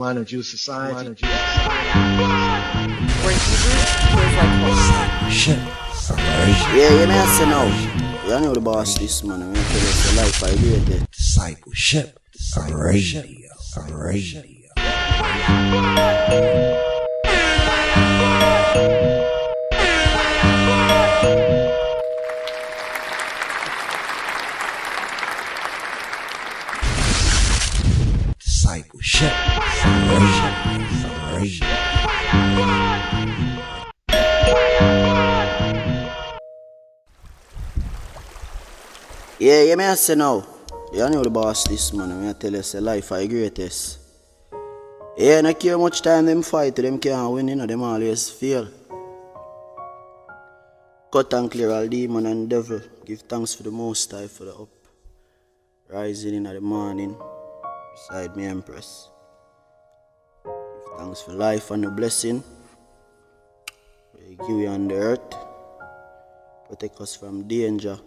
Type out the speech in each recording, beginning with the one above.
Monojuice Society. Where Hebrew feels like home. Shit. Yeah, you may say now. You know the boss this man. I'm going to tell you the life I do it. Discipleship. Radio. Discipleship. Radio. Yeah, you may say now. You know the boss this man. I'm going to tell you the life I greatest. Yeah, not care much time them fight, them can't win, you know, them always fail. Cut and clear all demon and devil. Give thanks for the Most High for the up. Rising in the morning, beside me Empress. Give thanks for life and the blessing. We give you on the earth. Protect us from danger,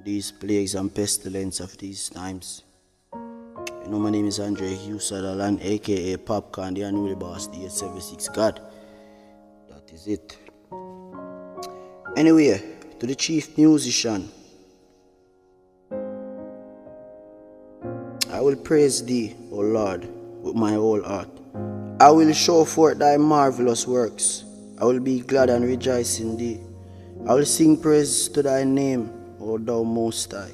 these plagues and pestilence of these times. You know, my name is Andre Hugh Sutherland, aka Popcorn, the unruly boss, the 876 God. That is it. Anyway, to the chief musician, I will praise thee, O Lord, with my whole heart. I will show forth thy marvelous works. I will be glad and rejoice in thee. I will sing praise to thy name, O thou Most High.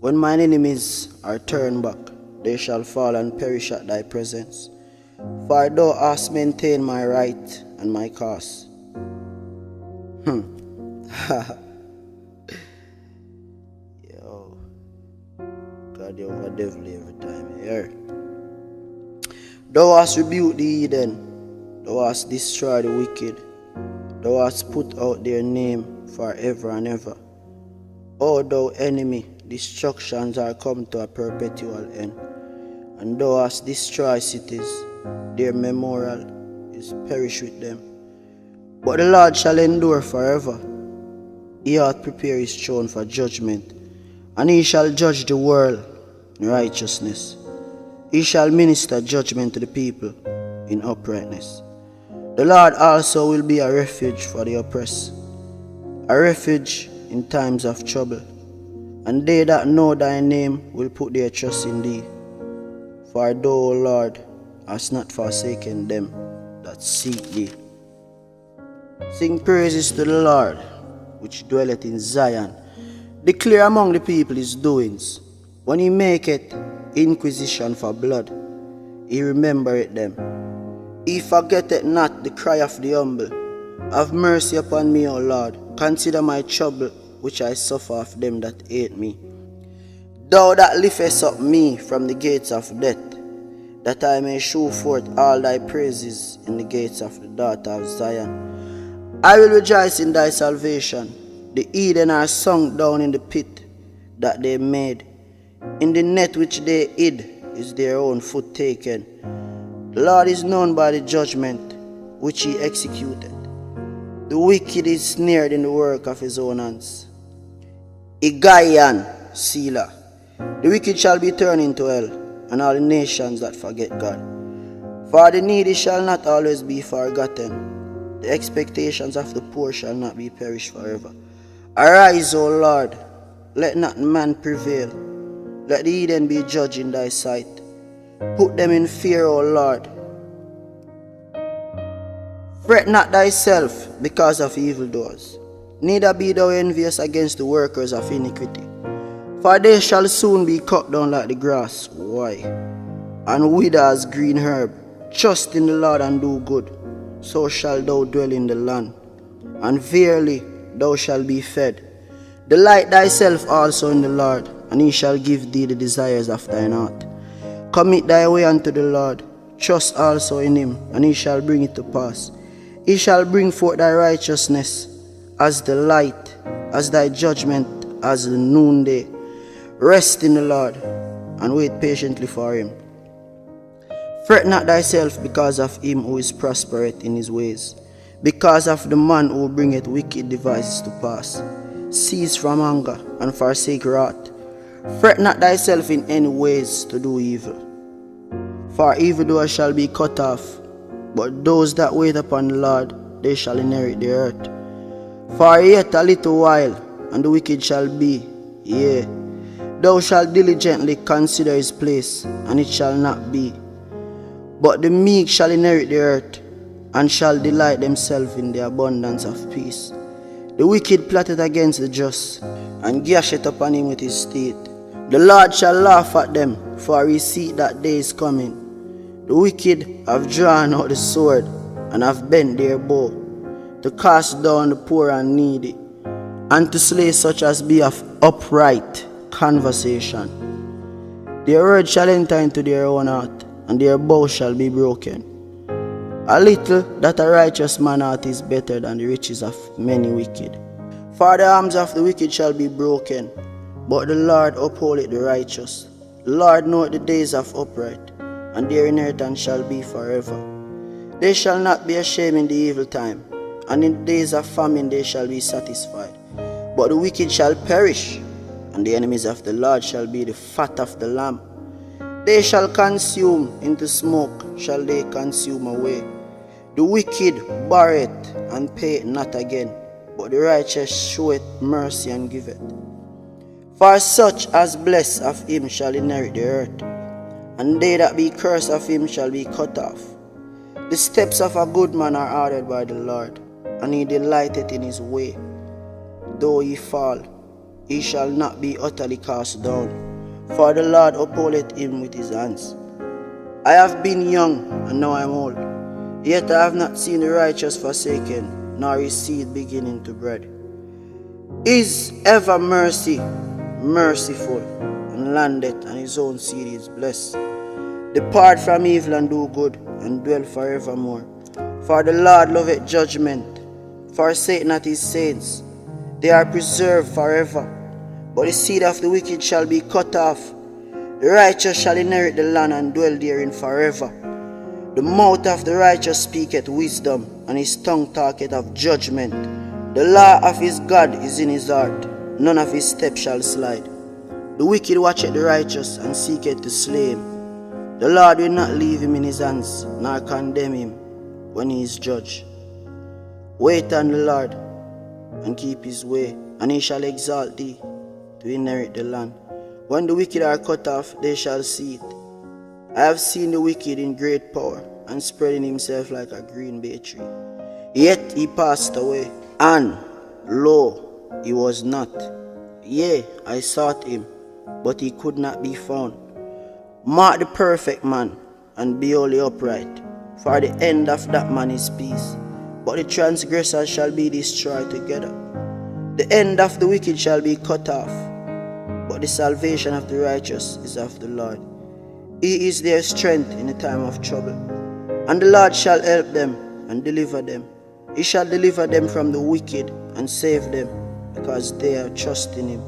When mine enemies are turned back, they shall fall and perish at thy presence. For thou hast maintained my right and my cause. Yo, God, you're a devil every time you hear. Thou hast rebuked the heathen, thou hast destroyed the wicked, thou hast put out their name forever and ever. O thou enemy, destructions are come to a perpetual end, and thou hast destroyed cities, their memorial is perished with them. But the Lord shall endure forever. He hath prepared his throne for judgment, and he shall judge the world in righteousness. He shall minister judgment to the people in uprightness. The Lord also will be a refuge for the oppressed, a refuge in times of trouble. And they that know thy name will put their trust in thee. For thou, O Lord, hast not forsaken them that seek thee. Sing praises to the Lord, which dwelleth in Zion. Declare among the people his doings. When he maketh inquisition for blood, he remembereth them. He forgetteth not the cry of the humble. Have mercy upon me, O Lord. Consider my trouble, which I suffer of them that hate me. Thou that liftest up me from the gates of death, that I may shew forth all thy praises in the gates of the daughter of Zion. I will rejoice in thy salvation. The heathen are sunk down in the pit that they made. In the net which they hid is their own foot taken. The Lord is known by the judgment which he executed. The wicked is snared in the work of his own hands. Igayan, Selah. The wicked shall be turned into hell, and all the nations that forget God. For the needy shall not always be forgotten. The expectations of the poor shall not be perished forever. Arise, O Lord, let not man prevail. Let the heathen be judged in thy sight. Put them in fear, O Lord. Fret not thyself because of evildoers, neither be thou envious against the workers of iniquity. For they shall soon be cut down like the grass, why? And wither as green herb. Trust in the Lord and do good, so shall thou dwell in the land, and verily thou shalt be fed. Delight thyself also in the Lord, and he shall give thee the desires of thine heart. Commit thy way unto the Lord, trust also in him, and he shall bring it to pass. He shall bring forth thy righteousness as the light, as thy judgment as the noonday. Rest in the Lord, and wait patiently for him. Fret not thyself because of him who is prospereth in his ways, because of the man who bringeth wicked devices to pass. Cease from anger, and forsake wrath. Fret not thyself in any ways to do evil. For evildoers shall be cut off, but those that wait upon the Lord, they shall inherit the earth. For yet a little while, and the wicked shall be, yea, thou shalt diligently consider his place, and it shall not be. But the meek shall inherit the earth, and shall delight themselves in the abundance of peace. The wicked plotted against the just, and gasheth upon him with his teeth. The Lord shall laugh at them, for he seeth that day is coming. The wicked have drawn out the sword, and have bent their bow, to cast down the poor and needy, and to slay such as be of upright conversation. Their word shall enter into their own heart, and their bow shall be broken. A little that a righteous man hath is better than the riches of many wicked. For the arms of the wicked shall be broken, but the Lord upholdeth the righteous. The Lord knoweth the days of upright, and their inheritance shall be forever. They shall not be ashamed in the evil time, and in the days of famine they shall be satisfied. But the wicked shall perish, and the enemies of the Lord shall be the fat of the lamb. They shall consume into smoke, shall they consume away. The wicked borroweth and payeth not again, but the righteous showeth mercy and giveth. For such as bless of him shall inherit the earth, and they that be cursed of him shall be cut off. The steps of a good man are ordered by the Lord, and he delighteth in his way. Though he fall, he shall not be utterly cast down, for the Lord upholdeth him with his hands. I have been young, and now I am old, yet I have not seen the righteous forsaken, nor his seed beginning to bread. Is ever merciful, and landeth, and his own seed is blessed. Depart from evil and do good, and dwell forevermore. For the Lord loveth judgment. Forsake not his saints, they are preserved forever. But the seed of the wicked shall be cut off. The righteous shall inherit the land and dwell therein forever. The mouth of the righteous speaketh wisdom, and his tongue talketh of judgment. The law of his God is in his heart, none of his steps shall slide. The wicked watcheth the righteous, and seeketh to slay him. The Lord will not leave him in his hands, nor condemn him when he is judged. Wait on the Lord, and keep his way, and he shall exalt thee to inherit the land. When the wicked are cut off, they shall see it. I have seen the wicked in great power, and spreading himself like a green bay tree. Yet he passed away, and lo, he was not. Yea, I sought him, but he could not be found. Mark the perfect man, and be wholly upright, for the end of that man is peace. But the transgressors shall be destroyed together. The end of the wicked shall be cut off, but the salvation of the righteous is of the Lord. He is their strength in the time of trouble. And the Lord shall help them and deliver them. He shall deliver them from the wicked and save them, because they have trust in him.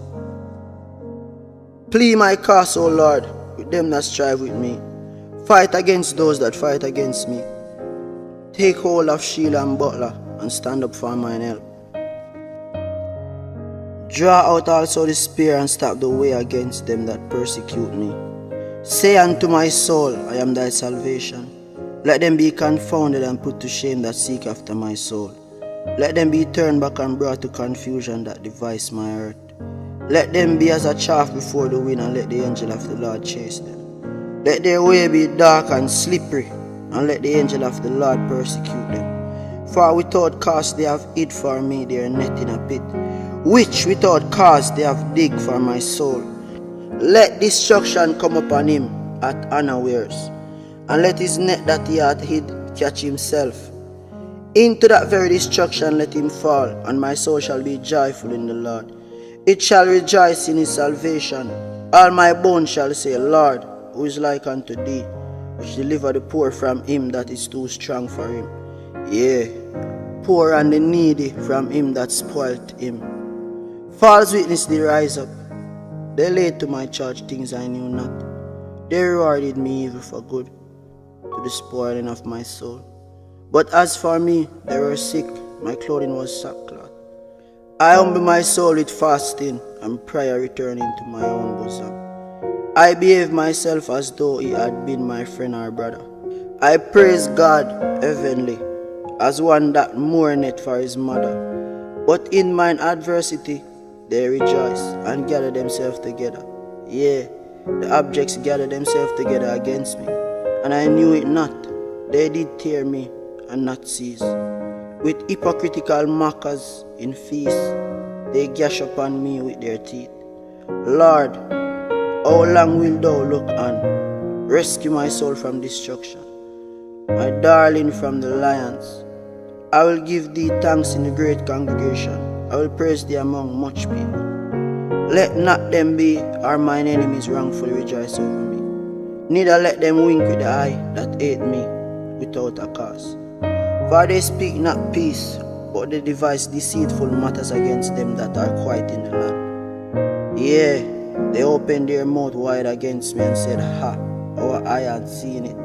Plead my cause, O Lord, with them that strive with me. Fight against those that fight against me. Take hold of shield and buckler, and stand up for mine help. Draw out also the spear, and stop the way against them that persecute me. Say unto my soul, I am thy salvation. Let them be confounded and put to shame that seek after my soul. Let them be turned back and brought to confusion that devise my hurt. Let them be as a chaff before the wind, and let the angel of the Lord chase them. Let their way be dark and slippery, and let the angel of the Lord persecute them. For without cause they have hid for me their net in a pit, which without cause they have digged for my soul. Let destruction come upon him at unawares, and let his net that he hath hid catch himself. Into that very destruction let him fall, and my soul shall be joyful in the Lord. It shall rejoice in his salvation. All my bones shall say, Lord, who is like unto thee, which deliver the poor from him that is too strong for him. Yea, poor and the needy from him that spoilt him. False witness did rise up. They laid to my charge things I knew not. They rewarded me evil for good, to the spoiling of my soul. But as for me, they were sick, my clothing was sackcloth. I humble my soul with fasting, and prayer returning to my own bosom. I behave myself as though he had been my friend or brother. I praise God heavenly as one that mourneth for his mother. But in mine adversity they rejoice and gather themselves together. Yeah, the objects gather themselves together against me, and I knew it not. They did tear me and not cease. With hypocritical mockers in feast, they gash upon me with their teeth. Lord, how long wilt thou look on? Rescue my soul from destruction, my darling from the lions. I will give thee thanks in the great congregation. I will praise thee among much people. Let not them be or mine enemies wrongfully rejoice over me. Neither let them wink with the eye that hate me without a cause. For they speak not peace, but they devise deceitful matters against them that are quiet in the land. Yeah, they opened their mouth wide against me and said, Ha, our eye had seen it.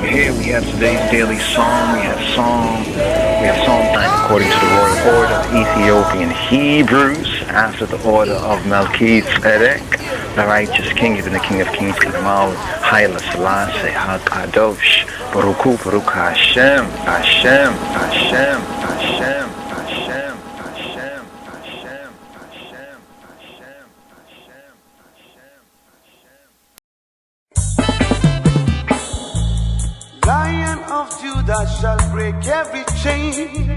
Here we have today's daily psalm. We have Psalm 9 according to the royal order of Ethiopian Hebrews, after the order of Melchizedek, the righteous king, even the King of Kings, Kadamal, Haile Selassie, HaKadosh, Baruch Hu, Baruch Hashem, Hashem, Hashem, Hashem, Hashem, Hashem, Hashem, Hashem, Hashem, Hashem, Hashem. Lion of Judah shall break every chain.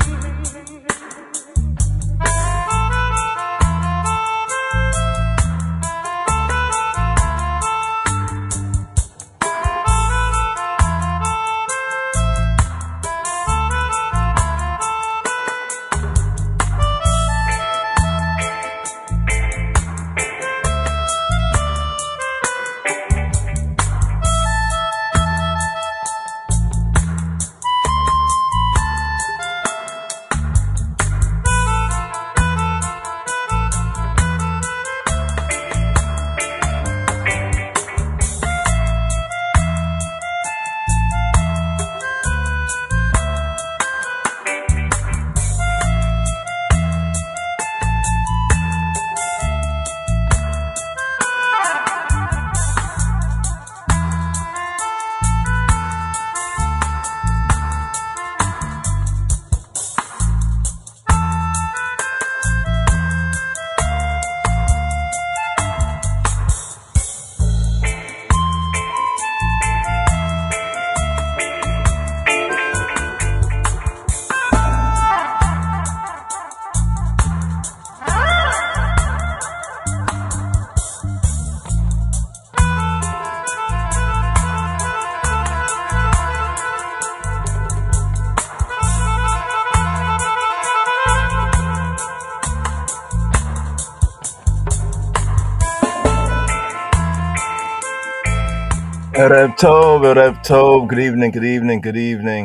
Erev Tov, good evening,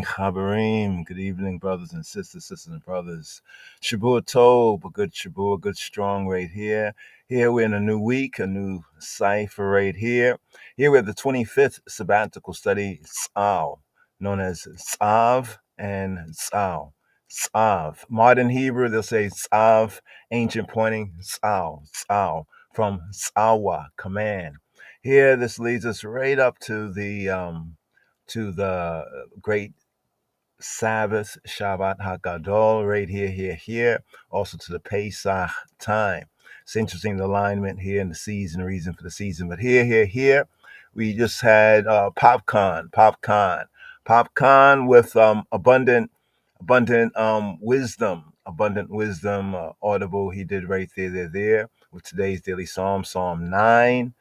Chabarim, good evening, brothers and sisters and brothers. Shabbat Tov, a good Shabbat, good strong right here. Here we're in a new week, a new cipher right here. Here we're the 25th sabbatical study, Tzav, known as Tzav and Tzav. Tzav. Modern Hebrew, they'll say Tzav, ancient pointing, Tzav, from Tzawa, command. Here, this leads us right up to the great Sabbath, Shabbat HaGadol, right here. Also to the Pesach time. It's interesting, the alignment here and the season, the reason for the season. But here, we just had popcorn with abundant wisdom, audible. He did right there with today's daily psalm, Psalm 9.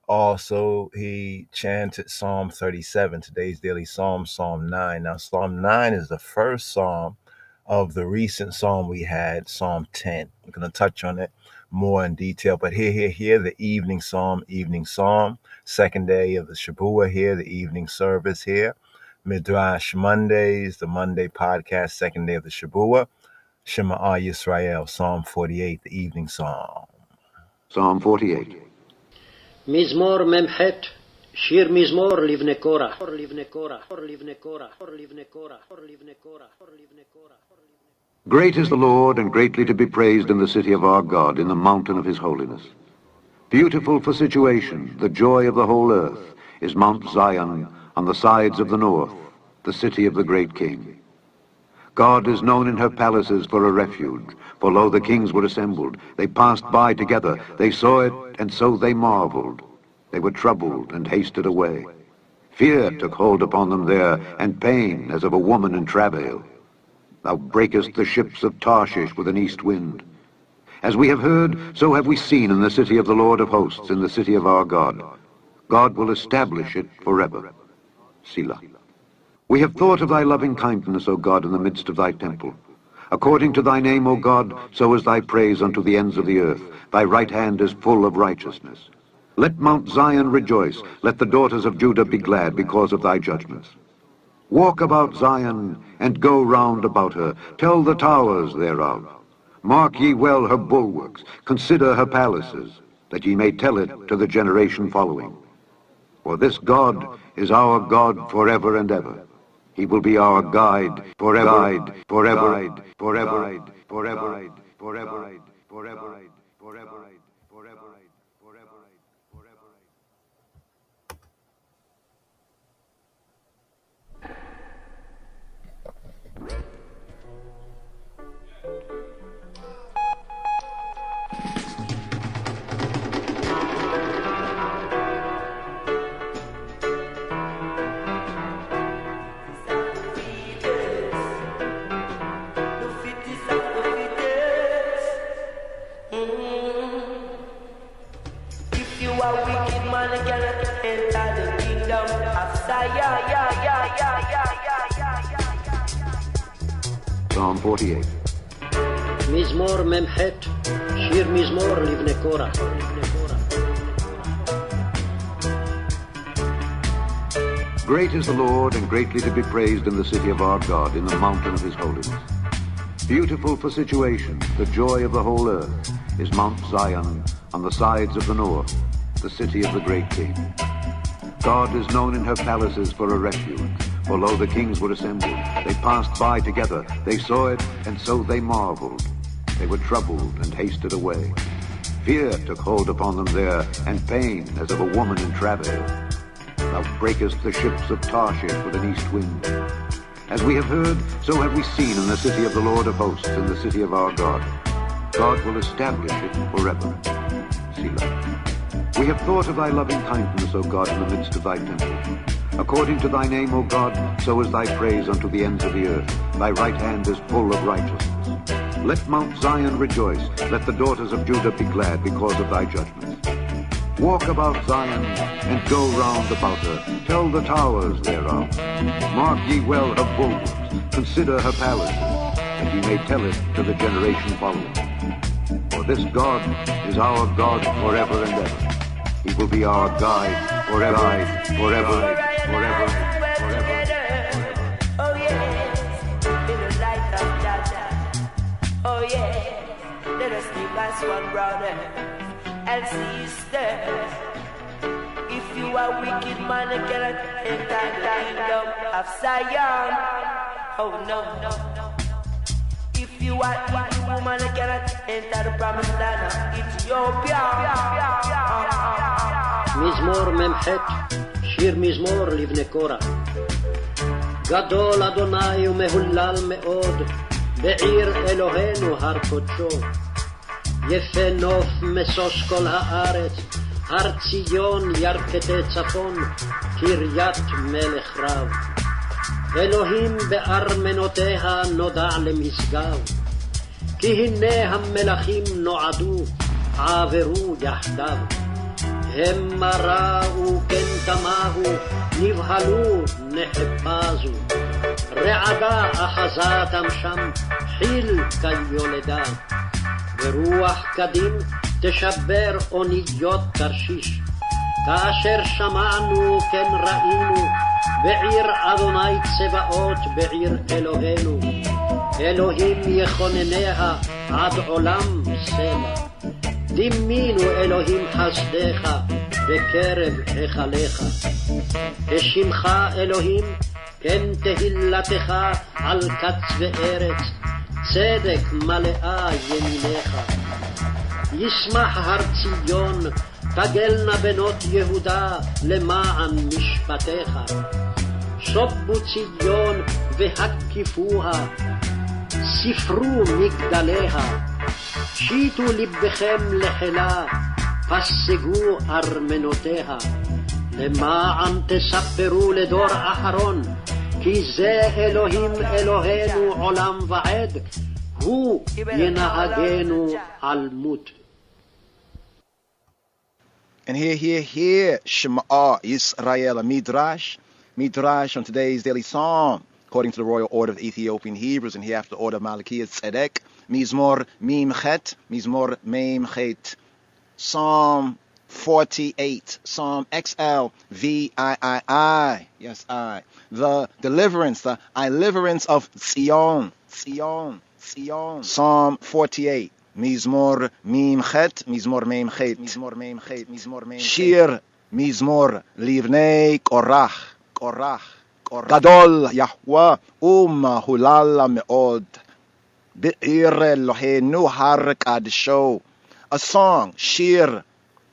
Also, he chanted Psalm 37, today's daily psalm, Psalm 9. Now, Psalm 9 is the first psalm of the recent psalm we had, Psalm 10. We're going to touch on it more in detail. But here, the evening psalm, second day of the Shabbat here, the evening service here. Midrash Mondays, the Monday podcast, second day of the Shabbat. Shema Yisrael, Psalm 48, the evening psalm. Psalm 48. מזמור מ"ח, שיר מזמור לבני קורח. Great is the Lord, and greatly to be praised in the city of our God, in the mountain of his holiness. Beautiful for situation, the joy of the whole earth, is Mount Zion on the sides of the north, the city of the great King. God is known in her palaces for a refuge, for lo, the kings were assembled. They passed by together, they saw it, and so they marveled. They were troubled and hasted away. Fear took hold upon them there, and pain as of a woman in travail. Thou breakest the ships of Tarshish with an east wind. As we have heard, so have we seen in the city of the Lord of hosts, in the city of our God. God will establish it forever. Selah. We have thought of thy loving kindness, O God, in the midst of thy temple. According to thy name, O God, so is thy praise unto the ends of the earth. Thy right hand is full of righteousness. Let Mount Zion rejoice. Let the daughters of Judah be glad because of thy judgments. Walk about Zion, and go round about her. Tell the towers thereof. Mark ye well her bulwarks. Consider her palaces, that ye may tell it to the generation following. For this God is our God forever and ever. He will be our guide forever, forever, forever, forever, forever, forever, forever. Psalm 48. מזמור מ"ח, שיר מזמור לבני קורח. Great is the Lord, and greatly to be praised in the city of our God, in the mountain of his holiness. Beautiful for situation, the joy of the whole earth, is Mount Zion on the sides of the north, the city of the great King. God is known in her palaces for a refuge. For lo, the kings were assembled. They passed by together. They saw it, and so they marveled. They were troubled and hasted away. Fear took hold upon them there, and pain as of a woman in travail. Thou breakest the ships of Tarshish with an east wind. As we have heard, so have we seen in the city of the Lord of hosts, in the city of our God. God will establish it forever. Selah. We have thought of thy loving kindness, O God, in the midst of thy temple. According to thy name, O God, so is thy praise unto the ends of the earth. Thy right hand is full of righteousness. Let Mount Zion rejoice. Let the daughters of Judah be glad because of thy judgments. Walk about Zion, and go round about her. Tell the towers thereof. Mark ye well her bulwarks. Consider her palaces, that ye may tell it to the generation following. For this God is our God forever and ever. He will be our guide forever, forever, forever, forever. Oh yes, in the light of Dada. Oh yeah, let us live as one brother and sisters. If you are wicked man, you cannot enter the kingdom of Zion. Oh no, no, no. If you are evil woman, you cannot enter the promised land of Ethiopia. מזמור מ"ח, שיר מזמור לבני קורח. גדול אדוני ומהולל מאוד, בעיר אלוהינו הר קודשו. יפה נוף משוש כל הארץ, הר ציון ירכתי צפון, קריית מלך רב. אלוהים בארמנותיה נודע למשגב, כי הנה המלכים נועדו, עברו יחדיו. המה ראו כן תמהו, נבהלו נחפזו. רעדה אחזתם שם, חיל כיולדה. ברוח קדים תשבר אוניות תרשיש. כאשר שמענו כן ראינו, בעיר אדוני צבאות, בעיר אלוהינו. אלוהים יכונניה עד עולם סלע. דימינו אלוהים חסדך, בקרב היכליך. השמך אלוהים, כן תהילתך על קצווי ארץ, צדק מלאה ימינך. ישמח הר ציון, תגלנה בנות יהודה למען משפטיך. שובו ציון והקיפוה, ספרו מגדליה. שיטו לבכם לחילה, פסגו ארמנותיה. למען תספרו לדור אחרון, כי זה אלוהים אלוהינו עולם ועד, הוא ינהגנו על מות. And here, Shema Yisrael, Midrash on today's daily psalm, according to the royal order of the Ethiopian Hebrews, and hereafter the order of Malachi Tzedek, Mizmor Mim Chet, Psalm 48, Psalm XLVII, yes, I, the deliverance, the deliverance of Zion, Psalm 48. Mizmor Mim Chet, Shir Mizmor Livnei Korach, Gadol Yahweh Hulala Meod, Be'ir Eloheinu Har Kadesho, a song, Shir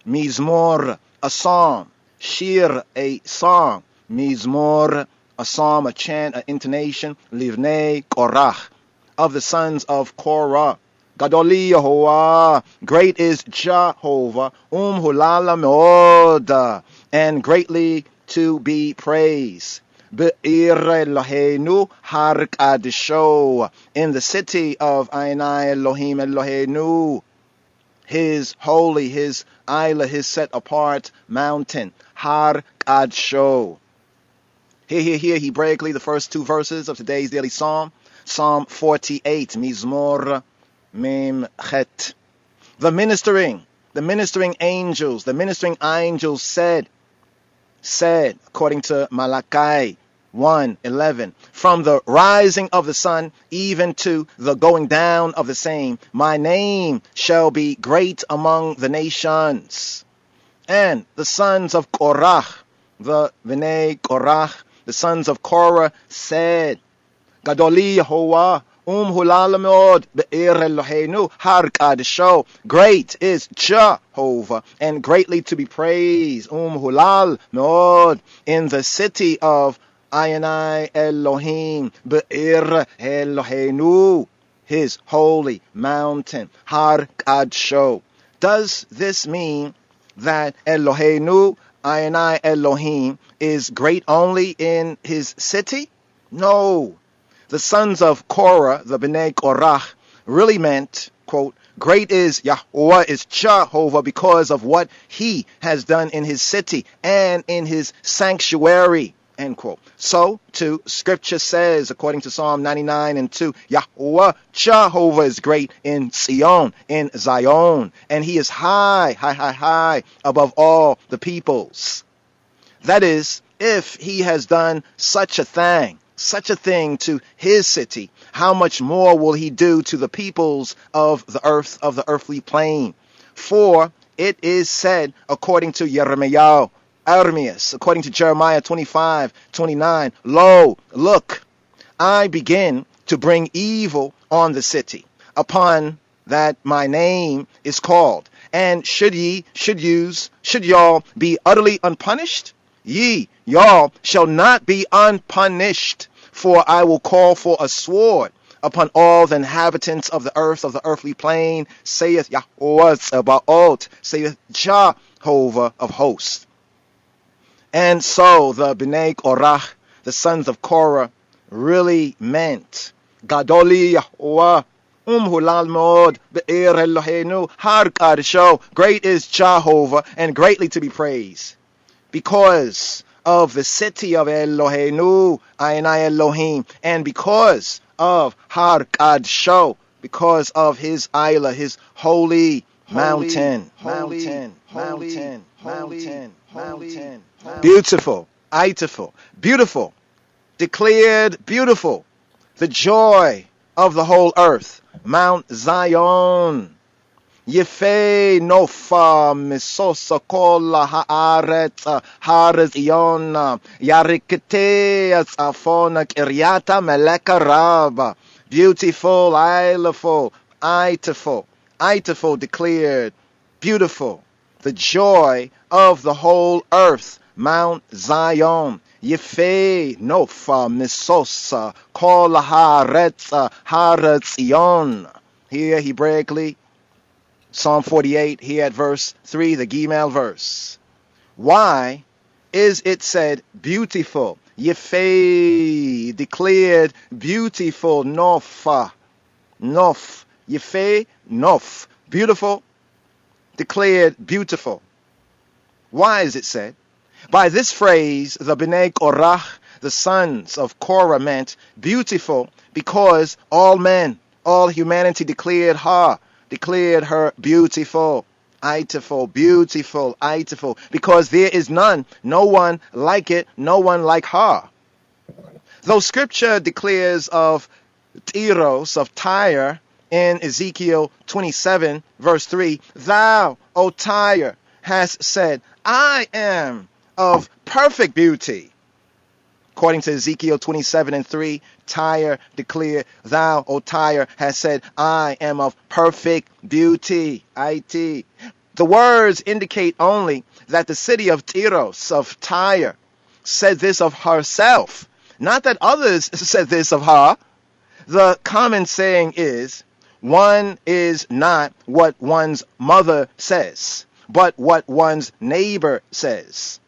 Mizmor, a song, Shir, a song, Mizmor, a psalm, a chant, an intonation, Livnei Korach, of the sons of Korah. Gadoli Yehovah, great is Jehovah, Hulala Meod, and greatly to be praised. Be'ir Eloheinu Har Kadesho, in the city of Ainai Elohim Eloheinu, his holy, his Isla, his set apart mountain, Har Kadesho. Here, Hebraically, the first two verses of today's daily psalm, Psalm 48, Mizmor Mem Chet. The ministering angels said, according to Malachi 1:11, from the rising of the sun even to the going down of the same, my name shall be great among the nations. And the sons of Korach, the Bnei Korach, the sons of Korah said, Gadoli Yehovah, Hulala Meod, Be'ir Eloheinu Har Kadesho, great is Jehovah, and greatly to be praised, Hulal Meod, in the city of Ayanai Elohim, Be'ir Eloheinu, his holy mountain, Har Kadesho. Does this mean that Eloheinu, Ayanai Elohim, is great only in his city? No. The sons of Korah, the Bnei Korach, really meant, quote, great is Yahweh, is Jehovah, because of what he has done in his city and in his sanctuary, end quote. So, too, scripture says, according to Psalm 99:2, Yahweh, Jehovah is great in Zion, in Zion, and he is high above all the peoples. That is, if he has done such a thing to his city, how much more will he do to the peoples of the earth, of the earthly plane? For it is said, according to Jeremiah, according to Jeremiah 25:29, lo, look, I begin to bring evil on the city, upon that my name is called. And should y'all be utterly unpunished? Y'all shall not be unpunished, for I will call for a sword upon all the inhabitants of the earth, of the earthly plane, saith Yahweh Tzebaot, saith Jehovah of hosts. And so the Bnei Korach, the sons of Korah, really meant Gadoli Yahweh, Hulal Meod, Be'ir Eloheinu Har Kadesho, great is Jehovah, and greatly to be praised, because of the city of Eloheinu, Ainai Elohim, and because of Har Kadesho, because of his Isla, his holy mountain. Beautiful, beautiful, declared beautiful, the joy of the whole earth, Mount Zion. Yefe nofa misosa kola haaret haaret iona yarikete afona kiryata meleka raba. Beautiful, itiful declared, beautiful, the joy of the whole earth, Mount Zion. Yefe nofa misosa kola haaret ion. Here Hebraically, Psalm 48, here at verse 3, the Gimel verse. Why is it said beautiful? Yefe declared beautiful. Nof. Yefe nof. Beautiful declared beautiful. Why is it said? By this phrase, the Bnei Korach, the sons of Korah, meant beautiful because all men, all humanity declared her beautiful, beautiful, because there is none, no one like it, no one like her. Though scripture declares of Tyros, of Tyre, in Ezekiel 27, verse 3, thou, O Tyre, hast said, I am of perfect beauty. According to Ezekiel 27 and 3, Tyre declared, thou, O Tyre, hast said, I am of perfect beauty. The words indicate only that the city of Tyros, of Tyre, said this of herself. Not that others said this of her. The common saying is, one is not what one's mother says, but what one's neighbor says.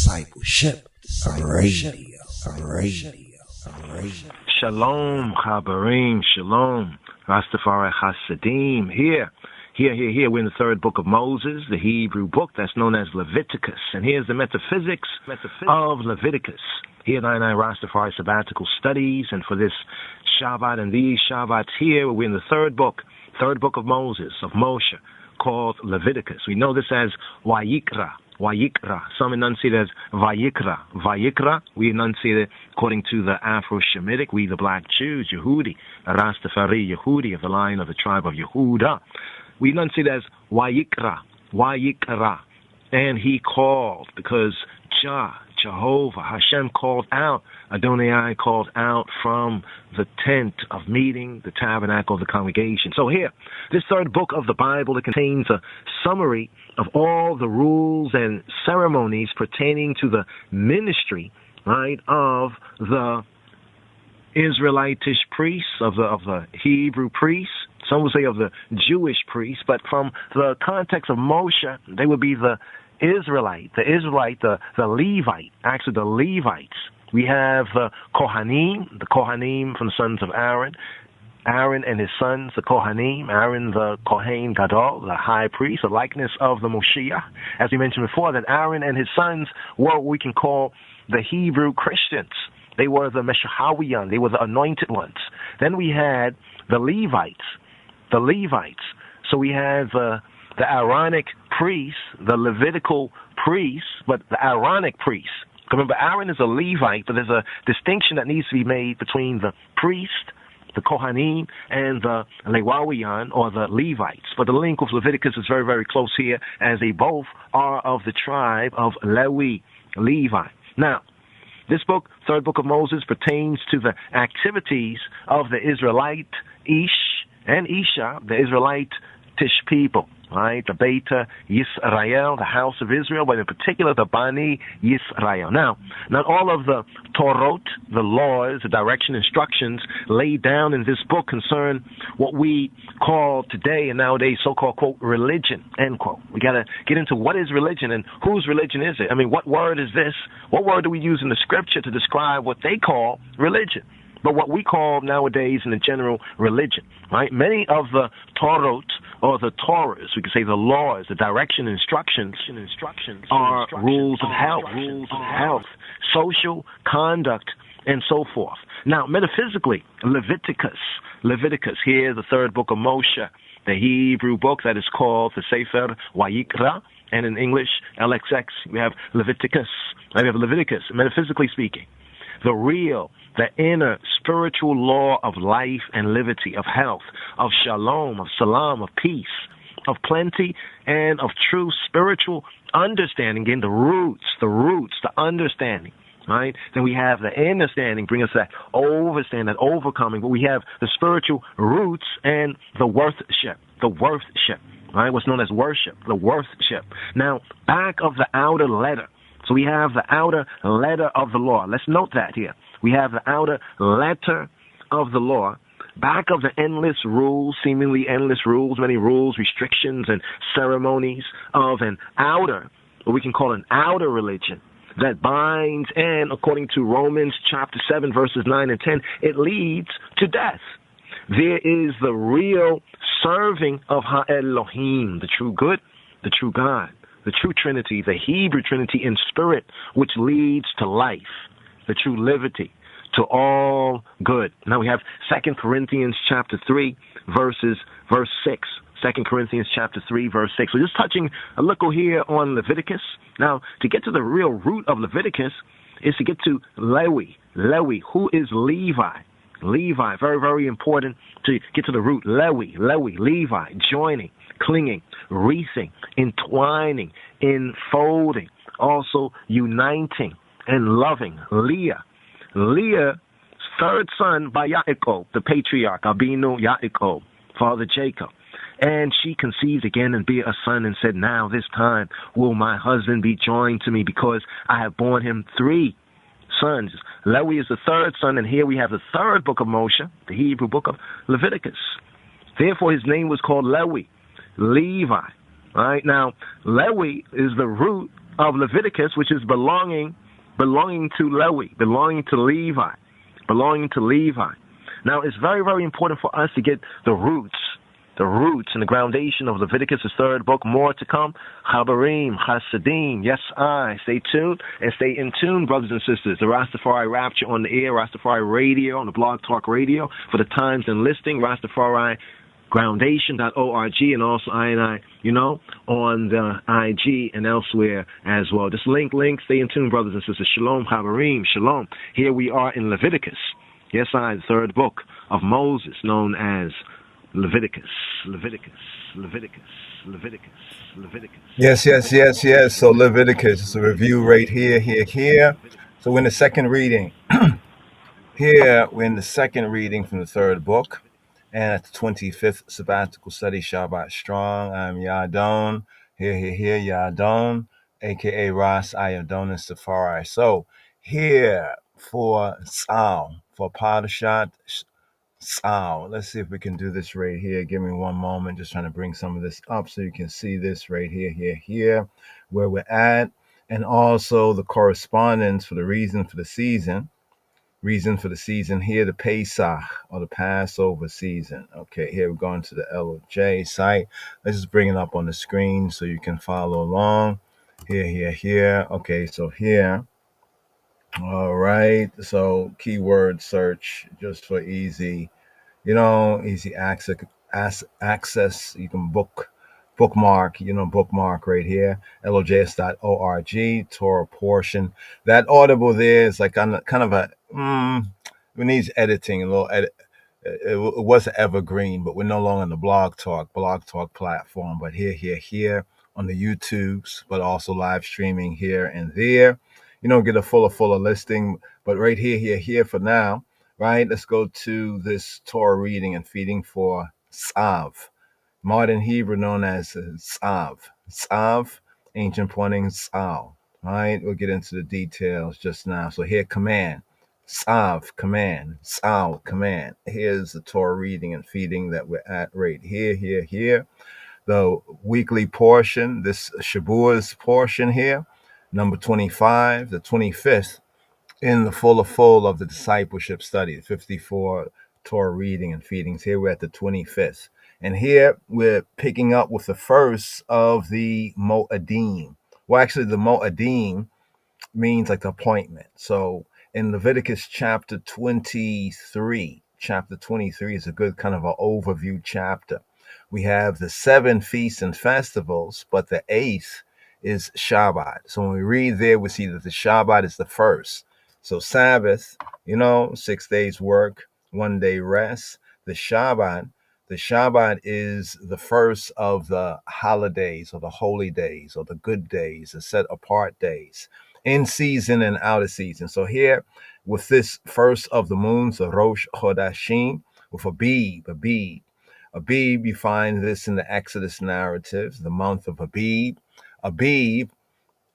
discipleship radio. Shalom, Chabarim, Shalom, Rastafari Hasidim. Here. We're in the third book of Moses, the Hebrew book that's known as Leviticus. And here's the metaphysics of Leviticus. Here at I Rastafari Sabbatical Studies. And for this Shabbat and these Shabbats here, we're in the third book of Moses, of Moshe, called Leviticus. We know this as Wayikra. Some enunciate it as Vayikra. We enunciate it according to the Afro-Shemitic, we the black Jews, Yehudi, Rastafari, Yehudi, of the line of the tribe of Yehuda. We enunciate it as Wayikra. And he called, because Jehovah, Hashem called out, Adonai called out from the tent of meeting, the tabernacle of the congregation. So here, this third book of the Bible, it contains a summary of all the rules and ceremonies pertaining to the ministry, right, of the Israelitish priests, of the Hebrew priests. Some would say of the Jewish priests, but from the context of Moshe, they would be the Israelite, the Levite, actually the Levites. We have the Kohanim from the sons of Aaron and his sons, the Kohanim, Aaron the Kohen Gadol, the high priest, a likeness of the Moshiach. As we mentioned before, that Aaron and his sons were what we can call the Hebrew Christians. They were the Meshahawiyan, they were the anointed ones. Then we had the Levites. So we have the Aaronic priests, the Levitical priests, but the Aaronic priests. Remember, Aaron is a Levite, but there's a distinction that needs to be made between the priest, the Kohanim, and the Lewawiyan, or the Levites. But the link with Leviticus is very, very close here, as they both are of the tribe of Levi. Now, this book, third book of Moses, pertains to the activities of the Israelite Ish and Isha, the Israelitish people, right? The Beta Yisrael, the house of Israel, but in particular the Bani Yisrael. Now, not all of the Torot, the laws, the direction, instructions laid down in this book concern what we call today and nowadays so-called, quote, religion, end quote. We got to get into what is religion and whose religion is it? I mean, what word is this? What word do we use in the scripture to describe what they call religion? But what we call nowadays in the general religion, right? Many of the Torot, or the Torahs, we could say the laws, the direction, instructions are rules of health, social conduct, and so forth. Now, metaphysically, Leviticus, here, the third book of Moshe, the Hebrew book that is called the Sefer Wayikra, and in English, LXX, we have Leviticus. Metaphysically speaking. The inner spiritual law of life and liberty, of health, of shalom, of salam, of peace, of plenty, and of true spiritual understanding. Again, the roots, the understanding, right? Then we have the understanding, bring us that overstanding, that overcoming, but we have the spiritual roots and the worship, right? What's known as worship, the worship. Now, back of the outer letter. So we have the outer letter of the law. Let's note that here. We have the outer letter of the law. Back of the endless rules, seemingly endless rules, many rules, restrictions, and ceremonies of an outer, what we can call an outer religion that binds, and according to Romans chapter 7, verses 9 and 10, it leads to death. There is the real serving of Ha-Elohim, the true good, the true God, the true Trinity, the Hebrew Trinity in spirit, which leads to life, the true liberty, to all good. Now we have 2 Corinthians chapter 3, verse 6. 2 Corinthians chapter 3, verse 6. So just touching a little here on Leviticus. Now, to get to the real root of Leviticus is to get to Lewi. Who is Levi? Levi, very, very important to get to the root. Levi, joining, clinging, wreathing, entwining, enfolding, also uniting and loving. Leah's third son by Yaakov, the patriarch, Abinu Yaakov, father Jacob. And she conceived again and bare a son and said, now this time will my husband be joined to me, because I have borne him 3 sons. Lewi is the third son, and here we have the third book of Moshe, the Hebrew book of Leviticus. Therefore his name was called Levi. Right now, Lewi is the root of Leviticus, which is belonging to Lewi, belonging to Levi, belonging to Levi. Now, it's very, very important for us to get the roots and the groundation of Leviticus, the third book. More to come. Chabarim, Chasadim. Yes, I. Stay tuned and stay in tune, brothers and sisters. The Rastafari Rapture on the air, Rastafari Radio, on the Blog Talk Radio, for the times and listing, Rastafari Groundation.org, and also I, on the IG and elsewhere as well. Just link, stay in tune, brothers and sisters. Shalom, Chabarim, shalom. Here we are in Leviticus. Yes, I, the third book of Moses, known as Leviticus. Yes. So Leviticus is a review right here. So we're in the second reading. Here we're in the second reading from the third book, and at the 25th sabbatical study, Shabbat Strong. I'm Yadon. Here, Yadon, aka Ras Ayadon and Safari. So here for Sal, for Parashat Sal. Let's see if we can do this right here. Give me one moment. Just trying to bring some of this up so you can see this right here, where we're at. And also the correspondence for the reason for the season. Here, the Pesach, or the Passover season. Okay, here we're going to the LOJ site. Let's just bring it up on the screen so you can follow along. Here. Okay, so here. All right, so keyword search just for easy access. You can bookmark right here, lojs.org, Torah portion. That audible there is like kind of a, it needs editing, a little edit. It was evergreen, but we're no longer on the blog talk platform, but here on the YouTubes, but also live streaming here and there. Get a fuller listing, but right here for now. Right, let's go to this Torah reading and feeding for Tzav, modern Hebrew known as Tzav, ancient pointing Tzal. Right, we'll get into the details just now. So here, command, Tzav, command, Tzal, command. Here's the Torah reading and feeding that we're at right here. The weekly portion, this Shabua's portion here, number 25, the 25th. In the full of the discipleship study, 54 Torah reading and feedings. Here we're at the 25th. And here we're picking up with the first of the Mo'adim. Well, actually, the Mo'adim means like the appointment. So in Leviticus chapter 23 is a good kind of an overview chapter. We have the 7 feasts and festivals, but the 8th is Shabbat. So when we read there, we see that the Shabbat is the first. So Sabbath, 6 days work, 1 day rest. The Shabbat is the first of the holidays or the holy days or the good days, the set apart days, in season and out of season. So here with this first of the moons, the Rosh Chodashim, with Abib, you find this in the Exodus narratives, the month of Abib. Abib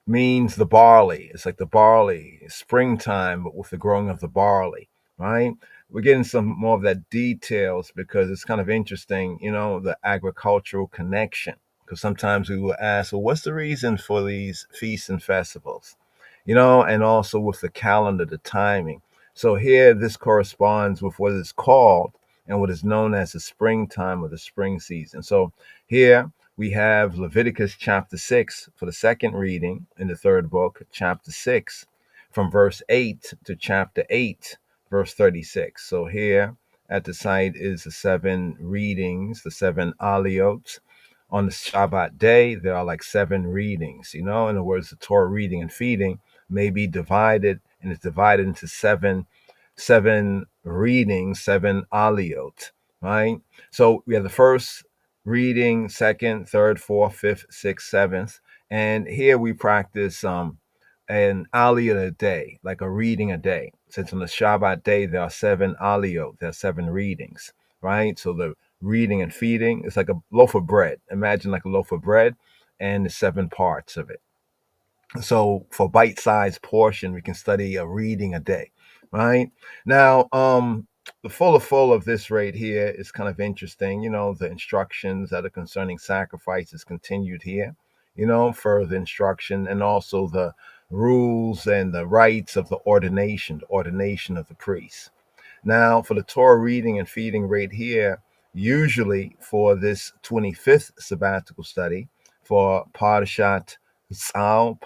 means the barley. It's like the barley, springtime, but with the growing of the barley, right? We're getting some more of that details because it's kind of interesting, the agricultural connection. Because sometimes we will ask, well, what's the reason for these feasts and festivals? And also with the calendar, the timing. So here, this corresponds with what is called and what is known as the springtime or the spring season. So here, we have Leviticus chapter 6 for the second reading in the third book, chapter 6, from verse 8 to chapter 8, verse 36. So here at the site is the 7 readings, the 7 aliyot. On the Shabbat day, there are like 7 readings. In other words, the Torah reading and feeding may be divided, and it's divided into 7 readings, 7 aliyot, right? So we have the first reading, second, third, fourth, fifth, sixth, seventh. And here we practice an aliyah a day, like a reading a day. Since on the Shabbat day, there are 7 aliyot, there are 7 readings, right? So the reading and feeding is like a loaf of bread. Imagine like a loaf of bread and the 7 parts of it. So for bite-sized portion, we can study a reading a day, right? Now, the full of this right here is kind of interesting. The instructions that are concerning sacrifice is continued here. further instruction, and also the rules and the rites of the ordination of the priest. Now, for the Torah reading and feeding right here, usually for this 25th sabbatical study, for Parashat Tzav,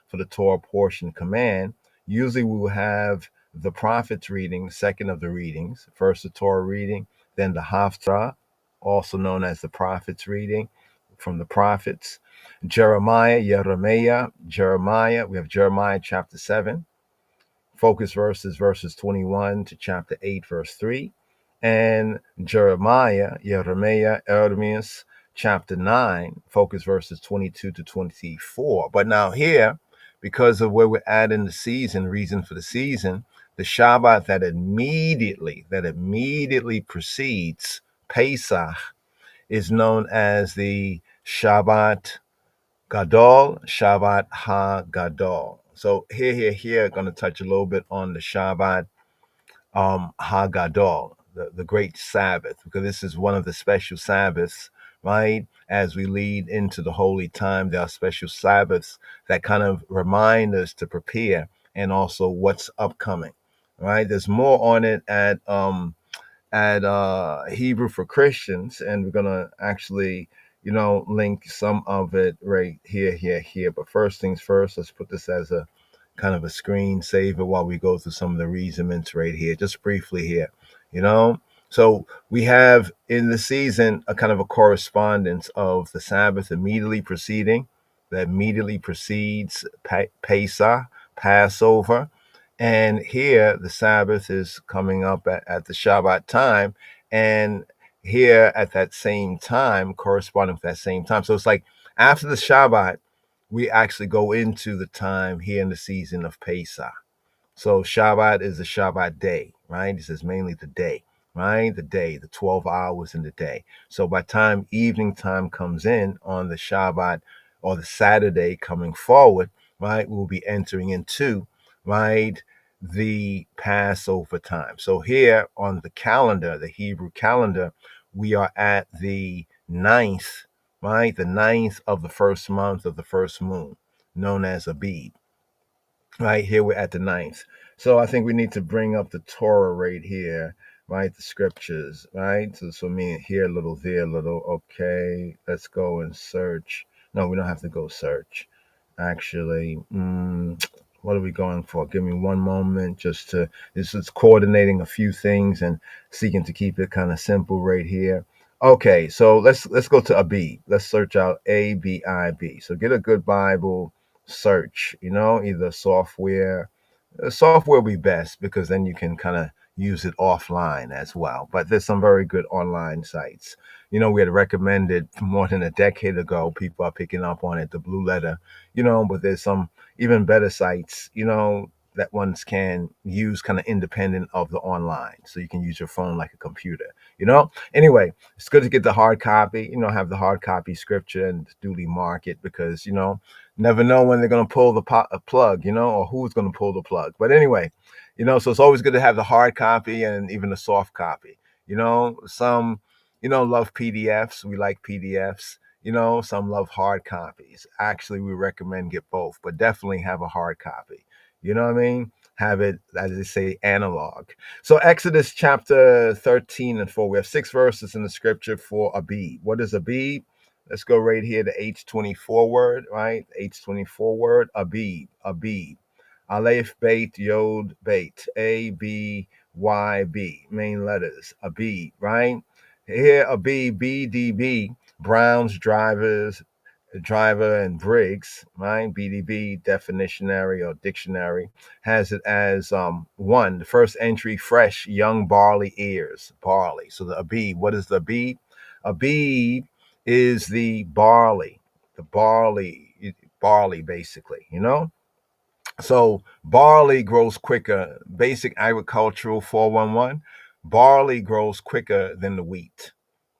for the Torah portion command, usually we will have the prophets reading, second of the readings, first the Torah reading, then the Haftarah, also known as the prophets reading from the prophets. Jeremiah, we have Jeremiah chapter 7. Focus verses 21 to chapter 8, verse 3. And Jeremiah, Ermias, chapter 9, focus verses 22 to 24. But now here, because of where we're at in the season, reason for the season, the Shabbat that immediately precedes Pesach is known as the Shabbat Gadol, Shabbat Ha-Gadol. So here, going to touch a little bit on the Shabbat Ha-Gadol, the great Sabbath, because this is one of the special Sabbaths, right? As we lead into the holy time, there are special Sabbaths that kind of remind us to prepare and also what's upcoming, right? There's more on it at Hebrew for Christians, and we're gonna actually, link some of it right here. But first things first, let's put this as a kind of a screensaver while we go through some of the reasonments right here, just briefly here, So we have in the season a kind of a correspondence of the Sabbath immediately preceding, that immediately precedes Pesach, Passover. And here the Sabbath is coming up at the Shabbat time. And here at that same time, corresponding with that same time. So it's like after the Shabbat, we actually go into the time here in the season of Pesach. So Shabbat is the Shabbat day, right? This is mainly the day, right? The day, the 12 hours in the day. So by time evening time comes in on the Shabbat or the Saturday coming forward, right, we'll be entering into, right, the Passover time. So here on the calendar, the Hebrew calendar, we are at the 9th, right? The 9th of the first month of the first moon, known as Abib. Right here, we're at the 9th. So I think we need to bring up the Torah right here, right? The scriptures, right? So me here a little, there a little. Okay, let's go and search. No, we don't have to go search. Actually, what are we going for? Give me one moment just to, this is coordinating a few things and seeking to keep it kind of simple right here. Okay, so let's go to Abib. Let's search out Abib. So get a good Bible search, either software. Software will be best because then you can kind of use it offline as well. But there's some very good online sites. We had recommended more than a decade ago. People are picking up on it, the Blue Letter, but there's some even better sites, that ones can use kind of independent of the online. So you can use your phone like a computer, Anyway, it's good to get the hard copy, have the hard copy scripture and duly mark it because, never know when they're going to pull the plug, or who's going to pull the plug. But anyway, so it's always good to have the hard copy and even the soft copy. Some, love PDFs. We like PDFs. Some love hard copies. Actually, we recommend get both, but definitely have a hard copy. You know what I mean? Have it, as they say, analog. So Exodus chapter 13 and 4, we have 6 verses in the scripture for Abib. What is Abib? Let's go right here to H24 word, right? H24 word, Abib. Aleph, Beit, Yod, Beit. A-B-Y-B. Main letters. Abib, right? Here, Abib, BDB. Browns, driver and Briggs, right? BDB definitionary or dictionary has it as 1. The first entry, fresh young barley ears, barley. So the Abib, what is the Abib? Abib is the barley basically, So barley grows quicker. Basic agricultural 411. Barley grows quicker than the wheat,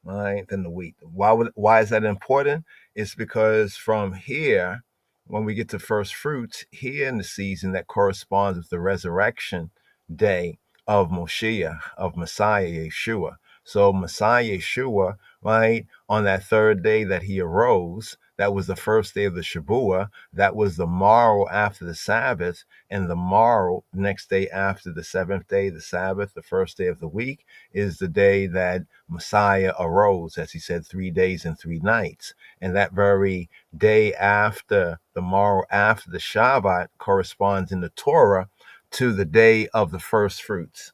right? Than the wheat. Why is that important? It's because from here, when we get to first fruits here in the season, that corresponds with the resurrection day of Moshiach, of Messiah Yeshua, So Messiah Yeshua, right, on that third day that he arose, that was the first day of the Shabua. That was the morrow after the Sabbath, and the morrow, next day after the seventh day, the Sabbath, the first day of the week, is the day that Messiah arose, as he said, 3 days and 3 nights. And that very day after, the morrow after the Shabbat, corresponds in the Torah to the day of the first fruits,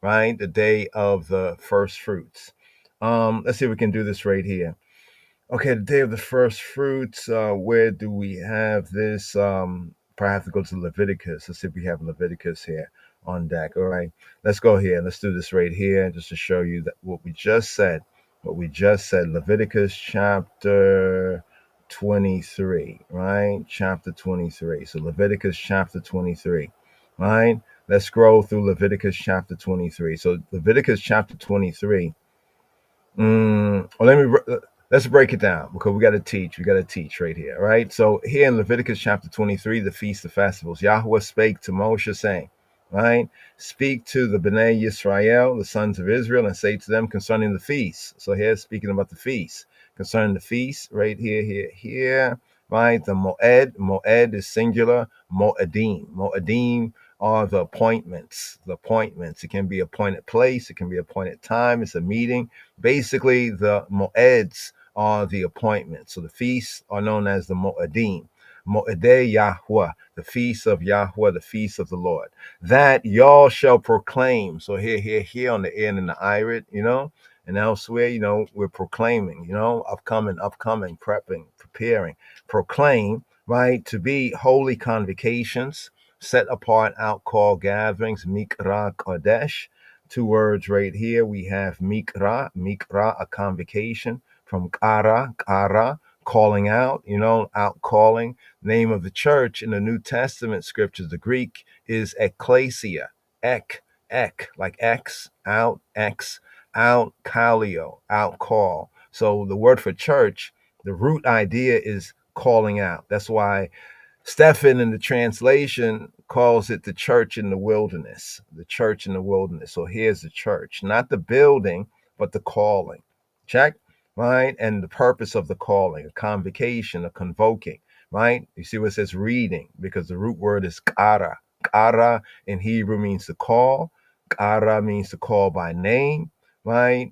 right? The day of the first fruits. Let's see if we can do this right here. Okay, the day of the first fruits. Where do we have this? Probably have to go to Leviticus. Let's see if we have Leviticus here on deck. All right, let's go here. Let's do this right here just to show you that what we just said. What we just said. Leviticus chapter 23, right? Chapter 23. So Leviticus chapter 23, right? Let's scroll through Leviticus chapter 23. So Leviticus chapter 23. Let's break it down because we got to teach. We got to teach right here, right? So here in Leviticus chapter 23, the feast of festivals, Yahweh spake to Moshe, saying, right, speak to the Bnei Yisrael, the sons of Israel, and say to them concerning the feast. So here, speaking about the feast, concerning the feast, right here, right? The Moed is singular. Moedim are the appointments. The appointments. It can be appointed place. It can be appointed time. It's a meeting. Basically, the Moeds are the appointments. So the feasts are known as the Moedim. Moedei Yahweh, the feast of Yahweh, the feast of the Lord. That y'all shall proclaim. So here on the end in the irid, and elsewhere, we're proclaiming, upcoming, prepping, preparing, proclaim, right, to be holy convocations, set apart, outcall gatherings, mikra kodesh. 2 words right here. We have mikra, a convocation, from kara, calling out, outcalling. Name of the church in the New Testament scriptures, the Greek is ecclesia, ek, like X, out, kaleo, outcall. So the word for church, the root idea is calling out. That's why Stephen in the translation calls it the church in the wilderness, the church in the wilderness. So here's the church, not the building, but the calling. Check, right? And the purpose of the calling, a convocation, a convoking, right? You see what it says reading, because the root word is kara. Kara in Hebrew means to call. Kara means to call by name, right?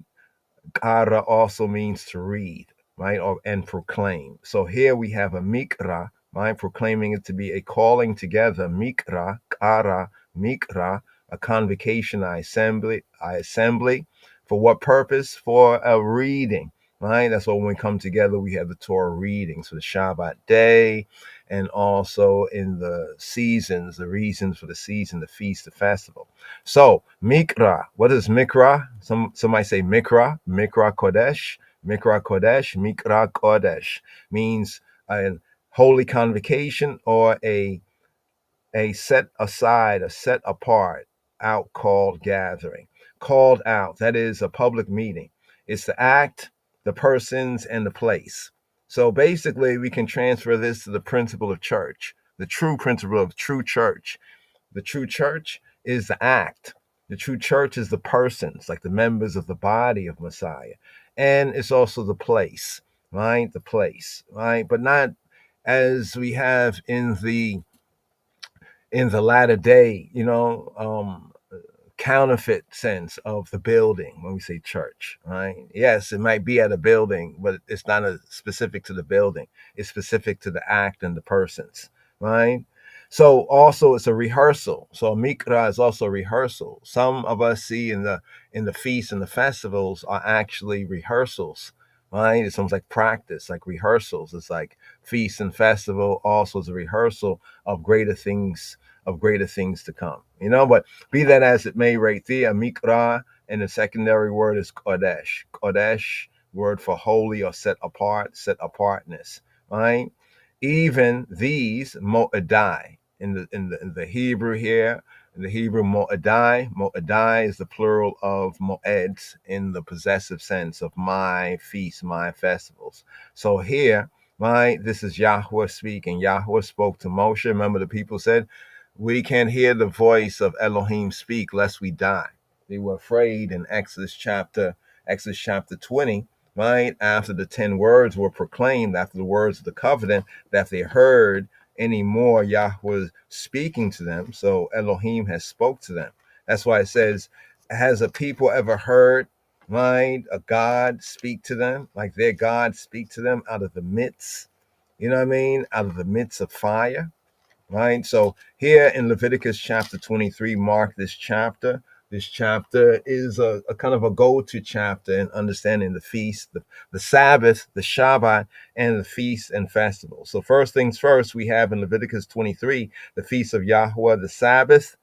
Kara also means to read, right? And proclaim. So here we have a mikra, right? Proclaiming it to be a calling together. Mikra, kara, mikra, a convocation, I assembly. For what purpose? For a reading, right? That's why when we come together, we have the Torah readings for the Shabbat day, and also in the seasons, the reasons for the season, the feast, the festival. So mikra, what is mikra? Somebody say mikra kodesh, mikra kodesh means a holy convocation or a set aside, a set apart, out called gathering. Called out, that is a public meeting. It's the act, the persons, and the place. So basically, we can transfer this to the principle of church, the true principle of true church. The true church is the act. The true church is the persons, like the members of the body of Messiah. And it's also the place, right? The place, right? But not as we have in the latter day, counterfeit sense of the building when we say church, right? Yes, it might be at a building, but it's not specific to the building. It's specific to the act and the persons, right? So also it's a rehearsal. So mikra is also a rehearsal. Some of us see in the feasts and the festivals are actually rehearsals, right? It's almost like practice, like rehearsals. It's like feast and festival also is a rehearsal of greater things to come, but be that as it may, right there, mikra, and the secondary word is kodesh. Kodesh, word for holy or set apart, set apartness, right? Even these moedai in the Hebrew here, in the Hebrew moedai is the plural of moeds in the possessive sense of my feasts, my festivals. So here, right, this is Yahweh speaking. Yahweh spoke to Moshe. Remember, the people said, we can't hear the voice of Elohim speak lest we die. They were afraid in Exodus chapter 20, right? After the 10 words were proclaimed, after the words of the covenant, that they heard any more Yahweh speaking to them. So Elohim has spoke to them. That's why it says, has a people ever heard, right, a God speak to them, like their God speak to them out of the midst, you know what I mean, out of the midst of fire, right? So here in Leviticus chapter 23, mark this chapter. This chapter is a kind of a go-to chapter in understanding the feast, the Sabbath, the Shabbat, and the feasts and festivals. So first things first, we have in Leviticus 23, the feast of Yahweh, the Sabbath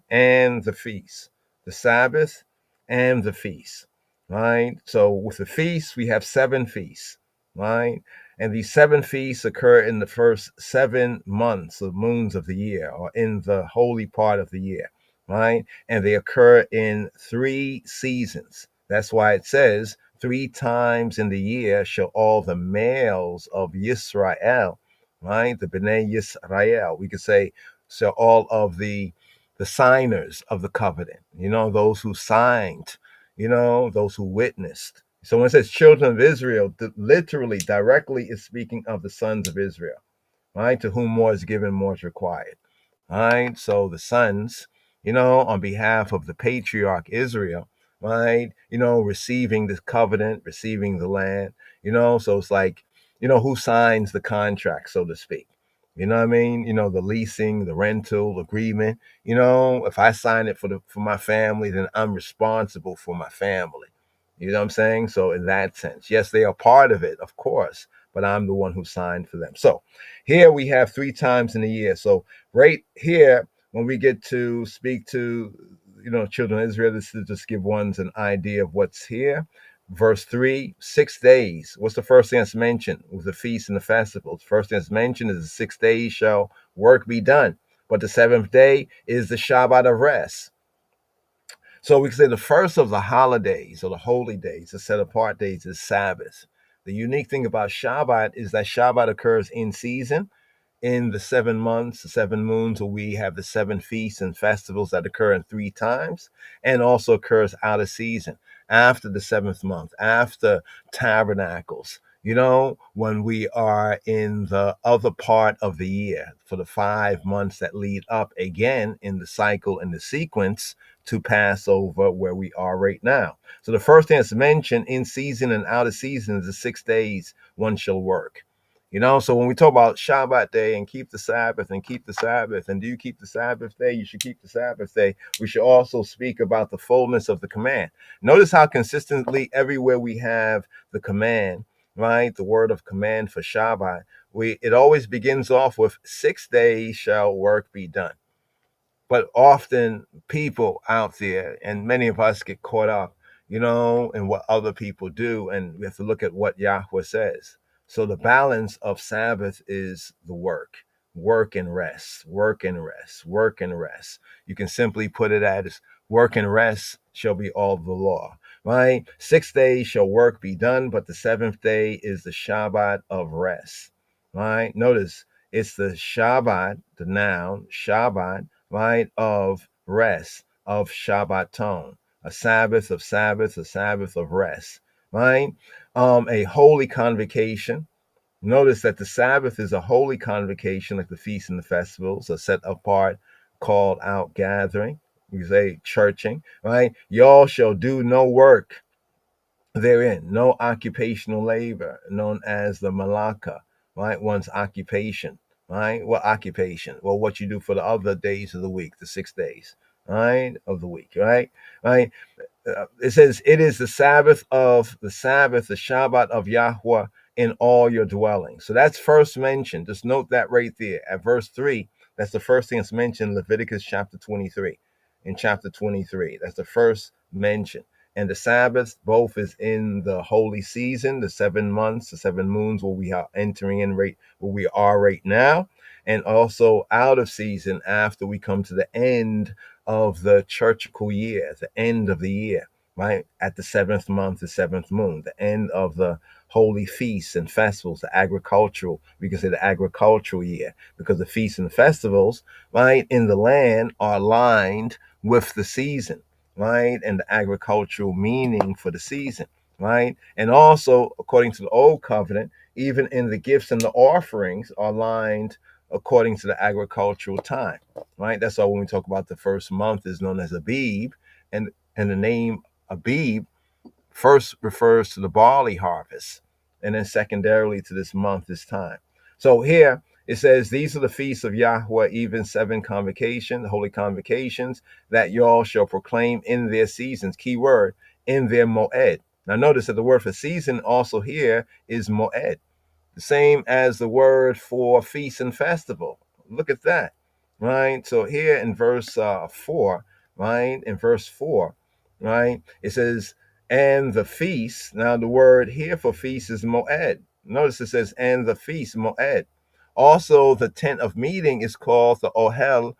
and the feast. The Sabbath and the feast, right? So with the feast, we have 7 feasts, right? And these 7 feasts occur in the first 7 months of moons of the year, or in the holy part of the year, right? And they occur in 3 seasons. That's why it says 3 times in the year shall all the males of Yisrael, right? The Bnei Yisrael. We could say, so all of the signers of the covenant, those who signed, those who witnessed. So when it says children of Israel, literally, directly is speaking of the sons of Israel, right? To whom more is given, more is required, right? So the sons, on behalf of the patriarch Israel, right? Receiving this covenant, receiving the land, so it's like, who signs the contract, so to speak. You know what I mean? The leasing, the rental agreement. If I sign it for my family, then I'm responsible for my family. You know what I'm saying? So in that sense, yes, they are part of it, of course, but I'm the one who signed for them. So here we have 3 times in a year. So right here, when we get to speak to, children of Israel, this is just give one's an idea of what's here. Verse 3, 6 days. What's the first thing that's mentioned with the feasts and the festivals? First thing that's mentioned is the 6 days shall work be done, but the 7th day is the Shabbat of rest. So we can say the first of the holidays or the holy days, the set apart days, is Sabbath. The unique thing about Shabbat is that Shabbat occurs in season, in the 7 months, the 7 moons, where we have the 7 feasts and festivals that occur in 3 times, and also occurs out of season after the 7th month, after tabernacles, when we are in the other part of the year for the 5 months that lead up again in the cycle and the sequence to Passover, where we are right now. So the first thing that's mentioned in season and out of season is the 6 days one shall work. So when we talk about Shabbat day and keep the Sabbath and keep the Sabbath, and do you keep the Sabbath day? You should keep the Sabbath day. We should also speak about the fullness of the command. Notice how consistently everywhere we have the command, right? The word of command for Shabbat, it always begins off with 6 days shall work be done. But often people out there, and many of us get caught up, in what other people do, and we have to look at what Yahweh says. So the balance of Sabbath is the work and rest, work and rest, work and rest. You can simply put it as work and rest shall be all the law, right? 6 days shall work be done, but the 7th day is the Shabbat of rest, right? Notice it's the Shabbat, the noun, Shabbat, right, of rest, of Shabbaton, a Sabbath of Sabbath, a Sabbath of rest, right? A holy convocation. Notice that the Sabbath is a holy convocation, like the feasts and the festivals, a set apart, called out gathering. We say churching, right? Y'all shall do no work therein, no occupational labor, known as the malaka, right? One's occupation, right? What occupation? Well, what you do for the other days of the week, the 6 days, right, of the week, right? It says it is the Sabbath, the Shabbat of Yahweh in all your dwellings. So that's first mentioned. Just note that right there at verse 3. That's the first thing that's mentioned in Leviticus chapter 23. In chapter 23, that's the first mention. And the Sabbath both is in the holy season, the 7 months, the 7 moons, where we are entering in where we are right now, and also out of season after we come to the end of the churchical year, the end of the year, right? At the 7th month, the 7th moon, the end of the holy feasts and festivals, the agricultural, we can say the agricultural year, because the feasts and the festivals, right, in the land are aligned with the season. right? And the agricultural meaning for the season, right? And also, according to the old covenant, even in the gifts and the offerings are lined according to the agricultural time, right? That's why when we talk about the first month is known as Abib, and the name Abib first refers to the barley harvest, and then secondarily to this month, this time. So here it says, these are the feasts of Yahweh, even 7 convocation, the holy convocations, that y'all shall proclaim in their seasons. Key word, in their moed. Now notice that the word for season also here is moed, the same as the word for feast and festival. Look at that, right? So here in verse 4, right? In verse 4, right? It says, and the feast. Now the word here for feast is moed. Notice it says, and the feast, moed. Also, the tent of meeting is called the ohel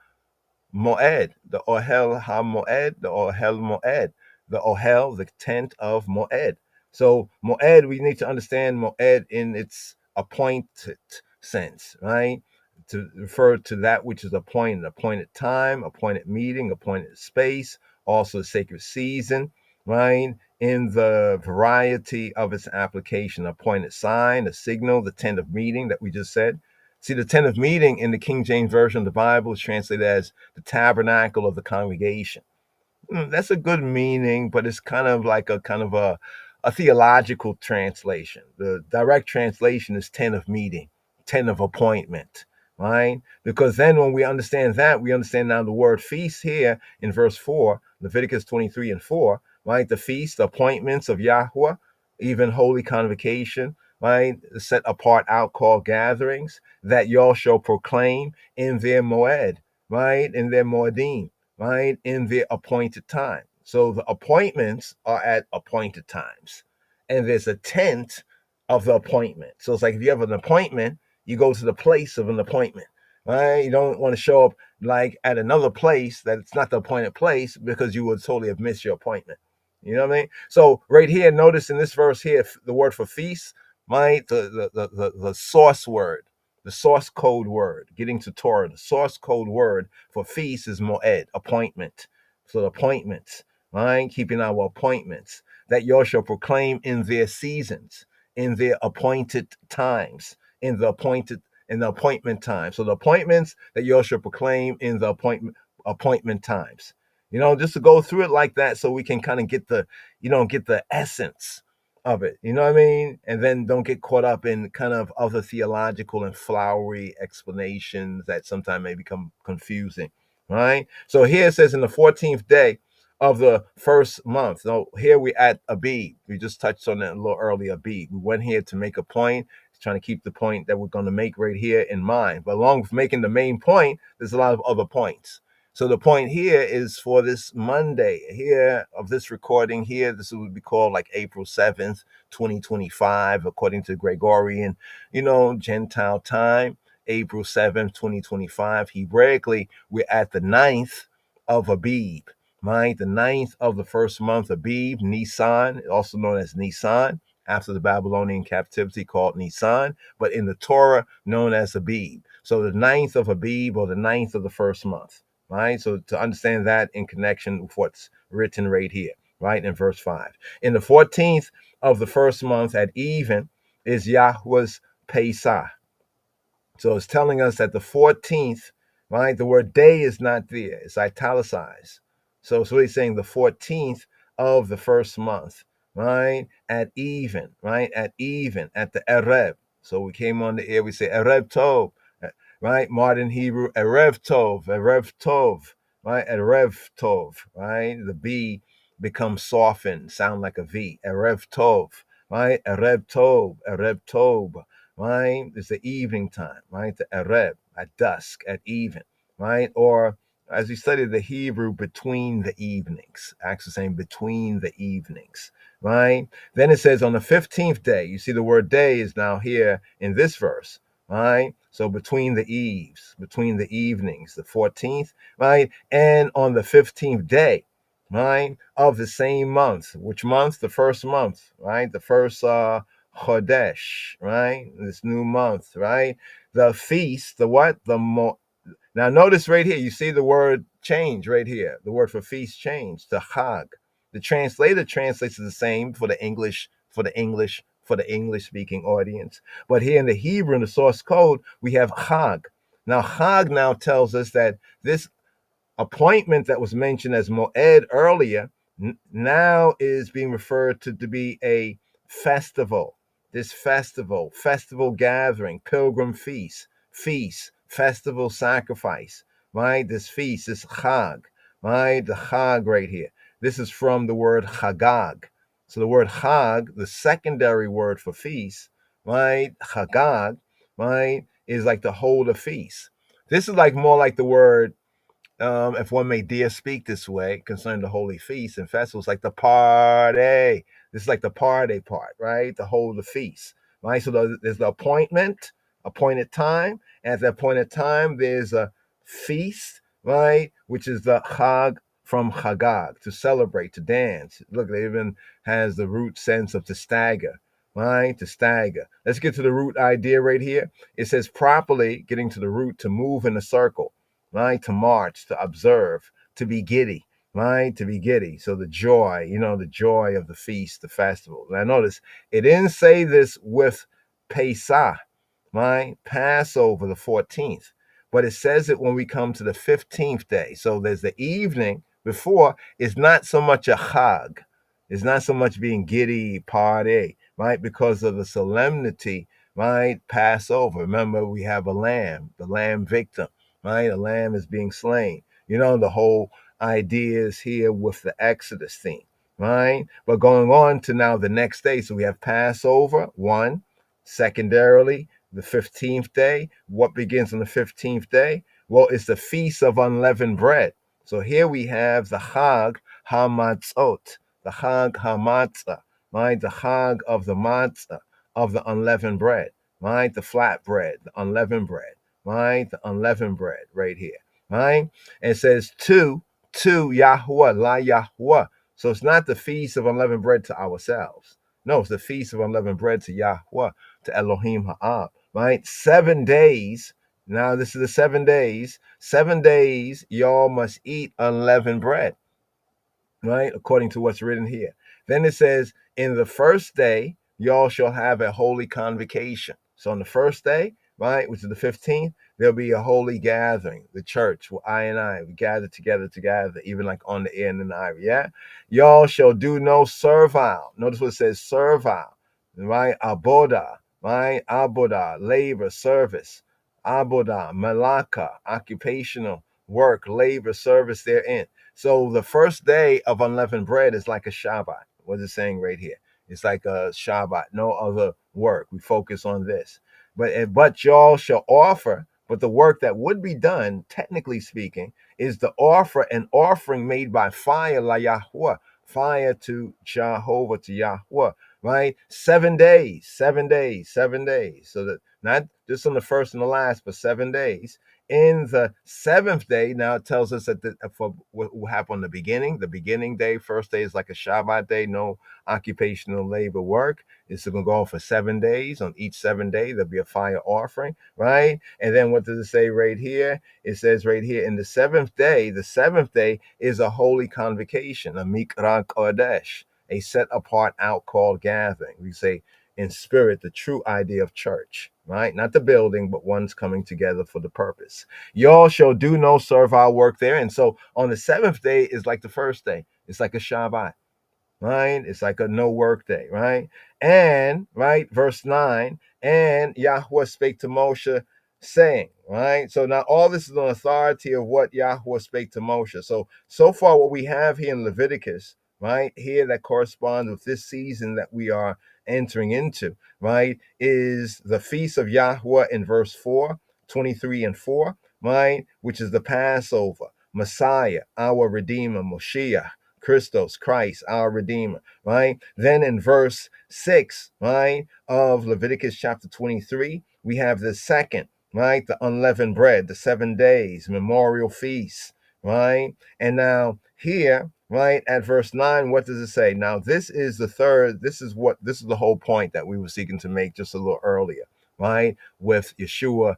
Moed, the Ohel HaMoed, the Ohel Moed, the Ohel, the tent of Moed. So Moed, we need to understand Moed in its appointed sense, right? To refer to that which is appointed time, appointed meeting, appointed space, also sacred season, right? In the variety of its application, appointed sign, a signal, the tent of meeting that we just said. See, the tent of meeting in the King James Version of the Bible is translated as the tabernacle of the congregation. That's a good meaning, but it's kind of like a theological translation. The direct translation is tent of meeting, tent of appointment, right? Because then when we understand that, we understand now the word feast here in verse 4, Leviticus 23 and 4, right? The feast, the appointments of Yahweh, even holy convocation, right? Set apart out called gatherings that y'all shall proclaim in their moed, right? In their moedim, right? In their appointed time. So the appointments are at appointed times. And there's a tent of the appointment. So it's like if you have an appointment, you go to the place of an appointment, right? You don't want to show up like at another place that it's not the appointed place because you would totally have missed your appointment. You know what I mean? So right here, notice in this verse here, the word for feast, right? The source word, the source code word, getting to Torah, the source code word for feast is moed, appointment. So the appointments, right? Keeping our appointments that y'all shall proclaim in their seasons, in their appointed times, in the appointment time. So the appointments that y'all shall proclaim in the appointment times. Just to go through it like that so we can kind of get the essence of it. You know what I mean? And then don't get caught up in kind of other theological and flowery explanations that sometimes may become confusing. Right? So here it says in the 14th day of the first month. So here we at Abib. We just touched on that a little earlier, Abib. We went here to make a point, trying to keep the point that we're going to make right here in mind. But along with making the main point, there's a lot of other points. So the point here is for this Monday here of this recording here, this would be called like April 7th, 2025, according to Gregorian, Gentile time, April 7th, 2025. Hebraically, we're at the 9th of Abib, right? The 9th of the first month, Abib, Nisan, also known as Nisan, after the Babylonian captivity called Nisan, but in the Torah known as Abib. So the 9th of Abib or the 9th of the first month. Right? So to understand that in connection with what's written right here, right? In verse 5. In the 14th of the first month at even is Yahweh's Pesach. So it's telling us that the 14th, right? The word day is not there. It's italicized. So it's really saying the 14th of the first month, right? At even, right? At even, at the Erev. So we came on the air, we say Erev Tov, right? Modern Hebrew, Erev Tov, right? Erev Tov, right? The B becomes softened, sound like a V. Erev Tov, right? Erev Tov, right? It's the evening time, right? The Erev, at dusk, at even, right? Or as we study the Hebrew, between the evenings, actually saying between the evenings, right? Then it says on the 15th day, you see the word day is now here in this verse, right? So between the eves, between the evenings, the 14th, right? And on the 15th day, right, of the same month. Which month? The first month, right? The first Chodesh, right? This new month, right? The feast, the what? Now notice right here, you see the word change right here. The word for feast change to Chag. The translator translates it the same for the English, for the English speaking audience. But here in the Hebrew, in the source code, we have Chag. Now Chag now tells us that this appointment that was mentioned as Moed earlier now is being referred to be a festival. This festival gathering, pilgrim feast, festival sacrifice, right? This feast, this Chag, right? The Chag right here. This is from the word Chagag. So the word Chag, the secondary word for feast, right? Chagag, right, is like to hold a feast. This is like more like the word, if one may dare speak this way concerning the holy feasts and festivals, like the party. This is like the party part, right? The hold the feast, right? So there's the appointed time. And at that appointed time, there's a feast, right? Which is the Chag from Chagag, to celebrate, to dance. Look, it even has the root sense of to stagger, right? To stagger. Let's get to the root idea right here. It says properly, getting to the root, to move in a circle, right? To march, to observe, to be giddy, right? To be giddy. So the joy, the joy of the feast, the festival. Now notice it didn't say this with Pesach, right? Passover, the 14th, but it says it when we come to the 15th day. So there's the evening before. It's not so much a chag. It's not so much being giddy, party, right? Because of the solemnity, right? Passover. Remember, we have a lamb, the lamb victim, right? A lamb is being slain. The whole idea is here with the Exodus theme, right? But going on to now the next day. So we have Passover, one. Secondarily, the 15th day. What begins on the 15th day? Well, it's the Feast of Unleavened Bread. So here we have the Chag HaMatzot, the Chag HaMatzah, right? The Chag of the Matzah, of the unleavened bread, right? The flat bread, the unleavened bread, right? The unleavened bread right here, right? And it says to Yahuwah, La Yahuwah. So it's not the feast of unleavened bread to ourselves. No, it's the feast of unleavened bread to Yahuwah, to Elohim Ha'ab, right? 7 days. Now this is the 7 days. 7 days y'all must eat unleavened bread, right? According to what's written here. Then it says, in the first day, y'all shall have a holy convocation. So on the first day, right, which is the 15th, there'll be a holy gathering. The church, we gather together, even like on the air and in the ivy. Yeah. Y'all shall do no servile. Notice what it says, servile, right? Aboda, right? Aboda, labor, service. Aboda, malaka, occupational work, labor, service therein. So the first day of unleavened bread is like a Shabbat. What is it saying right here? It's like a Shabbat, no other work. We focus on this. But y'all shall offer, but the work that would be done, technically speaking, is the an offering made by fire, la Yahuwah, fire to Jehovah, to Yahuwah, right? 7 days, 7 days, 7 days. So that not just on the first and the last, but 7 days. In the seventh day, now it tells us that for what will happen on the beginning day, first day is like a Shabbat day, no occupational labor work. It's going to go on for 7 days. On each 7 day, there'll be a fire offering, right? And then what does it say right here? It says right here, in the seventh day is a holy convocation, a Mikra Kodesh, a set apart out called gathering. We say in spirit, the true idea of church, right? Not the building, but one's coming together for the purpose. Y'all shall do no servile work there. And so on the seventh day is like the first day. It's like a Shabbat, right? It's like a no work day, right? And, right, verse 9, and Yahweh spake to Moshe, saying, right? So now all this is on authority of what Yahweh spake to Moshe. So far what we have here in Leviticus, right, here that corresponds with this season that we are entering into, right, is the feast of Yahweh in verse 4, 23 and 4, right, which is the Passover, Messiah, our Redeemer, Moshiach, Christos, Christ, our Redeemer, right? Then in verse 6, right, of Leviticus chapter 23, we have the second, right, the unleavened bread, the 7 days, memorial feast, right? And now here, right, at verse 9, what does it say? Now, this is the third, this is the whole point that we were seeking to make just a little earlier, right? With Yeshua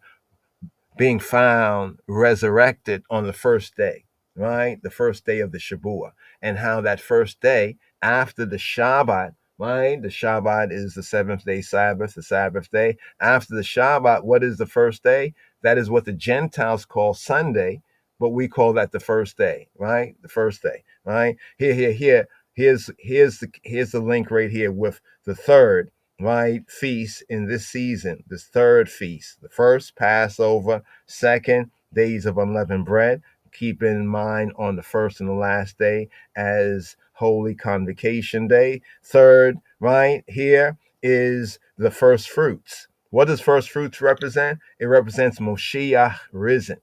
being found resurrected on the first day, right? The first day of the Shabuah, and how that first day after the Shabbat, right? The Shabbat is the seventh day Sabbath, the Sabbath day. After the Shabbat, what is the first day? That is what the Gentiles call Sunday, but we call that the first day, right? The first day, right? Here. Here's the link right here with the third, right, feast in this season, this third feast. The first, Passover; second, days of unleavened bread. Keep in mind on the first and the last day as Holy Convocation Day. Third, right here, is the first fruits. What does first fruits represent? It represents Moshiach risen,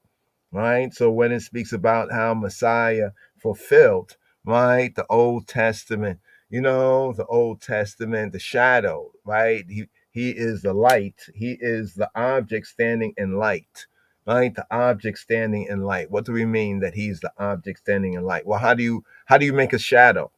right? So when it speaks about how Messiah fulfilled, right, the Old Testament, the Old Testament, the shadow, right? He is the light. He is the object standing in light, right? The object standing in light. What do we mean that he's the object standing in light? Well, how do you make a shadow?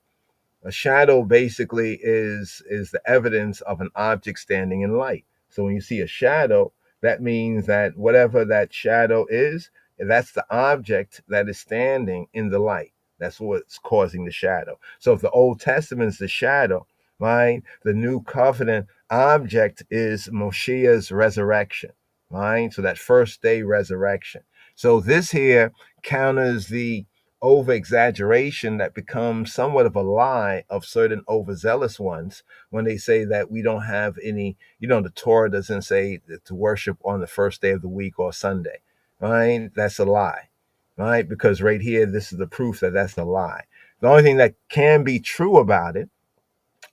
A shadow basically is the evidence of an object standing in light. So when you see a shadow, that means that whatever that shadow is, that's the object that is standing in the light. That's what's causing the shadow. So if the Old Testament is the shadow, right, the new covenant object is Moshiach's resurrection, right? So that first day resurrection. So this here counters the over exaggeration that becomes somewhat of a lie of certain overzealous ones when they say that we don't have any, the Torah doesn't say to worship on the first day of the week or Sunday, right? That's a lie, right? Because right here, this is the proof that that's a lie. The only thing that can be true about it,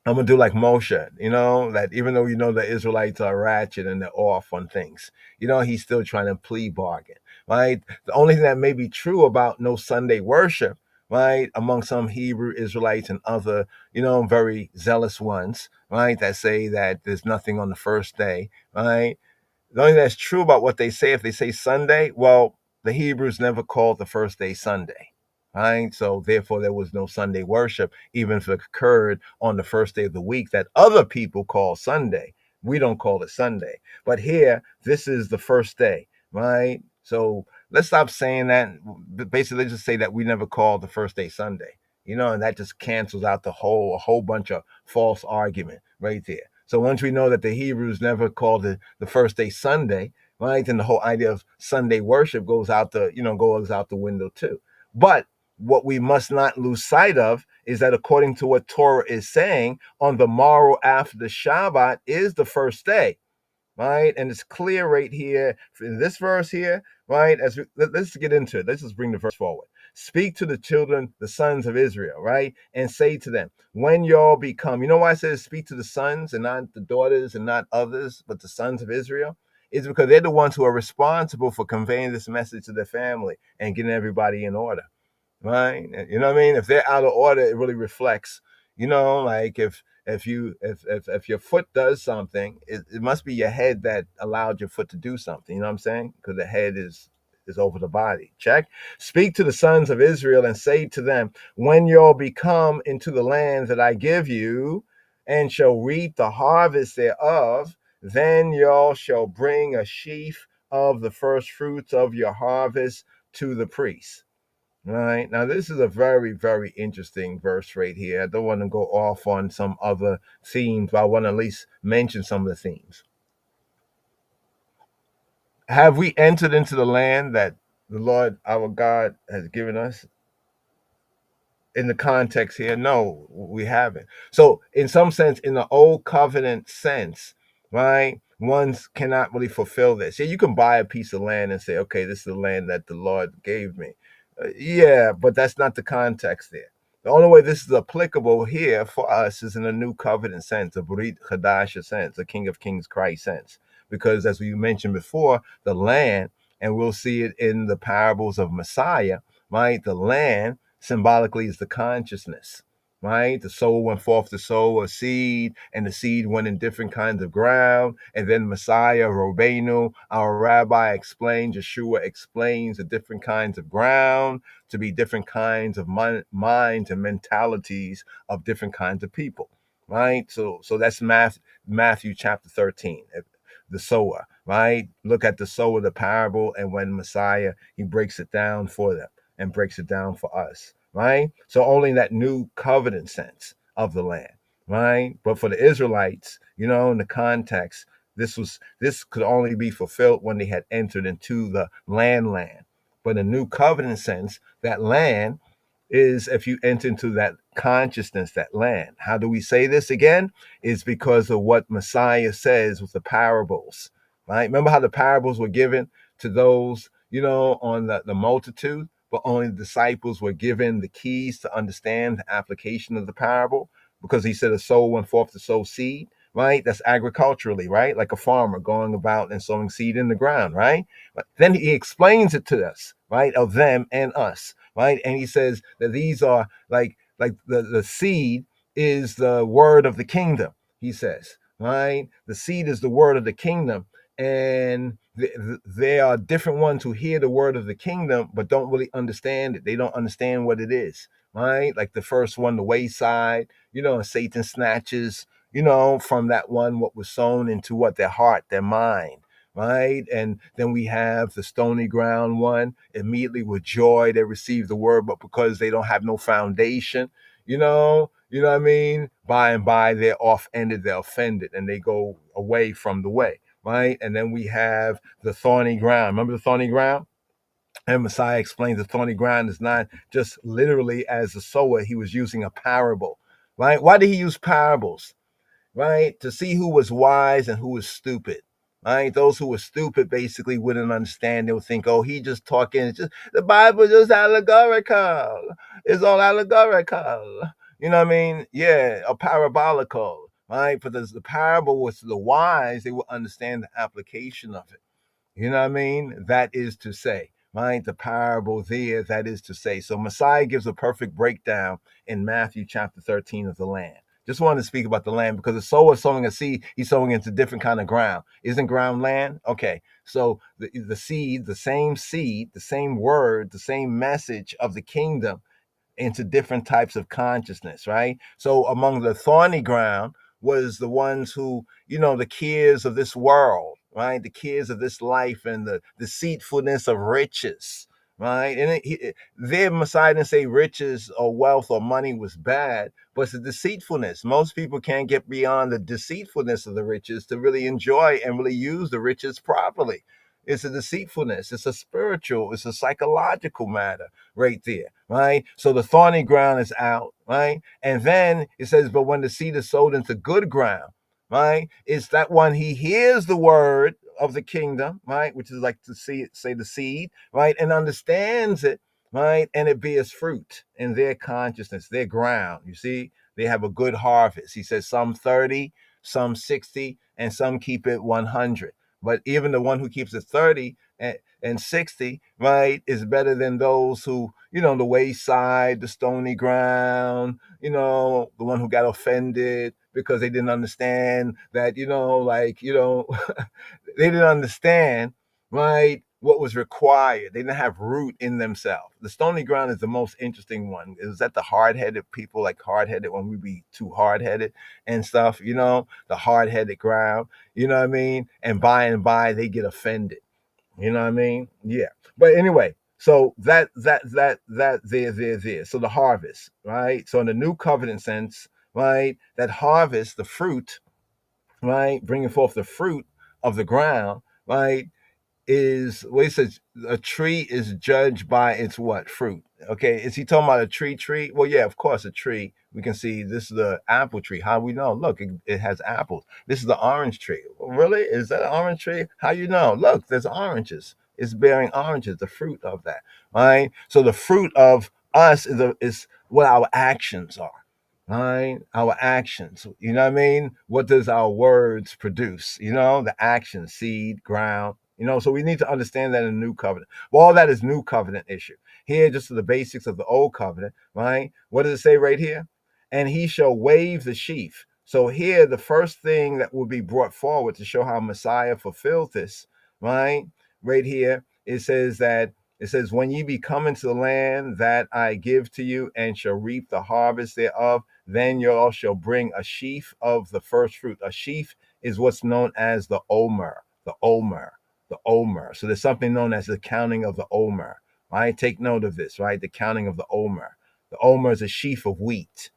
I'm gonna do like Moshe, that even though the Israelites are ratchet and they're off on things, he's still trying to plea bargain, right? The only thing that may be true about no Sunday worship, right, among some Hebrew Israelites and other, very zealous ones, right, that say that there's nothing on the first day, right? The only thing that's true about what they say, if they say Sunday, well, the Hebrews never called the first day Sunday, right? So therefore, there was no Sunday worship, even if it occurred on the first day of the week that other people call Sunday. We don't call it Sunday. But here, this is the first day, right? So let's stop saying that. Basically, just say that we never called the first day Sunday, and that just cancels out a whole bunch of false argument right there. So once we know that the Hebrews never called the first day Sunday, right, then the whole idea of Sunday worship goes out the window too. But what we must not lose sight of is that according to what Torah is saying, on the morrow after the Shabbat is the first day, right? And it's clear right here in this verse here, right? Let's get into it. Let's just bring the verse forward. Speak to the children, the sons of Israel, right? And say to them, when y'all become, why it says speak to the sons and not the daughters and not others, but the sons of Israel? It's because they're the ones who are responsible for conveying this message to their family and getting everybody in order, right? You know what I mean? If they're out of order, it really reflects, like if your foot does something, it must be your head that allowed your foot to do something. You know what I'm saying? Because the head is over the body. Check. Speak to the sons of Israel and say to them, when y'all become into the land that I give you and shall reap the harvest thereof, then y'all shall bring a sheaf of the first fruits of your harvest to the priest. Right. Now, this is a very, very interesting verse right here. I don't want to go off on some other themes, but I want to at least mention some of the themes. Have we entered into the land that the Lord our God has given us? In the context here, no, we haven't. So in some sense, in the old covenant sense, right, one cannot really fulfill this. Yeah, you can buy a piece of land and say, okay, this is the land that the Lord gave me. Yeah, but that's not the context there. The only way this is applicable here for us is in a new covenant sense, a Brit Chadash sense, a King of Kings Christ sense. Because as we mentioned before, the land, and we'll see it in the parables of Messiah, right, the land symbolically is the consciousness, right? The soul went forth to sow a seed, and the seed went in different kinds of ground. And then Messiah, Robenu, our rabbi, explains, Yeshua explains the different kinds of ground to be different kinds of minds and mentalities of different kinds of people, right? So that's Matthew chapter 13, the sower, right? Look at the soul of the parable, and when Messiah, he breaks it down for them and breaks it down for us, right? So only that new covenant sense of the land, right? But for the Israelites, in the context, this could only be fulfilled when they had entered into the land. But in the new covenant sense, that land is if you enter into that consciousness, that land. How do we say this again? Is because of what Messiah says with the parables, right? Remember how the parables were given to those, on the multitude, but only the disciples were given the keys to understand the application of the parable, because he said a soul went forth to sow seed, right? That's agriculturally, right? Like a farmer going about and sowing seed in the ground, right? But then he explains it to us, right? Of them and us, right? And he says that these are like the seed is the word of the kingdom, he says, right? The seed is the word of the kingdom. And there are different ones who hear the word of the kingdom, but don't really understand it. They don't understand what it is, right? Like the first one, the wayside, and Satan snatches, from that one what was sown into what? Their heart, their mind, right? And then we have the stony ground one. Immediately with joy, they receive the word, but because they don't have no foundation, what I mean? By and by, they're off-ended, they're offended, and they go away from the way, right? And then we have the thorny ground. Remember the thorny ground? And Messiah explains the thorny ground is not just literally as a sower. He was using a parable, right? Why did he use parables? Right? To see who was wise and who was stupid. Right? Those who were stupid basically wouldn't understand. They would think, oh, he just talking. It's just the Bible is just allegorical. It's all allegorical. You know what I mean? Yeah, a parabolical. Right? But the parable was to the wise, they would understand the application of it. You know what I mean? That is to say, right? The parable there, that is to say. So Messiah gives a perfect breakdown in Matthew chapter 13 of the land. Just wanted to speak about the land because the sower sowing a seed, he's sowing into different kind of ground. Isn't ground land? Okay. So the seed, the same word, the same message of the kingdom into different types of consciousness, right? So among the thorny ground was the ones who, the cares of this world, right? The cares of this life and the deceitfulness of riches, right? And their Messiah didn't say riches or wealth or money was bad, but it's the deceitfulness. Most people can't get beyond the deceitfulness of the riches to really enjoy and really use the riches properly. It's a deceitfulness. It's a spiritual, it's a psychological matter right there, right? So the thorny ground is out, right? And then it says, but when the seed is sowed into good ground, right? It's that one he hears the word of the kingdom, right? Which is like to say the seed, right? And understands it, right? And it bears fruit in their consciousness, their ground. You see, they have a good harvest. He says some 30, some 60, and some keep it 100. But even the one who keeps it 30 and 60, right, is better than those who, the wayside, the stony ground, the one who got offended because they didn't understand that, they didn't understand, right, what was required. They didn't have root in themselves. The stony ground is the most interesting one. Is that the hard-headed people, like hard-headed when we be too hard-headed and stuff, the hard-headed ground, you know what I mean? And by they get offended. You know what I mean? Yeah. But anyway, so that there. So the harvest, right? So in the new covenant sense, right, that harvest, the fruit, right, bringing forth the fruit of the ground, right, is what he says, a tree is judged by its what? Fruit. Okay, is he talking about a tree? Well, yeah, of course, a tree. We can see this is the apple tree. How we know? Look, it has apples. This is the orange tree. Really? Is that an orange tree? How you know? Look, there's oranges. It's bearing oranges, the fruit of that. Right? So the fruit of us is what our actions are. Right? Our actions. You know what I mean? What does our words produce? The action, seed, ground. So we need to understand that in the new covenant. Well, all that is new covenant issue. Here, just the basics of the old covenant, right? What does it say right here? And he shall wave the sheaf. So here, the first thing that will be brought forward to show how Messiah fulfilled this, right? Right here, it says, when ye be come into the land that I give to you and shall reap the harvest thereof, then y'all shall bring a sheaf of the first fruit. A sheaf is what's known as the omer. the Omer, the Omer. So there's something known as the counting of the Omer, right? Take note of this, right? The counting of the Omer. The Omer is a sheaf of wheat,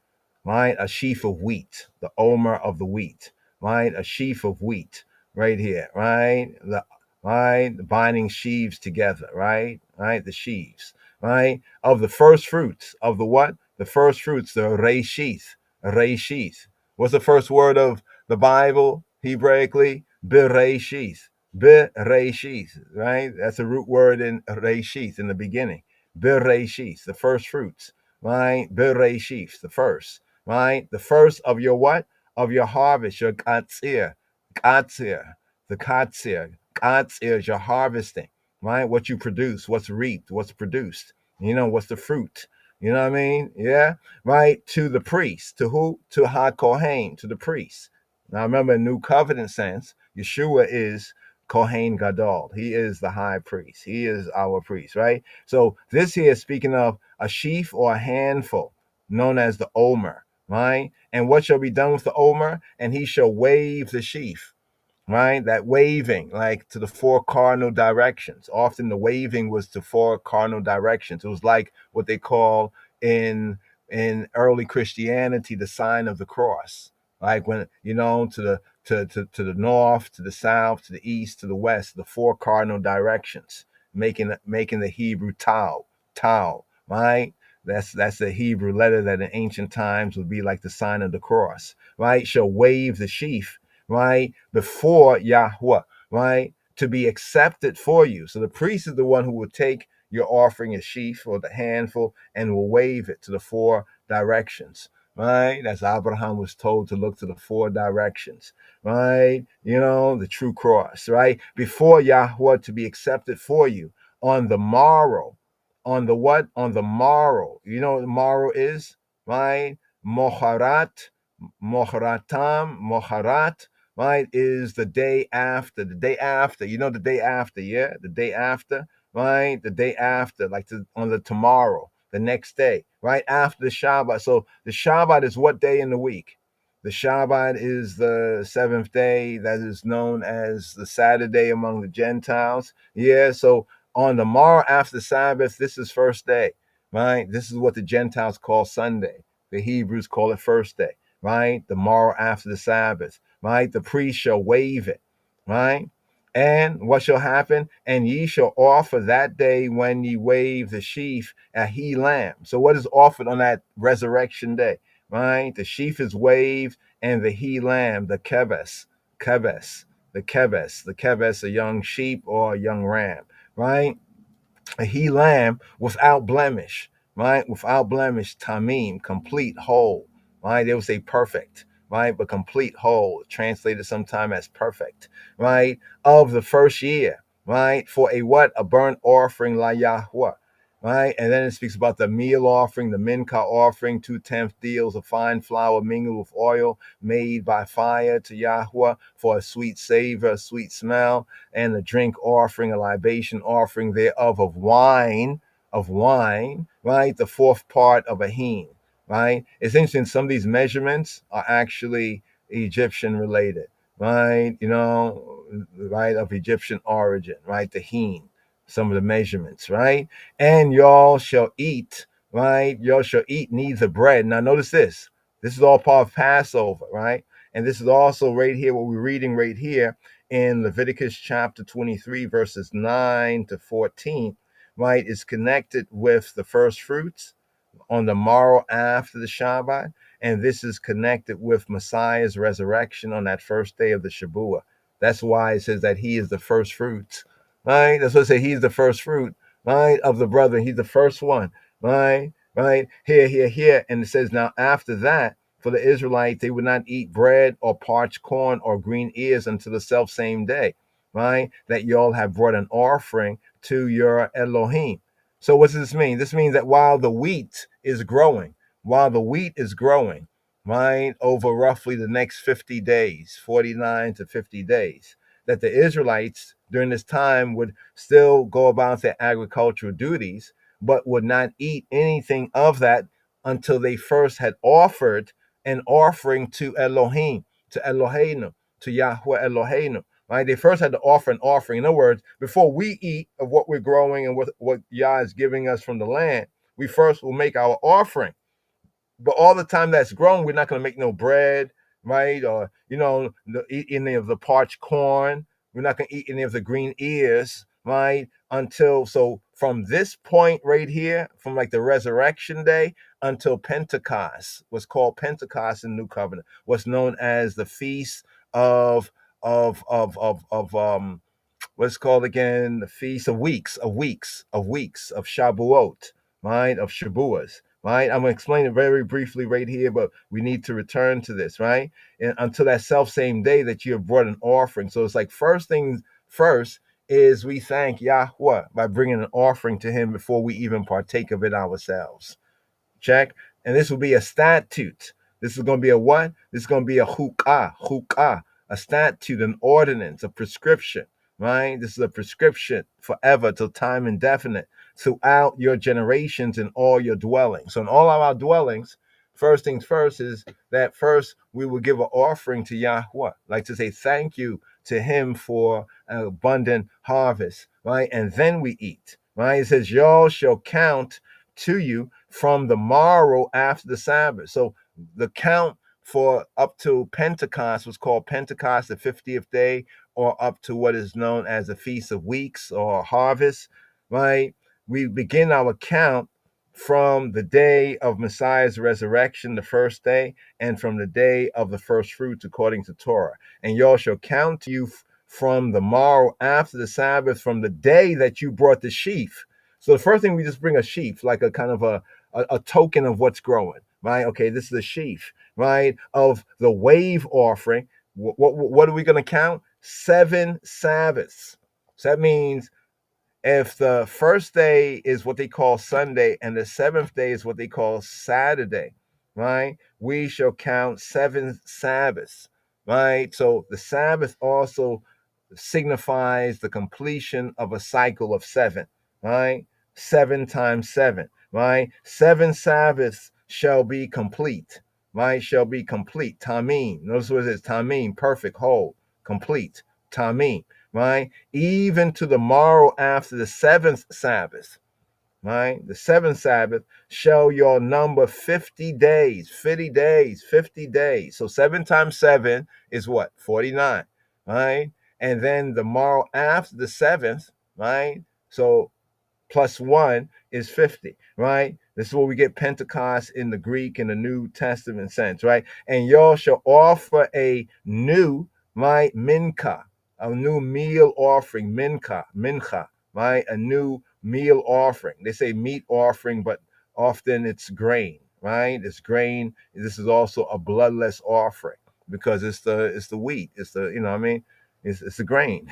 right? A sheaf of wheat, the Omer of the wheat, right? A sheaf of wheat right here, right? The binding sheaves together, right? Right? The sheaves, right? Of the first fruits of the what? The first fruits, the Reshith, Reshith. What's the first word of the Bible, Hebraically? Bereshith. Bereshith, right? That's a root word in Reshith in the beginning. Bereshith, the first fruits, right? Bereshith, the first, right? The first of your what? Of your harvest, your katzir, katzir, the katzir. Katzir is your harvesting, right? What you produce, what's reaped, what's produced, what's the fruit. You know what I mean? Yeah, right? To the priest. To who? To HaKohen, to the priest. Now remember, in New Covenant sense, Yeshua is Kohen Gadol. He is the high priest. He is our priest, right? So this here is speaking of a sheaf or a handful known as the Omer, right? And what shall be done with the Omer? And he shall wave the sheaf, right? That waving, like to the four cardinal directions. Often the waving was to four cardinal directions. It was like what they call in early Christianity the sign of the cross. Like when to the north, to the south, to the east, to the west, the four cardinal directions, making the Hebrew tau, right? That's the Hebrew letter that in ancient times would be like the sign of the cross, right? Shall wave the sheaf, right, before Yahweh, right, to be accepted for you. So the priest is the one who will take your offering, a sheaf or the handful, and will wave it to the four directions, right? As Abraham was told to look to the four directions, right? The true cross, right? Before Yahweh to be accepted for you on the morrow. On the what? On the morrow. You know what the morrow is, right? Moharat, Moharat, right, is the day after. The day after, the day after, yeah? The day after, right? The day after, like on the tomorrow, the next day, right? After the Shabbat. So the Shabbat is what day in the week? The Shabbat is the seventh day that is known as the Saturday among the Gentiles. Yeah, so on the morrow after Sabbath, this is first day, right? This is what the Gentiles call Sunday. The Hebrews call it first day, right? The morrow after the Sabbath, right? The priest shall wave it, right? And what shall happen? And ye shall offer that day when ye wave the sheaf a he lamb. So what is offered on that resurrection day, right? The sheaf is waved and the he lamb, the keves, the keves, a young sheep or a young ram, right? A he lamb without blemish, right? Without blemish, tamim, complete, whole, right? They would say perfect, right? But complete, whole, translated sometime as perfect, right? Of the first year, right? For a what? A burnt offering la Yahweh, right? And then it speaks about the meal offering, the mincha offering, 2/10 deals of fine flour mingled with oil, made by fire to Yahweh for a sweet savor, a sweet smell, and the drink offering, a libation offering thereof of wine, right? The fourth part of a hin, right? It's interesting. Some of these measurements are actually Egyptian related, right? Right, of Egyptian origin, right? The hin, some of the measurements, right? And y'all shall eat, right? Y'all shall eat neither bread. Now notice this. This is all part of Passover, right? And this is also right here, what we're reading right here in Leviticus chapter 23, verses 9 to 14, right, is connected with the first fruits on the morrow after the Shabbat. And this is connected with Messiah's resurrection on that first day of the Shabuah. That's why it says that he is the first fruits, right? That's what it says. He's the first fruit, right, of the brother. He's the first one, right? Right? Here. And it says, now after that, for the Israelites, they would not eat bread or parched corn or green ears until the self same day, right? That y'all have brought an offering to your Elohim. So what does this mean? This means that while the wheat is growing, right, over roughly the next 50 days, 49 to 50 days, that the Israelites during this time would still go about their agricultural duties, but would not eat anything of that until they first had offered an offering to Elohim, to Eloheinu, to Yahweh Eloheinu, right? They first had to offer an offering. In other words, before we eat of what we're growing and what Yah is giving us from the land, we first will make our offering. But all the time that's grown, we're not going to make no bread, right? Or, eat any of the parched corn. We're not going to eat any of the green ears, right? So from this point right here, from like the resurrection day until Pentecost, what's called Pentecost in New Covenant, what's known as the feast of what's called again, the feast of Shabuot, right? Of Shabuas, right? I'm going to explain it very briefly right here, but we need to return to this, right? And until that self same day that you have brought an offering. So it's like first things first is we thank Yahweh by bringing an offering to him before we even partake of it ourselves. Check. And this will be a statute. This is going to be a what? This is going to be a hukah, a statute, an ordinance, a prescription, right? This is a prescription forever till time indefinite throughout your generations and all your dwellings. So in all of our dwellings, first things first is that first we will give an offering to Yahweh, like to say thank you to him for an abundant harvest, right? And then we eat, right? It says, y'all shall count to you from the morrow after the Sabbath. So the count for up to Pentecost was called Pentecost, the 50th day, or up to what is known as the Feast of Weeks or Harvest, right? We begin our count from the day of Messiah's resurrection, the first day, and from the day of the first fruits according to Torah. And y'all shall count to you from the morrow after the Sabbath, from the day that you brought the sheaf. So the first thing, we just bring a sheaf, like a kind of a token of what's growing, right? Okay, this is a sheaf, right, of the wave offering. What are we going to count? 7 Sabbaths. So that means if the first day is what they call Sunday and the 7th day is what they call Saturday, right, we shall count 7 Sabbaths, right? So the Sabbath also signifies the completion of a cycle of 7, right? 7 times 7, right? 7 Sabbaths shall be complete, right? Shall be complete. Tamim. Notice what it is. Tamim, perfect, whole, complete. Tamim, right? Even to the morrow after the 7th Sabbath, right? The 7th Sabbath shall your number 50 days, 50 days, 50 days. So 7 times 7 is what? 49, right? And then the morrow after the 7th, right? So plus 1 is 50, right? This is where we get Pentecost in the Greek and the New Testament sense, right? And y'all shall offer a new, right, mincha, a new meal offering, mincha, right? A new meal offering. They say meat offering, but often it's grain, right? It's grain. This is also a bloodless offering because it's the wheat. It's the, you know what I mean? It's the grain.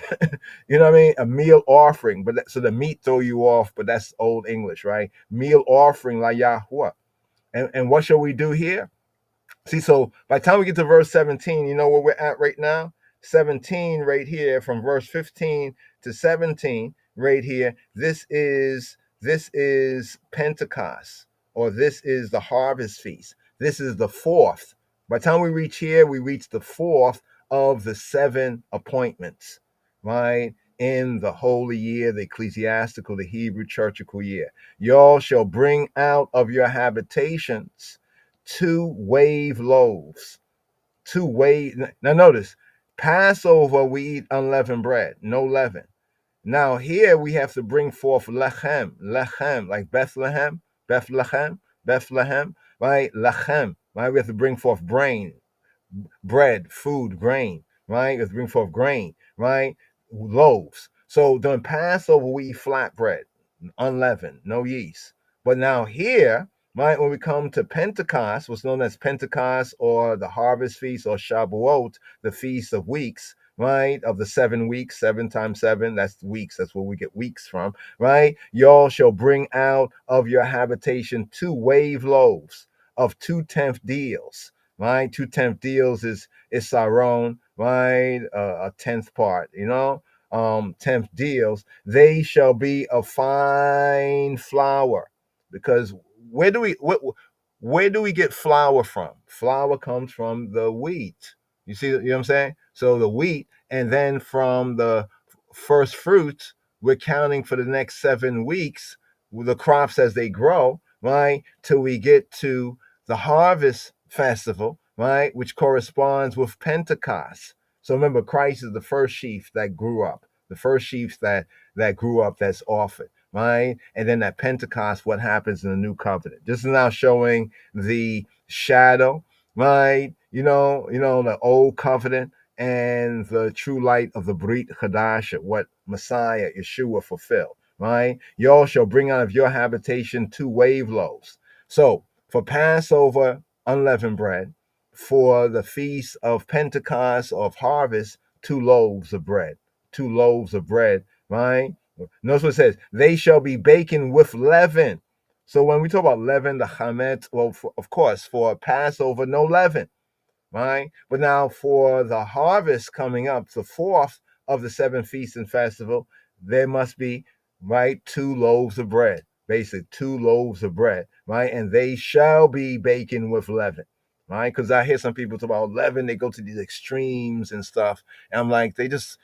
You know what I mean? A meal offering, but so the meat throw you off, but that's old English, right? Meal offering, la Yahweh. And what shall we do here? See, so by the time we get to verse 17, you know where we're at right now? 17 right here, from verse 15 to 17 right here. This is Pentecost, or this is the harvest feast. This is the 4th. By the time we reach here, we reach the 4th of the 7 appointments, right? In the holy year, the ecclesiastical, the Hebrew churchical year. Y'all shall bring out of your habitations 2 wave loaves. 2 wave. Now notice, Passover we eat unleavened bread, no leaven. Now here we have to bring forth lechem, like Bethlehem, right? Lechem, right? We have to bring forth bread, food, grain, right? We have to bring forth grain, right? Loaves. So during Passover we eat flat bread, unleavened, no yeast. But now here, right, when we come to Pentecost, what's known as Pentecost or the harvest feast or Shabuot, the feast of weeks, right, of the 7 weeks, 7 times 7, that's weeks, that's where we get weeks from, right? Y'all shall bring out of your habitation 2 wave loaves of 2/10 deals, right? 2/10 deals is saron, right? A 10th part, 10th deals. They shall be of fine flour, because where do we get flour from? Flour comes from the wheat. You see, you know what I'm saying? So the wheat And then from the first fruits, we're counting for the next 7 weeks with the crops as they grow, right? Till we get to the harvest festival, right? Which corresponds with Pentecost. So remember, Christ is the first sheaf that grew up, the first sheaf that grew up that's offered, right? And then at Pentecost, what happens in the new covenant? This is now showing the shadow, right? The old covenant and the true light of the Brit Hadasha, what Messiah, Yeshua fulfilled, right? Y'all shall bring out of your habitation 2 wave loaves. So for Passover, unleavened bread, for the feast of Pentecost, of harvest, 2 loaves of bread, 2 loaves of bread, right? Notice what it says, they shall be baking with leaven. So when we talk about leaven, the chametz, well, of course, for Passover, no leaven, right? But now for the harvest coming up, the 4th of the 7 feasts and festival, there must be, right, 2 loaves of bread, basically 2 loaves of bread, right? And they shall be baking with leaven, right? Because I hear some people talk about leaven, they go to these extremes and stuff. And I'm like, they just,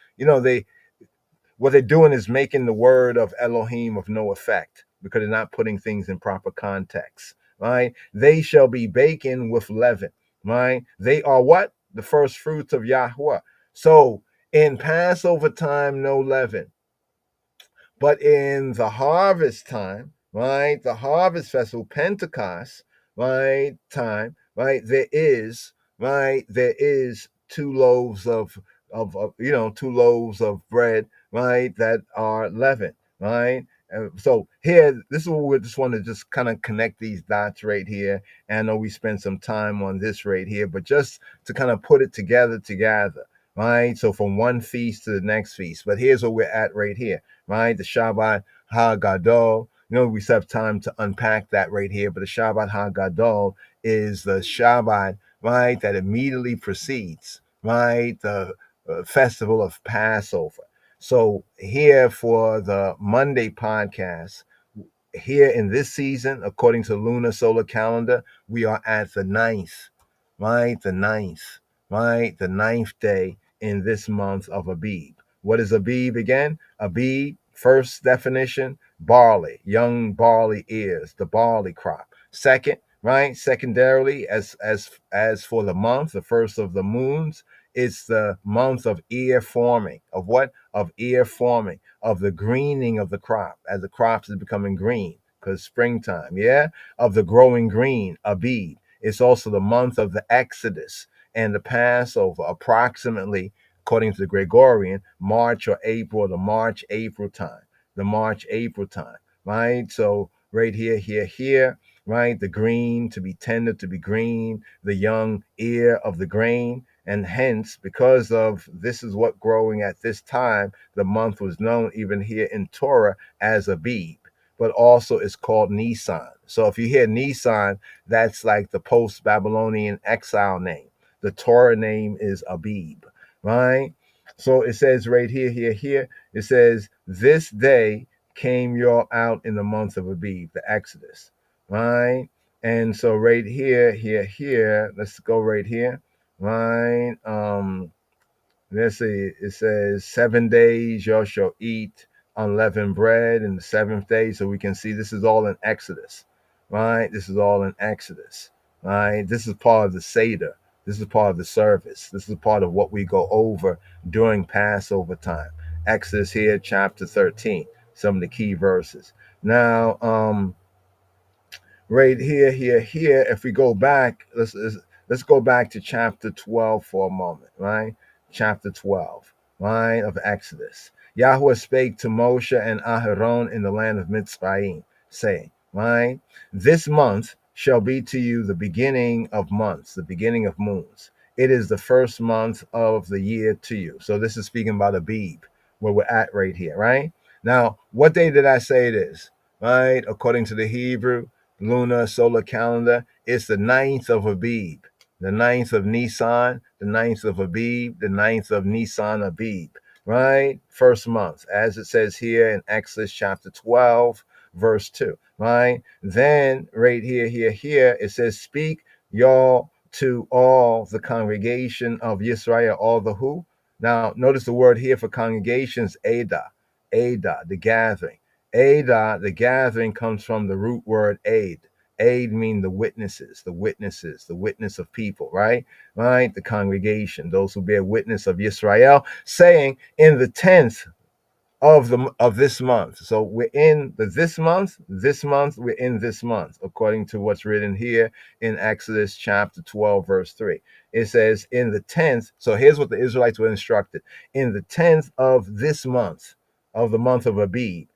what they're doing is making the word of Elohim of no effect because they're not putting things in proper context, right? They shall be baking with leaven, right? They are what? The first fruits of Yahweh. So in Passover time, no leaven. But in the harvest time, right? The harvest festival, Pentecost, right? Time, right? There is 2 loaves of 2 loaves of bread, right? That are leavened, right? So here, this is what we just want to just kind of connect these dots right here. And I know we spent some time on this right here, but just to kind of put it together, right? So from one feast to the next feast. But here's where we're at right here, right? The Shabbat HaGadol. We still have time to unpack that right here. But the Shabbat HaGadol is the Shabbat, right, that immediately precedes, right, the festival of Passover. So here for the Monday podcast, here in this season, according to lunar solar calendar, we are at the 9th, right? The 9th, right? The 9th day in this month of Abib. What is Abib again? Abib, first definition, barley, young barley ears, the barley crop. Second, right? Secondarily, as for the month, the first of the moons, it's the month of ear forming. Of what? Of ear forming, of the greening of the crop, as the crops is becoming green, because springtime, yeah? Of the growing green, Abib. It's also the month of the Exodus and the Passover, approximately, according to the Gregorian, March or April, the March-April time. The March-April time, right? So right here, right? The green to be tender, to be green, the young ear of the grain. And hence, because of this is what growing at this time, the month was known even here in Torah as Abib, but also it's called Nisan. So if you hear Nisan, that's like the post-Babylonian exile name. The Torah name is Abib, right? So it says right here, it says, this day came you out in the month of Abib, the Exodus, right? And so right here, let's go right here, right? Let's see, it says 7 days y'all shall eat unleavened bread in the 7th day. So we can see this is all in Exodus, right? This is all in Exodus, right? This is part of the Seder. This is part of the service. This is part of what we go over during Passover time. Exodus here, chapter 13, some of the key verses. Now, right here, if we go back, let's go back to chapter 12 for a moment, right? Chapter 12, right, of Exodus. Yahweh spake to Moshe and Aharon in the land of Mitzrayim, saying, right, this month shall be to you the beginning of months, the beginning of moons. It is the first month of the year to you. So this is speaking about Abib, where we're at right here, right? Now, what day did I say it is, right? According to the Hebrew lunar solar calendar, it's the 9th of Abib, the 9th of Nisan, the 9th of Abib, the 9th of Nisan Abib, right? First month, as it says here in Exodus chapter 12, verse 2, right? Then right here, it says, speak y'all to all the congregation of Yisrael, all the who? Now, notice the word here for congregations, Ada, Ada, the gathering. Ada, the gathering, comes from the root word aid. Aid mean the witnesses, the witnesses, the witness of people, right? Right? The congregation, those who bear witness of Yisrael, saying in the 10th of this month. So we're in this month, we're in this month, according to what's written here in Exodus chapter 12, verse 3. It says in the 10th. So here's what the Israelites were instructed: in the 10th of this month, of the month of Abib,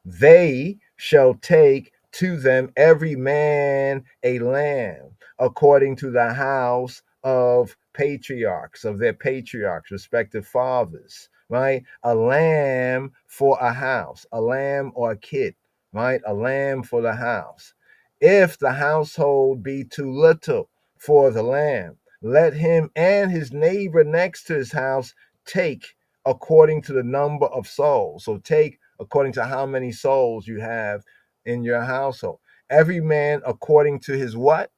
they shall take to them every man a lamb according to the house of patriarchs, of their patriarchs, respective fathers, right? A lamb for a house, a lamb or a kid, right? A lamb for the house. If the household be too little for the lamb, let him and his neighbor next to his house take according to the number of souls. So take according to how many souls you have in your household. Every man according to his what?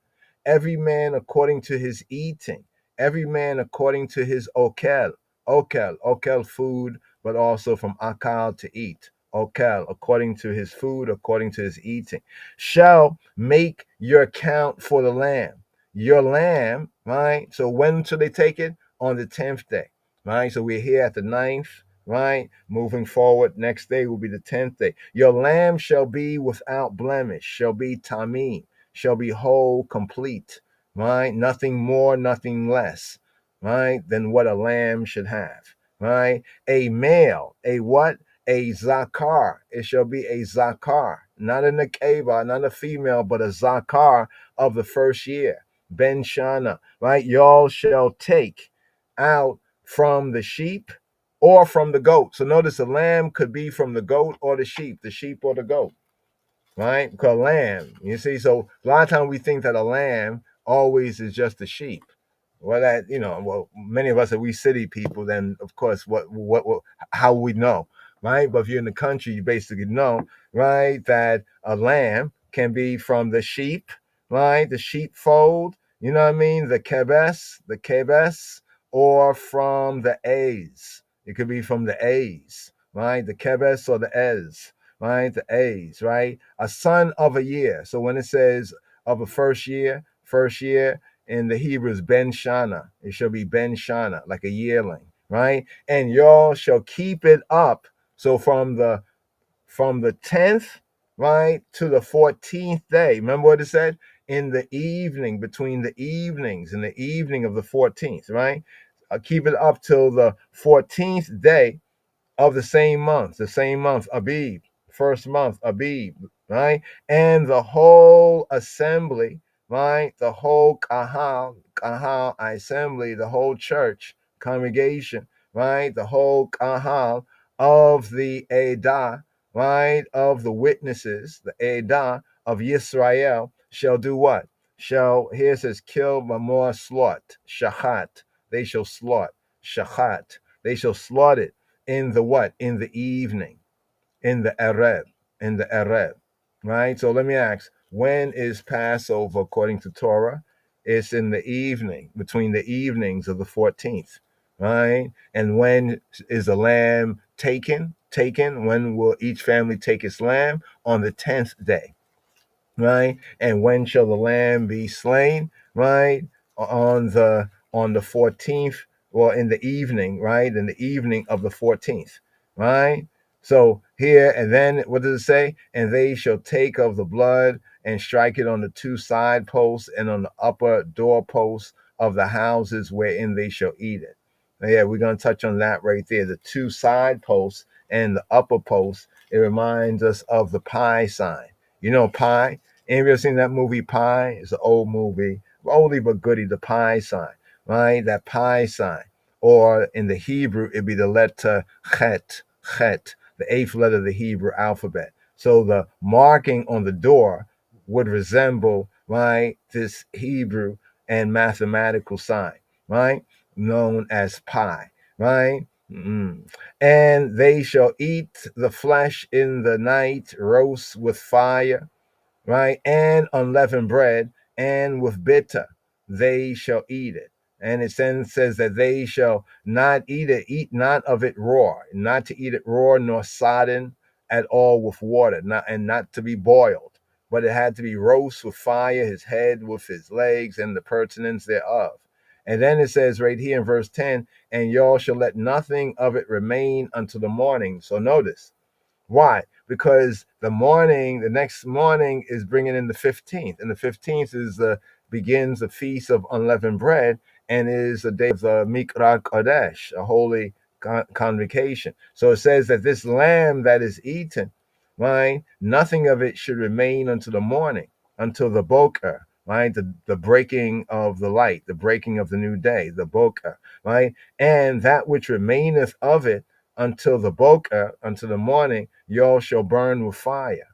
Every man according to his eating. Every man according to his okel. Okel, food, but also from akal, to eat. Okel, according to his food, according to his eating. Shall make your count for the lamb. Your lamb, right? So when should they take it? On the 10th day, right? So we're here at the 9th, right? Moving forward, next day will be the 10th day. Your lamb shall be without blemish, shall be tamim, shall be whole, complete, right? Nothing more, nothing less, right? Than what a lamb should have, right? A male, a what? A zakar. It shall be a zakar, not a nekeva, not a female, but a zakar of the first year. Ben Shana, right? Y'all shall take out from the sheep or from the goat. So notice the lamb could be from the goat or the sheep or the goat, right? Because lamb, you see, so a lot of times we think that a lamb always is just a sheep. Well, many of us are we city people, then of course, what, how we know, right? But if you're in the country, you basically know, right, that a lamb can be from the sheep, right? The sheepfold, you know what I mean? The kebes, or from the A's. It could be from the A's, right? The kebes or the ez, right? The A's, right? A son of a year. So when it says of a first year, in the Hebrew is Ben Shana. It shall be Ben Shana, like a yearling, right? And y'all shall keep it up. So from the 10th, right, to the 14th day. Remember what it said? In the evening, between the evenings, in the evening of the 14th, right? Keep it up till the 14th day of the same month, Abib, first month, Abib, right? And the whole assembly, right? The whole kahal assembly, the whole church, congregation, right? The whole kahal of the Edah, right? Of the witnesses, the Edah of Yisrael shall do what? Here it says, kill, mamor, slaught, shachat. They shall slaught, shachat. They shall slaughter it in the what? In the evening, in the Erev, right? So let me ask, when is Passover according to Torah? It's in the evening, between the evenings of the 14th, right? And when is the lamb taken? When will each family take its lamb? On the 10th day, right? And when shall the lamb be slain, right? On the 14th, well, in the evening, right? In the evening of the 14th, right? So here, and then what does it say? And they shall take of the blood and strike it on the two side posts and on the upper doorposts of the houses wherein they shall eat it. Now, yeah, we're going to touch on that right there. The two side posts and the upper posts, it reminds us of the pi sign. You know, pi? Anybody ever seen that movie Pi? It's an old movie, oldie but goodie, the pi sign, right? That pi sign. Or in the Hebrew, it'd be the letter chet, the eighth letter of the Hebrew alphabet. So the marking on the door would resemble, right, this Hebrew and mathematical sign, right, known as pi, right? And they shall eat the flesh in the night, roast with fire, right? And unleavened bread, and with bitter they shall eat it. And it then says that they shall not eat not of it raw, not to eat it raw nor sodden at all with water, not to be boiled, but it had to be roast with fire, his head with his legs and the pertinence thereof. And then it says right here in verse 10, and y'all shall let nothing of it remain until the morning. So notice, why? Because the next morning is bringing in the 15th, and the 15th begins the feast of unleavened bread, and is a day of the Mikra Kodesh, a holy convocation. So it says that this lamb that is eaten, right, nothing of it should remain until the morning, until the boker, right, the breaking of the light, the breaking of the new day, the boker, right, and that which remaineth of it until the boker, until the morning, y'all shall burn with fire,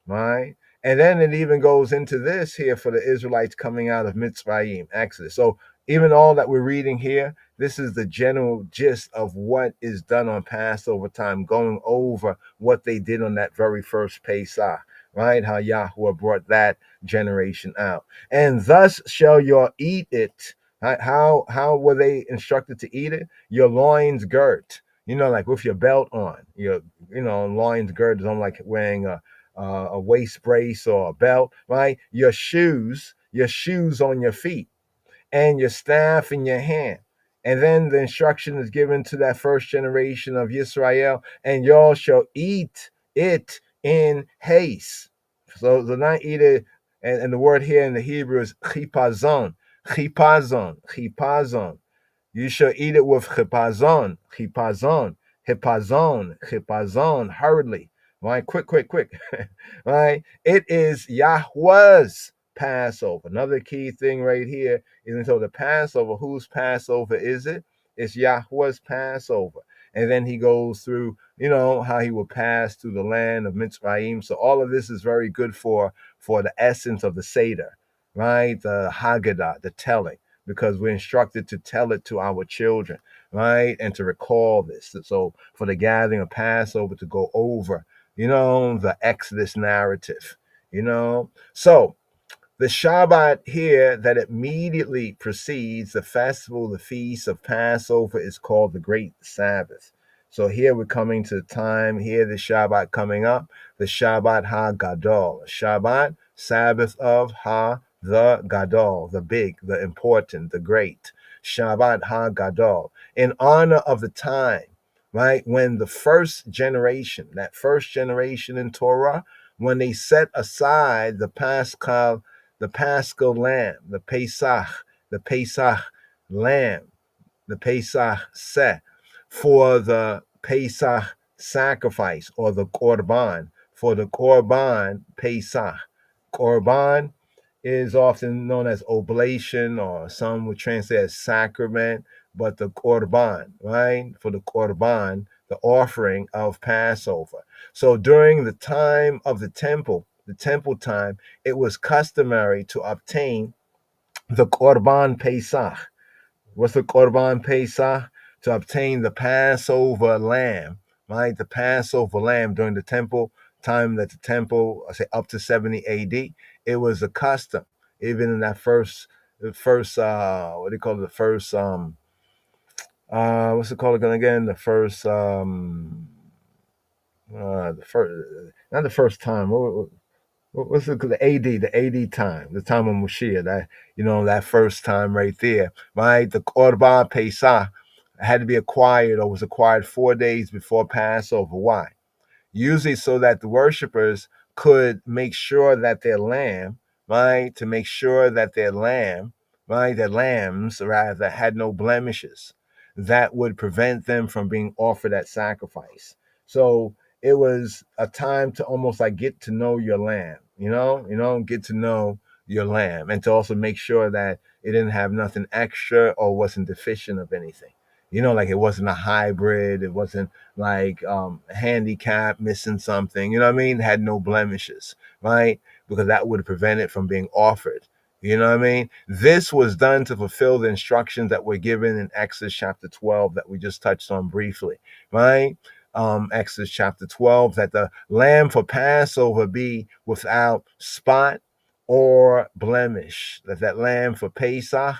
right? And then it even goes into this here for the Israelites coming out of Mitzrayim, Exodus. So even all that we're reading here, this is the general gist of what is done on Passover time, going over what they did on that very first Pesach, right? How Yahweh brought that generation out. And thus shall you eat it. Right? How were they instructed to eat it? Your loins girt, like with your belt on. Loins girt is on like wearing a waist brace or a belt, right? Your shoes on your feet, and your staff in your hand. And then the instruction is given to that first generation of Yisrael, and y'all shall eat it in haste. So the not eat it, and the word here in the Hebrew is chipazon, chipazon, chipazon. You shall eat it with chipazon, chipazon, hipazon, hipazon, hurriedly. Right? Quick. Right? It is Yahweh's Passover. Another key thing right here is until the Passover. Whose Passover is it? It's Yahweh's Passover. And then he goes through, how he will pass through the land of Mitzrayim. So all of this is very good for the essence of the Seder, right? The Haggadah, the telling, because we're instructed to tell it to our children, right? And to recall this. So for the gathering of Passover to go over, the Exodus narrative, So the Shabbat here that immediately precedes the festival, the feast of Passover, is called the Great Sabbath. So here we're coming to the time, here the Shabbat coming up, the Shabbat HaGadol, Shabbat, Sabbath of the Gadol, the big, the important, the great, Shabbat HaGadol, in honor of the time, right, when the first generation in Torah, when they set aside the Paschal lamb, the Pesach lamb, the Pesach seh, for the Pesach sacrifice, or the Korban, for the Korban Pesach. Korban is often known as oblation, or some would translate as sacrament, but the Korban, right? For the Korban, the offering of Passover. So during the time of the temple time, it was customary to obtain the Korban Pesach. What's the Korban Pesach? To obtain the Passover lamb, right? The Passover lamb during the temple time, that the temple, I say up to 70 AD, it was a custom. Even in that first what do you call it? The first what's it called again? The first not the first time. What's the AD time, the time of Mashiach, that first time right there, right? The Korban Pesach had to be acquired, or was acquired 4 days before Passover. Why? Usually so that the worshipers could make sure that their lamb, right, their lambs rather, had no blemishes that would prevent them from being offered at sacrifice. So it was a time to almost like get to know your lamb, get to know your lamb, and to also make sure that it didn't have nothing extra or wasn't deficient of anything. Like it wasn't a hybrid, it wasn't like handicap, missing something, you know what I mean? Had no blemishes, right? Because that would prevent it from being offered. You know what I mean? This was done to fulfill the instructions that were given in Exodus chapter 12 that we just touched on briefly, right? Exodus chapter 12, that the lamb for Passover be without spot or blemish, that lamb for Pesach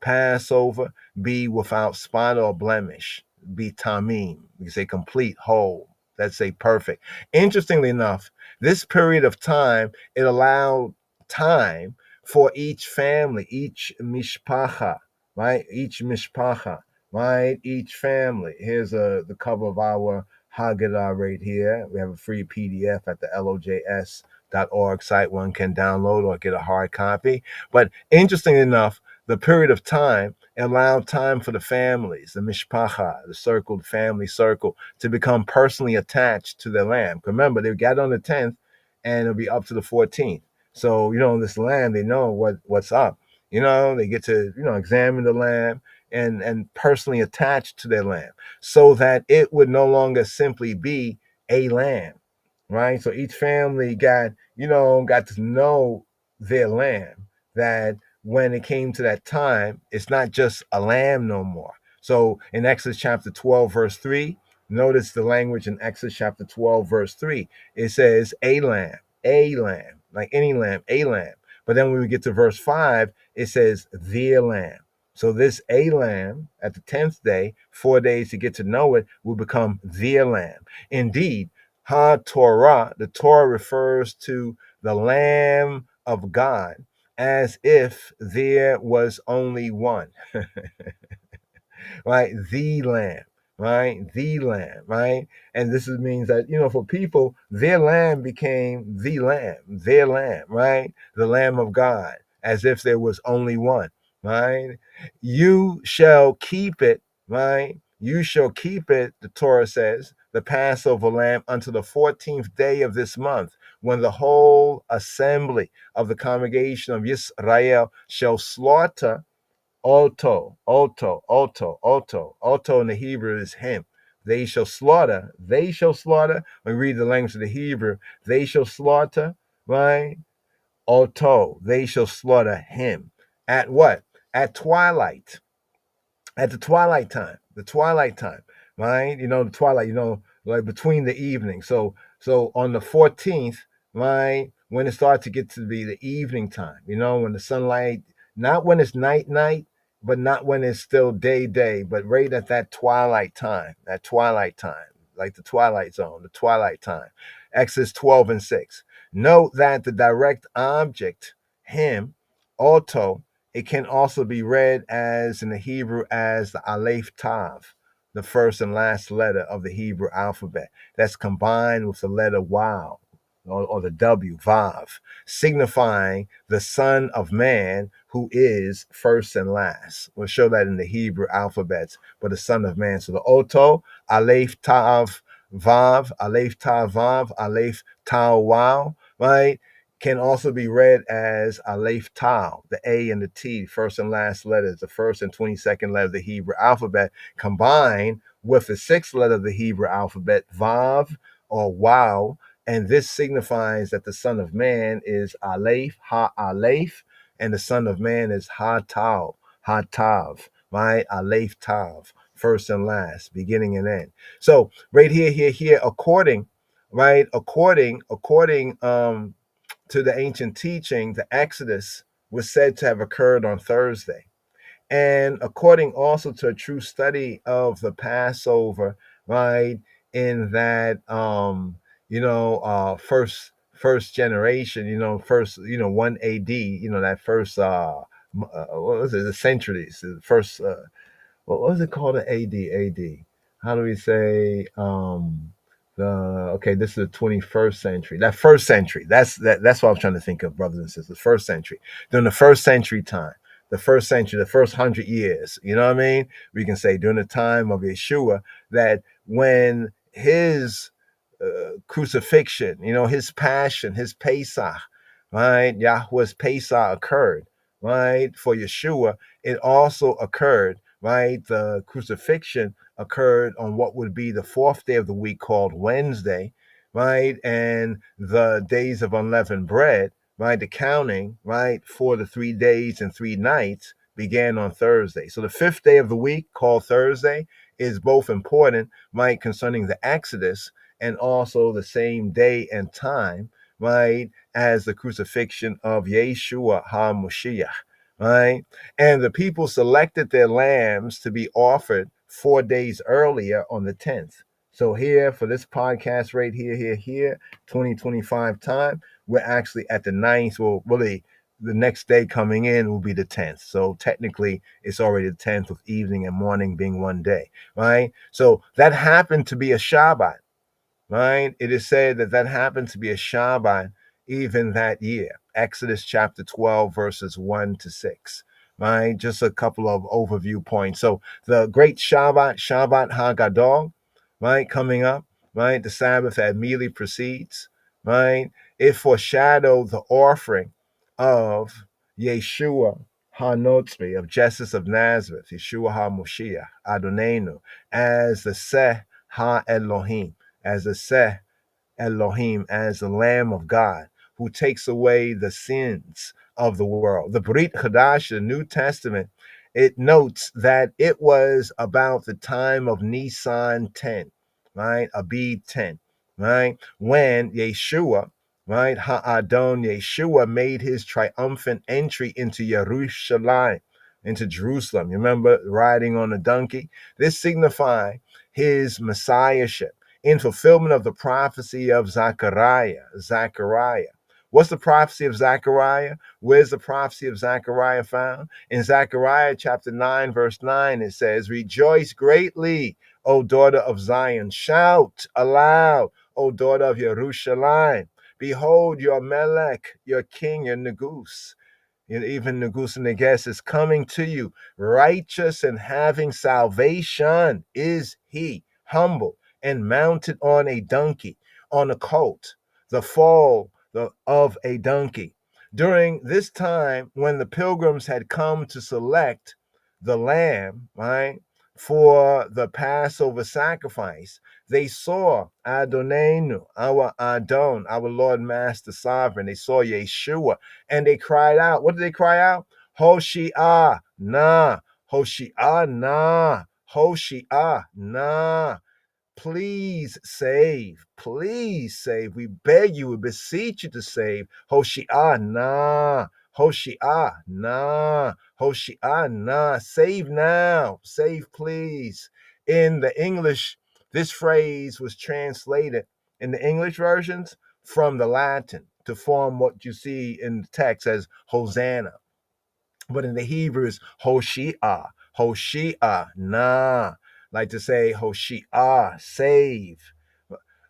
Passover, be without spot or blemish, be tamim. We say complete, whole. Let's say perfect. Interestingly enough, this period of time, it allowed time for each family, each mishpacha, right? Each mishpacha, right? Each family. Here's the cover of our Haggadah right here. We have a free PDF at the lojs.org site. One can download or get a hard copy. But interestingly enough, the period of time allowed time for the families, the mishpacha, the circle, the family circle, to become personally attached to their lamb. Remember, they got on the 10th and it'll be up to the 14th. So, this lamb, they know what's up. They get to, examine the lamb and personally attach to their lamb so that it would no longer simply be a lamb, right? So each family got to know their lamb, that when it came to that time, it's not just a lamb no more. So in Exodus chapter 12, verse 3, notice the language in Exodus chapter 12, verse 3. It says a lamb, like any lamb, a lamb. But then when we get to verse 5, it says the lamb. So this a lamb at the 10th day, 4 days to get to know it, will become the lamb. Indeed, Ha-Torah, the Torah refers to the Lamb of God as if there was only one. Right? The lamb, right? The lamb, right? And this means that, for people, their lamb became the lamb, their lamb, right? The Lamb of God, as if there was only one, right? You shall keep it, right? You shall keep it, the Torah says, the Passover lamb unto the 14th day of this month, when the whole assembly of the congregation of Yisrael shall slaughter. Oto in the Hebrew is him. They shall slaughter. We read the language of the Hebrew. They shall slaughter, right? Oto. They shall slaughter him. At what? At twilight. At the twilight time. Right? The twilight, like between the evening. So on the 14th, right, when it starts to get to be the evening time, when the sunlight, not when it's night, but not when it's still day, but right at that twilight time, like the twilight zone, the twilight time. Exodus 12 and 6. Note that the direct object, him, auto, it can also be read as in the Hebrew as the Aleph Tav, the first and last letter of the Hebrew alphabet. That's combined with the letter Waw, or the W, Vav, signifying the Son of Man, who is first and last. We'll show that in the Hebrew alphabets, but the Son of Man. So the Oto, Aleph Tav Vav, Aleph Tav Vav, Aleph Tau Wow, right? Can also be read as Aleph Tau, the A and the T, first and last letters, the first and 22nd letter of the Hebrew alphabet, combined with the sixth letter of the Hebrew alphabet, Vav or Wow. And this signifies that the Son of Man is Aleph, Ha-Aleph, and the Son of Man is Ha-Tau, Ha-Tav, right? Aleph Tav, first and last, beginning and end. So right here, according to the ancient teaching, the Exodus was said to have occurred on Thursday. And according also to a true study of the Passover, right, in that first generation, first 1 AD, that first what was it, the centuries, the first what was it called, the AD? How do we say this is the 21st century. That first century. That's what I was trying to think of, brothers and sisters. First century. During the first century time. The first century, the first 100 years. You know what I mean? We can say during the time of Yeshua, that when his crucifixion, his passion, his Pesach, right? Yahweh's Pesach occurred, right? For Yeshua, it also occurred, right? The crucifixion occurred on what would be the fourth day of the week, called Wednesday, right? And the days of unleavened bread, right? The counting, right, for the 3 days and 3 nights began on Thursday. So the fifth day of the week, called Thursday, is both important, right, concerning the Exodus, and also the same day and time, right, as the crucifixion of Yeshua HaMashiach, right? And the people selected their lambs to be offered 4 days earlier on the 10th. So here for this podcast right here, 2025 time, we're actually at the ninth. Well, really, the next day coming in will be the 10th. So technically, it's already the 10th with evening and morning being one day, right? So that happened to be a Shabbat, right? It is said that that happened to be a Shabbat even that year. Exodus chapter 12, verses 1 to 6, right? Just a couple of overview points. So the great Shabbat Hagadol, right, coming up, right? The Sabbath that immediately precedes, right? It foreshadowed the offering of Yeshua HaNotzri, of Jesus of Nazareth, Yeshua HaMoshiach, Adonenu, as the Seh HaElohim, as the Seh Elohim, as the Lamb of God who takes away the sins of the world. The Brit Chadash, the New Testament, it notes that it was about the time of Nisan 10, right? Abib 10, right? When Yeshua, right? Ha'adon Yeshua made his triumphant entry into Jerusalem, into Jerusalem. You remember riding on a donkey? This signified his messiahship in fulfillment of the prophecy of Zechariah. Zechariah. What's the prophecy of Zechariah? Where's the prophecy of Zechariah found? In Zechariah chapter 9, verse 9, it says, "Rejoice greatly, O daughter of Zion. Shout aloud, O daughter of Jerusalem. Behold, your Melech, your king, your Negus." Even Negus and Neges is coming to you. Righteous and having salvation is he, humble and mounted on a donkey, on a colt, the foal of a donkey. During this time, when the pilgrims had come to select the lamb, right, for the Passover sacrifice, they saw Adonenu, our Adon, our Lord, Master, Sovereign. They saw Yeshua, and they cried out. What did they cry out? Hoshiah, nah, Hoshiah, nah, Hoshiah, nah. Please save. Please save. We beg you, we beseech you to save. Hoshi'ah, Hoshi'ah, Hoshi'ah. Save now. Save, please. In the English, this phrase was translated in the English versions from the Latin to form what you see in the text as Hosanna. But in the Hebrew is Hoshi'ah, Hoshi'ah, nah. Like to say Hoshi'ah, save.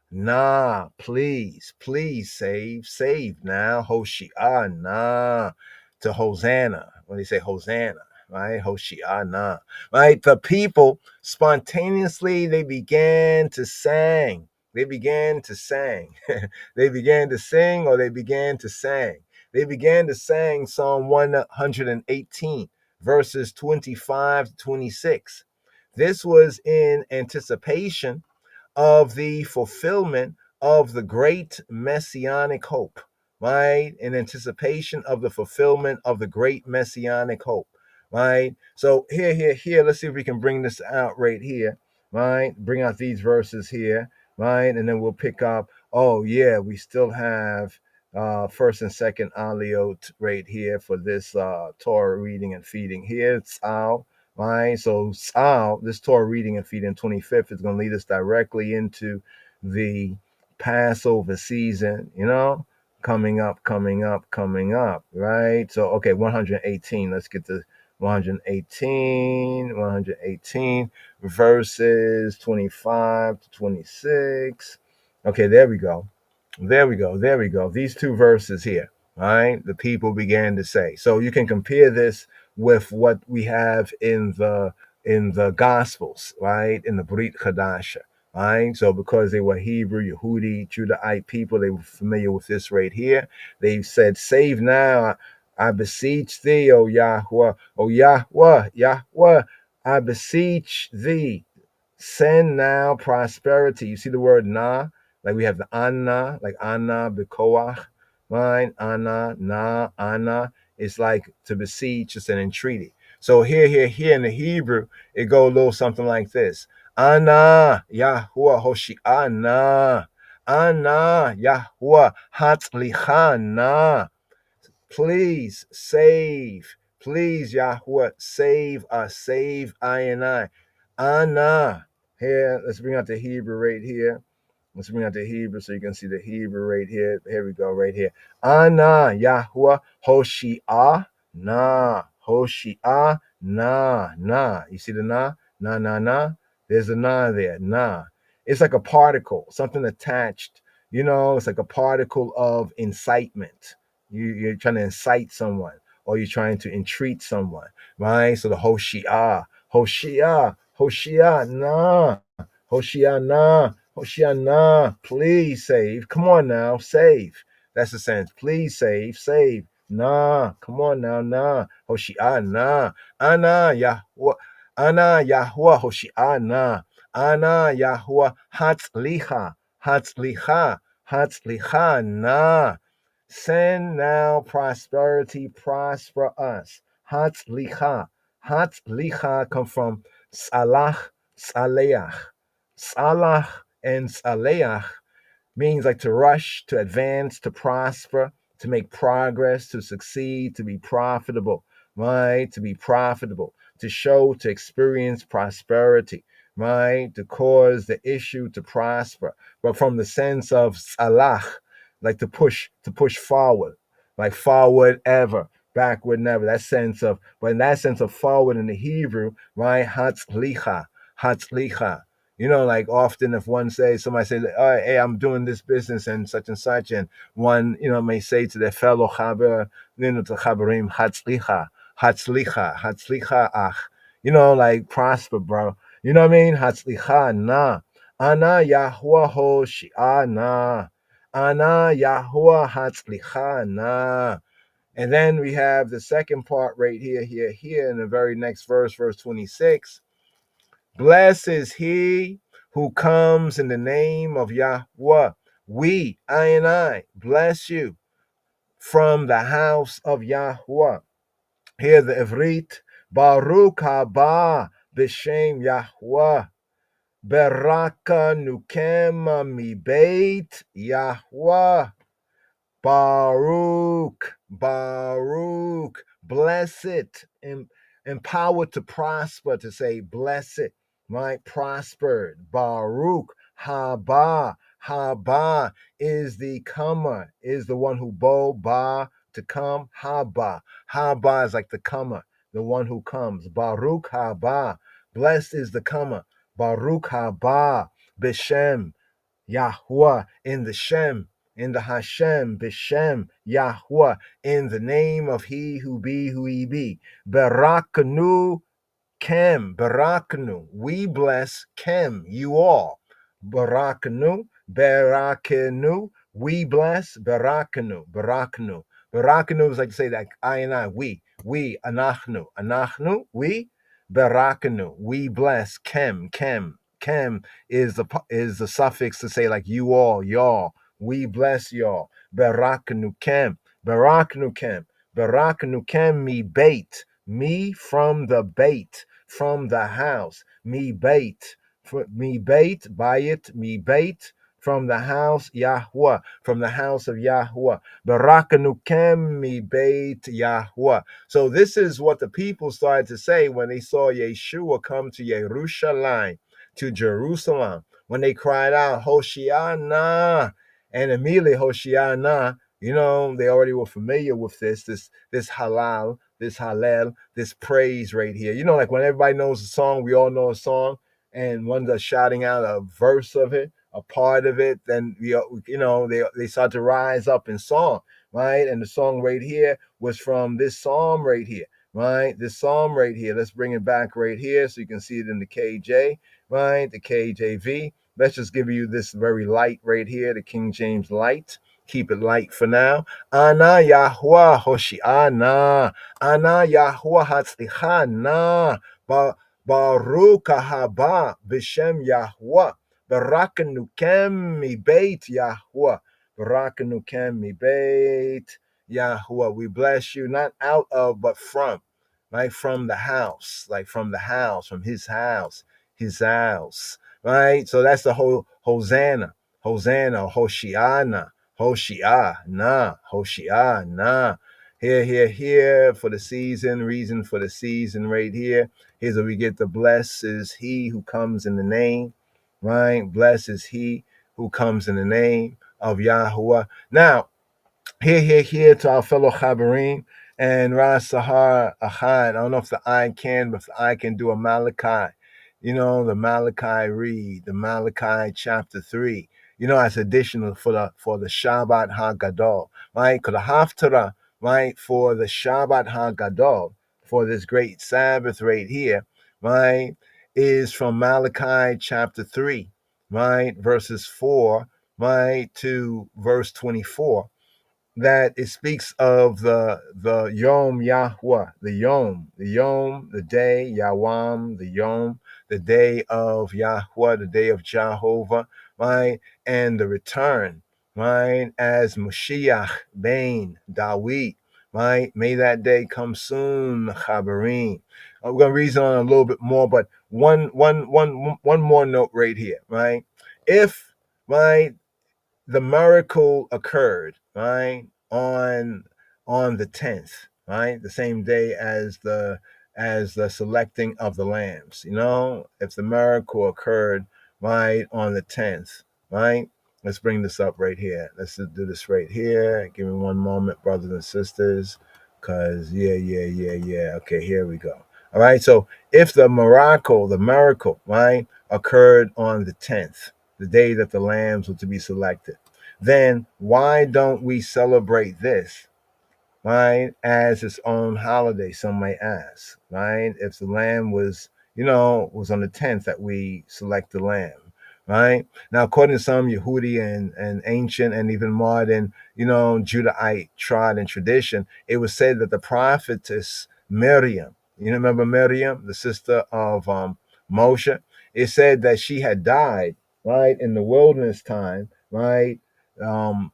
Nah, please, please save now. Hoshi'ah, nah. To Hosanna, when they say Hosanna, right? Hoshi'ah, nah. Right? The people spontaneously, they began to sing. They began to sing. They began to sing or they began to sing. They began to sing Psalm 118, verses 25 to 26. This was in anticipation of the fulfillment of the great messianic hope, right? In anticipation of the fulfillment of the great messianic hope, right? So here, let's see if we can bring this out right here, right? Bring out these verses here, right? And then we'll pick up, oh yeah, we still have first and second aliot right here for this Torah reading and feeding here. It's out, right? So this Torah reading and feeding 25th is going to lead us directly into the Passover season, coming up, right? So, okay, 118. Let's get to 118 verses 25 to 26. Okay, there we go. These two verses here, right? The people began to say. So you can compare this with what we have in the Gospels, right? In the Brit Chadasha, right? So because they were Hebrew, Yehudi, Judahite people, they were familiar with this right here. They said, "Save now, I beseech thee, O Yahweh, O Yahweh, Yahweh, I beseech thee. Send now prosperity." You see the word na, like we have the anna, like anna bekoach, right? Anna, na, anna. It's like to beseech, it's an entreaty. So here in the Hebrew, it go a little something like this. Anna, Yahuwah, Hoshi'ana. Anna, Yahuwah, Hatzlichana. Please save. Please, Yahweh, save us. Save I and I. Ana. Here, let's bring out the Hebrew right here. Let's bring out the Hebrew so you can see the Hebrew right here. Here we go, right here. Ana, Yahweh, Hoshi'ah, na. Hoshi'ah, na. You see the na? Na. There's a na there, na. It's like a particle, something attached. It's like a particle of incitement. You're trying to incite someone, or you're trying to entreat someone, right? So the Hoshi'ah, na. Hoshiana, please save. Come on now, save. That's the sense. Please save. Nah, come on now, nah. Hoshiana, Ana Yahweh, Hoshiana, Ana Yahweh, Hatzlicha, nah. Send now prosperity, prosper us. Hatzlicha come from Saleach. Salah and Saleach means like to rush, to advance, to prosper, to make progress, to succeed, to be profitable, right? To be profitable, to show, to experience prosperity, right? To cause the issue to prosper. But from the sense of Salah, like to push forward, like forward ever, backward never. But in that sense of forward in the Hebrew, right? Hatzlicha. Like often if somebody says, oh, hey, I'm doing this business and such, and one, may say to their fellow chaber, to chaberim, hatzlicha, ach, like prosper, bro. You know what I mean? Hatzlicha, na. Ana Yahuwah Hoshi'ana. Ana Yahuwah Hatzlicha, na. And then we have the second part right here in the very next verse 26. Blessed is he who comes in the name of Yahweh. I and I, bless you from the house of Yahweh. Here the Ivrit, Baruch haba b'shem Yahweh. Beraka nukema mi beit Yahweh. Baruch, blessed, empowered to prosper, to say blessed, right? Prospered. Baruch, haba is the comer, is the one who ba, to come. Haba is like the comer, the one who comes. Baruch haba, blessed is the comer. Baruch haba, b'shem, Yahweh, in the Shem, in the Hashem, B'Shem, Yahweh, in the name of He who be, who He be. Barakanu Barakanu, we bless Kem, you all. Barakanu, we bless Barakanu. Barakanu is like to say that I and I, we, Anachnu, we, Barakanu, we bless Kem. Kem is the suffix to say like you all, y'all. We bless y'all. Barakanu Kem. Me bait. Me from the bait, from the house. Me bait. Bayit, me bait. From the house Yahweh, from the house of Yahweh. Barakanukem mi beit Yahweh. So this is what the people started to say when they saw Yeshua come to Jerusalem, to Jerusalem, when they cried out, Hoshiana, and immediately Hoshiana, they already were familiar with this halal, this hallel, this praise right here. Like when everybody knows a song, we all know a song, and one's are shouting out a verse of it, a part of it, then they start to rise up in song, right? And the song right here was from this psalm right here, right? This psalm right here. Let's bring it back right here so you can see it in the KJ, right? The KJV. Let's just give you this very light right here, the King James light. Keep it light for now. Ana Yahweh Hoshiana. Ana Yahweh Hatzlichana. Baruch haba b'shem Yahweh. Barakanukem mi beit Yahweh. Barakanukem mi beit Yahweh. We bless you, not out of, but from. Right? From the house. Like from the house, from his house. His house. Right? So that's the whole Hosanna, Hoshiana, Hoshiana. Here for the season, reason for the season right here. Here's where we get the blessed is he who comes in the name, right? Blessed is he who comes in the name of Yahuwah. Now, here to our fellow Chabarim and Ras Sahar Ahad. I don't know if the eye can, but if the eye can do a Malachi. You know, the Malachi read, the Malachi chapter 3. You know, as additional for the Shabbat HaGadol, right? Because the Haftarah, right, for the Shabbat HaGadol, for this great Sabbath right here, right, is from Malachi chapter 3, right, verses 4, right, to verse 24, that it speaks of the Yom Yahweh, the Yom, the day, Yawam, the Yom, the day of Yahweh, the day of Jehovah, right? And the return, right? As Mashiach ben Dawid, right? May that day come soon, Chabarim. We're going to reason on a little bit more, but one more note right here, right? If, right, the miracle occurred, right, on the 10th, right, the same day as the selecting of the lambs. You know, if the miracle occurred, right, on the 10th, right. Let's bring this up right here. Let's do this right here. Give me one moment, brothers and sisters, because yeah. Okay, here we go. All right. So if the miracle, right, occurred on the 10th, the day that the lambs were to be selected, then why don't we celebrate this, right, as its own holiday? Some might ask, right? If the lamb was on the 10th that we select the lamb, right? Now, according to some Yehudi and ancient and even modern, Judahite tribe and tradition, it was said that the prophetess Miriam, you remember Miriam, the sister of Moshe, it said that she had died, right, in the wilderness time, right, on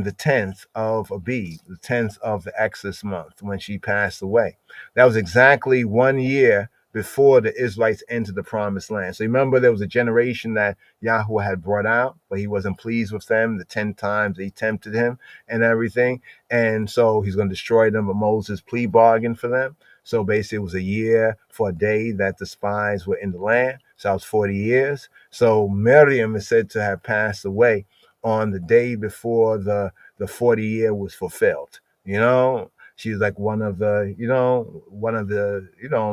the 10th of Abib, the 10th of the Exodus month, when she passed away. That was exactly 1 year before the Israelites entered the promised land. So remember, there was a generation that Yahweh had brought out, but he wasn't pleased with them. The 10 times they tempted him and everything. And so he's going to destroy them, but Moses plea bargained for them. So basically it was a year for a day that the spies were in the land. So that was 40 years. So Miriam is said to have passed away on the day before the 40 year was fulfilled. She was like one of the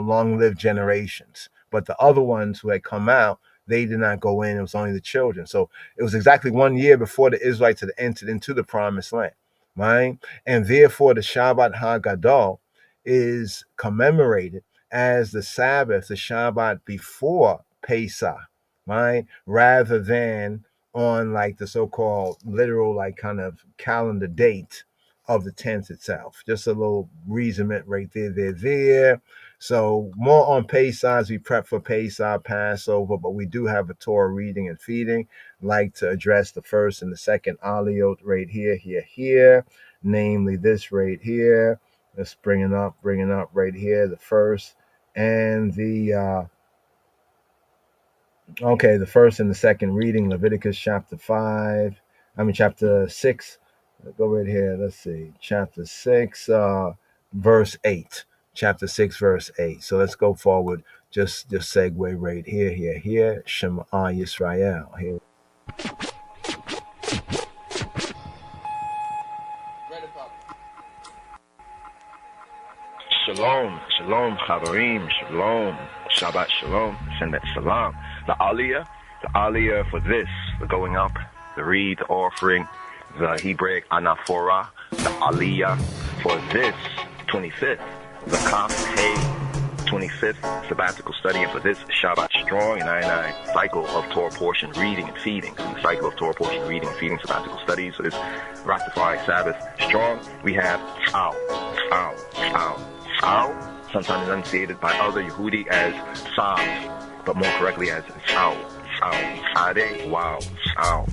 long-lived generations. But the other ones who had come out, they did not go in. It was only the children. So it was exactly 1 year before the Israelites had entered into the promised land, right? And therefore the Shabbat HaGadol is commemorated as the Sabbath, the Shabbat before Pesach, right? Rather than on like the so-called literal like kind of calendar date of the 10th itself. Just a little reasonment right there. So more on Pesach as we prep for Pesach, Passover, but we do have a Torah reading and feeding. Like to address the first and the second aliyot right here, namely this right here. Let's bring it up right here, the first and the the first and the second reading, Leviticus chapter 6. Go right here. Let's see. Chapter 6, verse 8. Chapter 6, verse 8. So let's go forward. Just segue right here. Shema Yisrael. Here. Shalom, Chabarim, Shalom, Shabbat Shalom, send that salam. The aliyah for this, the going up, the reed, the offering, the Hebraic anaphora, the aliyah for this 25th, the Kaf Hey 25th sabbatical study, and for this Shabbat strong and 99 cycle of Torah portion reading and feeding. In the cycle of Torah portion reading and feeding sabbatical studies, for this Rastafari Sabbath strong, we have Tzal, sometimes enunciated by other Yehudi as Psalms, but more correctly as Tzal, Ade, wow, Tzal.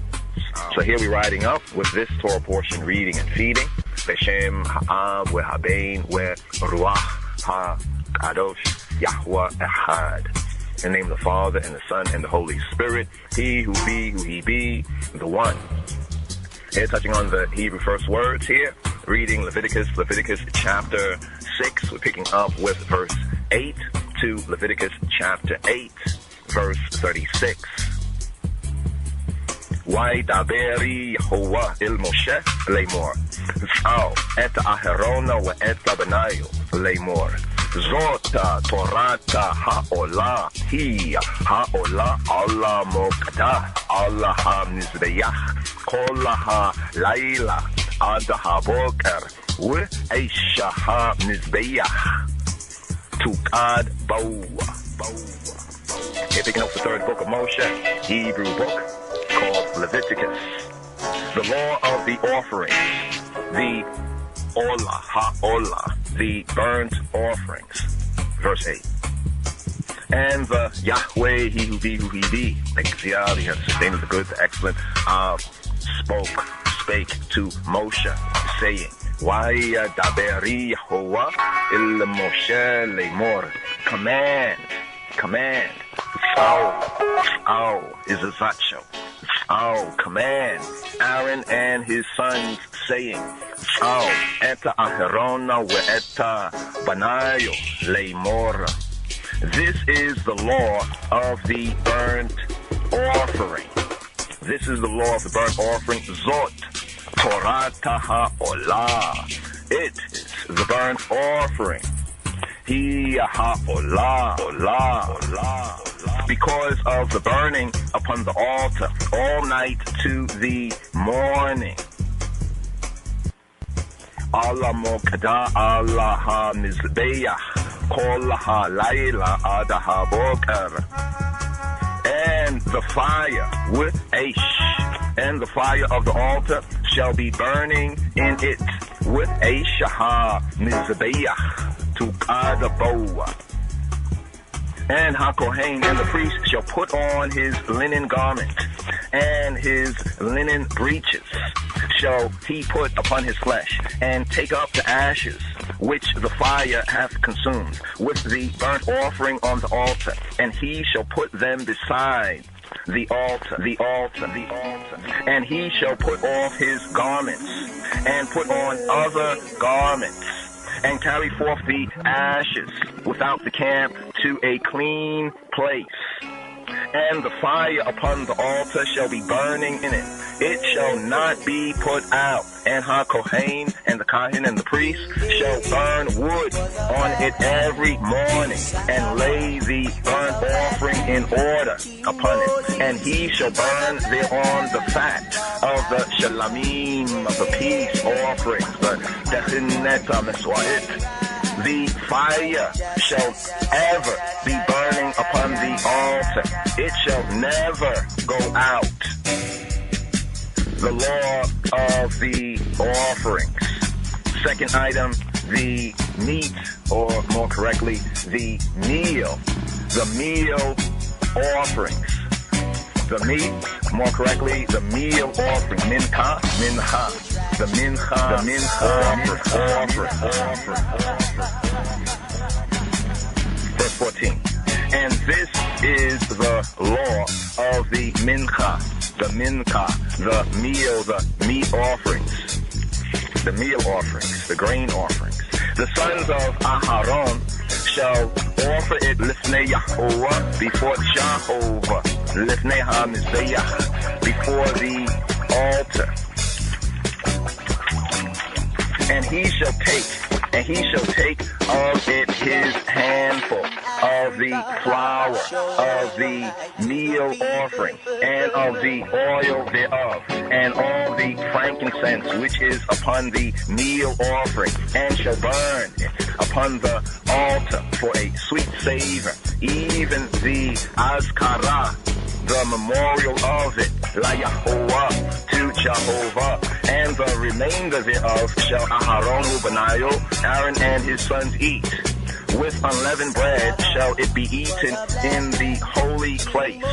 So here we're riding up with this Torah portion reading and feeding. Beshem Ha'av We'Habein We'Ruach HaKadosh Yahweh Echad. In the name of the Father and the Son and the Holy Spirit. He who be, the one. Here touching on the Hebrew first words here. reading Leviticus chapter 6. We're picking up with verse 8 to Leviticus chapter 8, verse 36. וידברי יהוה אל משה לאמור, צאו את אהרונה ואת בניו לאמור, זאת תורת העולה היא העולה על המוקדה על המזבח כל הלילה עד הבוקר ואש המזבח תוקד בו. Here picking up the third book of Moshe, Hebrew book called Leviticus. The law of the offerings, the olah, ha'olah, the burnt offerings. Verse 8. And the Yahweh, he who be, the Exia, the sustainer, the good, the excellent, spake to Moshe, saying, Vayadaberi Yehovah il Moshe lemor. Command. Izzezachew. Command Aaron and his sons, saying, Eta Aharona ve'eta banayo lemor. This is the law of the burnt offering. This is the law of the burnt offering. Zot Torata ha'olah. It is the burnt offering. He ha'olah. Because of the burning upon the altar all night to the morning. Allah mokada Allah ha-mizbeach kol ha-layla ad ha-boker. And the fire with Aish, and the fire of the altar shall be burning in it with Aish ha-mizbeach to Kadaboa. And HaKohen and the priest shall put on his linen garment, and his linen breeches shall he put upon his flesh, and take up the ashes which the fire hath consumed with the burnt offering on the altar, and he shall put them beside the altar. And he shall put off his garments, and put on other garments, and carry forth the ashes without the camp to a clean place. And the fire upon the altar shall be burning in it. It shall not be put out. And HaKohen and the Kohen and the priest shall burn wood on it every morning, and lay the burnt offering in order upon it. And he shall burn thereon the fat of the shalamim, of the peace offerings, the dechineta meswa'it. The fire shall ever be burning upon the altar. It shall never go out. The law of the offerings. Second item, the meat, or more correctly, the meal. The meal offerings. The meat, more correctly, the meal offering. Mincha. The mincha offering. Verse 14. And this is the law of the mincha, the meal, the meat offerings, the meal offerings, the grain offerings. The sons of Aharon shall offer it lifnei Yahovah, before Jehovah, lifnei ha-mizbeach, before the altar. And he shall take of it his handful of the flour of the meal offering, and of the oil thereof, and all the frankincense which is upon the meal offering, and shall burn it upon the altar for a sweet savor, even the azkara, the memorial of it, la Yahovah, to Jehovah. And the remainder thereof shall Aharon u'banayo, Aaron and his sons, eat. With unleavened bread shall it be eaten in the holy place.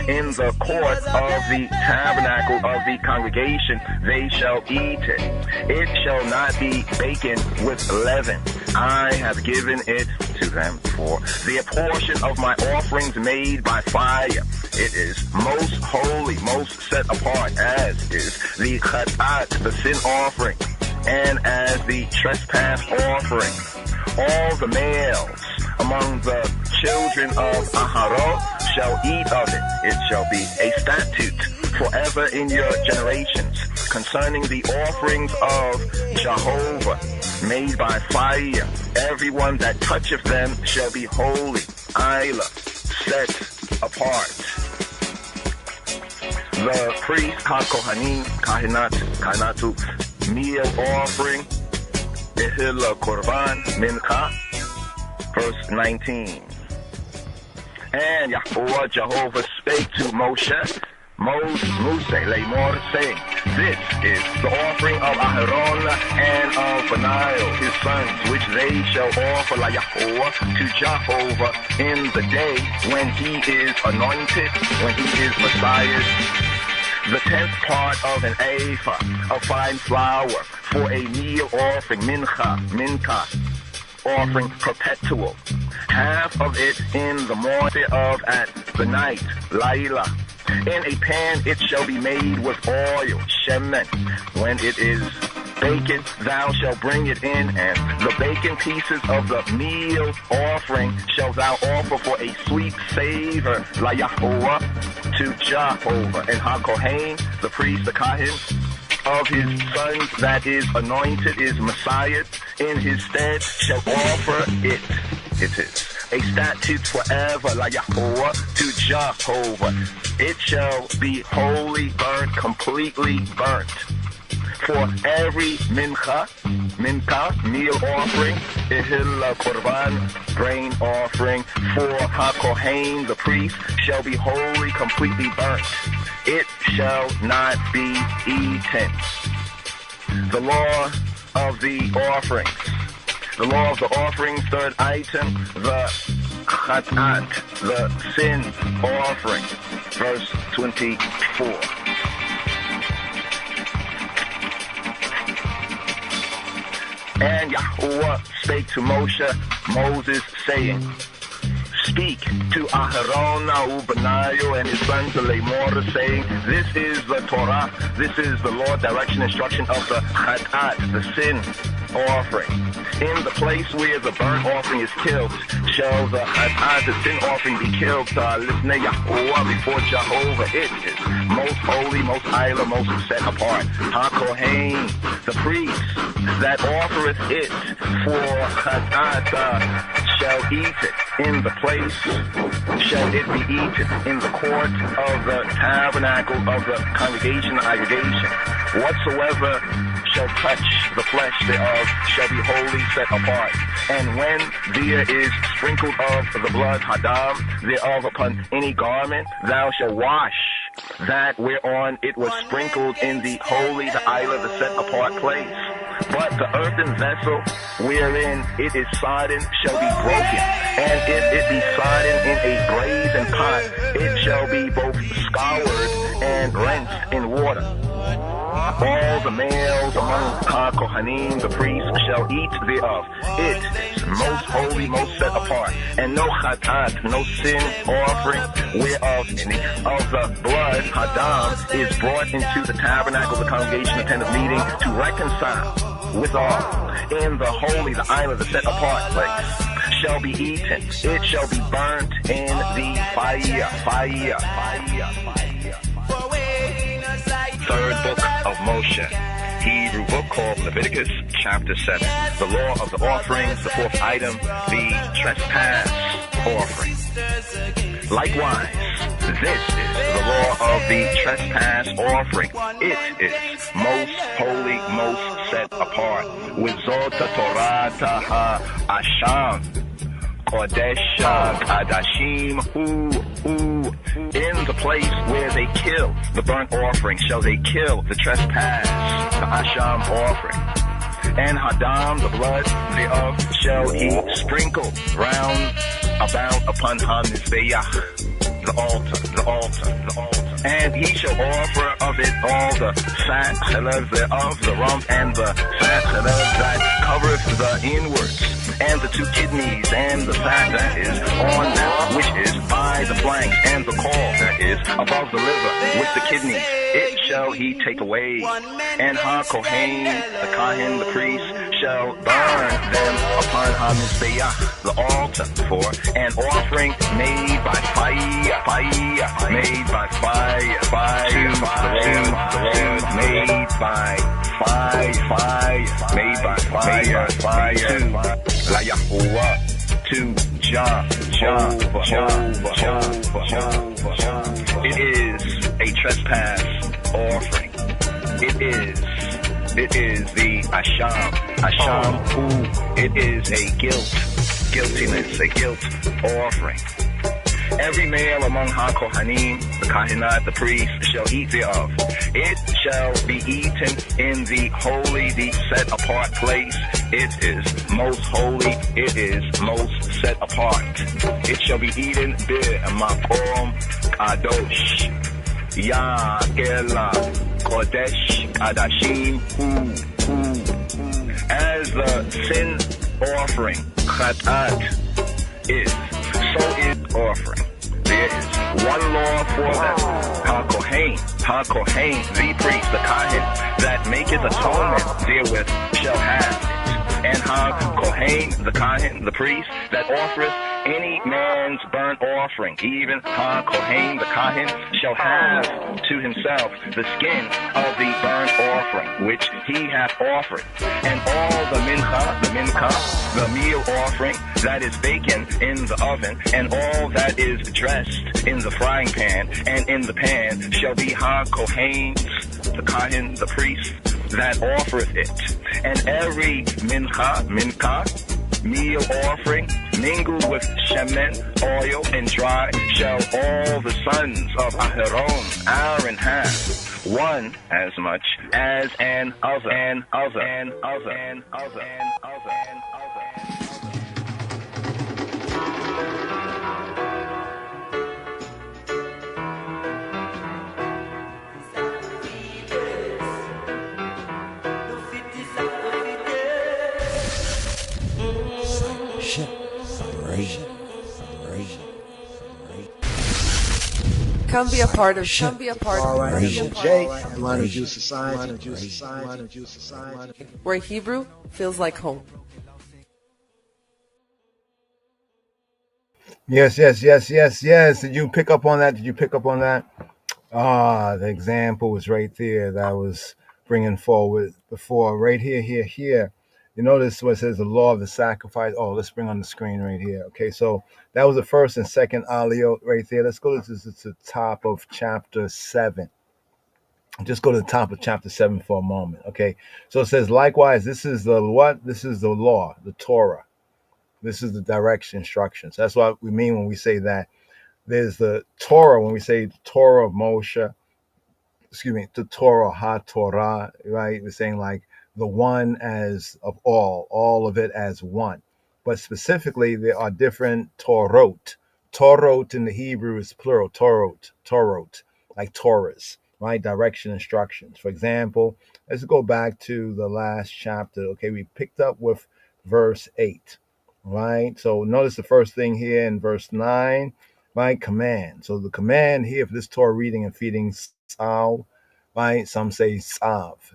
In the court of the tabernacle of the congregation they shall eat it. It shall not be baken with leaven. I have given it to them for the portion of my offerings made by fire. It is most holy, most set apart, as is the chatat, the sin offering, and as as the trespass offering. All the males among the children of Aharon shall eat of it. It shall be a statute forever in your generations concerning the offerings of Jehovah made by fire. Everyone that toucheth them shall be holy. Isla, set apart. The priest, HaKohanim, Kahinatu, meal offering, Ehila Korban, Mincha, verse 19. And Yahuwah Jehovah spake to Moshe, Lemor, saying, this is the offering of Aharon and of Benaiah, his sons, which they shall offer la Yahuwah to Jehovah in the day when he is anointed, when he is Messiah. The 10th part of an ephah of fine flour for a meal offering, mincha, offering perpetual. Half of it in the morning of at the night, laila. In a pan it shall be made with oil, shemen. When it is baked, thou shalt bring it in, and the baking pieces of the meal offering shalt thou offer for a sweet savor, la Yahuwah, to Jehovah. And HaKohen, the priest, the Kahin, of his sons that is anointed, is Messiah, in his stead shall offer it. It is a statute forever, la Yahuwah, to Jehovah. It shall be wholly burnt, completely burnt. For every mincha, meal offering, ehil korban, grain offering, for HaKohen, the priest, shall be wholly, completely burnt. It shall not be eaten. The law of the offerings. The law of the offerings, third item, the chatat, the sin offering, verse 24. And Yahuwah spake to Moses, saying, speak to Aharon, Benaiah, and his sons, Lemor, saying, this is the Torah, this is the law, direction, instruction of the chatat, the sin offering. In the place where the burnt offering is killed, shall the chatat, the sin offering, be killed, lifnei Yahuwah, before Jehovah. It is most holy, most isla, most set apart. HaKohen, the priest, that offereth it for chatat, shall eat it. In the place shall it be eaten, in the court of the tabernacle of the congregation, Whatsoever shall touch the flesh thereof shall be wholly set apart. And when there is sprinkled of the blood, hadam, thereof upon any garment, thou shalt wash that whereon it was sprinkled in the holy, the isla, the set apart place. But the earthen vessel wherein it is sodden shall be broken, and if it be sodden in a brazen pot, it shall be both scoured and rinsed in water. All the males among Kohanim, the priests, shall eat thereof. It is most holy, most set apart. And no chatat, no sin offering, whereof of the blood, hadam, is brought into the tabernacle of the congregation, the tent of meeting, to reconcile with all. In the holy, the island, the set apart place, shall be eaten. It shall be burnt in the fire. Third book of Moshe, Hebrew book called Leviticus, chapter 7. The law of the offerings, the fourth item, the trespass offering. Likewise, this is the law of the trespass offering. It is most holy, most set apart. With Zota Torata Ha-Asham, Kodesha Kadashim, in the place where they kill the burnt offering, shall they kill the trespass, the Asham offering. And Hadam, the blood thereof, shall he sprinkle round about upon Hamizbeach, the altar. And he shall offer of it all the fat chalev thereof, the rump and the fat chalev that covereth the inwards, and the two kidneys, and the fat that is on them, which is by the flanks, and the caul that is above the liver, with the kidneys. It shall he take away, and ha-kohen, the kahin, the priest, shall burn them upon ha-mizbeach, the altar, for an offering made by fire, made by fire, the Lord, made by fire, made by fire, La Yahuwah, to Jehovah. It is a trespass offering. It is the Asham, who it is a guiltiness, a guilt offering. Every male among ha-kohanim, the kahinat, the priest, shall eat thereof. It shall be eaten in the holy, the set-apart place. It is most holy. It is most set apart. It shall be eaten makom kadosh. Ya kela kodesh kadashim hu. As the sin offering, chatat, is, so is offering. There is one law for them. Ha-kohen, the priest, the kahin, that maketh atonement therewith shall have it. And ha-kohen, the kahin, the priest, that offereth any man's burnt offering, even ha-kohen, the kahin, shall have to himself the skin of the burnt offering, which he hath offered. And all the mincha, the meal offering, that is baken in the oven, and all that is dressed in the frying pan, and in the pan, shall be ha-kohen's, the kahin, the priest, that offereth it. And every mincha, meal offering, mingled with shemen, oil, and dry, shall all the sons of Aaron have, one as much as an other. Come be a part of. Where Hebrew feels like home. Yes. Did you pick up on that? The example was right there that I was bringing forward before. Right here. You notice what it says, the law of the sacrifice. Oh, let's bring on the screen right here. Okay, so that was the first and second aliyot right there. Let's go to the top of chapter 7. Just go to the top of chapter 7 for a moment. Okay, so it says, likewise, this is the what? This is the law, the Torah. This is the direction, instructions. That's what we mean when we say that. There's the Torah, when we say the Torah of Moshe, the Torah, ha-Torah, right? We're saying like the one as of all of it as one. But specifically, there are different Torot. Torot in the Hebrew is plural, Torot, like Torahs, right? Direction, instructions. For example, let's go back to the last chapter. Okay, we picked up with verse 8, right? So notice the first thing here in verse 9, right? Command. So the command here for this Torah reading and feeding, sav, right? Some say sav,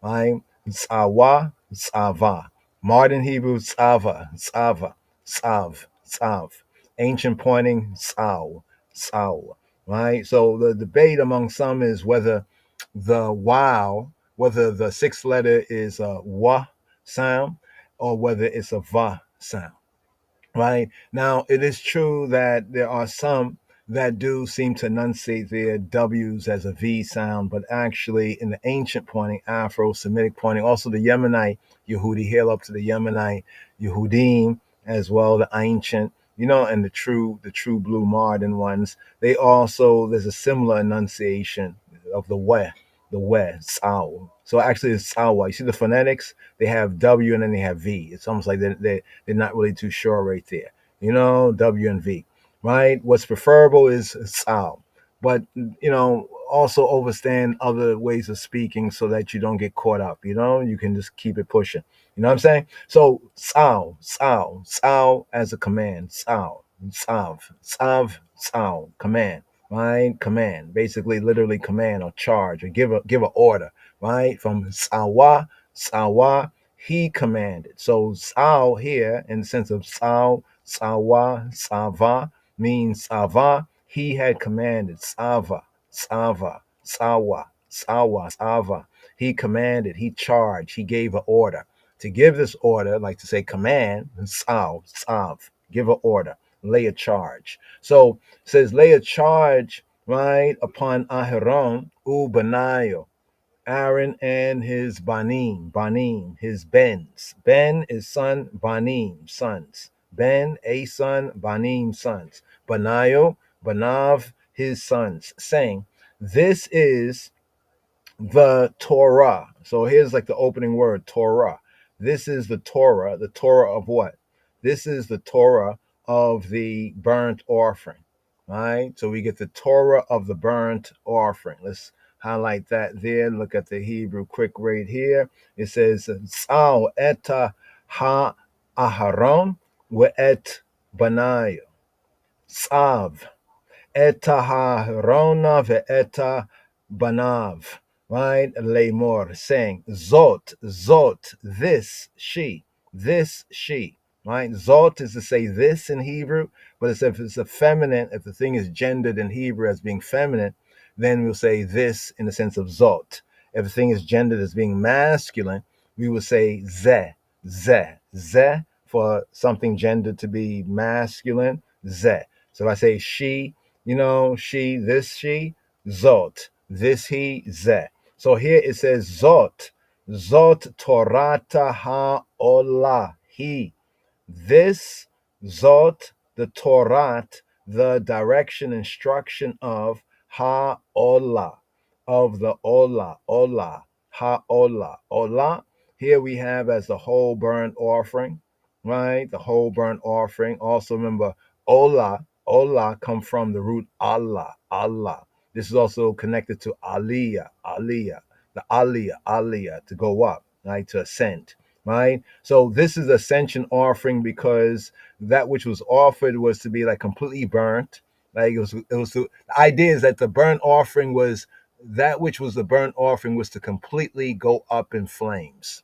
right? Sawa, sava. Modern Hebrew, sava, sav. Ancient pointing, saw, right? So the debate among some is whether whether the sixth letter is a wa sound or whether it's a va sound, right? Now, it is true that there are some that do seem to enunciate their W's as a V sound, but actually in the ancient pointing, Afro-Semitic pointing, also the Yemenite Yehudi, hail up to the Yemenite Yehudim as well, the ancient, and the true blue modern ones. They also, there's a similar enunciation of the saw. So actually it's sawa. You see the phonetics, they have W and then they have V. It's almost like they're not really too sure right there. W and V. Right? What's preferable is saw. but also overstand other ways of speaking so that you don't get caught up. You can just keep it pushing. You know what I'm saying? So sao as a command, sao, sao, command, right? Command, basically, literally command or charge or give a order, right? From sawa, he commanded. So sao here in the sense of sava means sava. He had commanded sava. He commanded. He charged. He gave an order. To give this order, like to say command, sav, give an order, lay a charge. So it says lay a charge, right, upon Aharon Banayo, Aaron and his Banim, his Bens. Ben is son, Banim, sons. Ben, a son, Banim, sons. Banayo, Banav, his sons, saying, this is the Torah. So here's like the opening word, Torah. This is the Torah. The Torah of what? This is the Torah of the burnt offering. Right? So we get the Torah of the burnt offering. Let's highlight that there. Look at the Hebrew quick right here. It says, Sao eta ha Aharon we et banayo. Sav eta Aharona ve eta banav, right? Lemor, saying, Zot, this, she, right? Zot is to say this in Hebrew, but if it's a feminine, if the thing is gendered in Hebrew as being feminine, then we'll say this in the sense of Zot. If the thing is gendered as being masculine, we will say ze, for something gendered to be masculine, ze. So if I say she, she, this she, Zot, this he, ze. So here it says Zot Torata ha-olah, he. This Zot, the Torat, the direction, instruction of ha-olah, of the olah, ha-olah. Olah, here we have as the whole burnt offering, right? The whole burnt offering. Also remember, Olah come from the root Allah. This is also connected to Aliyah, the Aliyah, to go up, right? To ascend, right? So this is ascension offering because that which was offered was to be like completely burnt. Like the idea is that the burnt offering was that which was the burnt offering was to completely go up in flames,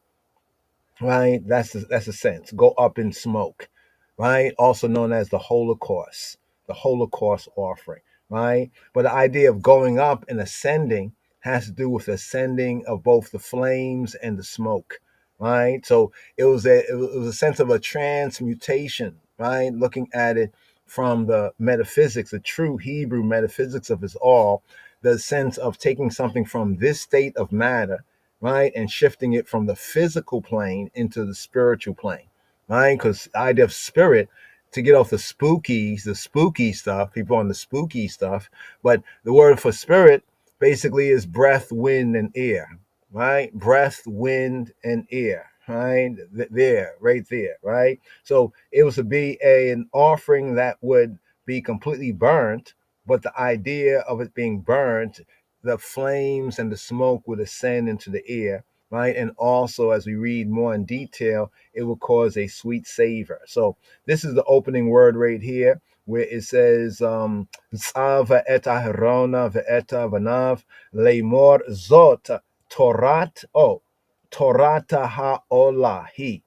right? That's a sense. Go up in smoke, right? Also known as the Holocaust offering, right? But the idea of going up and ascending has to do with ascending of both the flames and the smoke, right? So it was a sense of a transmutation, right? Looking at it from the metaphysics, the true Hebrew metaphysics of it all, the sense of taking something from this state of matter, right, and shifting it from the physical plane into the spiritual plane, right? Because the idea of spirit, to get off the spooky stuff, people on the spooky stuff, but the word for spirit basically is breath, wind, and air, right? Breath, wind, and air, right? Right there, right? So it was to be an offering that would be completely burnt, but the idea of it being burnt, the flames and the smoke would ascend into the air, right? And also, as we read more in detail, it will cause a sweet savor. So this is the opening word right here, where it says, Sava et Aharona ve'eta vanav lemor zot Torata ha'olah, he,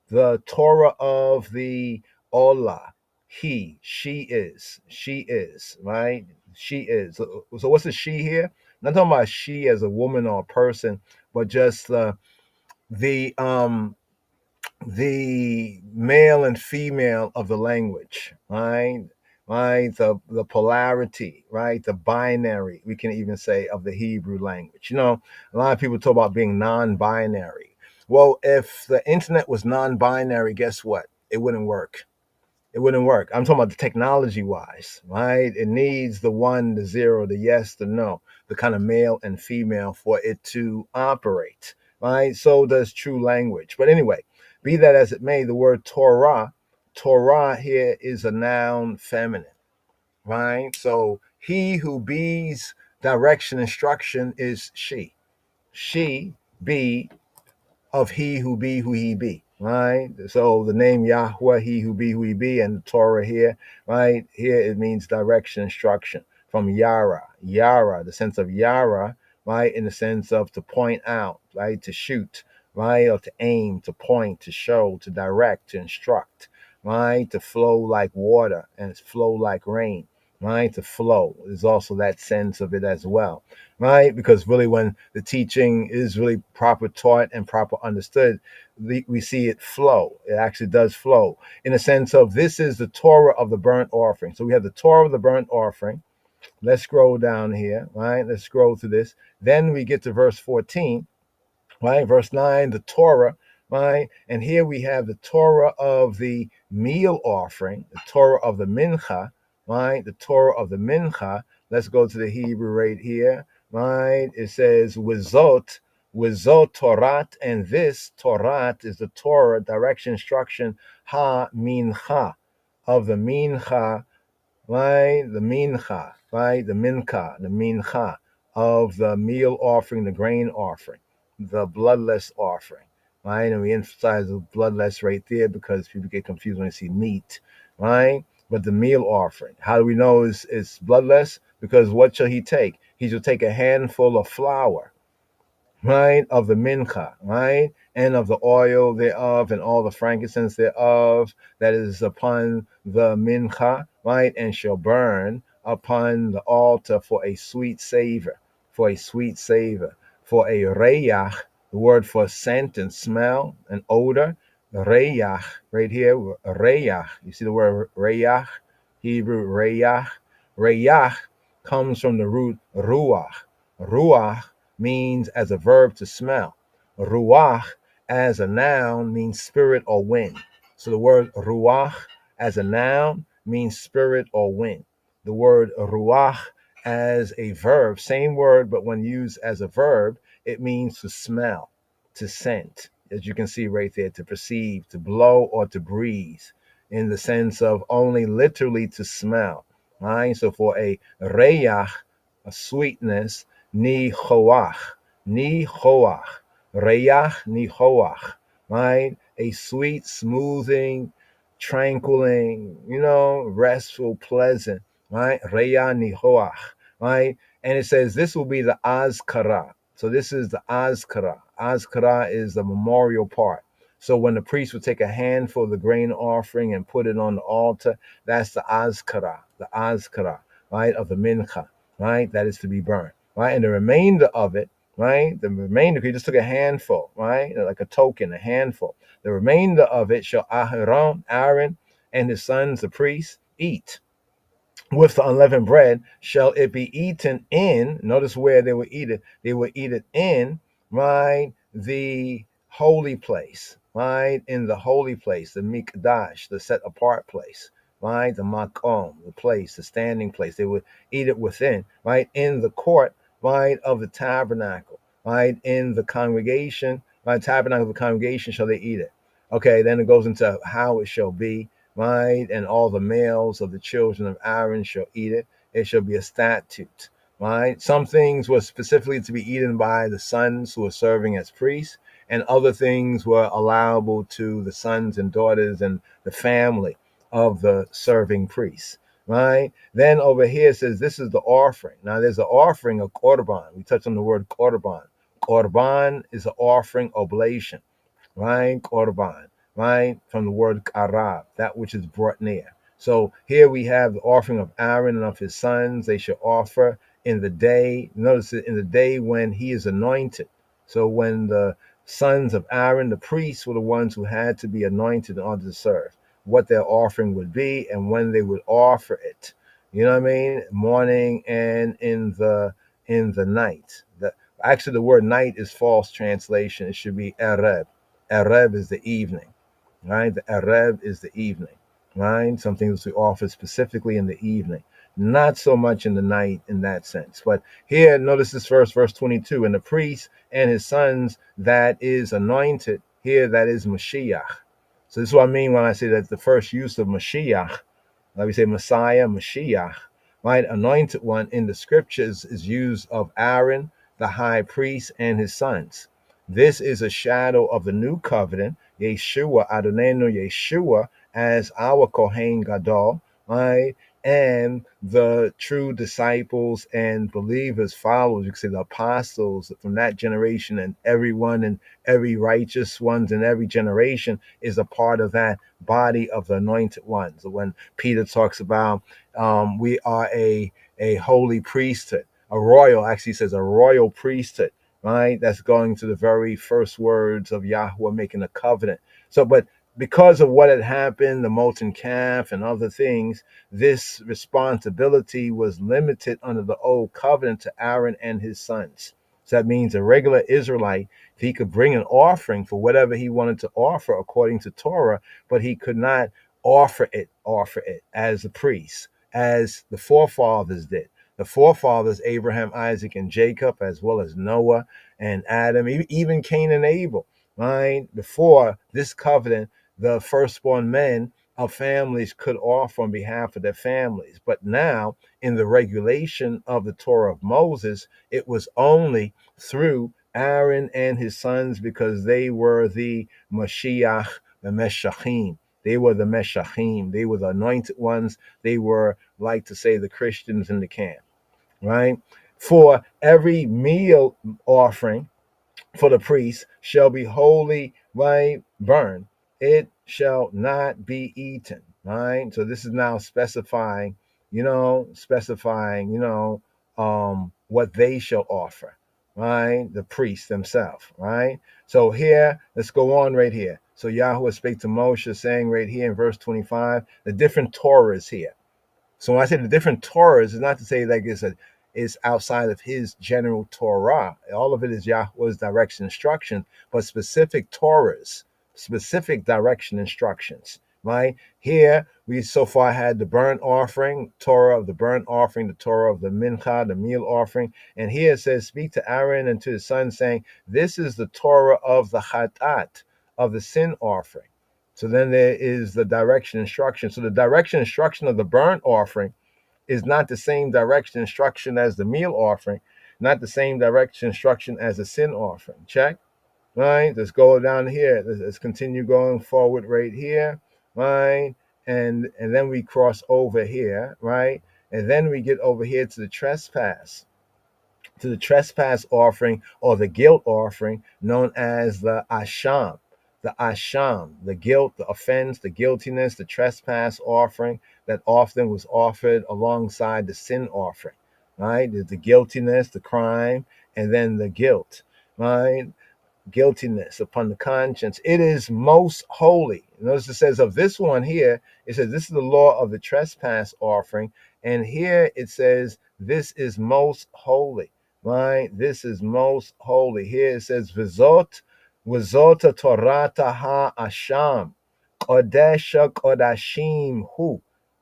the Torah of the Olah, she is, right? She is. So what's the she here? Not talking about she as a woman or a person, but just the male and female of the language, right? Right, the polarity, right? The binary, we can even say, of the Hebrew language. A lot of people talk about being non-binary. Well, if the internet was non-binary, guess what? It wouldn't work. I'm talking about the technology wise, right? It needs the one, the zero, the yes, the no, the kind of male and female for it to operate, right? So does true language. But anyway, be that as it may, the word Torah here is a noun feminine, right? So He who be's direction instruction is she. She be of he who be who he be, right? So the name Yahweh, he who be who he be, and the Torah here, right? Here it means direction, instruction from Yara. Yara, the sense of Yara, right? In the sense of to point out, right? To shoot, right? Or to aim, to point, to show, to direct, to instruct, right? To flow like water and flow like rain, right? To flow is also that sense of it as well, right? Because really, when the teaching is really proper taught and proper understood, we see it flow. It actually does flow in the sense of this is the Torah of the burnt offering. So we have the Torah of the burnt offering. Let's scroll down here, right? Let's scroll through this. Then we get to verse 14, right? Verse 9, the Torah, right? And here we have the Torah of the meal offering, the Torah of the mincha, right? The Torah of the mincha. Let's go to the Hebrew right here, right? It says, wizot Torat, and this Torat is the Torah, direction, instruction, ha mincha, of the mincha, right? The mincha, right? The mincha of the meal offering, the grain offering, the bloodless offering, right? And we emphasize the bloodless right there because people get confused when they see meat, right? But the meal offering, how do we know it's bloodless? Because what shall he take? He shall take a handful of flour, right, of the mincha, right, and of the oil thereof, and all the frankincense thereof that is upon the mincha, right, and shall burn upon the altar for a sweet savor, for a sweet savor, for a reyach, the word for scent and smell and odor, reyach, right here, reyach. You see the word reyach, Hebrew reyach. Reyach comes from the root ruach. Ruach means as a verb to smell. Ruach as a noun means spirit or wind. So the word ruach as a noun means spirit or wind. The word ruach as a verb, same word, but when used as a verb, it means to smell, to scent, as you can see right there, to perceive, to blow, or to breathe, in the sense of only literally to smell. Right? So for a reyach, a sweetness, ni choach, reyach ni choach, right? A sweet, smoothing, tranquiling, restful, pleasant, right? Reyach ni choach, right? And it says this will be the azkara. So this is the azkara. Azkara is the memorial part. So when the priest would take a handful of the grain offering and put it on the altar, that's the azkara, right, of the mincha, right, that is to be burned, right, and the remainder of it, right, the remainder, he just took a handful, right, like a token, a handful. The remainder of it shall Aaron and his sons, the priests, eat. With the unleavened bread shall it be eaten in, notice where they will eat it. They will eat it in, right, the holy place, right, in the holy place, the mikdash, the set apart place, right, the makom, the place, the standing place. They would eat it within, right, in the court, right, of the tabernacle, right, in the congregation, right, tabernacle of the congregation shall they eat it. Okay, then it goes into how it shall be, right? And all the males of the children of Aaron shall eat it. It shall be a statute, right? Some things were specifically to be eaten by the sons who were serving as priests, and other things were allowable to the sons and daughters and the family of the serving priests, right? Then over here it says this is the offering. Now there's an offering of korban. We touched on the word korban. Korban is an offering oblation, right? Korban, right? From the word karab, that which is brought near. So here we have the offering of Aaron and of his sons. They shall offer in the day, notice it, in the day when he is anointed. So when the sons of Aaron, the priests, were the ones who had to be anointed in order to serve, what their offering would be and when they would offer it. You know what I mean? Morning and in the night. Actually, the word night is false translation. It should be Ereb. Ereb is the evening, right? The Ereb is the evening, right? Something that we offer specifically in the evening, not so much in the night in that sense. But here, notice this verse 22, and the priest and his sons that is anointed, here that is Mashiach. So this is what I mean when I say that the first use of Mashiach, like we say Messiah, Mashiach, right? Anointed one in the scriptures is used of Aaron, the high priest, and his sons. This is a shadow of the new covenant, Yeshua, Adonenu Yeshua, as our Kohen Gadol, right? And the true disciples and believers, followers, you could say the apostles from that generation, and everyone and every righteous ones in every generation is a part of that body of the anointed ones. When Peter talks about we are a holy priesthood, a royal, actually says a royal priesthood, right? That's going to the very first words of Yahweh making a covenant. So, but because of what had happened, the molten calf and other things, this responsibility was limited under the old covenant to Aaron and his sons. So that means a regular Israelite, he could bring an offering for whatever he wanted to offer according to Torah, but he could not offer it as a priest, as the forefathers did. The forefathers, Abraham, Isaac, and Jacob, as well as Noah and Adam, even Cain and Abel, right? Before this covenant, the firstborn men of families could offer on behalf of their families. But now, in the regulation of the Torah of Moses, it was only through Aaron and his sons, because they were the Mashiach, the Meshachim. They were the Meshachim. They were the anointed ones. They were, like to say, the Christians in the camp, right? For every meal offering for the priest shall be wholly, right, burned. It shall not be eaten, right? So this is now specifying, what they shall offer, right? The priests themselves, right? So here, let's go on right here. So Yahweh spake to Moshe, saying right here in verse 25, the different Torahs here. So when I say the different Torahs, it's not to say like it's outside of his general Torah. All of it is Yahweh's direction instruction, but specific Torahs, specific direction instructions. Right here, we so far had the burnt offering, Torah of the burnt offering, the Torah of the mincha, the meal offering, and here it says, "Speak to Aaron and to his son, saying, This is the Torah of the chatat, of the sin offering." So then there is the direction instruction. So the direction instruction of the burnt offering is not the same direction instruction as the meal offering, not the same direction instruction as the sin offering. Check, right? Let's go down here. Let's continue going forward right here, right? And then we cross over here, right? And then we get over here to the trespass offering, or the guilt offering, known as the asham. The asham, the guilt, the offense, the guiltiness, the trespass offering that often was offered alongside the sin offering, right? The guiltiness, the crime, and then the guilt, right? Guiltiness upon the conscience. It is most holy. Notice it says of this one here, it says this is the law of the trespass offering. And here it says this is most holy, right? This is most holy. Here it says Vizot Torata ha asham. Kodesha Kodashim hu.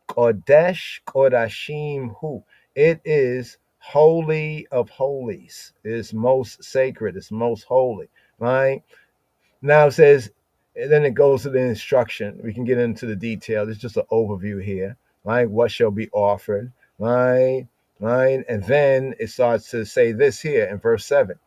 Kodesh Kodashim hu. It is holy of holies. It is most sacred. It's most holy. Right? Now it says, and then it goes to the instruction. We can get into the detail. It's just an overview here. Right? What shall be offered? Right? Right? And then it starts to say this here in verse 7.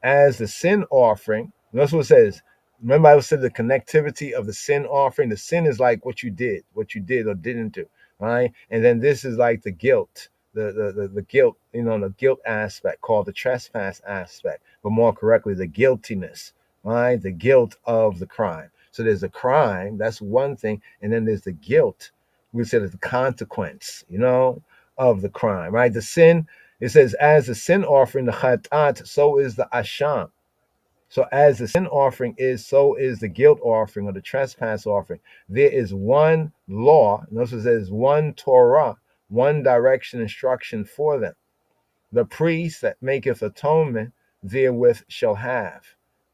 As the sin offering, notice what it says. Remember, I said the connectivity of the sin offering. The sin is like what you did or didn't do, right? And then this is like the guilt, the guilt, the guilt aspect, called the trespass aspect, but more correctly, the guiltiness, right? The guilt of the crime. So there's the crime, that's one thing, and then there's the guilt. We said it's the consequence, of the crime, right? The sin. It says, as the sin offering, the chatat, so is the asham. So as the sin offering is, so is the guilt offering or the trespass offering. There is one law. Notice it says one Torah, one direction instruction for them. The priest that maketh atonement therewith shall have.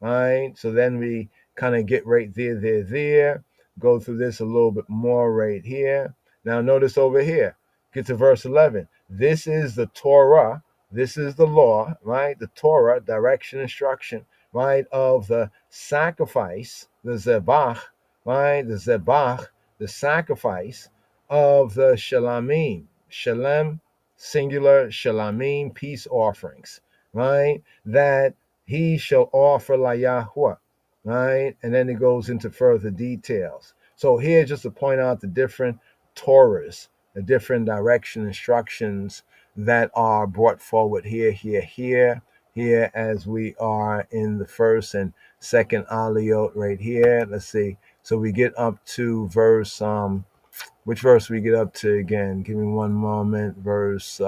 Right? So then we kind of get right there. Go through this a little bit more right here. Now notice over here. Get to verse 11. This is the Torah. This is the law, right? The Torah, direction, instruction, right? Of the sacrifice, the zebach, right? The zebach, the sacrifice of the shalamim. Shalem singular, shalamim, peace offerings, right? That he shall offer la Yahweh, right? And then it goes into further details. So here, just to point out the different Torahs, the different direction instructions that are brought forward here, as we are in the first and second aliyot right here. Let's see. So we get up to verse which verse we get up to again? Give me one moment. Verse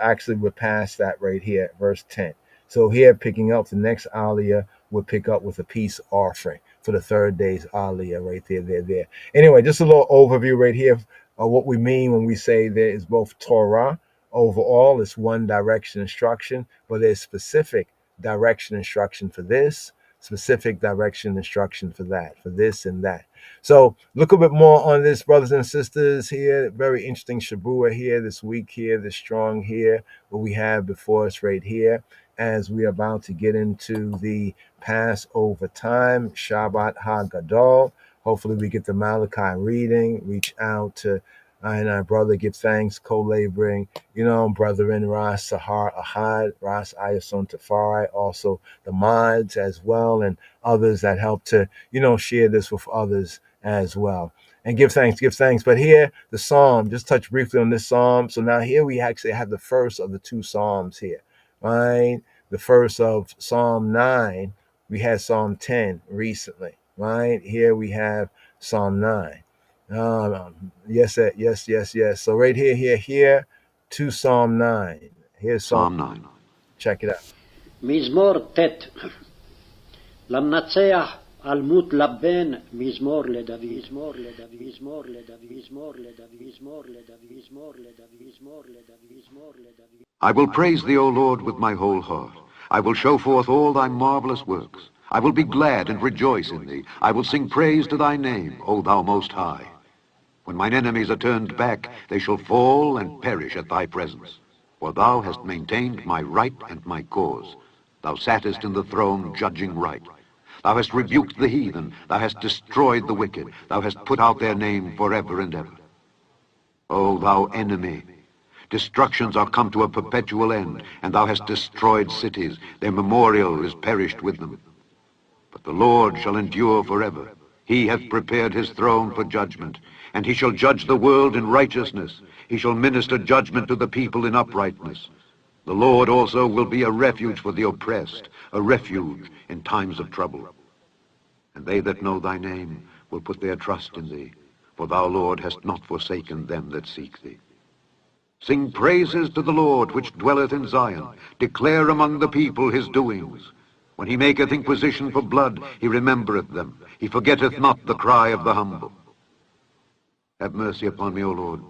actually we're past that right here, verse 10. So here, picking up the next aliyah, we'll pick up with a peace offering for the third day's aliyah right there. Anyway, just a little overview right here of what we mean when we say there is both Torah. Overall, it's one direction instruction, but there's specific direction instruction for this, specific direction instruction for that, for this and that. So look a bit more on this, brothers and sisters here. Very interesting Shabua here this week here, this strong here, what we have before us right here, as we're about to get into the Passover time, Shabbat HaGadol. Hopefully we get the Malachi reading, reach out to and our brother, give thanks, co-laboring, brethren, Ras Sahar Ahad, Ras Ayason Tafari, also the mods as well, and others that help to, share this with others as well. And give thanks. But here, the psalm, just touch briefly on this psalm. So now here we actually have the first of the two psalms here, right? The first of Psalm 9, we had Psalm 10 recently, right? Here we have Psalm 9. Yes. So right here to Psalm 9. Here's Psalm 9. Check it out. מזמור ט' למנצח אלמות לבן מזמור לדוד מזמור לדוד מזמור לדוד מזמור לדוד מזמור לדוד מזמור לדוד מזמור לדוד מזמור לדוד. I will praise thee, O Lord, with my whole heart. I will show forth all thy marvelous works. I will be glad and rejoice in thee. I will sing praise to thy name, O thou most high. When mine enemies are turned back, they shall fall and perish at thy presence. For thou hast maintained my right and my cause. Thou sattest in the throne judging right. Thou hast rebuked the heathen. Thou hast destroyed the wicked. Thou hast put out their name forever and ever. O thou enemy, destructions are come to a perpetual end, and thou hast destroyed cities. Their memorial is perished with them. But the Lord shall endure forever. He hath prepared his throne for judgment, and he shall judge the world in righteousness. He shall minister judgment to the people in uprightness. The Lord also will be a refuge for the oppressed, a refuge in times of trouble. And they that know thy name will put their trust in thee, for thou, Lord, hast not forsaken them that seek thee. Sing praises to the Lord which dwelleth in Zion. Declare among the people his doings. When he maketh inquisition for blood, he remembereth them. He forgetteth not the cry of the humble. Have mercy upon me, O Lord.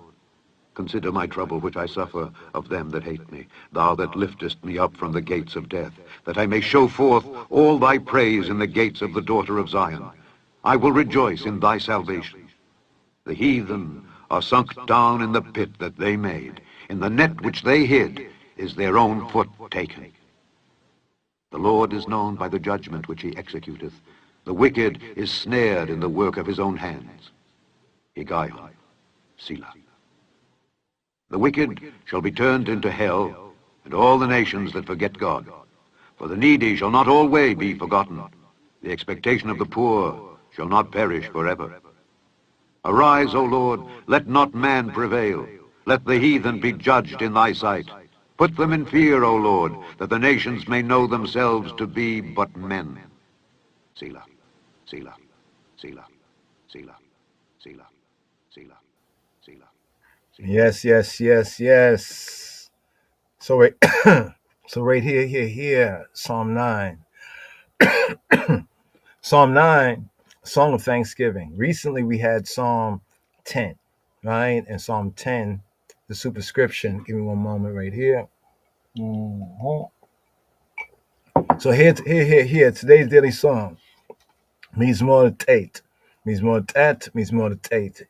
Consider my trouble which I suffer of them that hate me, thou that liftest me up from the gates of death, that I may show forth all thy praise in the gates of the daughter of Zion. I will rejoice in thy salvation. The heathen are sunk down in the pit that they made. In the net which they hid is their own foot taken. The Lord is known by the judgment which he executeth. The wicked is snared in the work of his own hands. Higgaion, Selah. The wicked shall be turned into hell, and all the nations that forget God. For the needy shall not always be forgotten. The expectation of the poor shall not perish forever. Arise, O Lord, let not man prevail. Let the heathen be judged in thy sight. Put them in fear, O Lord, that the nations may know themselves to be but men. Selah, Selah, Selah, Selah, Selah, Selah, Selah. Yes. So right, so right here, Psalm 9. Psalm 9, Song of Thanksgiving. Recently we had Psalm 10, right? And Psalm 10, the superscription. Give me one moment right here. Mhm. So here, today's daily song. Mizmor Tate.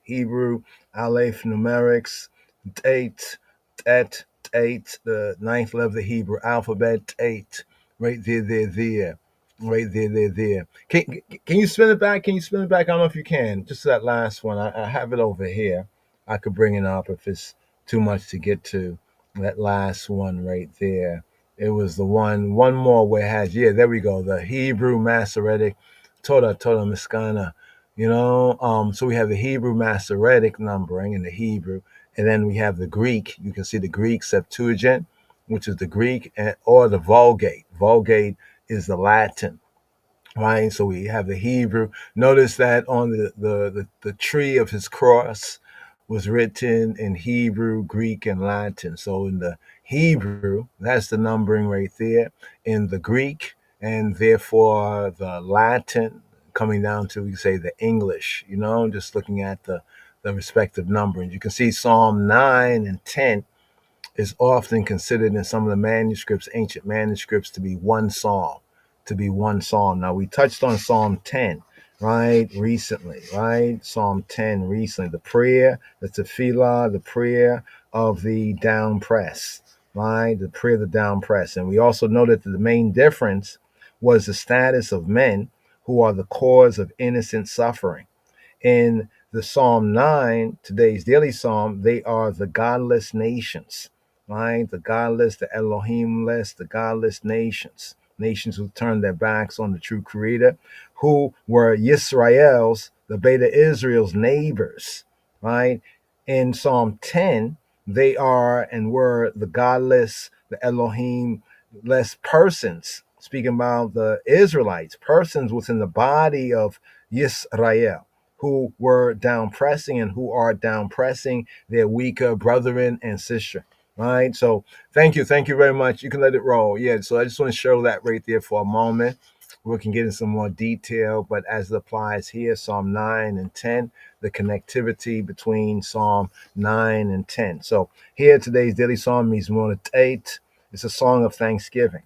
Hebrew, Aleph, numerics, Tate, the ninth letter of the Hebrew alphabet, Tate. Right there. Right there. Can you spin it back? I don't know if you can. Just that last one. I have it over here. I could bring it up if it's too much to get to that last one right there. It was the one more where it has, yeah, there we go, the Hebrew Masoretic Toda Miskana. So we have the Hebrew Masoretic numbering in the Hebrew, and then we have the Greek. You can see the Greek Septuagint, which is the Greek, or the Vulgate. Vulgate is the Latin, right? So we have the Hebrew. Notice that on the tree of his cross was written in Hebrew, Greek, and Latin. So in the Hebrew, that's the numbering right there. In the Greek, and therefore the Latin, coming down to, we can say, the English, just looking at the respective numbering. You can see Psalm 9 and 10 is often considered in some of the manuscripts, ancient manuscripts, to be one psalm, Now, we touched on Psalm 10, right, recently, right? Psalm 10 recently, the prayer, the tefillah, the prayer of the down press, right? The prayer of the down press. And we also noted that the main difference was the status of men who are the cause of innocent suffering. In the Psalm 9, today's daily psalm, they are the godless nations, right? The godless, the Elohimless, the godless nations. Nations who turned their backs on the true creator, who were Yisrael's, the Beta Israel's neighbors, right? In Psalm 10, they are and were the godless, the Elohim-less persons, speaking about the Israelites, persons within the body of Yisrael, who were down pressing and who are down pressing their weaker brethren and sister. Right. So thank you very much. You can let it roll. Yeah. So I just want to show that right there for a moment. We can get in some more detail, but as it applies here, Psalm 9 and 10, the connectivity between Psalm 9 and 10. So here, today's daily psalm, Mizmor 8, it's a song of thanksgiving.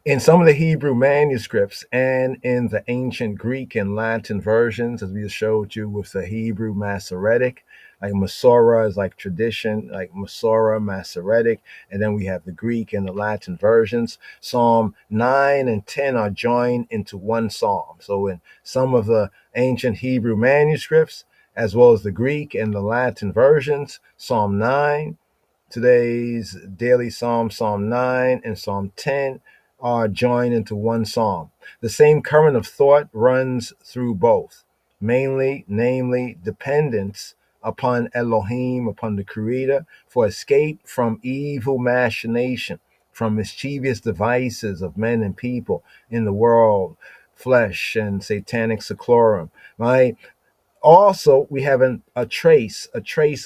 In some of the Hebrew manuscripts and in the ancient Greek and Latin versions, as we just showed you with the Hebrew Masoretic, like Masorah is like tradition, like Masorah, Masoretic, and then we have the Greek and the Latin versions. Psalm 9 and 10 are joined into one psalm. So in some of the ancient Hebrew manuscripts, as well as the Greek and the Latin versions, Psalm 9, today's daily psalm, Psalm 9 and Psalm 10, are joined into one psalm. The same current of thought runs through both, namely dependence upon Elohim, upon the Creator, for escape from evil machination, from mischievous devices of men and people in the world, flesh and satanic seclorum, right? Also, we have a trace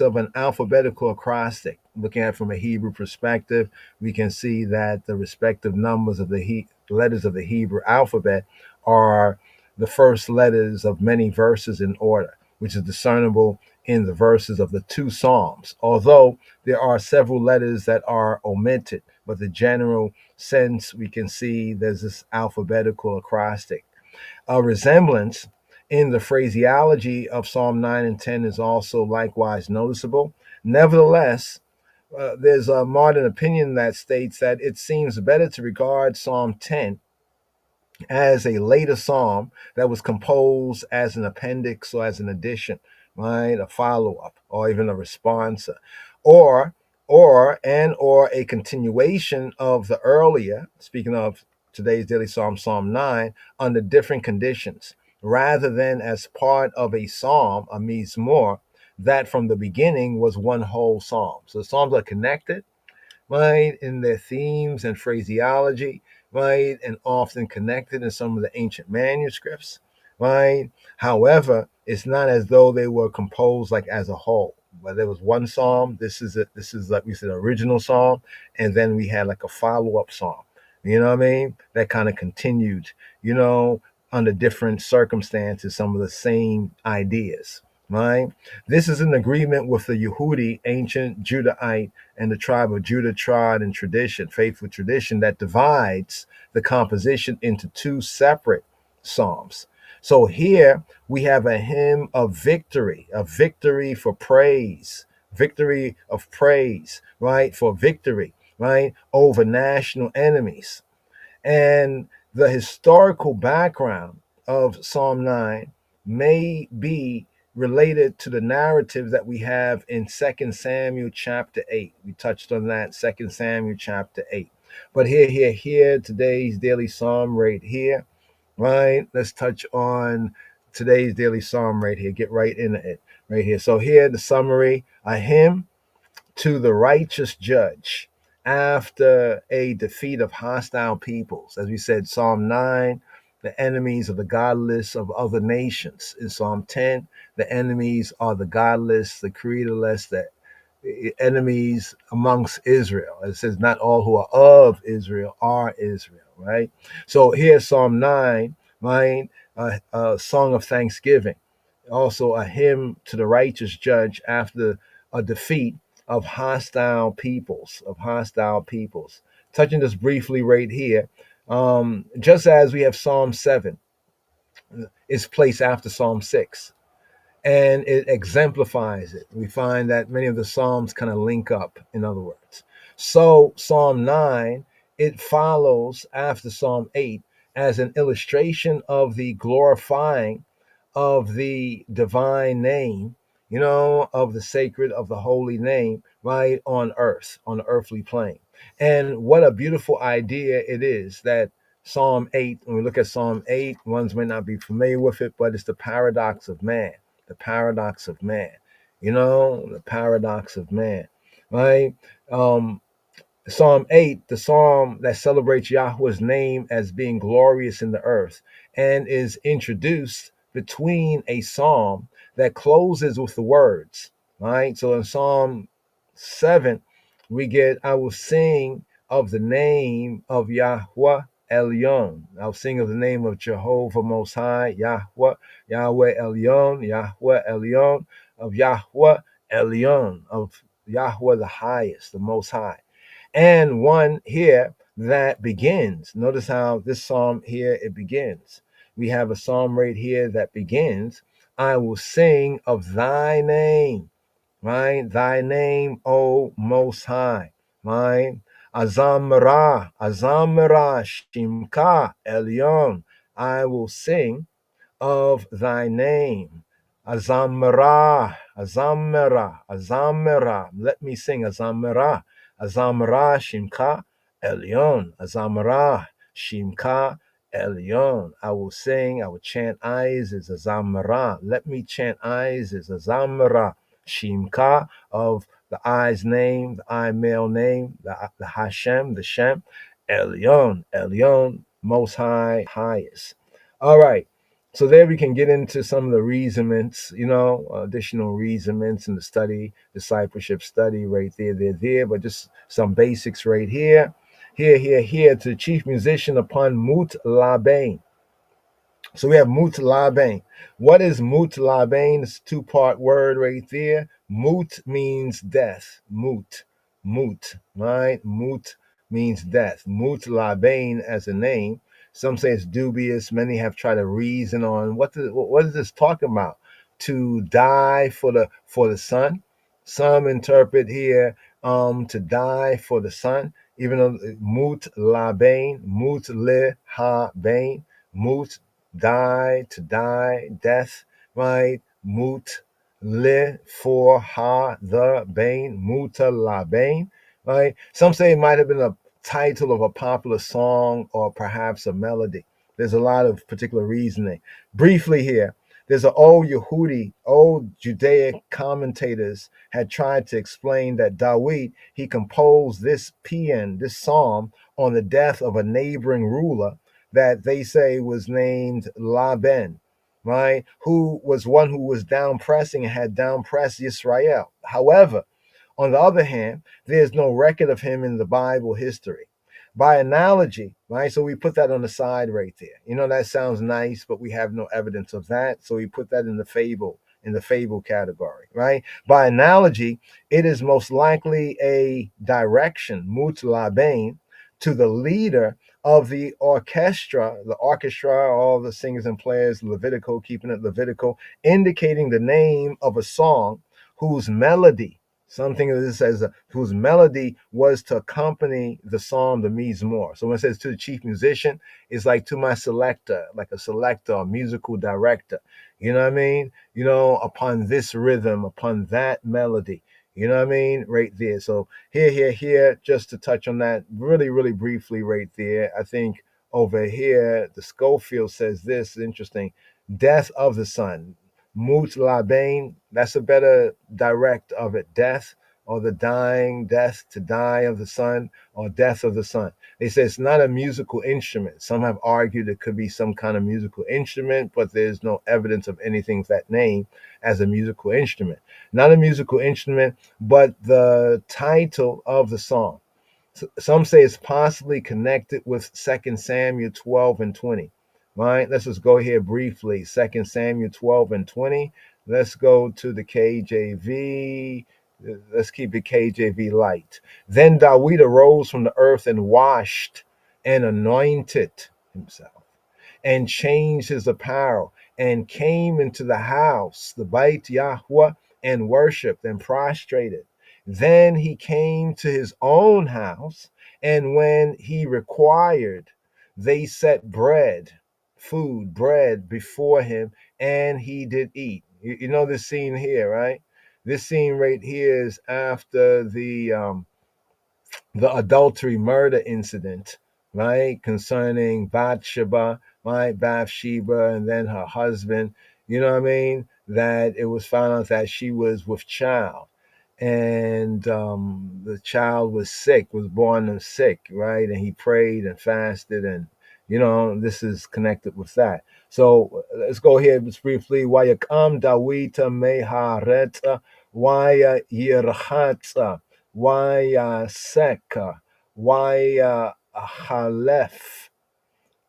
of an alphabetical acrostic. Looking at it from a Hebrew perspective, we can see that the respective numbers of the letters of the Hebrew alphabet are the first letters of many verses in order, which is discernible in the verses of the two Psalms. Although there are several letters that are omitted, but the general sense, we can see there's this alphabetical acrostic. A resemblance in the phraseology of Psalm 9 and 10 is also likewise noticeable. Nevertheless, there's a modern opinion that states that it seems better to regard Psalm 10 as a later psalm that was composed as an appendix or as an addition, right? A follow-up or even a responsa, or or a continuation of the earlier, speaking of today's daily psalm, Psalm 9, under different conditions, rather than as part of a psalm, a mizmor, that from the beginning was one whole psalm. So the psalms are connected, right, in their themes and phraseology, right, and often connected in some of the ancient manuscripts, right? However, it's not as though they were composed like as a whole. But there was one psalm. This is like we said, original psalm, and then we had like a follow-up psalm. You know what I mean? That kind of continued, under different circumstances, some of the same ideas, right? This is in agreement with the Yehudi, ancient Judahite, and the tribe of Judah tried in tradition, faithful tradition that divides the composition into two separate psalms. So here we have a hymn of victory, for praise, victory of praise, right? For victory, right? Over national enemies. And the historical background of Psalm 9 may be related to the narrative that we have in 2 Samuel chapter 8. We touched on that, 2 Samuel chapter 8. But here, today's daily psalm right here, right? Let's touch on today's daily psalm right here. Get right into it right here. So here, the summary, a hymn to the righteous judge after a defeat of hostile peoples. As we said, Psalm 9, the enemies of the godless of other nations. In Psalm 10, the enemies are the godless, the creatorless, the enemies amongst Israel. It says, not all who are of Israel are Israel, right? So here's Psalm 9, right? A song of thanksgiving. Also a hymn to the righteous judge after a defeat of hostile peoples, Touching this briefly right here, just as we have Psalm 7 is placed after Psalm 6, and it exemplifies it. We find that many of the Psalms kind of link up, in other words. So Psalm 9, it follows after Psalm 8 as an illustration of the glorifying of the divine name, of the sacred, of the holy name, right, on earth, on the earthly plane. And what a beautiful idea it is that Psalm 8, when we look at Psalm 8, ones may not be familiar with it, but it's the paradox of man, the paradox of man, the paradox of man, right? Psalm 8, the psalm that celebrates Yahweh's name as being glorious in the earth and is introduced between a psalm that closes with the words, right? So in Psalm 7, we get, I will sing of the name of Yahweh Elyon. I'll sing of the name of Jehovah Most High, Yahweh, Yahweh Elyon, Yahweh Elyon, of Yahweh Elyon, of Yahweh the highest, the Most High. And one here that begins. Notice how this psalm here, it begins. We have a psalm right here that begins, I will sing of thy name, right? Thy name, O Most High, right? Azamra, Shimka, Elyon. I will sing of thy name. Azamra. Let me sing Azamra. Shimka Elyon. Azamra Shimka Elyon. I will sing, I will chant eyes is Azamra. Let me chant eyes is Azamra. Shimka, of the eye's name, the eye male name, the Hashem, the Shem. Elyon, most high, highest. All right. So there we can get into some of the reasonments, additional reasonments in the study, discipleship study right there, but just some basics right here. Here, to the chief musician upon Mut Labain. So we have Mut Labain. What is Mut Labain? It's a two-part word right there. Mut means death. Mut, right? Mut means death. Mut Labain as a name. Some say it's dubious. Many have tried to reason on what is this talking about? To die for the son. Some interpret here to die for the son. Even though Mut Labain, Mut Le Ha Bain, Mut die, to die, death, right? Mut Le for ha the Bain, Muta La Bain, right? Some say it might have been a title of a popular song or perhaps a melody. There's a lot of particular reasoning. Briefly here, there's an old Judaic commentators had tried to explain that Dawid, he composed this paean, this psalm, on the death of a neighboring ruler that they say was named Laban, right? Who was one who was down pressing and had down pressed Israel. However, on the other hand, there's no record of him in the Bible history. By analogy, right? So we put that on the side right there. That sounds nice, but we have no evidence of that. So we put that in the fable category, right? By analogy, it is most likely a direction, Mut Labain, to the leader of the orchestra, all the singers and players, Levitical, keeping it Levitical, indicating the name of a song whose melody Something that this says whose melody was to accompany the psalm, the mizmor. So when it says to the chief musician, it's like to my selector, like a selector, a musical director. You know what I mean? You know, upon this rhythm, upon that melody. You know what I mean? Right there. So here, just to touch on that really, really briefly right there. I think over here, the Schofield says this, interesting. Death of the Son. Mut Labain, that's a better direct of it. Death or the dying, death to die of the Son, or death of the Son. They say it's not a musical instrument. Some have argued it could be some kind of musical instrument, but there's no evidence of anything with that name as a musical instrument. Not a musical instrument, but the title of the song. Some say it's possibly connected with 2 Samuel 12 and 20. Right? Let's just go here briefly. 2 Samuel 12 and 20. Let's go to the KJV. Let's keep it KJV light. Then David arose from the earth and washed and anointed himself and changed his apparel and came into the house, the Beit Yahweh, and worshiped and prostrated. Then he came to his own house, and when he required, they set bread before him, and he did eat. You know this scene here, right? This scene right here is after the adultery murder incident, right? Concerning Bathsheba, right? Bathsheba, and then her husband, you know what I mean? That it was found out that she was with child. And the child was sick, was born sick, right? And he prayed and fasted, and this is connected with that. So let's go here just briefly. Wayakam Dawita Mehareta, Waya Yirhatza, Waya Seka, Waya Halef.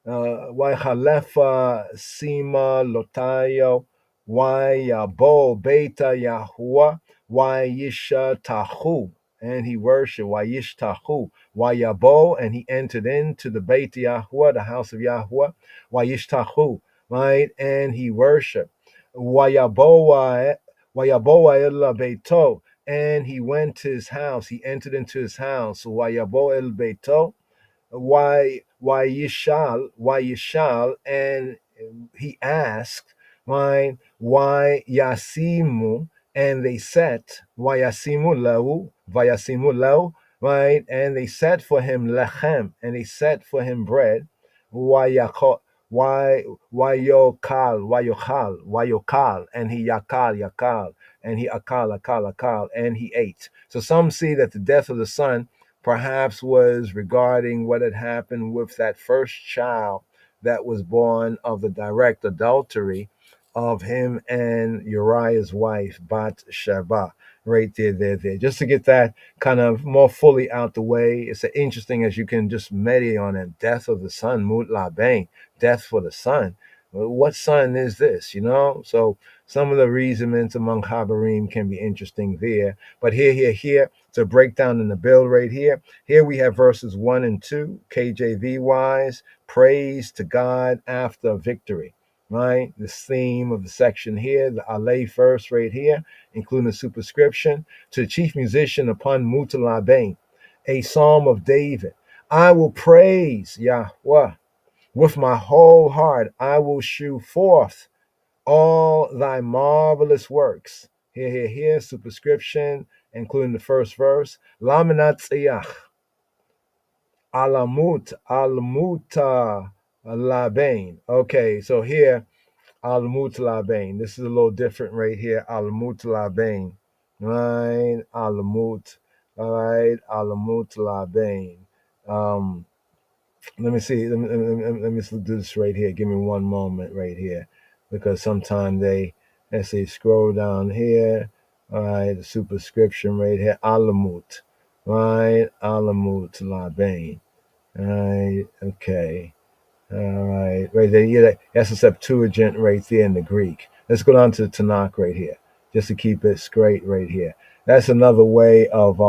Wayhalefa Sima Lotayo, Wayabo Beta Yahuwah, Wayisha Tahu, and he worshiped, Wayish Tahu, Wayabo, and he entered into the Beit Yahuwah, the house of Yahuwah, Wayish Tahu, right, and he worshiped, Wayaboa El Beito, and he went to his house, he entered into his house, Wayabo El Beito, why Yishal, and he asked, why Yasimu, and they set, why Yasimu Lau, right, and they set for him lechem, and they set for him bread, why Yokal, and he Yakal, and he Akal, and he ate. So some see that the death of the son perhaps was regarding what had happened with that first child that was born of the direct adultery of him and Uriah's wife, Bat Sheba. Right there. Just to get that kind of more fully out the way, it's interesting as you can just meditate on it. Death of the son, Mut Labain, death for the son. What son is this? So some of the reasonings among Habarim can be interesting there. But here, to break down in the bill right here. Here we have verses 1 and 2, KJV wise, praise to God after victory. Right? The theme of the section here, the Alei first right here, including the superscription, to the chief musician upon Mutalabain, a psalm of David. I will praise Yahweh with my whole heart. I will shew forth all thy marvelous works. Here, superscription, including the first verse. Laminat Tziyach, Alamuta Labain. Okay, so here, Alamut Labain. This is a little different right here. Alamut Labain. Right? Alamut. All right. Alamut Labain. Let me see. Let me do this right here. Give me one moment right here. Because sometimes let's see, scroll down here. All right. The superscription right here. Alamut. Right? Alamut Labain. All right. Okay. All right, right there. Yeah, that's a Septuagint right there in the Greek. Let's go down to the Tanakh right here, just to keep it straight right here. That's another way of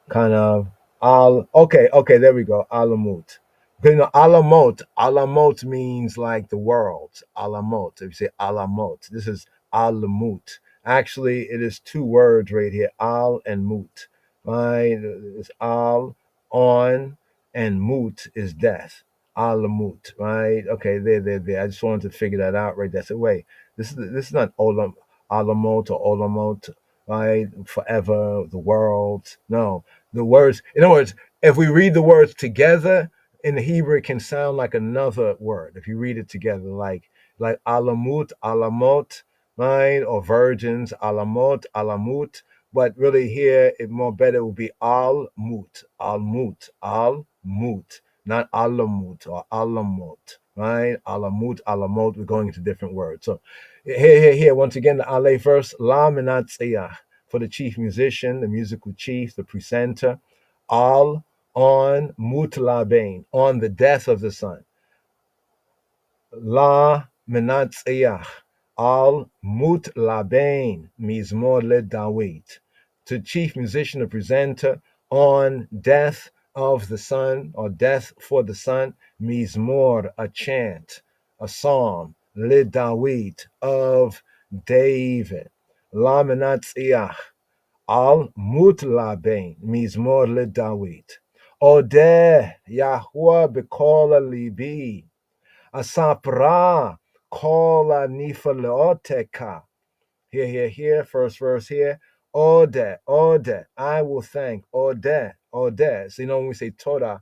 kind of Okay, there we go. Alamut. Alamot means like the world. Alamot. If you say alamot, this is alamut. Actually, it is two words right here, al and mut. Right? It's al, on, and mut is death. Alamut, right? Okay, there. I just wanted to figure that out right there. So wait, this is not alamot or olamot, right? Forever, the world. No, the words. In other words, if we read the words together in the Hebrew, it can sound like another word. If you read it together, like alamut, alamot, right? Or virgins, alamot, alamut. But really, here it more better would be al mut, not alamut or alamot, right? Alamot. We're going into different words. So here. Once again, the Ale verse, La Minatziyah, for the chief musician, the musical chief, the presenter, Al on Mutlabain, on the death of the son. La Minatziyah, Al Mutlabain, Mizmor le Dawit, to chief musician, the presenter, on death of the son, or death for the son, Mizmor, a chant, a psalm, le Dawit, of David. La Minatziyah, Al Mutlabain, Mizmor le Dawit. Odeh Yahuwah Bekola Libi. Asapra kola nifaleoteka. Here, first verse here. Ode, I will thank. Ode. So when we say Toda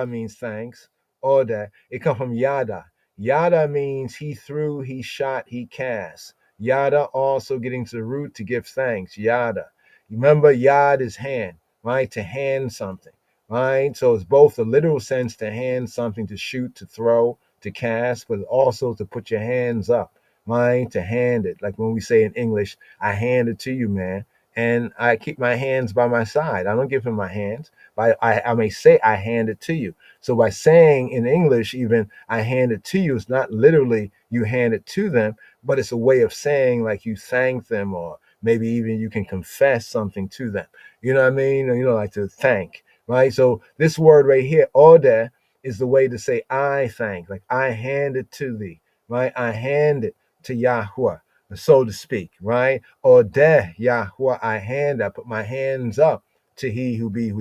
means thanks. Ode, it comes from Yada. Yada means he threw, he shot, he cast. Yada also getting to the root to give thanks. Yada. Remember, Yad is hand, right? To hand something, right? So it's both the literal sense to hand something, to shoot, to throw, to cast, but also to put your hands up, right? To hand it. Like when we say in English, I hand it to you, man. And I keep my hands by my side. I don't give him my hands. But I may say I hand it to you. So by saying in English, even I hand it to you, it's not literally you hand it to them, but it's a way of saying like you thank them, or maybe even you can confess something to them. You know what I mean? Like to thank, right? So this word right here, order, is the way to say I thank, like I hand it to thee, right? I hand it to Yahuwah, so to speak, right? Odeh Yahuwah, I put my hands up to he who be.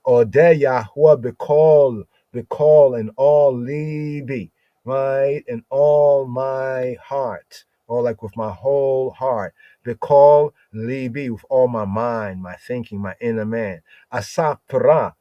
Odeh Yahuwah bekol in all libi, right? In all my heart, or like with my whole heart. Bekol libi, with all my mind, my thinking, my inner man. Asapra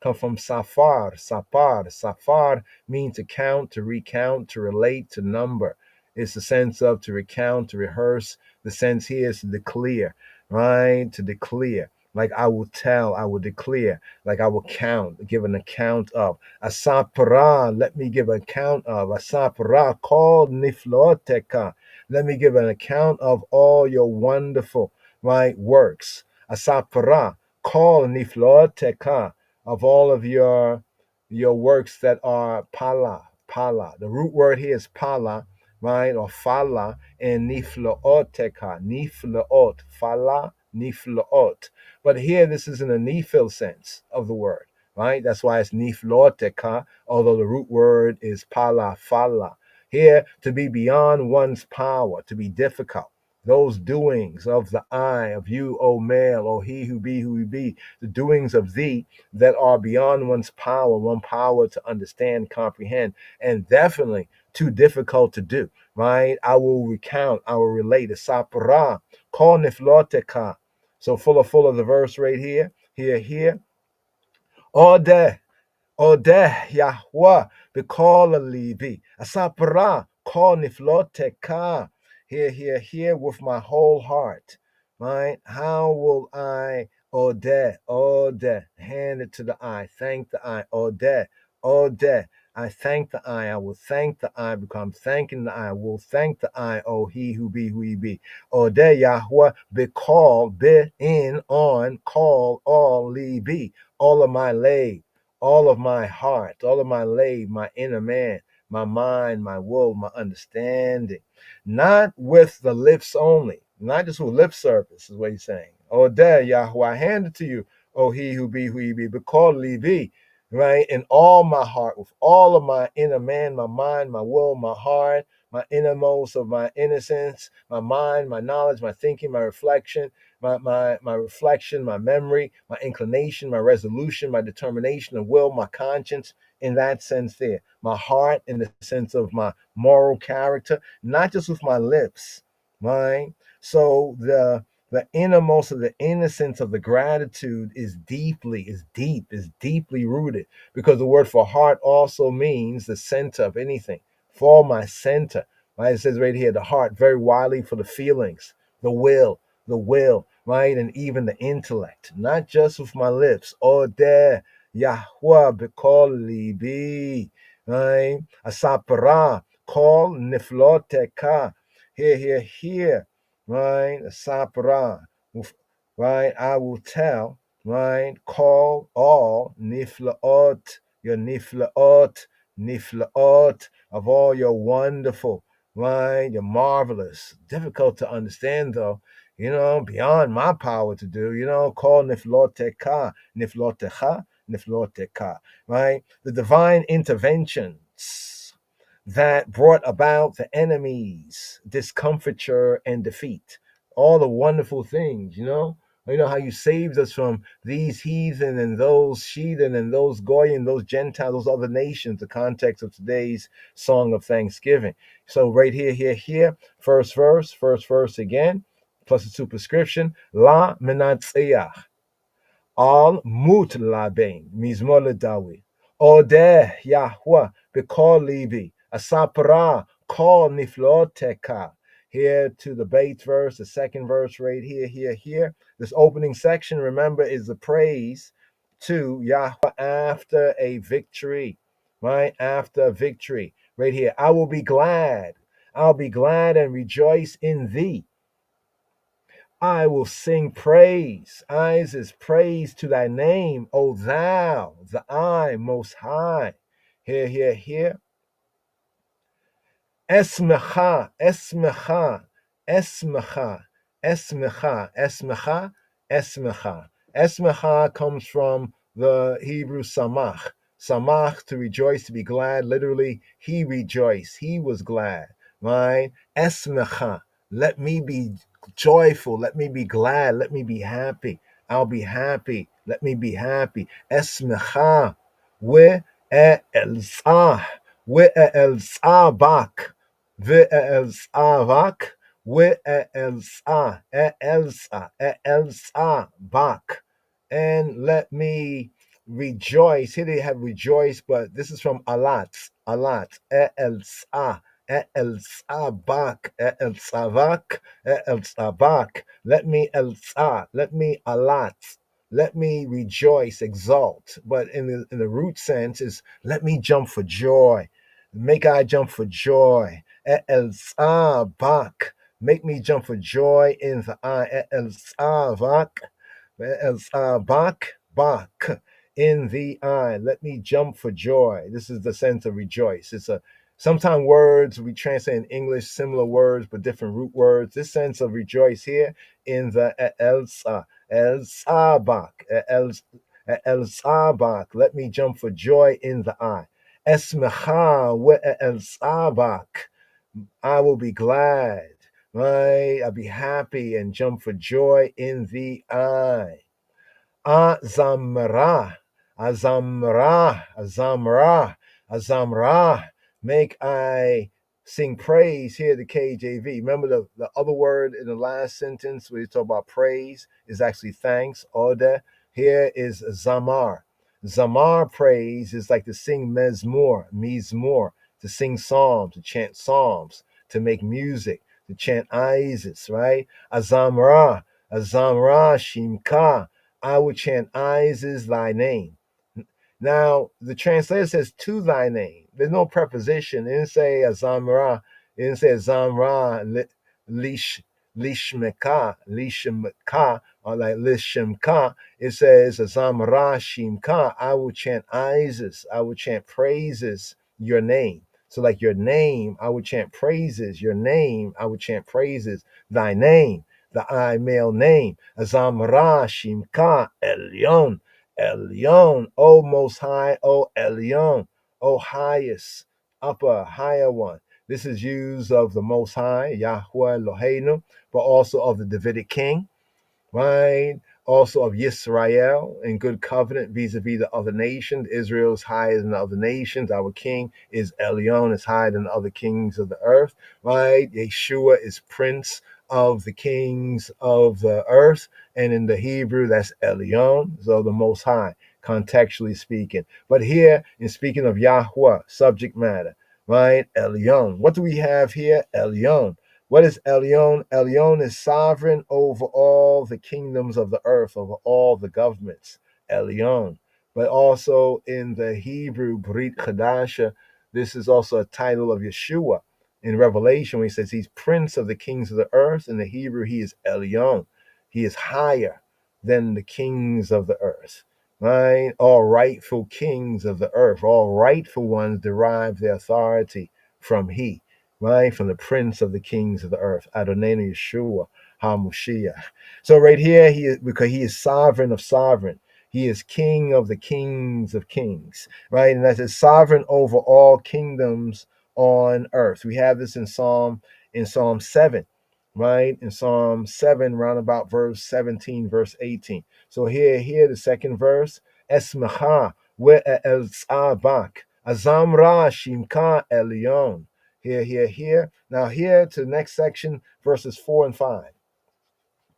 come from safar. Safar means to count, to recount, to relate, to number. It's the sense of to recount, to rehearse. The sense here is to declare, right? To declare. Like I will tell, I will declare, like I will count, give an account of. Asapra, let me give an account of. Asapra, called nifloteka. Let me give an account of all your wonderful, right, works. Asapra, call nifloteka, of all of your works that are pala. The root word here is pala, right, or fala, and niflooteka, nifloot, fala, nifloot. But here this is in a nephil sense of the word, right? That's why it's nifloteka, although the root word is pala, fala. Here, to be beyond one's power, to be difficult. Those doings of the I, of you, O male, O he who be, the doings of thee that are beyond one's power, one power to understand, comprehend, and definitely too difficult to do, right? I will recount, I will relate. Sapra, kol nifloteka. So full of the verse right here. Odeh Yahweh, Bekol Levi, Asapra, Kol Nifloteka. Here with my whole heart, right? How will I Odeh, hand it to the eye, thank the eye, Odeh, I thank the eye, I will thank the eye, because I'm thanking the eye, I will thank the eye, oh he who he be. Odeh Yahweh, Bekol, be in, on, call, all Levi, all of my lay, all of my heart, all of my lay, my inner man, my mind, my will, my understanding. Not with the lips only, not just with lip service, is what he's saying. Oh, there, Yahweh, I hand it to you, oh, he who be, because Levi, right? In all my heart, with all of my inner man, my mind, my will, my heart, my innermost of my innocence, my mind, my knowledge, my thinking, my reflection, my reflection, my memory, my inclination, my resolution, my determination of will, my conscience, in that sense there. My heart in the sense of my moral character, not just with my lips, right? So the innermost of the innocence of the gratitude is deeply rooted, because the word for heart also means the center of anything. For my center, right? It says right here, the heart, very widely for the feelings, the will, right? And even the intellect, not just with my lips. Oh, there, Yahweh, bekol libi, right? Asapara, call nifloteka, here, right? Sapra, right? I will tell, right? Call all niflaot, your niflaot of all your wonderful, right? Your marvelous. Difficult to understand though, beyond my power to do, call nifloteka, right? The divine interventions that brought about the enemy's discomfiture and defeat. All the wonderful things, how you saved us from these heathen and those sheathen and those Goyim, those Gentiles, those other nations, the context of today's song of thanksgiving. So right here, first verse again, plus a superscription, La Menatzeach. Al mutlabein mizmor ledawi. Odeh Yahweh bekol libi. Asapra kol nifloteka. Here to the bait verse, the second verse right here. This opening section, remember, is the praise to Yahweh after a victory, right? After a victory. Right here. I will be glad. I'll be glad and rejoice in thee. I will sing praise. Eyes is praise to thy name, O thou, the I most high. Here. Esmecha, esmecha, esmecha, esmecha, esmecha, esmecha. Esmecha comes from the Hebrew samach. Samach, to rejoice, to be glad. Literally, he rejoiced. He was glad. Right? Esmecha. Let me be joyful. Let me be glad. Let me be happy. I'll be happy. Let me be happy. Esmecha. We'elzah. We'elzah bak. Ve'elzah Elsa bak, and let me rejoice. Here they have rejoice, but this is from alat, Elsa, bak, Elsa bak. Let me Elsa, let me alat, let me rejoice, exalt. But in the root sense is let me jump for joy. Make I jump for joy. Bak. Make me jump for joy in the eye. Bak. In the eye. Let me jump for joy. This is the sense of rejoice. It's a sometimes words we translate in English, similar words, but different root words. This sense of rejoice here in the bak. Bak. Let me jump for joy in the eye. Esmecha we'elzabak. I will be glad, right? I'll be happy and jump for joy in the eye. Azamra. Make I sing praise. Here, the KJV. Remember the other word in the last sentence where you talk about praise is actually thanks, order. Here is zamar. Zamar praise is like to sing mizmor, to sing psalms, to chant psalms, to make music, to chant Isis, right? Azamra shimka. I will chant Isis thy name. Now, the translator says to thy name. There's no preposition. It didn't say Azamra. It didn't say Azamra lishmeka, or like lishmka. It says Azamra shimka. I will chant Isis. I will chant praises your name. So like your name, I would chant praises. Your name, I would chant praises. Thy name, the I male name. Azamra shimka elyon. Elyon, O Most High, O Elyon, O highest, upper, higher one. This is used of the Most High, Yahweh Eloheinu, but also of the Davidic king, right? Also of Yisrael in good covenant vis-a-vis the other nations. Israel is higher than the other nations. Our king is Elyon, is higher than the other kings of the earth, right? Yeshua is prince of the kings of the earth. And in the Hebrew, that's Elyon, so the Most High, contextually speaking. But here, in speaking of Yahweh, subject matter, right? Elyon. What do we have here? Elyon. What is Elyon? Elyon is sovereign over all the kingdoms of the earth, over all the governments. Elyon. But also in the Hebrew, Brit Chadasha, this is also a title of Yeshua. In Revelation, when he says he's prince of the kings of the earth, in the Hebrew, he is Elyon. He is higher than the kings of the earth. Right? All rightful kings of the earth, all rightful ones derive their authority from he, right? From the prince of the kings of the earth, Adonai Yeshua HaMashiach. So right here, he is, because he is sovereign of sovereign. He is king of the kings of kings, right? And that is sovereign over all kingdoms on earth. We have this in Psalm 7, right? In Psalm 7, round about verse 17, verse 18. So here the second verse, Esmecha we el tzabak, Azamra shimka elyon. Here. Now here to the next section, verses 4 and 5.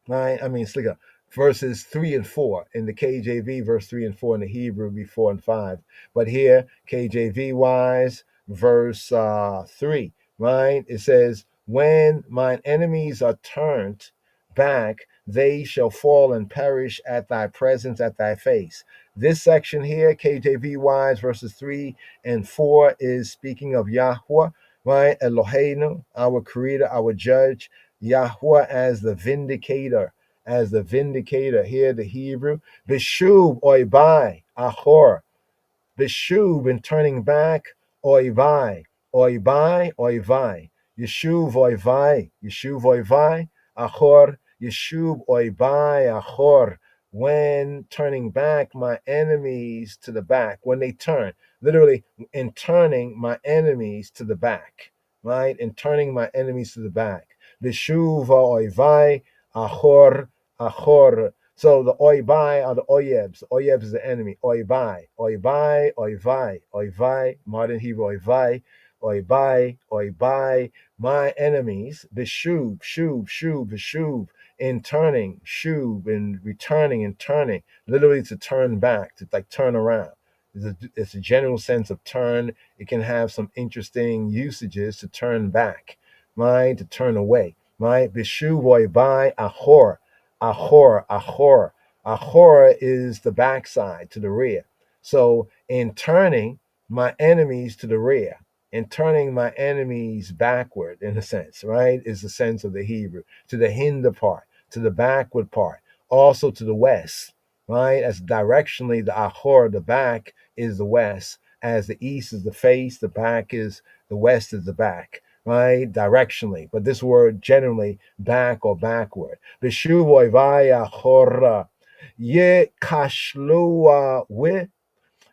Right? I mean, slicker. Verses 3 and 4 in the KJV, verse 3 and 4 in the Hebrew be 4 and 5. But here, KJV wise, verse 3, right? It says, when mine enemies are turned back, they shall fall and perish at thy presence, at thy face. This section here, KJV wise, verses 3 and 4, is speaking of Yahweh, right? Eloheinu, our creator, our judge, Yahweh as the vindicator, Here the Hebrew, Bishub oibai, Achor, Bishub in turning back, oivai, oivai, Yeshuv oivai, Achor, Yeshub oibai, Achor, when turning back my enemies to the back, when they turn, literally in turning my enemies to the back, right? In turning my enemies to the back. Bishub oivai, Achor, so the oibai are the oyebs. Oyebs is the enemy. Oibai. Modern Hebrew oibai. My enemies. Bishub. In turning, shub, in returning and turning. Literally to turn back, to like turn around. It's a general sense of turn. It can have some interesting usages to turn back, right? To turn away, right? Bishub oibai achor. Ahor is the backside to the rear. So in turning my enemies to the rear, in turning my enemies backward, in a sense, right, is the sense of the Hebrew, to the hinder part, to the backward part, also to the west, right? As directionally, the Ahor, the back, is the west. As the east is the face, the back is the west is the back, right? Directionally. But this word generally back or backward. Beshuv oivaya chora. Ye kashlua with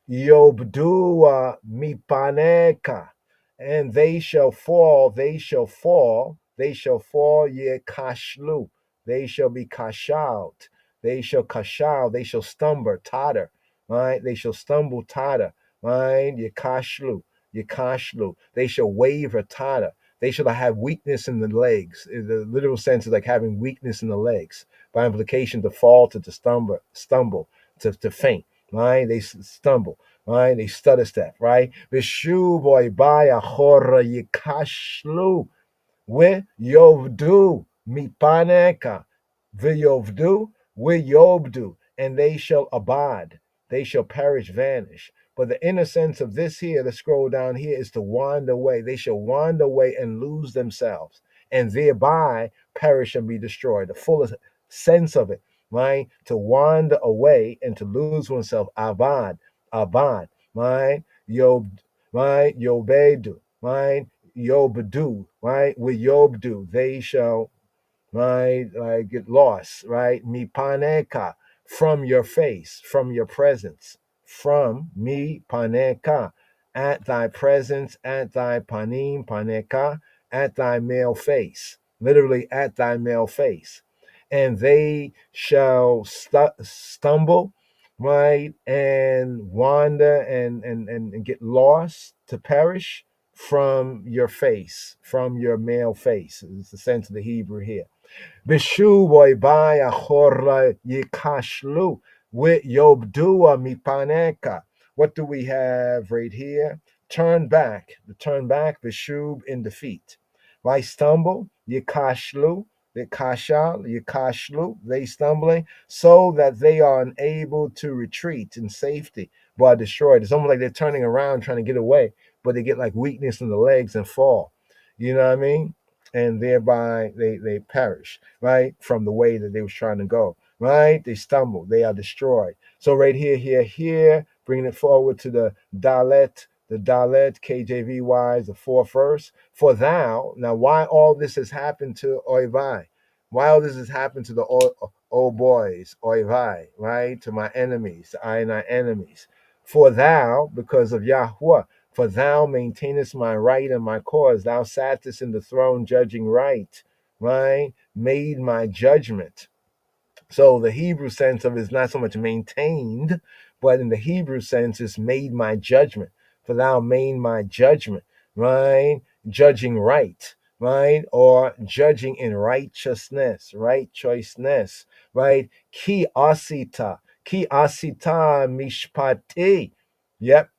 Yobdua mipaneka, and they shall fall, ye kashlu, they shall be kashout, they shall stumble, totter, right? They shall stumble, totter, right? Ye kashlu, they shall waver, totter, they shall have weakness in the legs. The literal sense is like having weakness in the legs, by implication to fall, to stumble, to faint. Right? They stumble, right? They stutter step, right? Vishu boy by a chora yikashlu we yovdu mipaneka v'yovdu we yobdu, and they shall abide, they shall perish, vanish. But the inner sense of this here, the scroll down here, is to wander away. They shall wander away and lose themselves, and thereby perish and be destroyed. The fullest sense of it, right? To wander away and to lose oneself. Abad, right? Yobedu, right? Yobdu, right? With Yobdu, they shall, right, like get lost, right? Mipaneka, from your face, from your presence, from me paneka, at thy presence, at thy panim paneka, at thy male face, literally at thy male face. And they shall stumble, right, and wander and get lost to perish from your face, from your male face. It's the sense of the Hebrew here. Bishu boy by achorla yikashlu with yobdua mipaneka. What do we have right here? Turn back. The turn back, Bishub in defeat. Why stumble? Yikashlu, Yikashal, Yikashlu, they stumbling, so that they are unable to retreat in safety but are destroyed. It's almost like they're turning around trying to get away, but they get like weakness in the legs and fall. You know what I mean? And thereby they perish, right, from the way that they was trying to go, right? They stumble, they are destroyed. So right here, bringing it forward to the Dalet, KJV wise, the fourth verse. For thou, now why all this has happened to Oivai? Why all this has happened to the old boys, Oivai, right? To my enemies, to I and I enemies. For thou, because of Yahweh, for thou maintainest my right and my cause. Thou sattest in the throne judging right, right? Made my judgment. So the Hebrew sense of it is not so much maintained, but in the Hebrew sense, it's made my judgment. For thou made my judgment, right? Judging right, right? Or judging in righteousness, right choiceness, right? Ki asita mishpati. Yep,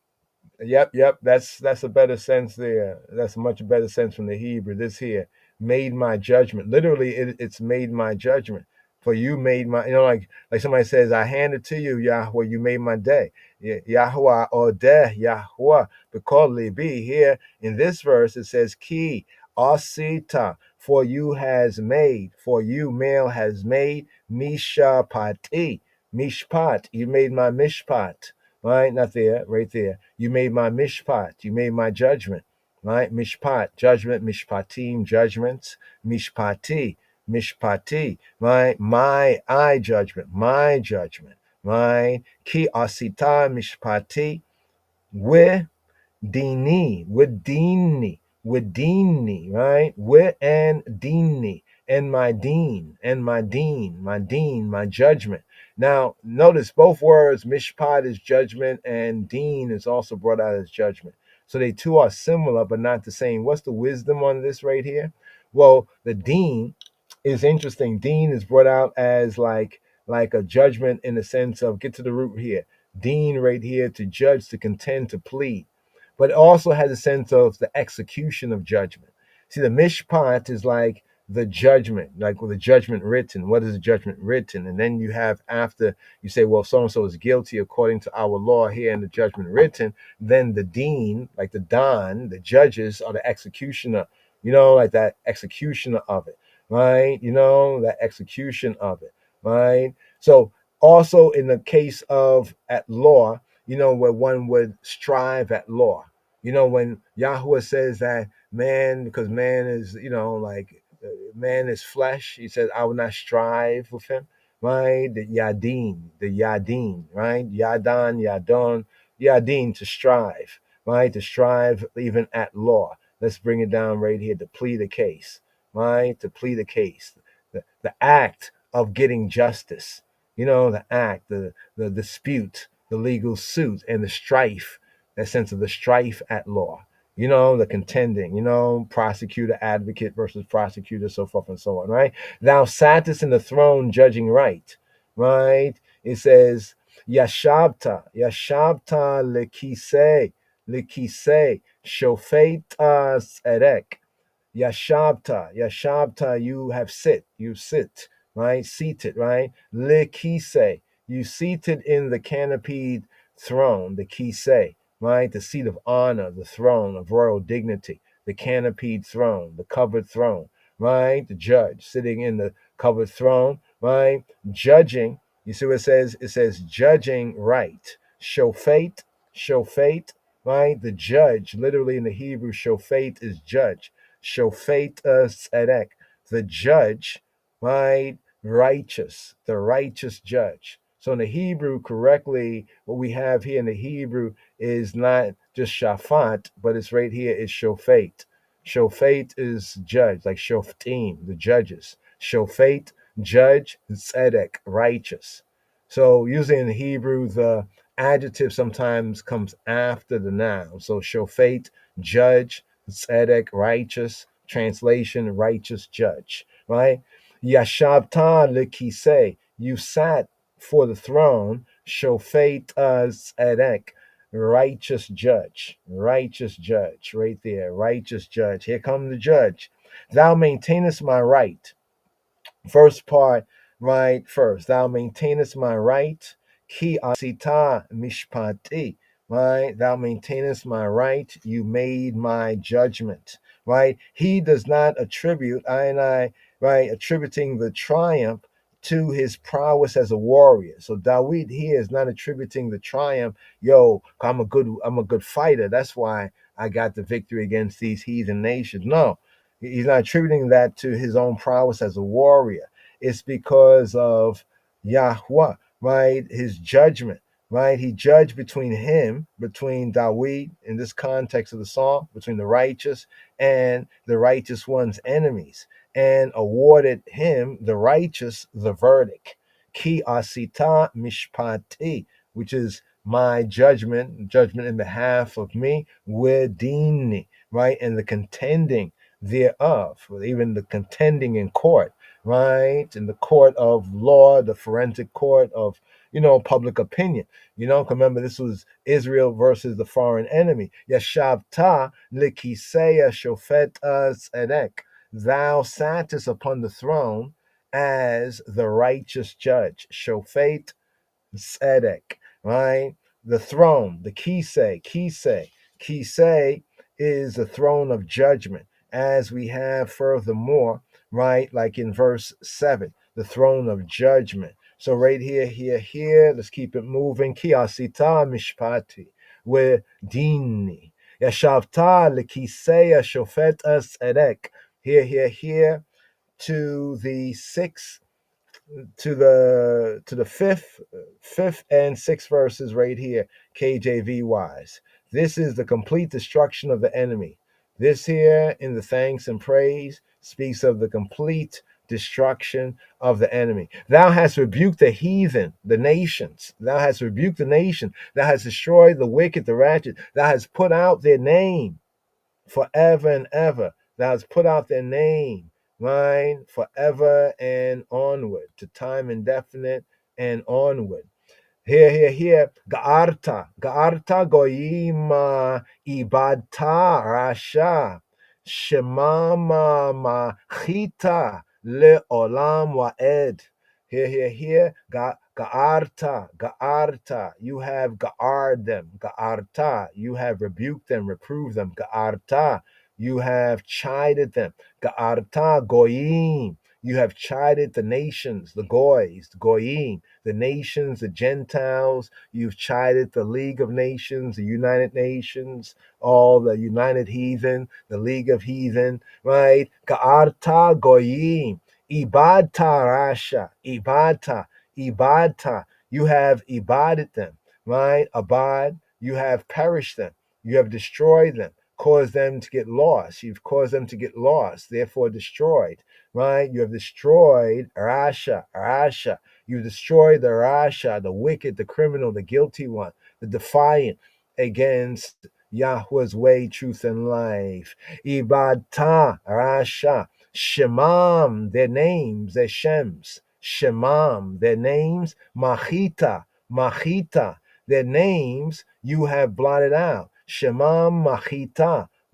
Yep. That's a better sense there. That's a much better sense from the Hebrew. This here made my judgment. Literally, it's made my judgment. For you made my, like somebody says, I hand it to you, Yahweh. You made my day. Yahweh or deh Yahweh. Because be here in this verse it says ki asita. For you has made. For you male has made mishpati. Mishpat. You made my mishpat. Right, not there, right there. You made my mishpat. You made my judgment. Right, mishpat, judgment, mishpatim, judgments, mishpati. Right, my I judgment, my judgment. Right, ki asita mishpati, where with dini, right? With and dini, and my deen, my judgment. Now, notice both words, mishpat is judgment, and deen is also brought out as judgment. So they two are similar, but not the same. What's the wisdom on this right here? Well, the deen is interesting. Deen is brought out as like a judgment in the sense of get to the root here. Deen right here, to judge, to contend, to plead, but it also has a sense of the execution of judgment. See, the mishpat is like the judgment, like with the judgment written. What is the judgment written? And then you have, after you say, well, so and so is guilty according to our law here in the judgment written, then the deen, like the don, the judges are the executioner, like that executioner of it, right? That execution of it, right? So also in the case of at law, where one would strive at law. When Yahweh says that man, because man is, man is flesh, he says, I will not strive with him, right? The Yadin, right? Yadin, to strive, right? To strive even at law. Let's bring it down right here, to plead a case, right? To plead a case. The act of getting justice, the act, the dispute, the legal suit, and the strife, that sense of the strife at law, the contending, prosecutor, advocate versus prosecutor, so forth and so on, right? Thou sattest in the throne judging right, right? It says, Yashabta lekise, shofeta tzedek. Yashabta, you sit, right? Seated, right? Lekise, you seated in the canopied throne, the kise, right? The seat of honor, the throne of royal dignity, the canopied throne, the covered throne, right? The judge sitting in the covered throne, right? Judging, you see what it says? It says judging right. Shofet, right? The judge, literally in the Hebrew, shofet is judge. Shofet tzedek, the judge, right? Righteous, the righteous judge. So in the Hebrew, correctly, what we have here in the Hebrew is not just shafat, but it's right here is shofet. Shofet is judge, like shoftim, the judges. Shofet, judge, tzedek, righteous. So usually in the Hebrew, the adjective sometimes comes after the noun. So shofet, judge, tzedek, righteous. Translation, righteous judge, right? Yashavta lekise, you sat for the throne. Shofet tzedek, righteous judge, right there, righteous judge. Here come the judge. Thou maintainest my right. First part, right first. Thou maintainest my right. Ki asita mishpati. Right? Thou maintainest my right. You made my judgment. Right? He does not attribute, right, attributing the triumph to his prowess as a warrior. So Dawid here is not attributing the triumph, I'm a good fighter. That's why I got the victory against these heathen nations. No, he's not attributing that to his own prowess as a warrior. It's because of Yahweh, right? His judgment, right? He judged between Dawid, in this context of the song, between the righteous and the righteous one's enemies, and awarded him, the righteous, the verdict. Ki asita mishpati, which is my judgment in behalf of me, wedini, right? And the contending thereof, even the contending in court, right? In the court of law, the forensic court of, public opinion. Remember, this was Israel versus the foreign enemy. Yashavta likiseya shofet tzedek. Thou sattest upon the throne as the righteous judge. Shofet tzedek, right? The throne, the kisei is the throne of judgment, as we have furthermore, right, like in verse 7, the throne of judgment. So right here, let's keep it moving. Ki asita mishpati, where dini. Yashavta lekisei shofet tzedek. Here, to the sixth, to the fifth and sixth verses right here, KJV wise. This is the complete destruction of the enemy. This here in the thanks and praise speaks of the complete destruction of the enemy. Thou hast rebuked the heathen, the nations. Thou hast rebuked the nation. Thou hast destroyed the wicked, the ratchet. Thou hast put out their name forever and ever. Thou hast put out their name, right, forever and onward, to time indefinite and onward. Here. Ga'arta goyima ibadta rasha. Shemama machita le'olam wa'ed. Here. Ga'arta. You have ga'ard them. Ga'arta. You have rebuked them, reproved them. Ga'arta. You have chided them. Ga'arta goyim. You have chided the nations, the goys, the goyim, the nations, the Gentiles. You've chided the League of Nations, the United Nations, all the United Heathen, the League of Heathen, right? Ga'arta goyim, ibadta rasha, ibadta. You have ibaded them, right? Abad, you have perished them. You have destroyed them, caused them to get lost. You've caused them to get lost, therefore destroyed. Right? You have destroyed Rasha. You destroyed the Rasha, the wicked, the criminal, the guilty one, the defiant against Yahweh's way, truth, and life. Ibadta Rasha. Shemam, their names, their Shems. Shemam, their names. Machita, their names you have blotted out. Shemam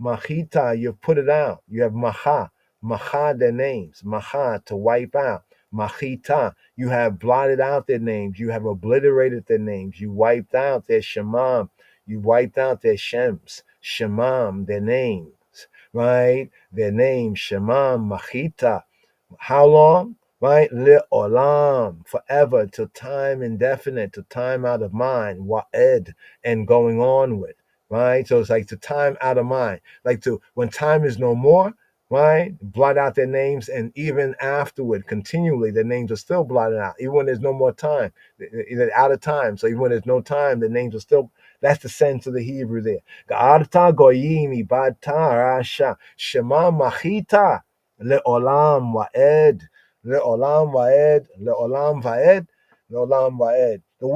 Machita, you've put it out. You have Macha, their names. Macha, to wipe out. Machita, you have blotted out their names. You have obliterated their names. You wiped out their Shemam. You wiped out their Shems. Shemam, their names. Right? Their names. Shemam, Machita. How long? Right? Le'olam, forever, till time indefinite, till time out of mind. Wa'ed, and going on with. Right? So it's like to time out of mind. Like to when time is no more, right? Blot out their names, and even afterward, continually, their names are still blotted out, even when there's no more time. They're out of time. So even when there's no time, the names are still. That's the sense of the Hebrew there. Ga'arta goyim ibadta rasha shema machita le'olam va'ed le'olam va'ed le'olam va'ed le'olam va'ed. The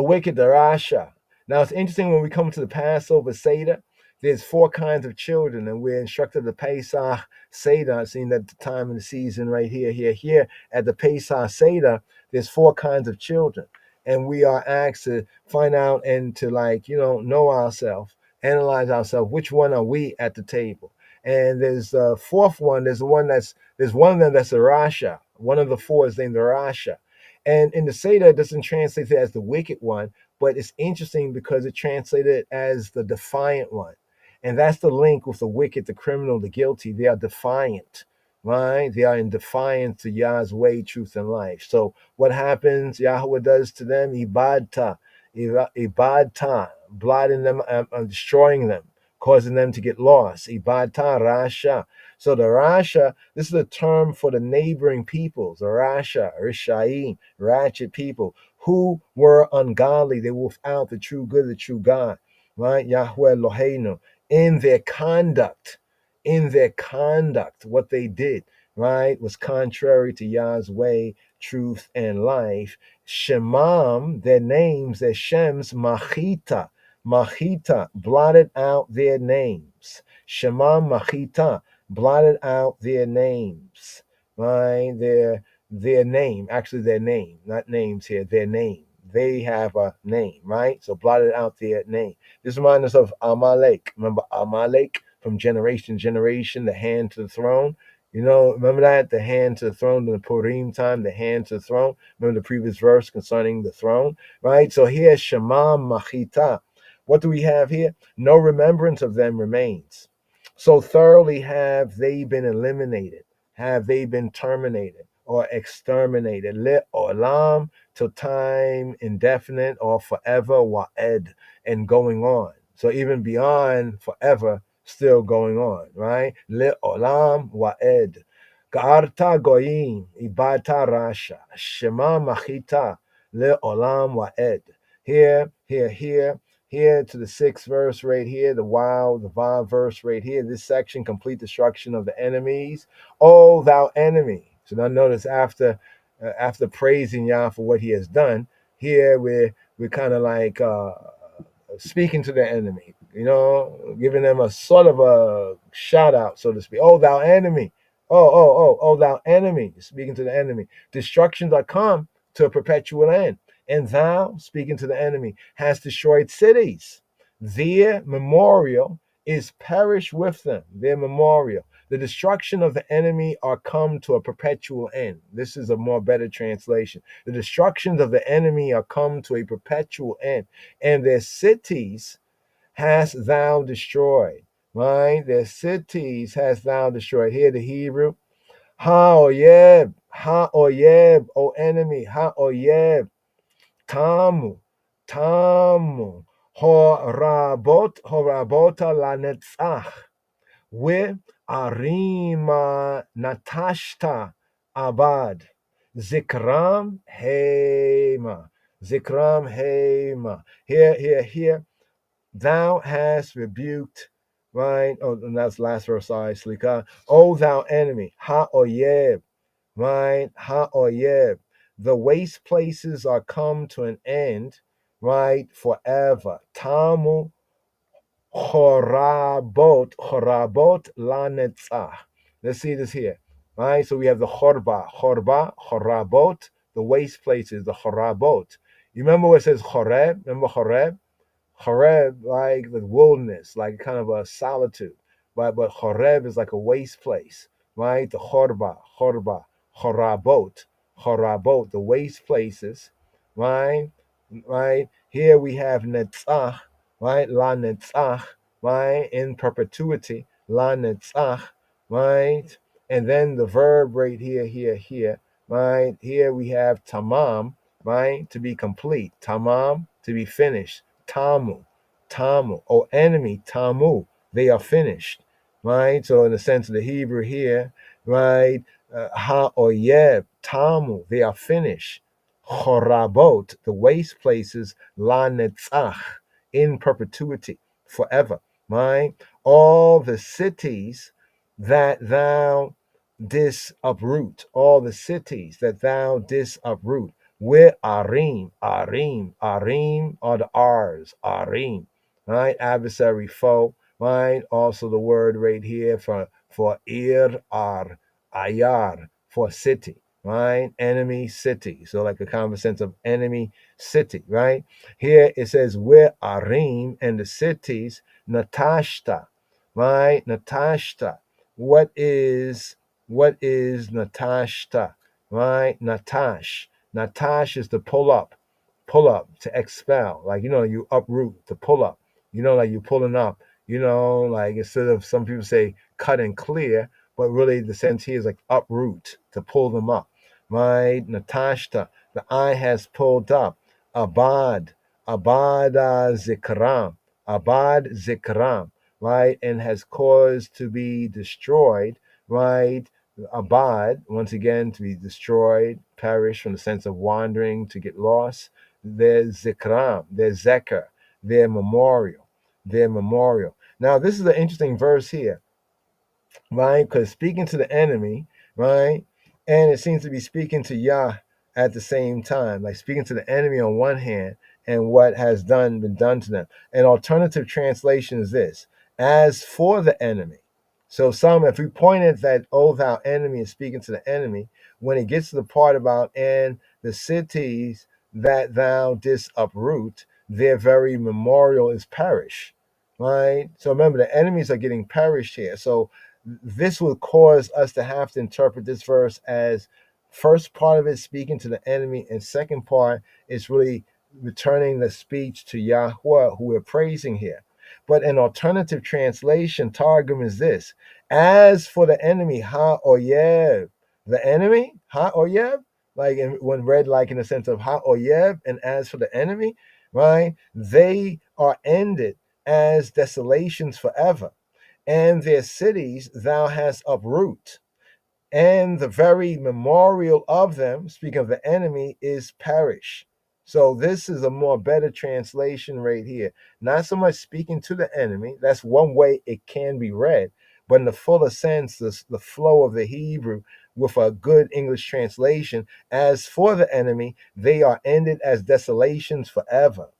wicked, the Rasha. Now it's interesting when we come to the Passover Seder, there's four kinds of children, and we're instructed the Pesach Seder, seeing that the time of the season right here, at the Pesach Seder, there's four kinds of children. And we are asked to find out and to know ourselves, analyze ourselves, which one are we at the table. And there's the fourth one, there's one of them that's a Rasha. One of the four is named the Rasha. And in the Seder, it doesn't translate it as the wicked one, but it's interesting because it translated as the defiant one. And that's the link with the wicked, the criminal, the guilty. They are defiant, right? They are in defiance to Yah's way, truth, and life. So what happens? Yahweh does to them, ibadta, blotting them, destroying them, causing them to get lost. Ibadta rasha. So the Rasha, this is a term for the neighboring peoples, the Rasha, Rishaim, ratchet people, who were ungodly. They were without the true good, the true God, right? Yahweh Eloheinu, in their conduct, what they did, right, was contrary to Yah's way, truth, and life. Shemam, their names, their Shems, Machita, blotted out their names. Shemam Machita, blotted out their names, right? Their name, actually their name, not names here, their name. They have a name, right? So blotted out their name. This reminds us of Amalek. Remember Amalek from generation to generation, the hand to the throne. Remember that? The hand to the throne in the Purim time, the hand to the throne. Remember the previous verse concerning the throne, right? So here, Shema Machita. What do we have here? No remembrance of them remains. So thoroughly have they been eliminated, have they been terminated or exterminated. Lit olam, till time indefinite or forever, wa'ed, and going on. So even beyond forever, still going on, right? Lit olam, wa'ed. Ga'arta goyim, ibata rasha, shema machita, lit olam, wa'ed. Here to the sixth verse right here, the Vav verse right here, this section, complete destruction of the enemies. Oh, thou enemy. So now notice after praising Yah for what he has done, here we're kind of like speaking to the enemy, giving them a sort of a shout out, so to speak. Oh, thou enemy. Oh, thou enemy. Speaking to the enemy. Destructions are come to a perpetual end. And thou, speaking to the enemy, has destroyed cities. Their memorial is perished with them. Their memorial. The destruction of the enemy are come to a perpetual end. This is a more better translation. The destructions of the enemy are come to a perpetual end. And their cities hast thou destroyed. Right? Their cities hast thou destroyed. Here the Hebrew. Ha-oyeb, O enemy, ha-oyeb. Tamu, horabota lanetzach, we arima natashta abad, zikram hema, Here, thou hast rebuked, right? Oh, and that's last verse, sorry, Slika. O thou enemy, ha-oyeb, right? Ha-oyeb. The waste places are come to an end, right? Forever. Tamu chorabot lanetzah. Let's see this here, right? So we have the chorabot, the waste places, the chorabot. You remember what it says choreb? Remember choreb? Horeb, like the wilderness, like kind of a solitude. But Horeb is like a waste place, right? The Horabot, the waste places, right? Right? Here we have Netzach, right? La Netzach, right? In perpetuity, La Netzach, right? And then the verb right here, right? Here we have Tamam, right? To be complete. Tamam, to be finished. Tamu, O enemy, Tamu, they are finished. right? So in the sense of the Hebrew here, right? Ha-oyeb, tamu, they are finished. Chorabot, the waste places, la netzach, in perpetuity, forever, right? All the cities that thou didst uproot, all the cities that thou didst uproot, where Arim, Arim, Arim are the R's, Arim, right? Adversary, foe, right? Also the word right here for Ir, Ar, Ayar, for city, right? Enemy city. So like a common sense of enemy city, right? Here it says where Arim and the cities, Natashta, right? Natashta. What is Natashta? Right? Natash. Natash is to pull up, to expel. Like, you uproot, to pull up. Like you pulling up, like instead of some people say cut and clear, but really the sense here is like uproot, to pull them up. Right? Natashta, the eye has pulled up. Abad, zikram, abad zikram, right? And has caused to be destroyed, right? Abad, once again, to be destroyed, perish from the sense of wandering, to get lost. Their zikram, their zeker, their memorial, their memorial. Now, this is an interesting verse here, right? Because speaking to the enemy, right? And it seems to be speaking to Yah at the same time, like speaking to the enemy on one hand and what has been done to them. An alternative translation is this: as for the enemy. So if we pointed that, oh, thou enemy, is speaking to the enemy, when it gets to the part about and the cities that thou didst uproot, their very memorial is perish, right? So remember, the enemies are getting perished here. So this will cause us to have to interpret this verse as first part of it speaking to the enemy, and second part is really returning the speech to Yahweh, who we're praising here. But an alternative translation, Targum, is this: as for the enemy, ha-oyeb, the enemy, ha-oyeb, like when read like in the sense of ha-oyeb, and as for the enemy, right, they are ended as desolations forever, and their cities thou hast uproot, and the very memorial of them, speaking of the enemy, is perish. So this is a more better translation right here. Not so much speaking to the enemy. That's one way it can be read. But in the fuller sense, the flow of the Hebrew with a good English translation, as for the enemy, they are ended as desolations forever.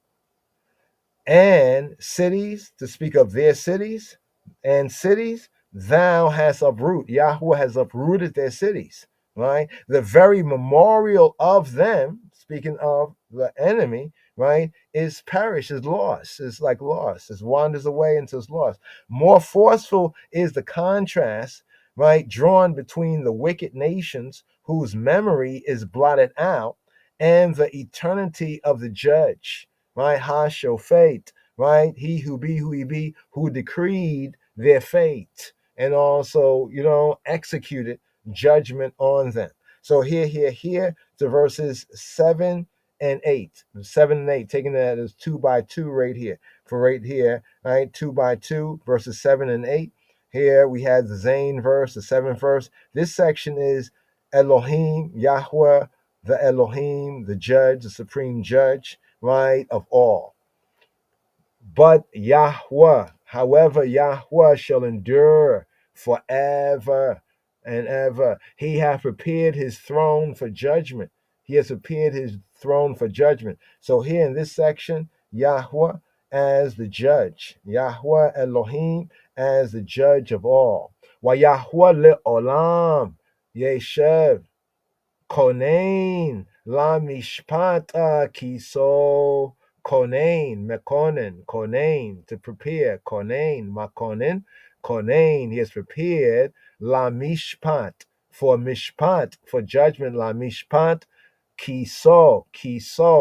And cities, to speak of their cities, and cities, thou hast uprooted. Yahweh has uprooted their cities, right? The very memorial of them, speaking of the enemy, right, is perished, is lost. It's like lost. It wanders away into its lost. More forceful is the contrast, right, drawn between the wicked nations whose memory is blotted out and the eternity of the judge, right? Ha-shofet, right? He who be who he be, who decreed their fate and also, executed judgment on them. So here to verses 7 and 8. 7 and 8, taking that as 2 by 2 right here. For right here, right? 2 by 2, verses 7 and 8. Here we had the Zayn verse, the 7th verse. This section is Elohim, Yahweh, the Elohim, the judge, the supreme judge, right, of all. But Yahweh, however, Yahweh shall endure forever and ever. He hath prepared his throne for judgment. He has prepared his throne for judgment. So here in this section, Yahweh as the judge, Yahweh Elohim as the judge of all. Wa Yahweh le'olam yeshev konein la mishpata kiso. Konain, Mekonen, Konain, to prepare, Konain, Makonen, Konain, he has prepared La Mishpat, for judgment, La Mishpat, Kiso,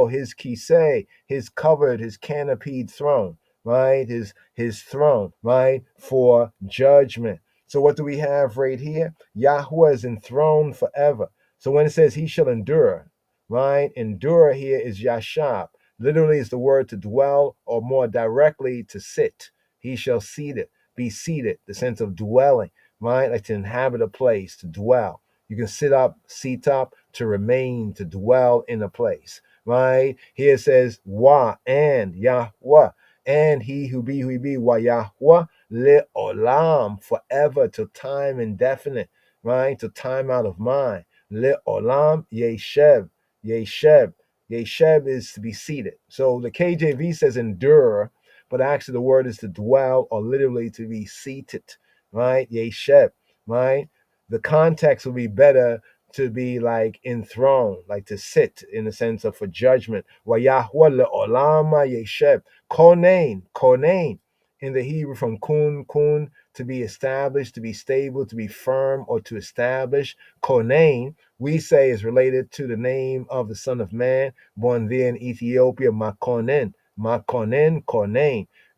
his kiseh, his covered, his canopied throne, right? His throne, right? For judgment. So what do we have right here? Yahweh is enthroned forever. So when it says he shall endure, right? Endure here is Yashab. Literally is the word to dwell, or more directly to sit. He shall seat it. be seated, the sense of dwelling, right? Like to inhabit a place, to dwell. You can sit up, seat up, to remain, to dwell in a place, right? Here it says, Wa and Yahweh, and he who be, Wa Yahweh, le olam, forever, to time indefinite, right? To time out of mind. Le olam yeshev, yeshev. Yeshev is to be seated. So the KJV says endure, but actually the word is to dwell or literally to be seated, right? Yeshev, right? The context will be better to be like enthroned, like to sit in the sense of for judgment. Wa Yahweh le'olama yeshev. Konain, in the Hebrew from kun, to be established, to be stable, to be firm, or to establish. Konain, we say is related to the name of the Son of Man, born there in Ethiopia, Makonen,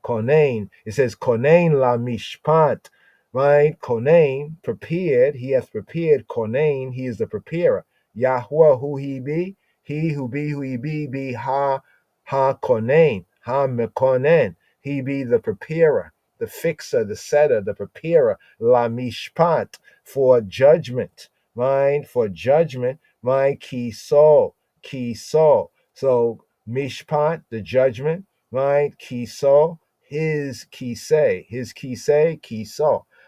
Konain. It says Konain la mishpat, right? Konain, prepared. He hath prepared. Konain, he is the preparer. Yahweh, who he be? He who he be Konain, ha mekonen. He be the preparer, the fixer, the setter, the preparer. La mishpat, for judgment, right? For judgment, right? Kiso. So mishpat, the judgment, right? Kiso, his kiso.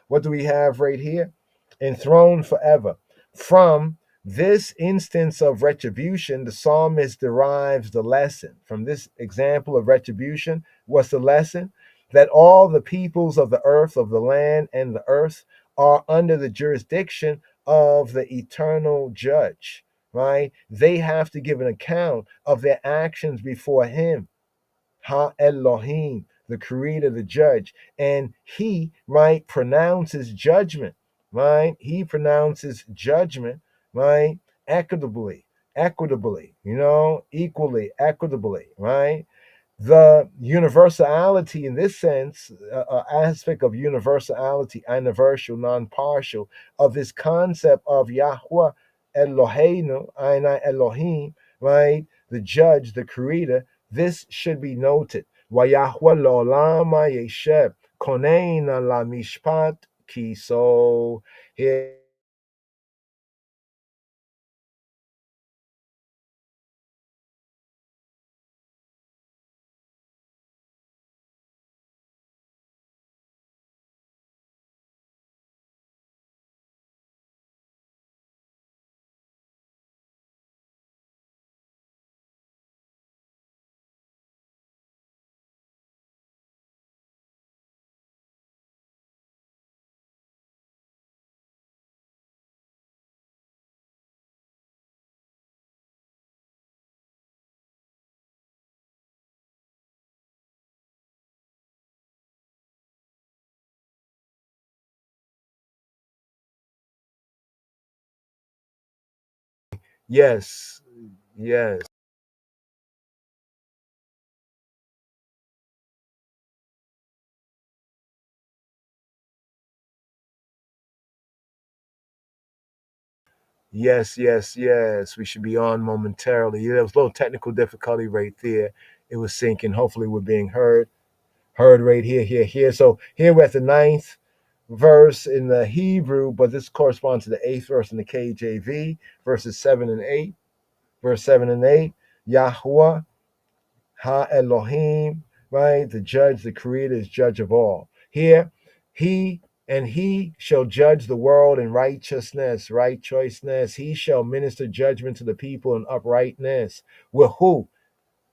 What do we have right here? Enthroned forever. From this instance of retribution, the psalmist derives the lesson. From this example of retribution, what's the lesson? That all the peoples of the earth, of the land and the earth, are under the jurisdiction of the eternal judge, right? They have to give an account of their actions before him. Ha Elohim, the creator, the judge. And he, right, pronounces judgment, right? He pronounces judgment, right? Equitably, equally, equitably, right? The universality in this sense, aspect of universality, universal, non-partial, of this concept of Yahweh Eloheinu, Ainai Elohim, right? The judge, the creator, this should be noted. Yahweh Lolama Yesheb, Koneina la Mishpat Kiso. Here yes, yes. Yes. We should be on momentarily. Yeah, there was a little technical difficulty right there. It was syncing. Hopefully, we're being heard. Heard right here. So here we're at the ninth verse in the Hebrew, but this corresponds to the eighth verse in the KJV, verses 7 and 8. Verse 7 and 8. Yahuwah Ha Elohim, right? The judge, the creator is judge of all. Here, he shall judge the world in righteousness. He shall minister judgment to the people in uprightness. With who?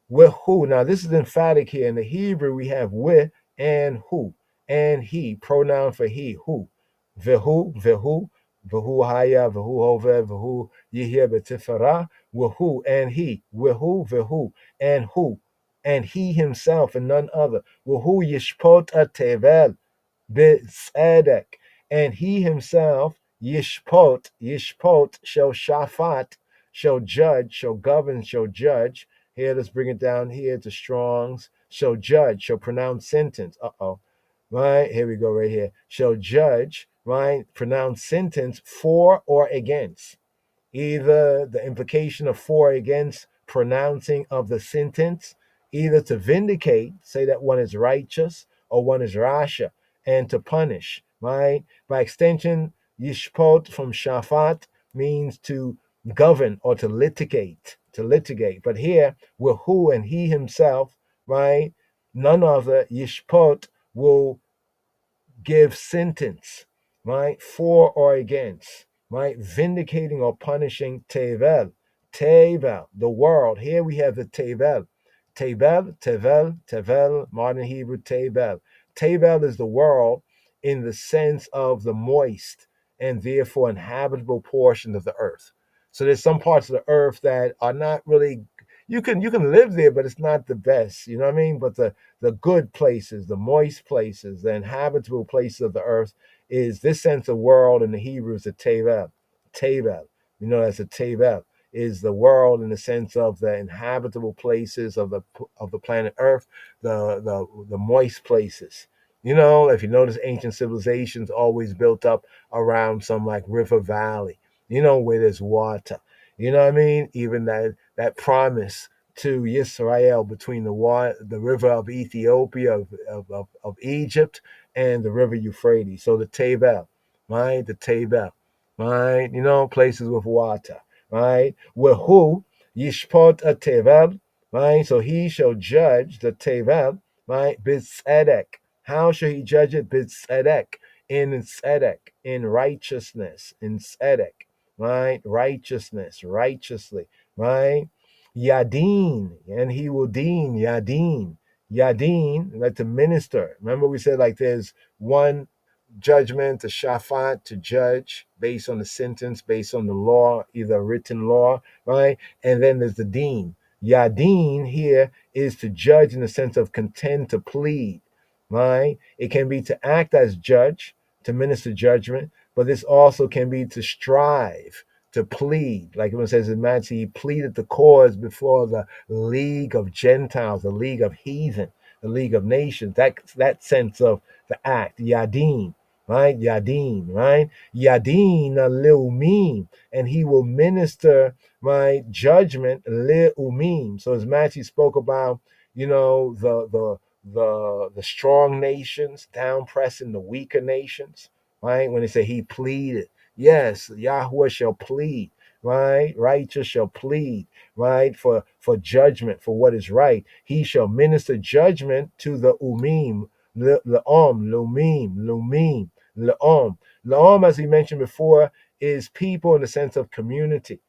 With who? Now, this is emphatic here. In the Hebrew, we have with and who. And he, pronoun for he, who. Vehu haya, vehu hove, vehu yihya betifara. With who? And he. With who? Vehu. And who? And he himself and none other. Vehu yishpot tevel b'tzedek. And he himself, yishpot, shall shafat, shall judge, shall govern, shall judge. Here, let's bring it down here to Strong's. Shall judge, shall pronounce sentence. Right? Here we go, right here. Shall judge, right? Pronounce sentence for or against. Either the implication of for or against pronouncing of the sentence, either to vindicate, say that one is righteous, or one is rasha. and to punish, right? By extension, yishpot from shafat means to govern or to litigate, But here, with who and he himself, right? None other, yishpot, will give sentence, right? For or against, right? Vindicating or punishing tevel. Tevel, the world. Here we have the tevel. Tevel, modern Hebrew tevel. Tevel is the world in the sense of the moist and therefore inhabitable portion of the earth. So there's some parts of the earth that are not really, you can live there, but it's not the best. You know what I mean? But the good places, the moist places, the inhabitable places of the earth is this sense of world in the Hebrew is a tevel. Tevel. You know, that's a tevel is the world in the sense of the inhabitable places of the planet Earth, the moist places. You know, if you notice, ancient civilizations always built up around some like river valley. You know, where there's water. You know what I mean? Even that promise to Yisrael between the river of Ethiopia, of Egypt, and the river Euphrates. So the Tevel, right? The Tevel, right? You know, places with water, right? Where who yishpot a Tevel, right? So he shall judge the Tevel, right? B'tzedek. How shall he judge it? B'tzedek. In tzedek, in righteousness, in tzedek, right? Righteousness, righteously, right? Yadin, and he will dean, Yadin. Yadin, like to minister. Remember we said like there's one judgment, to shafat, to judge based on the sentence, based on the law, either written law, right? And then there's the deen. Yadin here is to judge in the sense of contend, to plead, right? It can be to act as judge, to minister judgment, but this also can be to strive, to plead. Like when it says in Matthew, he pleaded the cause before the league of Gentiles, the league of heathen, the league of nations. That sense of the act, Yadin, right? Yadin, right? Yadin leumim, and he will minister, right? Judgment leumim. So as Matthew spoke about, you know, the strong nations down pressing the weaker nations, right? When they say he pleaded, yes, Yahweh shall plead, right? Righteous shall plead, right? For judgment, for what is right. He shall minister judgment to the umim, Le'om, Lumim, Lumim, Le'om. Le'om, as we mentioned before, is people in the sense of community,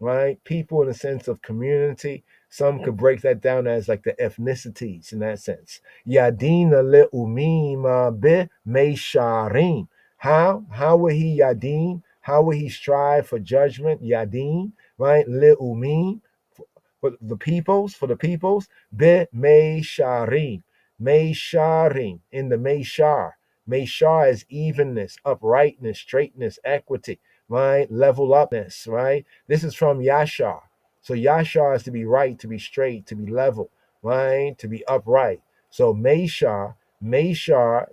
right? People in the sense of community. Some could break that down as like the ethnicities in that sense. Yadina le'umim be meisharim. How will he yadin? How will he strive for judgment? Yadin, right? Le'umim, for the peoples, be meisharim. Meisharim, in the Meishar. Meishar is evenness, uprightness, straightness, equity, right? Level upness, right? This is from Yashar. So Yashar is to be right, to be straight, to be level, right? To be upright. So Meishar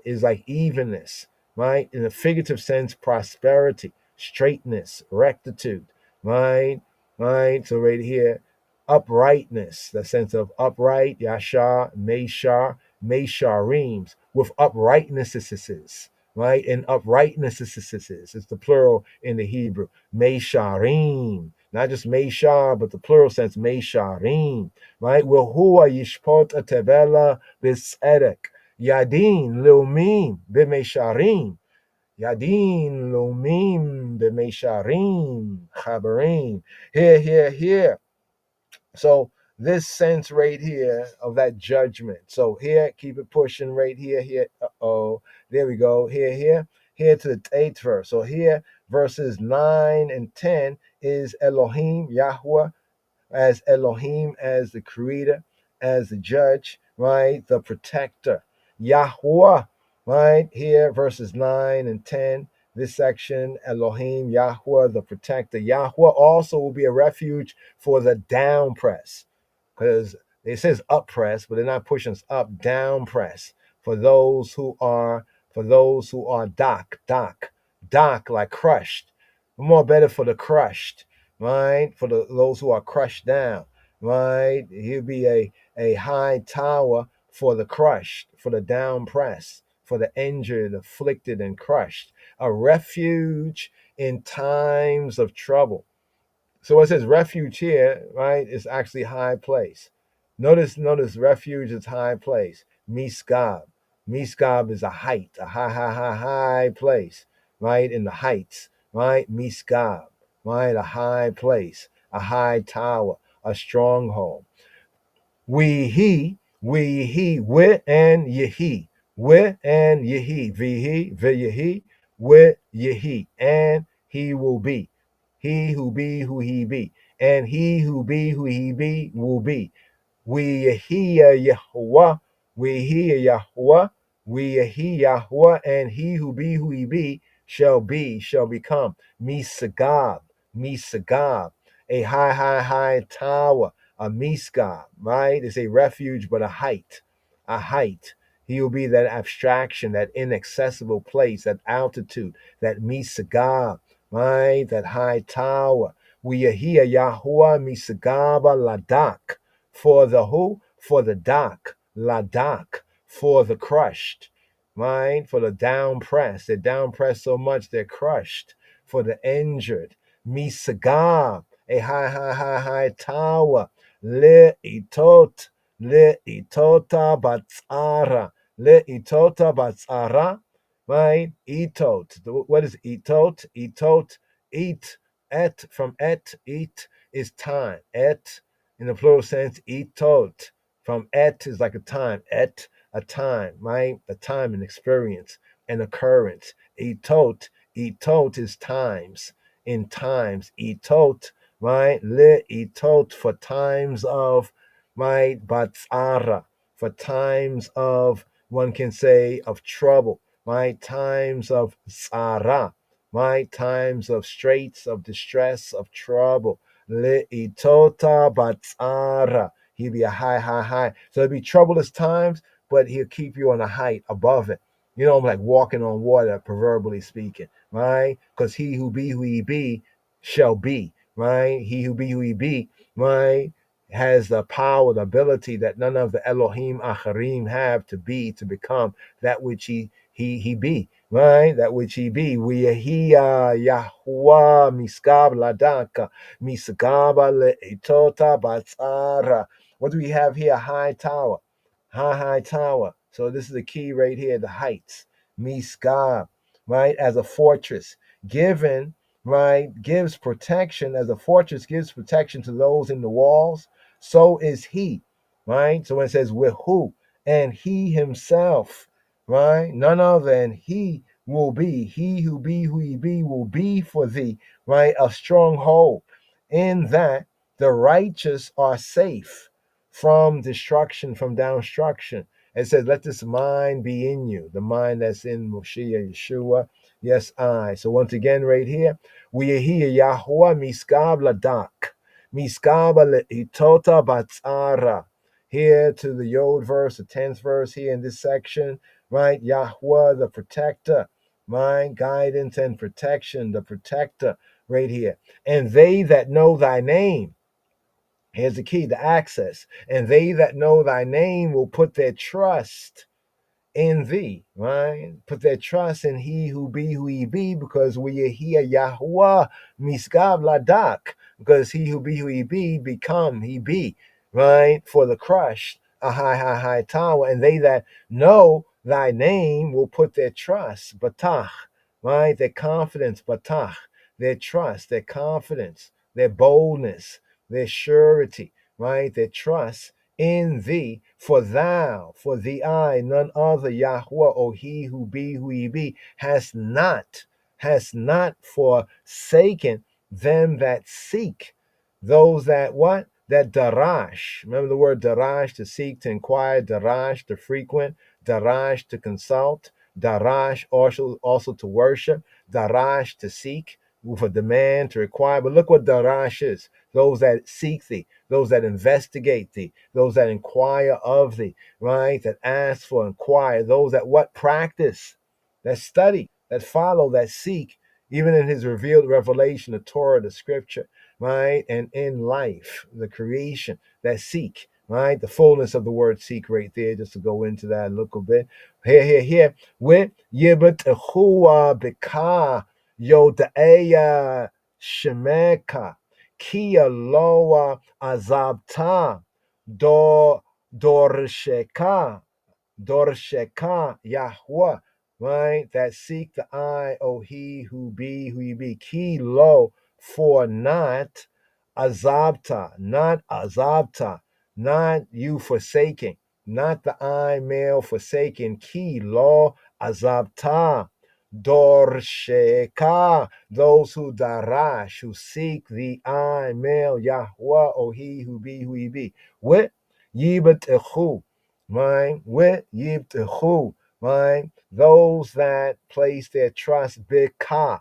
is like evenness, right? In a figurative sense, prosperity, straightness, rectitude, right? Right? So right here, uprightness, the sense of upright, Yashar, Mesharim, with uprightnesses, right? And uprightnesses is the plural in the Hebrew. Mesharim, not just Meshar, but the plural sense, Mesharim, right? Wahua yishpot atevela bisedek. Yadin lumim b'mesharim. Yadin lumim b'mesharim. Chabarim. Here. So this sense right here of that judgment. So here, keep it pushing right here. There we go. Here to the 8th verse. So here, verses 9 and 10 is Elohim, Yahweh, as Elohim, as the creator, as the judge, right? The protector. Yahweh, right? Here, verses 9 and 10. This section, Elohim, Yahweh, the protector. Yahweh also will be a refuge for the down press. Because it says up press, but they're not pushing us up, down press. For those who are dock, like crushed. More better for the crushed, right? For those who are crushed down, right? He'll be a high tower for the crushed, for the down press, for the injured, afflicted, and crushed, a refuge in times of trouble. So it says refuge here, right, is actually high place. Notice refuge is high place. Misgab. Misgab is a height, a high place, right, in the heights, right? Misgab, right, a high place, a high tower, a stronghold. We we and yehi, we and yehi, vihi, vihi, we yehi, and he will be. He who be who he be, and he who be who he be will be. We hear Yahweh, we hear Yahweh, we hear Yahweh, and he who be who he be, shall become. Misagab, Misagab, a high tower, a Misgab, right? It's a refuge, but a height, a height. He will be that abstraction, that inaccessible place, that altitude, that Misagab, right? That high tower. We hear Yahweh Misagaba Ladak. For the who? For the dak, ladak, for the crushed, right? For the down pressed. They're down pressed so much they're crushed. For the injured, misaga, a high tower, le itota batsara, le itota batsara, right? Etot. What is etot? Etot, eat, et, from et, eat is time. Et, in the plural sense, etot. From et is like a time. Et, a time, right? A time, an experience, an occurrence. Etot is times. In times. Etot, right? Le etot, for times of, right? Batsara, for times of, one can say, of trouble, right? Times of tsara, right? Times of straits, of distress, of trouble. Le'itota batsara. He'll be a high. So it'll be troublous times, but he'll keep you on a height above it. You know, like walking on water, proverbially speaking, right? Because he who be who he be shall be, right? He who be who he be, right? Has the power, the ability that none of the Elohim Acharim have to be, to become that which he be, right? That which he be. We Yahuwah miskab ladaka miskaba leitota batsara. What do we have here? High tower, high tower. So this is the key right here. The heights, miskab, right? As a fortress, given, right? Gives protection as a fortress. Gives protection to those in the walls. So is he, right? So when it says with who, and he himself, right? None other than he will be. He who be who he be will be for thee, right? A stronghold. In that the righteous are safe from destruction, from destruction. It says, let this mind be in you, the mind that's in Moshe Yeshua. Yes, I. So once again, right here, we hear Yahuwah miskab ladak, miskaba leitota batsara. Here to the Yod verse, the 10th verse here in this section, right? Yahweh, the protector, right? Guidance and protection, the protector, right here. And they that know thy name, here's the key, the access. And they that know thy name will put their trust in thee, right? Put their trust in he who be who he be, because we hear Yahuwah miskav ladak, because he who be who he be become he be, right? For the crushed, a high tower. And they that know thy name will put their trust, batach, right? Their confidence, batach, their trust, their confidence, their boldness, their surety, right? Their trust in thee, for thou, for thee I, none other, Yahweh, or he who be who he be, has not forsaken them that seek, those that what? That darash. Remember the word darash, to seek, to inquire, darash, to frequent, darash, to consult, darash, also to worship, darash, to seek, with a demand, to require. But look what darash is. Those that seek thee, those that investigate thee, those that inquire of thee, right? That ask for, inquire, those that what? Practice, that study, that follow, that seek, even in his revealed revelation, the Torah, the scripture, right? And in life, the creation, that seek, right? The fullness of the word seek right there, just to go into that a little bit. Here. With Yibet Hua Bika Yodaeya Shemeka Kia Loa Azabta Dorsheka Yahweh, right? That seek the eye, oh he who be, who you be. Ki lo, for not azabta, not you forsaking, not the eye male forsaken. Ki lo azabta. Dorsheka, those who darash, who seek the eye male, Yahweh, oh he who be, who you be. What? Yibat echu, right? With Yibtechu, right? Those that place their trust bika,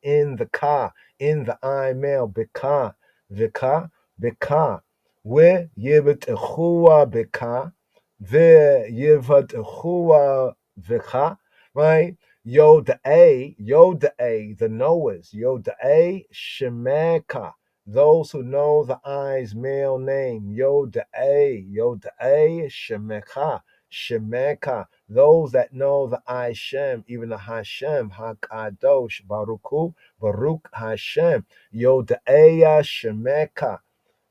in the I male, bika, bika. With Yibtechua bika, the Yibtechua bika, right? Yoda-A, the knowers, Yoda-A, Shemeka, those who know the eye's male name, Yoda-A, Shemeka, those that know the eye Shem, even the Hashem, Hakadosh, Baruch Hashem, Yoda-A, Shemeka.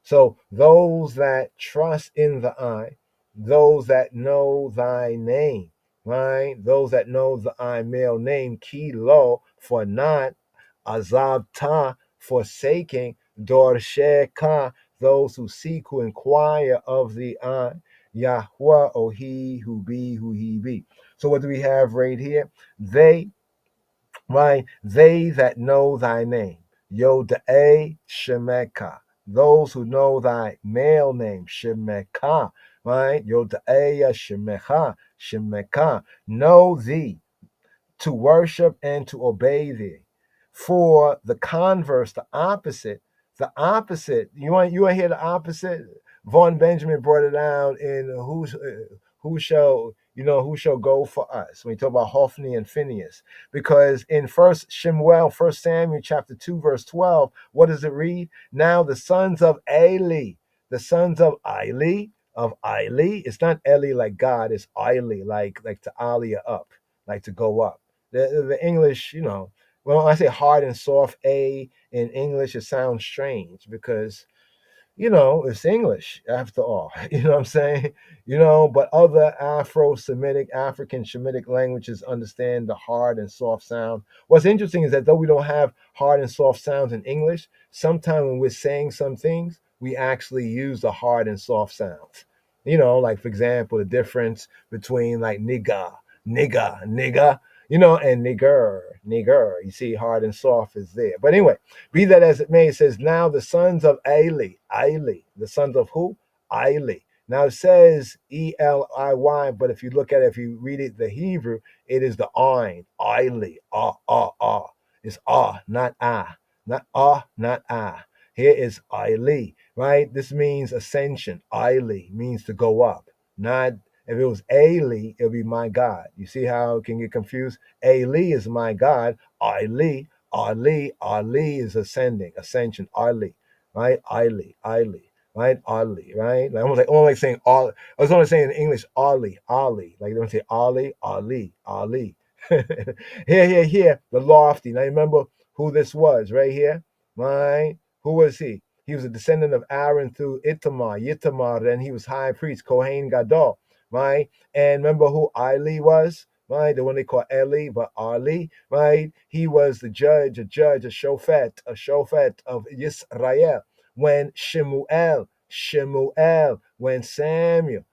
So those that trust in the eye, those that know thy name, right? Those that know the eye male name, Kilo, for not, Azabta, forsaking, Dorsheka, those who seek, who inquire of the eye, Yahweh, oh he who be, who he be. So what do we have right here? They, right? They that know thy name, Yoda-A Shemeka. Those who know thy male name, Shemeka, right? Yoda-A Shemeka. Know thee, to worship and to obey thee. For the converse, the opposite, you want to hear the opposite? Vaughn Benjamin brought it out in who shall go for us when we talk about Hophni and Phineas, because in First Samuel chapter 2 verse 12, what does it read? Now the sons of Eli, it's not Eli like God, it's Eli like to aliyah up, like to go up. The English, when I say hard and soft A in English, it sounds strange because, it's English after all. You know what I'm saying? But other Afro-Semitic, African Shemitic languages understand the hard and soft sound. What's interesting is that though we don't have hard and soft sounds in English, sometimes when we're saying some things, we actually use the hard and soft sounds. Like for example, the difference between like nigga, and nigger. You see, hard and soft is there. But anyway, be that as it may, it says, now the sons of Eli, the sons of who? Eli. Now it says Eliy, but if you look at it, if you read it, the Hebrew, it is the Ain, Eli, It's not ah, not ah. Here is Eli, right? This means ascension. Eli means to go up, not. If it was Eli, it would be my God. You see how it can get confused? Eli is my God. Ali is ascension. Ali, right? Right? Ali, right? Like almost like only saying all. I was only saying in English Ali. Like they don't say Ali. Here. The lofty. Now remember who this was right here, right? Who was he? He was a descendant of Aaron through Yitamar, and he was high priest, Kohen Gadol. Right? And remember who Ali was? Right? The one they call Eli, but Ali, right? He was the judge, a shofet of Yisrael. When Shemuel, when Samuel,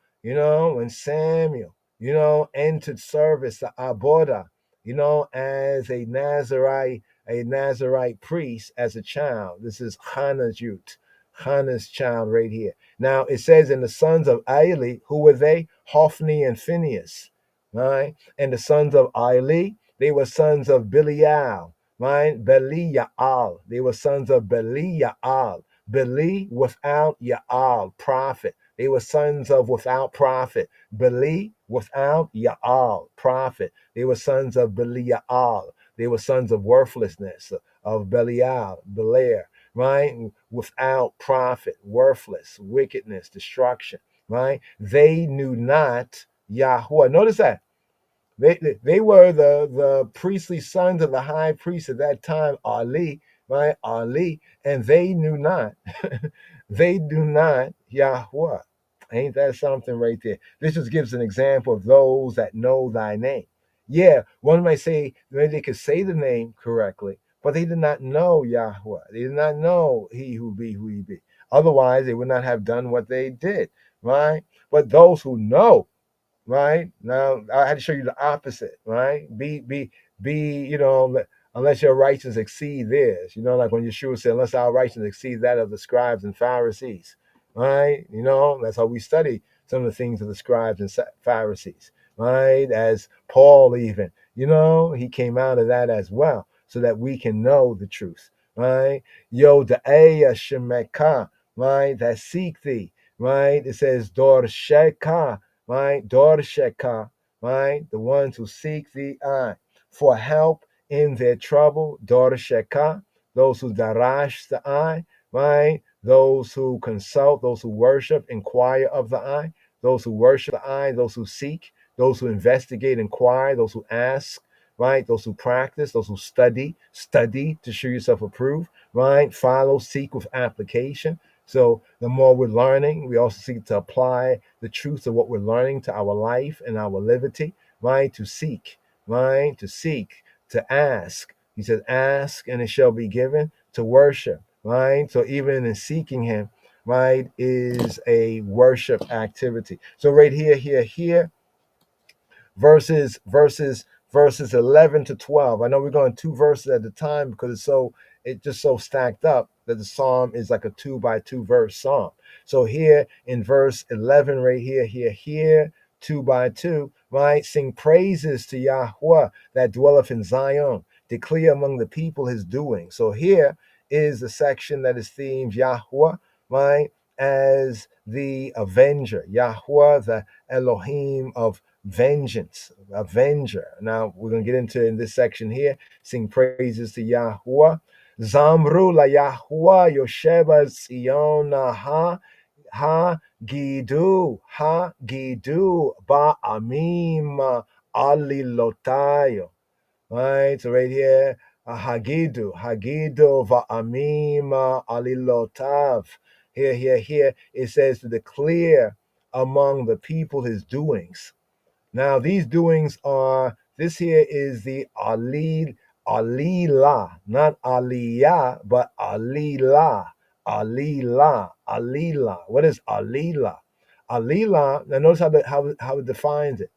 entered service, the Abodah, as a Nazarite priest as a child. This is Hannah's child right here. Now it says, in the sons of Eli, who were they? Hophni and Phineas, right? And the sons of Eli, they were sons of Belial, right? Belial. They were sons of Belial. Beli without Yaal, prophet. They were sons of without prophet. Beli without Yaal, prophet. They were sons of Belial. They were sons of worthlessness, of Belial, Belair. right? Without profit, worthless, wickedness, destruction, right? They knew not Yahuwah. Notice that. They were the priestly sons of the high priest at that time, Ali, right? Ali, and they knew not. They do not Yahuwah. Ain't that something right there? This just gives an example of those that know thy name. Yeah, one might say maybe they could say the name correctly, but they did not know Yahuwah. They did not know he who be who he be. Otherwise, they would not have done what they did, right? But those who know, right? Now I had to show you the opposite, right? Unless your righteousness exceed theirs, like when Yeshua said, unless our righteousness exceed that of the scribes and Pharisees, right? That's how we study some of the things of the scribes and Pharisees, right? As Paul even, he came out of that as well, so that we can know the truth, right? Yo da'eya shemeka, right? That seek thee, right? It says dor sheka, right? Dorsheka, right? The ones who seek thee for help in their trouble. Dorsheka, those who darash the right? Those who consult, those who worship, inquire of the those who worship the those who seek, those who investigate, inquire, those who ask, right? Those who practice, those who study to show yourself approved, right? Follow, seek with application. So the more we're learning, we also seek to apply the truth of what we're learning to our life and our liberty, right? To seek, right? To seek, to ask. He said, ask and it shall be given, to worship, right? So even in seeking him, right, is a worship activity. So right here, verses 11 to 12. I know we're going 2 verses at a time because it's just so stacked up that the psalm is like a 2 by 2 verse psalm. So here in verse 11, right here, 2 by 2, right? Sing praises to Yahweh that dwelleth in Zion. Declare among the people his doing. So here is the section that is themed Yahweh, right? As the avenger, Yahweh, the Elohim of vengeance, avenger. Now we're going to get into in this section here, sing praises to Yahuwah. Zamru la Yahuwah Yosheba Zion ha gidu ba amim alilotayo. Right, so right here, hagidu va amim alilotav. Here, it says to declare among the people his doings. Now, these doings this here is the Alila, not Aliyah, but Alila. What is Alila? Alila, now notice how it defines it.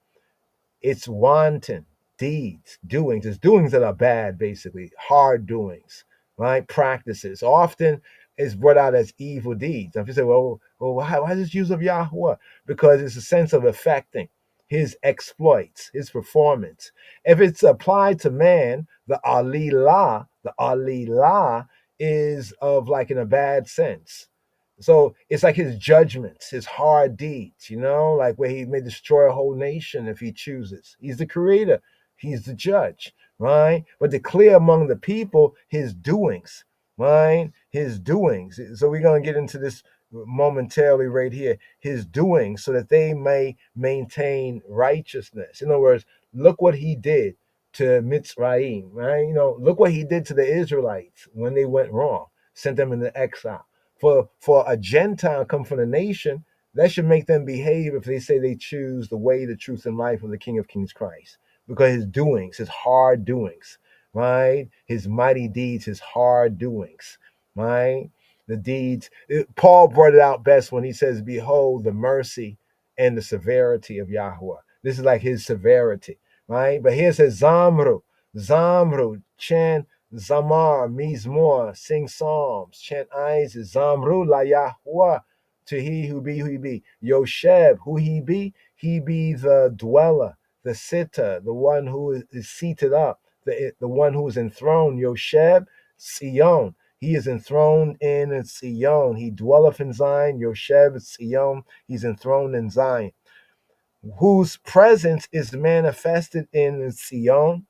It's wanton deeds, doings. It's doings that are bad, basically, hard doings, right? Practices. Often it's brought out as evil deeds. Now, if you say, well, why is this use of Yahweh? Because it's a sense of affecting his exploits, his performance. If it's applied to man, the alila is of like in a bad sense. So it's like his judgments, his hard deeds, like where he may destroy a whole nation if he chooses. He's the creator, he's the judge, right? But declare among the people his doings, right? His doings. So we're going to get into this momentarily right here, his doings, so that they may maintain righteousness. In other words, look what he did to Mitzrayim, right? Look what he did to the Israelites when they went wrong, sent them into exile. For a Gentile come from the nation, that should make them behave if they say they choose the way, the truth, and life of the King of Kings Christ. Because his doings, his hard doings, right? His mighty deeds, his hard doings, right? The deeds. Paul brought it out best when he says, behold the mercy and the severity of Yahweh. This is like his severity, right? But here it says, Zamru, Chen, Zamar, Mizmor, sing psalms, chant Isis, Zamru la Yahweh, to he who be. Yosheb, who he be the dweller, the sitter, the one who is seated up, the one who is enthroned. Yosheb, Sion, he is enthroned in Sion. He dwelleth in Zion. Yosheb, Sion, he's enthroned in Zion. Whose presence is manifested in Sion,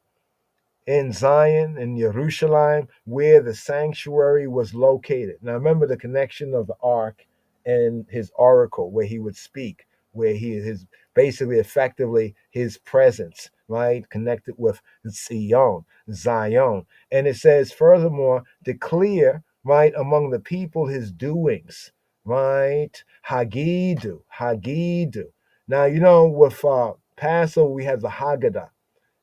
in Zion, in Jerusalem, where the sanctuary was located. Now remember the connection of the ark and his oracle, where he would speak, where he is basically effectively his presence, right? Connected with Zion. And it says, furthermore, declare, right, among the people his doings, right? Hagidu. Now, with Passover, we have the Haggadah.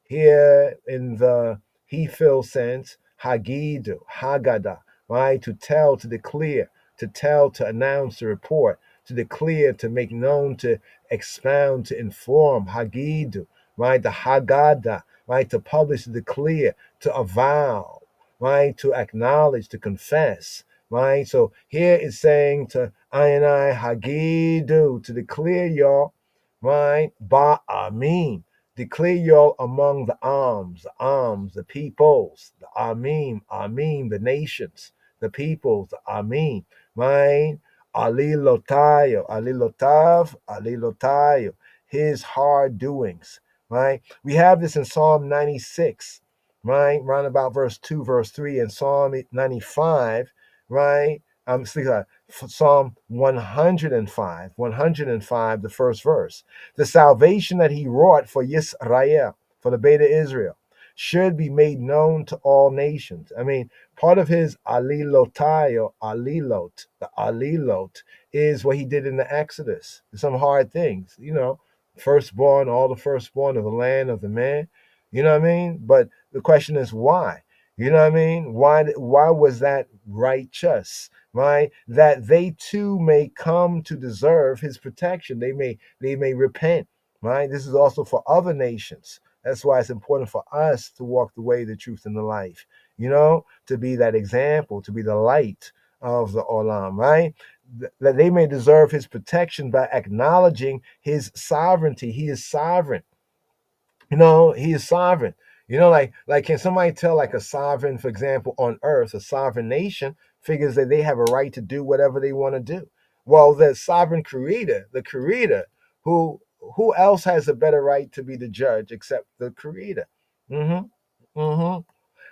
Here in the Hefil sense, Hagidu, Haggadah, right? To tell, to declare, to tell, to announce, to report, to declare, to make known, to expound, to inform, Hagidu, right? The Haggadah, right? To publish, to declare, to avow, right? To acknowledge, to confess, right? So here it's saying to I, Hagidu, to declare y'all, right? Ba'amin, declare y'all among the peoples, the Amim, the nations, the peoples, the Amim, right? Alilotav, his hard doings, right? We have this in Psalm 96, right? Round about verse 2, verse 3, and Psalm 95, right? Psalm 105, the first verse. The salvation that he wrought for Yisrael, for the Beta Israel, should be made known to all nations. I mean, part of his alilotai or alilot, the alilot, is what he did in the Exodus. Some hard things, firstborn, all the firstborn of the land of the man. You know what I mean? But the question is why? You know what I mean? Why was that righteous? Right? That they too may come to deserve his protection. They may repent. Right? This is also for other nations. That's why it's important for us to walk the way, the truth, and the life. To be that example, to be the light of the Olam, right? That they may deserve his protection by acknowledging his sovereignty. He is sovereign. He is sovereign. Like can somebody tell like a sovereign, for example, on earth, a sovereign nation figures that they have a right to do whatever they want to do. Well, the sovereign creator, who else has a better right to be the judge except the creator? Mm-hmm. Mm-hmm.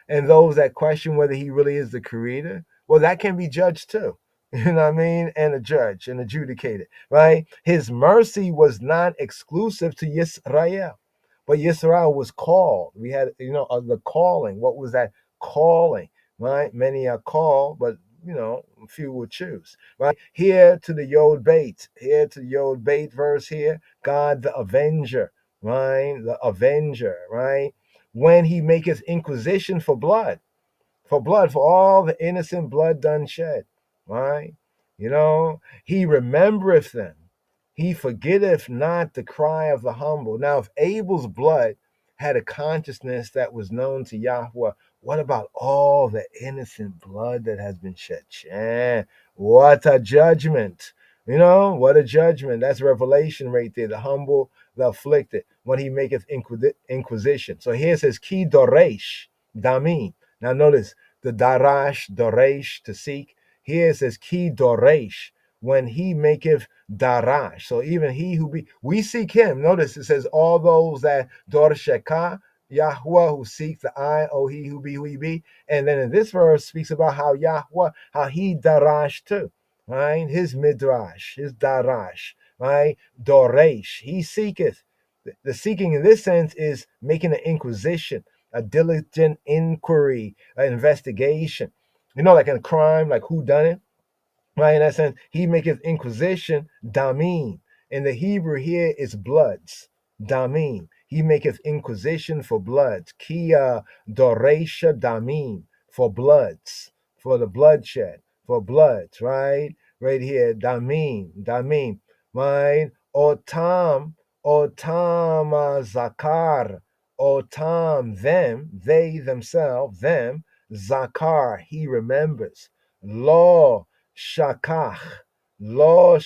And those that question whether he really is the creator, well, that can be judged too. You know what I mean? And a judge and adjudicated, right? His mercy was not exclusive to Yisrael, but Yisrael was called. We had, the calling. What was that calling? Right? Many are called, but few will choose. Right? Here to the Yod Bait verse here, God the Avenger, right? The Avenger, right? When he maketh inquisition for blood, for all the innocent blood done shed, right? He remembereth them. He forgetteth not the cry of the humble. Now, if Abel's blood had a consciousness that was known to Yahweh, what about all the innocent blood that has been shed? What a judgment. What a judgment. That's revelation right there. The humble, the afflicted, when he maketh inquisition. So here it says, Ki doresh, damim. Now notice, the darash, doresh, to seek. Here it says, Ki doresh, when he maketh darash. So even he we seek him. Notice it says, all those that dorsheka, Yahweh, who seek the eye, oh he who be who he be. And then in this verse speaks about how Yahweh, how he darash too, right? His midrash, his darash, right? Doresh, he seeketh. The seeking in this sense is making an inquisition, a diligent inquiry, an investigation. Like in a crime, like who done it, right? In that sense, he maketh inquisition, damim. In the Hebrew here is bloods, damim. He maketh inquisition for bloods, kia doresha damim, for bloods, for the bloodshed, for bloods, right? Right here, damim, right? Otam zakar, otam, them, they themselves, them, zakar, he remembers. Lo shakach, lo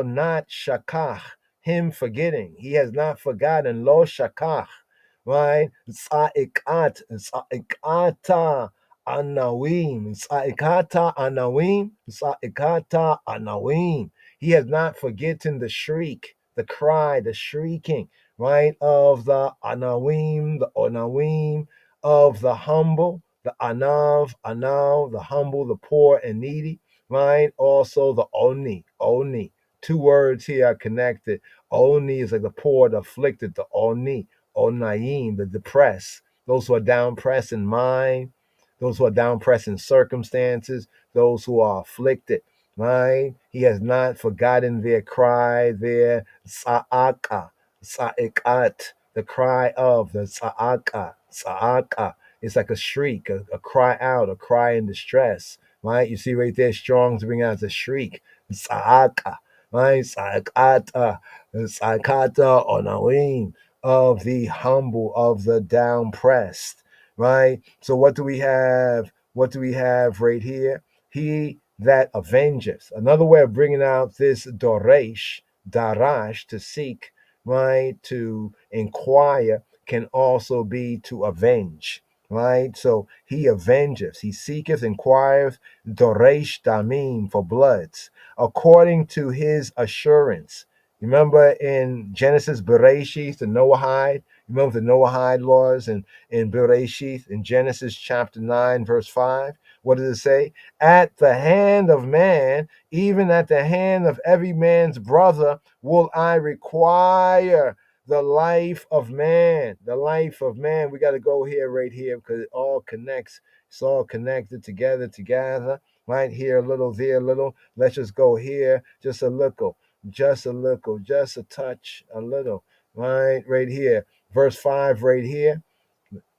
not shakach, him forgetting. He has not forgotten. Lo shakach, right? Tza'ikata anawim, tza'ikata anawim. He has not forgotten the shriek, the cry, the shrieking, right? Of the Onawim, of the humble, the Anav, the humble, the poor and needy, right? Also the Oni. Two words here are connected. Oni is like the poor, the afflicted, the Onaim, the depressed, those who are down pressed in mind, those who are down pressed in circumstances, those who are afflicted, right? He has not forgotten their cry, their sa'aka, sa'ikat, the cry of the sa'aka. It's like a shriek, a cry out, a cry in distress, right? You see right there, Strong's bring out the shriek, sa'aka, right? Sa'akata, sa'akata onawim, of the humble, of the down pressed, right? So what do we have? What do we have right here? He that avengeth. Another way of bringing out this darash, to seek, right? To inquire can also be to avenge, right? So he avengeth, he seeketh, inquireth, doresh damim, for bloods, according to his assurance. Remember in Genesis Bereshith, the Noahide, remember the Noahide laws in Bereshith, in Genesis chapter 9, verse 5. What does it say? At the hand of man, even at the hand of every man's brother, will I require the life of man. The life of man. We got to go here, right here, because it all connects. It's all connected together. Right here, a little, there, a little. Let's just go here, just a little, just a touch, a little. Right here. Verse 5, right here.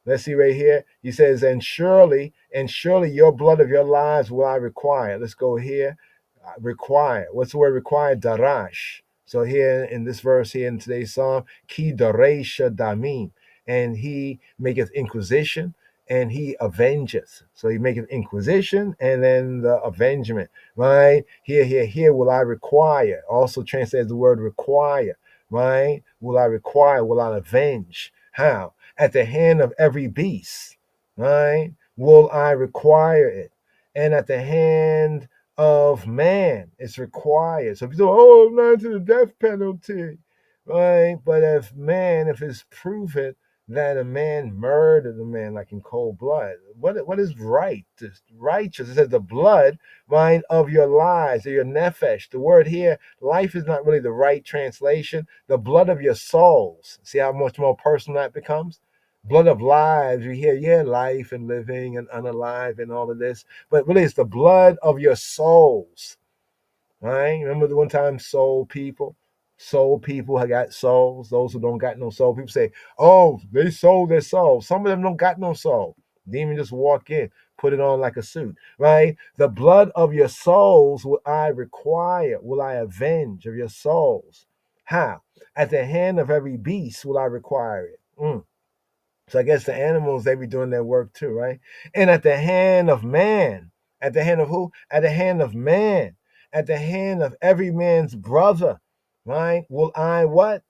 Let's see right here. He says, and surely your blood of your lives will I require. Let's go here. Require. What's the word require? Darash. So here in this verse here in today's psalm, ki daresha damim. And he maketh inquisition and he avengeth. So he maketh inquisition and then the avengement. Right? Here will I require. Also translates the word require. Right? Will I require? Will I avenge? How? At the hand of every beast, right? Will I require it? And at the hand of man, it's required. So if you say, oh, I'm not to the death penalty, right? But if it's proven that a man murdered a man like in cold blood, what is right? It's righteous. It says the blood, right, of your lives, or your nefesh. The word here, life is not really the right translation. The blood of your souls. See how much more personal that becomes? Blood of lives, we hear, life and living and unalive and all of this, but really it's the blood of your souls, right? Remember the one time soul people have got souls. Those who don't got no soul, people say, oh, they sold their soul. Some of them don't got no soul. Demon just walk in, put it on like a suit, right? The blood of your souls will I require, will I avenge of your souls. How? At the hand of every beast will I require it. So I guess the animals, they be doing their work too, right? And at the hand of man, at the hand of who? At the hand of man, at the hand of every man's brother, right? Will I what?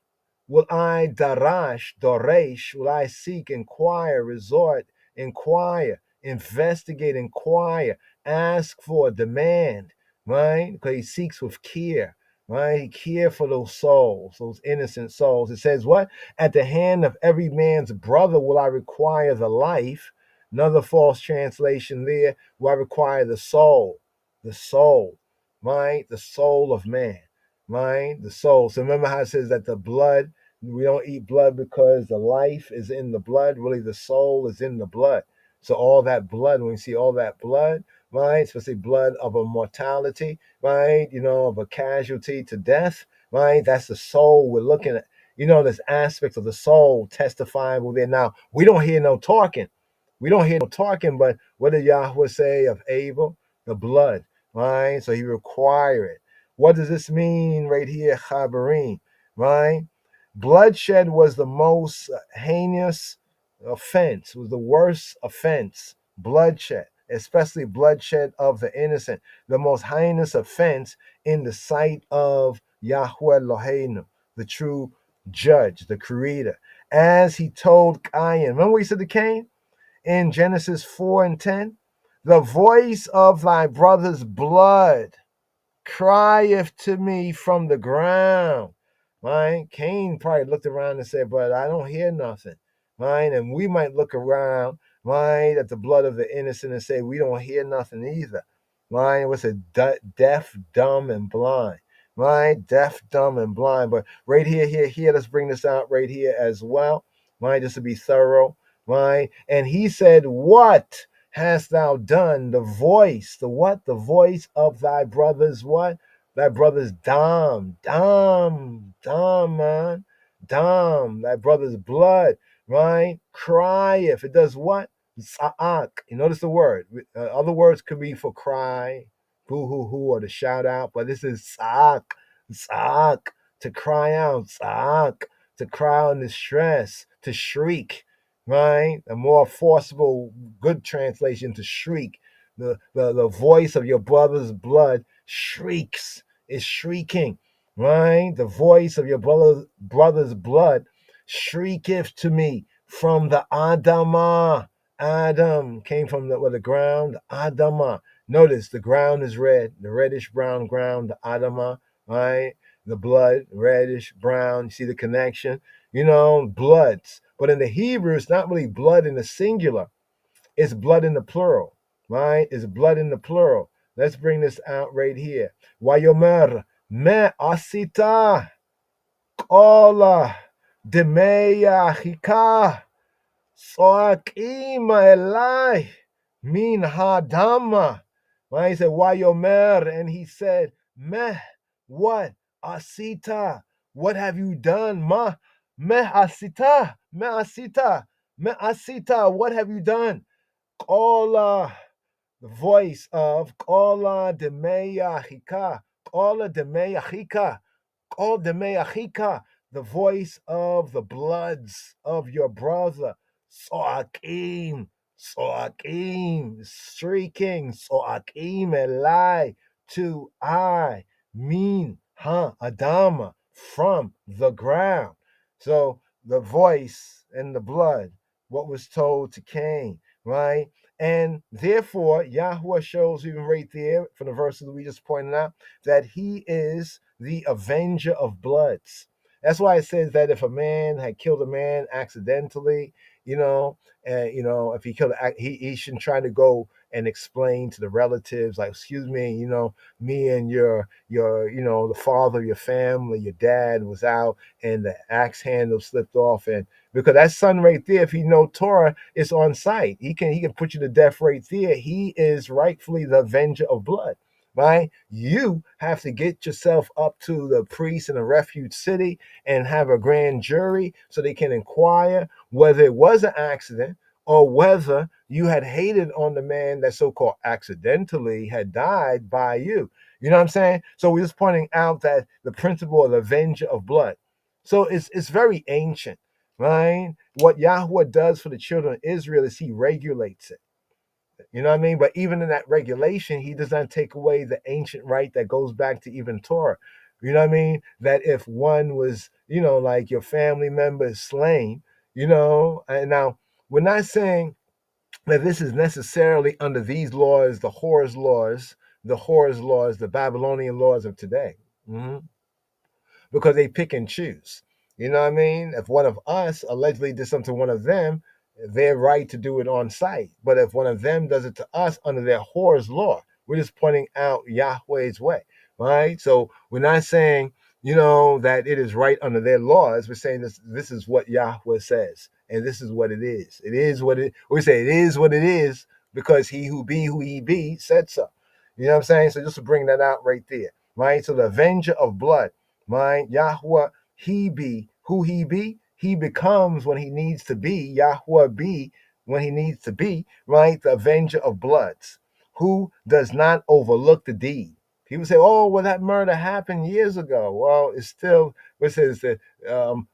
Will I doresh, will I seek, inquire, resort, inquire, investigate, inquire, ask for, demand, right? Because he seeks with care, right? He cares for those souls, those innocent souls. It says what? At the hand of every man's brother will I require the life. Another false translation there, will I require the soul, right? The soul of man, right? The soul. So remember how it says that the blood, we don't eat blood because the life is in the blood. Really, the soul is in the blood. So all that blood, when we see all that blood, right? Especially blood of a mortality, right? Of a casualty to death, right? That's the soul we're looking at. This aspect of the soul testifying there. Now, we don't hear no talking. But what did Yahweh say of Abel? The blood, right? So he required it. What does this mean right here, Chabarim, right? Bloodshed was the most heinous offense, was the worst offense. Bloodshed, especially bloodshed of the innocent, the most heinous offense in the sight of Yahweh Eloheinu, the true judge, the creator. As he told Cain, remember what he said to Cain in Genesis 4 and 10? The voice of thy brother's blood crieth to me from the ground. right? Cain probably looked around and said, but I don't hear nothing, right? And we might look around, right, at the blood of the innocent and say, we don't hear nothing either, right? What's it? Deaf, dumb, and blind, right? Deaf, dumb, and blind. But right here, let's bring this out right here as well, right? Just to be thorough, right? And he said, what hast thou done? The voice, the what? The voice of thy brother's what? Thy brother's dam, man. Dam, thy brother's blood, right? Crieth. It does what? Sa'ak. You notice the word. Other words could be for cry, boo hoo hoo, or to shout out, but this is sa'ak. Sa'ak, to cry out. Sa'ak, to cry out in distress, to shriek, right? A more forcible, good translation, to shriek. The voice of your brother's blood shrieks, is shrieking, right? The voice of your brother's blood shrieketh to me from the Adamah. Adam came from the ground, Adamah. Notice the ground is red, the reddish brown ground, the Adamah, right? The blood, reddish brown. You see the connection? Bloods. But in the Hebrew, it's not really blood in the singular. It's blood in the plural, right? It's blood in the plural. Let's bring this out right here. Wayomer me asita kola demeya hika soakim elai min hadama. Right? He said Wayomer, and he said me, what asita? What have you done? Me asita, me asita, me asita. What have you done? Kola, the voice of Kola de Meyachika, Kola de Meyachika, Kola de Meyachika, the voice of the bloods of your brother. Soakim, Soakim, shrieking, Soakim Elai, to I, mean, Adama, from the ground. So the voice and the blood, what was told to Cain, right? And therefore, Yahweh shows even right there from the verses we just pointed out that he is the avenger of bloods. That's why it says that if a man had killed a man accidentally, if he killed, he shouldn't try to go and explain to the relatives, like, excuse me, me and the father of your family, your dad was out and the axe handle slipped off, and because that son right there, if he know Torah, is on site. He can put you to death right there. He is rightfully the avenger of blood, right? You have to get yourself up to the priest in a refuge city and have a grand jury so they can inquire whether it was an accident or whether you had hated on the man that so-called accidentally had died by you. You know what I'm saying? So we're just pointing out that the principle of the avenger of blood. So it's very ancient, right? What Yahweh does for the children of Israel is he regulates it. You know what I mean? But even in that regulation, he does not take away the ancient right that goes back to even Torah. You know what I mean? That if one was, like your family member is slain, and now we're not saying that this is necessarily under these laws, the Horus laws, the Babylonian laws of today. Because they pick and choose. You know what I mean? If one of us allegedly did something to one of them, they're right to do it on site. But if one of them does it to us under their Horus law, we're just pointing out Yahweh's way, right? So we're not saying, that it is right under their laws. We're saying this is what Yahweh says, and this is what it is. It is what it. We say it is what it is because he who he be said so. You know what I'm saying? So just to bring that out right there, right? So the avenger of blood, right? Yahweh, he be who he be. He becomes when he needs to be. Yahweh be when he needs to be, right? The avenger of bloods, who does not overlook the deed. People say, "Oh, well, that murder happened years ago." Well, it's still, it says that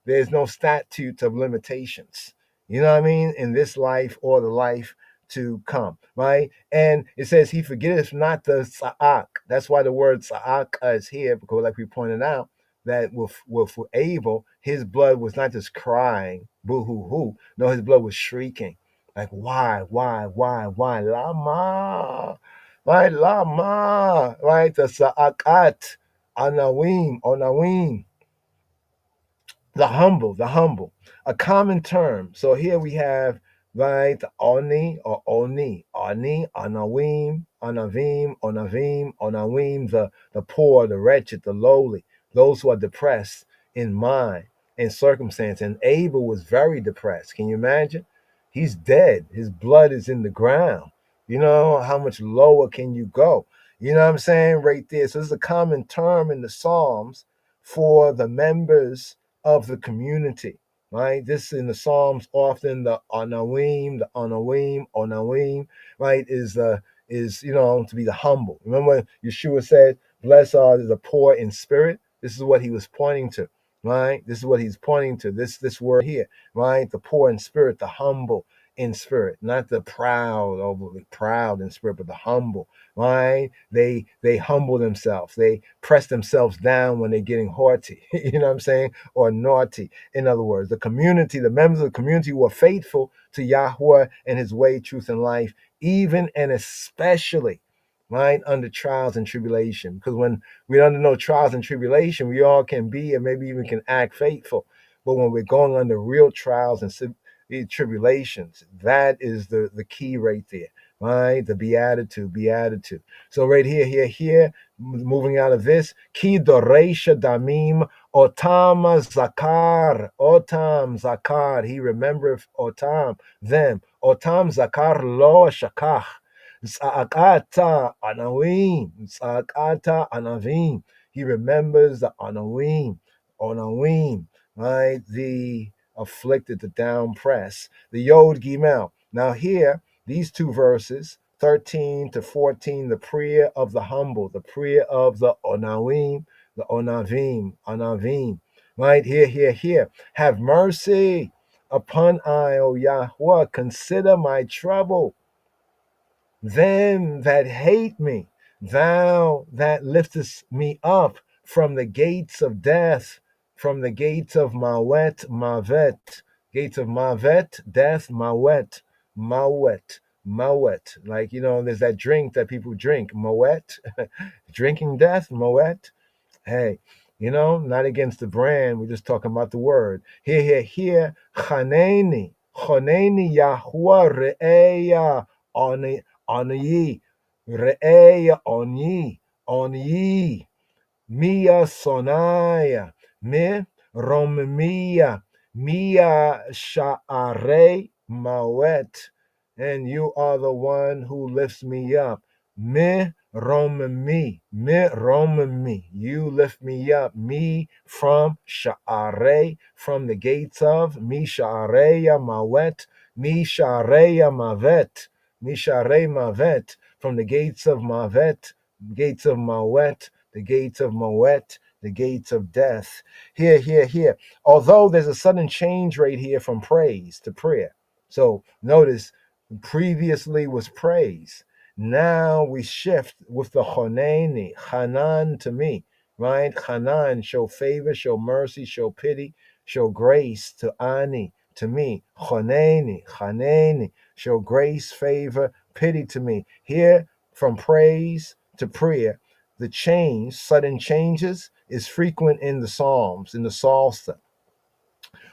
there's no statute of limitations. You know what I mean? In this life or the life to come, right? And it says he forgetteth not the sa'ak. That's why the word sa'ak is here, because like we pointed out, that with Abel, his blood was not just crying, boo hoo hoo. No, his blood was shrieking. Like, why, lama? Right, lama, right? The sa'akat, anawim, onawim. the humble, a common term. So here we have, right, the Oni or Oni, Anawim, Onawim, the poor, the wretched, the lowly, those who are depressed in mind and circumstance. And Abel was very depressed. Can you imagine? He's dead. His blood is in the ground. You know, how much lower can you go? You know what I'm saying? Right there. So this is a common term in the Psalms for the members of the community, right? This in the Psalms often the Onawim, right, is to be the humble. Remember Yeshua said, "Blessed are the poor in spirit." This is what he was pointing to, right? This is what he's pointing to. This word here, right? The poor in spirit, the humble in spirit, not the proud, overly proud in spirit, but the humble, right? They humble themselves. They press themselves down when they're getting haughty. You know what I'm saying? Or naughty. In other words, the community, the members of the community were faithful to Yahweh and his way, truth, and life, even and especially, right, under trials and tribulation. Because when we're under no trials and tribulation, we all can be and maybe even can act faithful. But when we're going under real trials and tribulations, that is the key right there, right? The beatitude. So right here, moving out of this, ki doresha damim otam zakar. He remembereth otam, them. Otam zakar lo shakach. Za'akata anavim. He remembers the Anawim, right? The afflicted, the down press, the Yod Gimel. Now here, these two verses, 13 to 14, the prayer of the humble, the prayer of the Onawim, the Anavim, right? Here. Have mercy upon I, O Yahweh. Consider my trouble. Them that hate me, thou that liftest me up from the gates of death, from the gates of gates of Mavet, death, Mawet. Like, there's that drink that people drink, Moet, drinking death, Moet. Hey, not against the brand. We're just talking about the word. Here. Chaneni Yahuwah Re'eya on Re'eya on ye. Mia sonaya, me romia, mia sha'are mawet, and you are the one who lifts me up. Me romimi, you lift me up. Me from sha'are, from the gates of me sha'areya mawet, me sha'areya mavet, me sha'are mavet, from the gates of mavet, gates of mawet, the gates of Moet, the gates of death. Here. Although there's a sudden change right here from praise to prayer. So notice, previously was praise. Now we shift with the Choneni, Hanan to me, right? Hanan, show favor, show mercy, show pity, show grace to Ani, to me. Chaneni, show grace, favor, pity to me. Here, from praise to prayer, the sudden changes, is frequent in the Psalms, in the Psalter.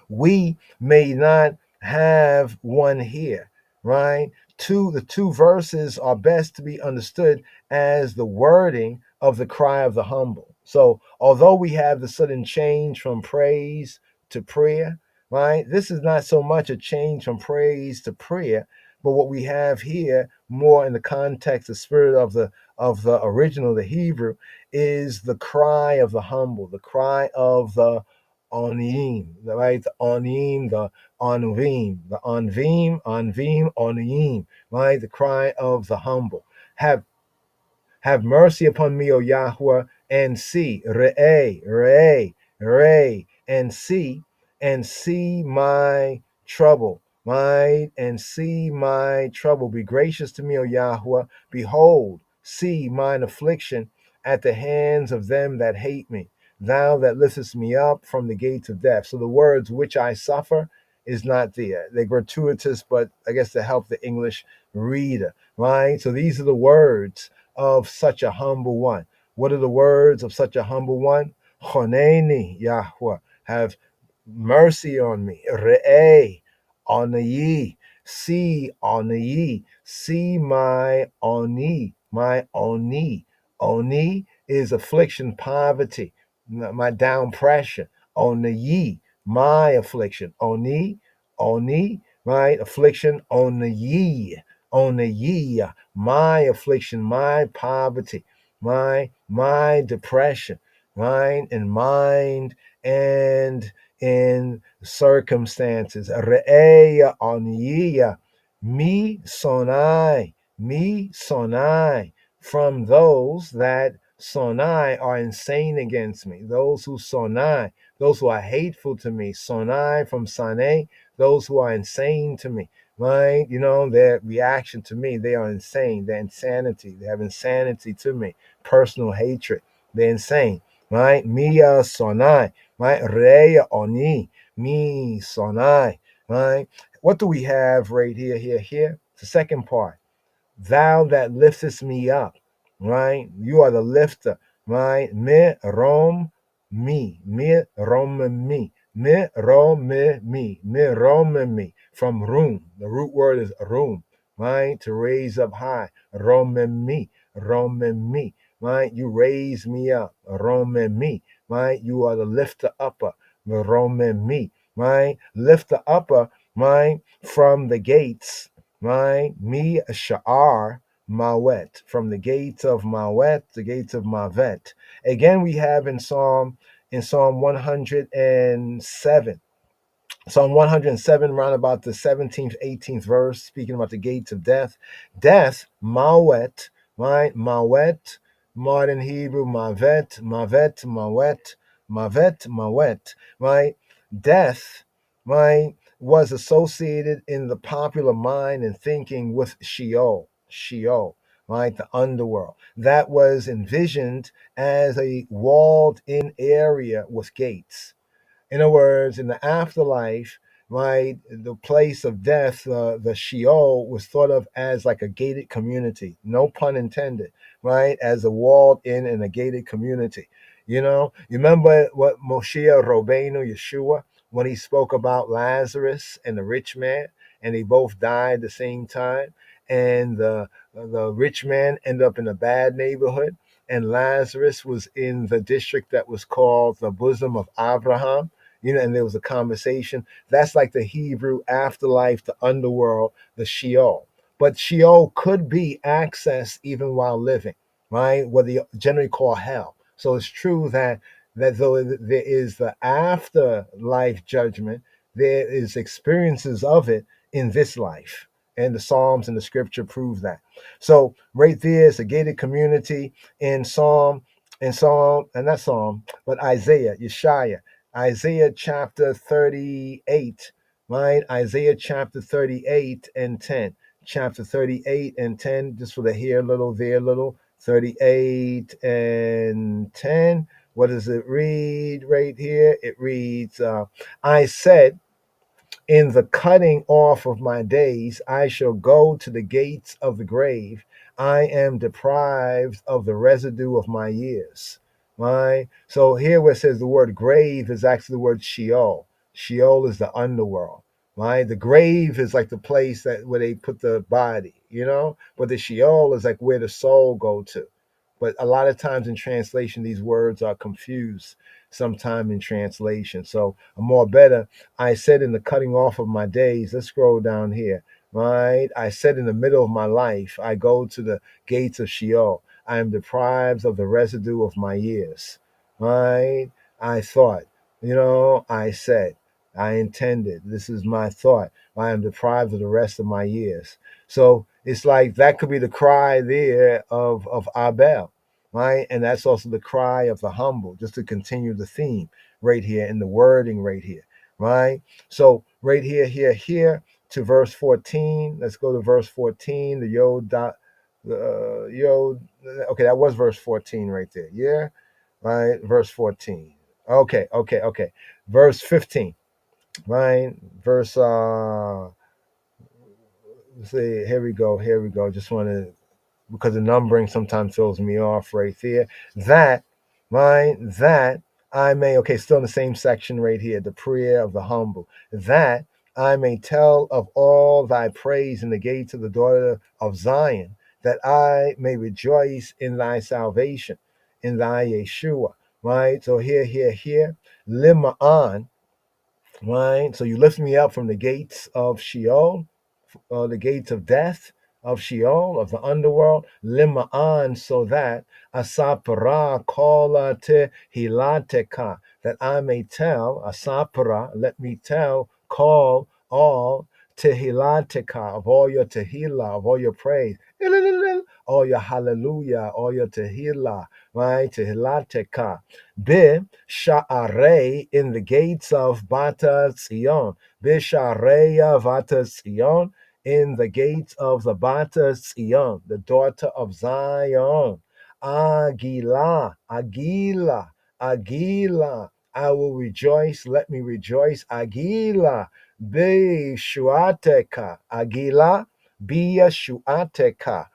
We may not have one here, right? The two verses are best to be understood as the wording of the cry of the humble. So, although we have the sudden change from praise to prayer, right? This is not so much a change from praise to prayer, but what we have here, more in the context, the spirit of the original, the Hebrew, is the cry of the humble, the cry of the Onim, right? The Onim, the Onvim, Onim, right? The cry of the humble. Have mercy upon me, O Yahweh, and see, and see my trouble, right? And see my trouble. Be gracious to me, O Yahweh. Behold, see mine affliction at the hands of them that hate me. Thou that liftest me up from the gates of death. So the words which I suffer is not there. They're gratuitous, but I guess to help the English reader, right? So these are the words of such a humble one. What are the words of such a humble one? Choneni, Yahweh. Have mercy on me. Re'eh, honor ye. See, honor ye. See my oni, my oni. Oni is affliction, poverty, my down pressure. Honor ye, my affliction. Oni, oni, right? Affliction, honor ye, my affliction, my poverty, my depression, right? And mind and in circumstances. Re'eya oniya, me sonai, from those that sonai are insane against me, those who sonai, those who are hateful to me, sonai from sane, those who are insane to me, right? You know, their reaction to me, they are insane, they're insanity, they have insanity to me, personal hatred, they're insane, right? Mia sonai, right? Reya oni, me sonai, right? What do we have right here, here? The second part. Thou that liftest me up, right? You are the lifter, right? Me rom me, from room. The root word is room, right? To raise up high. Rom me, right? You raise me up, me, right? You are the lifter upper, me, right? Lifter upper, right? From the gates, right? Me Sha'ar Mawet, from the gates of Mawet, the gates of Mavet. Again, we have in Psalm 107. Psalm 107, around about the 17th, 18th verse, speaking about the gates of death. Death, Mawet, right? Mawet, modern Hebrew, Mawet, right? Death, right, was associated in the popular mind and thinking with Sheol, right? The underworld. That was envisioned as a walled in area with gates. In other words, in the afterlife, right, the place of death, the Sheol, was thought of as like a gated community. No pun intended, right? As a walled in and a gated community. You know, you remember what Moshe Rabbeinu, Yeshua, when he spoke about Lazarus and the rich man, and they both died at the same time, and the rich man ended up in a bad neighborhood, and Lazarus was in the district that was called the bosom of Abraham, you know, and there was a conversation. That's like the Hebrew afterlife, the underworld, the Sheol. But Sheol could be accessed even while living, right? What they generally call hell. So it's true that though there is the afterlife judgment, there is experiences of it in this life. And the Psalms and the scripture prove that. So right there is a gated community in and not Psalm, but Isaiah, Yeshaya. Isaiah chapter 38, right? Isaiah chapter 38 and 10. Chapter 38 and 10, just for the here little, there little. 38 and 10. What does it read right here? It reads, I said, in the cutting off of my days, I shall go to the gates of the grave. I am deprived of the residue of my years. Right? So here where it says the word grave is actually the word Sheol. Sheol is the underworld. Right? The grave is like the place that where they put the body, you know? But the Sheol is like where the soul go to. But a lot of times in translation, these words are confused sometime in translation. So a more better, I said in the cutting off of my days, let's scroll down here, right? I said in the middle of my life, I go to the gates of Sheol. I am deprived of the residue of my years, right? I thought, you know, I said, I intended, this is my thought. I am deprived of the rest of my years. So it's like that could be the cry there of Abel, right? And that's also the cry of the humble, just to continue the theme right here in the wording right here, right? So right here to verse 14. Let's go to verse 14. The Yod dot Yod. Okay, that was verse 14 right there. Yeah, right. Verse 14. Okay. Verse 15. Right. Verse let's see, here we go. Just want to, because the numbering sometimes throws me off right there. That, right, that I may, okay, still in the same section right here, the prayer of the humble, that I may tell of all thy praise in the gates of the daughter of Zion, that I may rejoice in thy salvation, in thy Yeshua, right? So here, Lima'an, right? So you lift me up from the gates of Sheol, the gates of death, of Sheol, of the underworld, Lima'an, so that Asapara kola te hilateka, that I may tell, Asapara, let me tell, call all tehilateka, of all your tehillah, of all your praise, all your hallelujah, all your tehillah, right? Tehilateka. Be sha'arei, in the gates of Bata Zion, Be sha'areya Bata Zion, in the gates of the Bata Zion, the daughter of Zion. Agila, Agila, Agila. I will rejoice. Let me rejoice. Agila, be shuateka. Agila, be shuateka.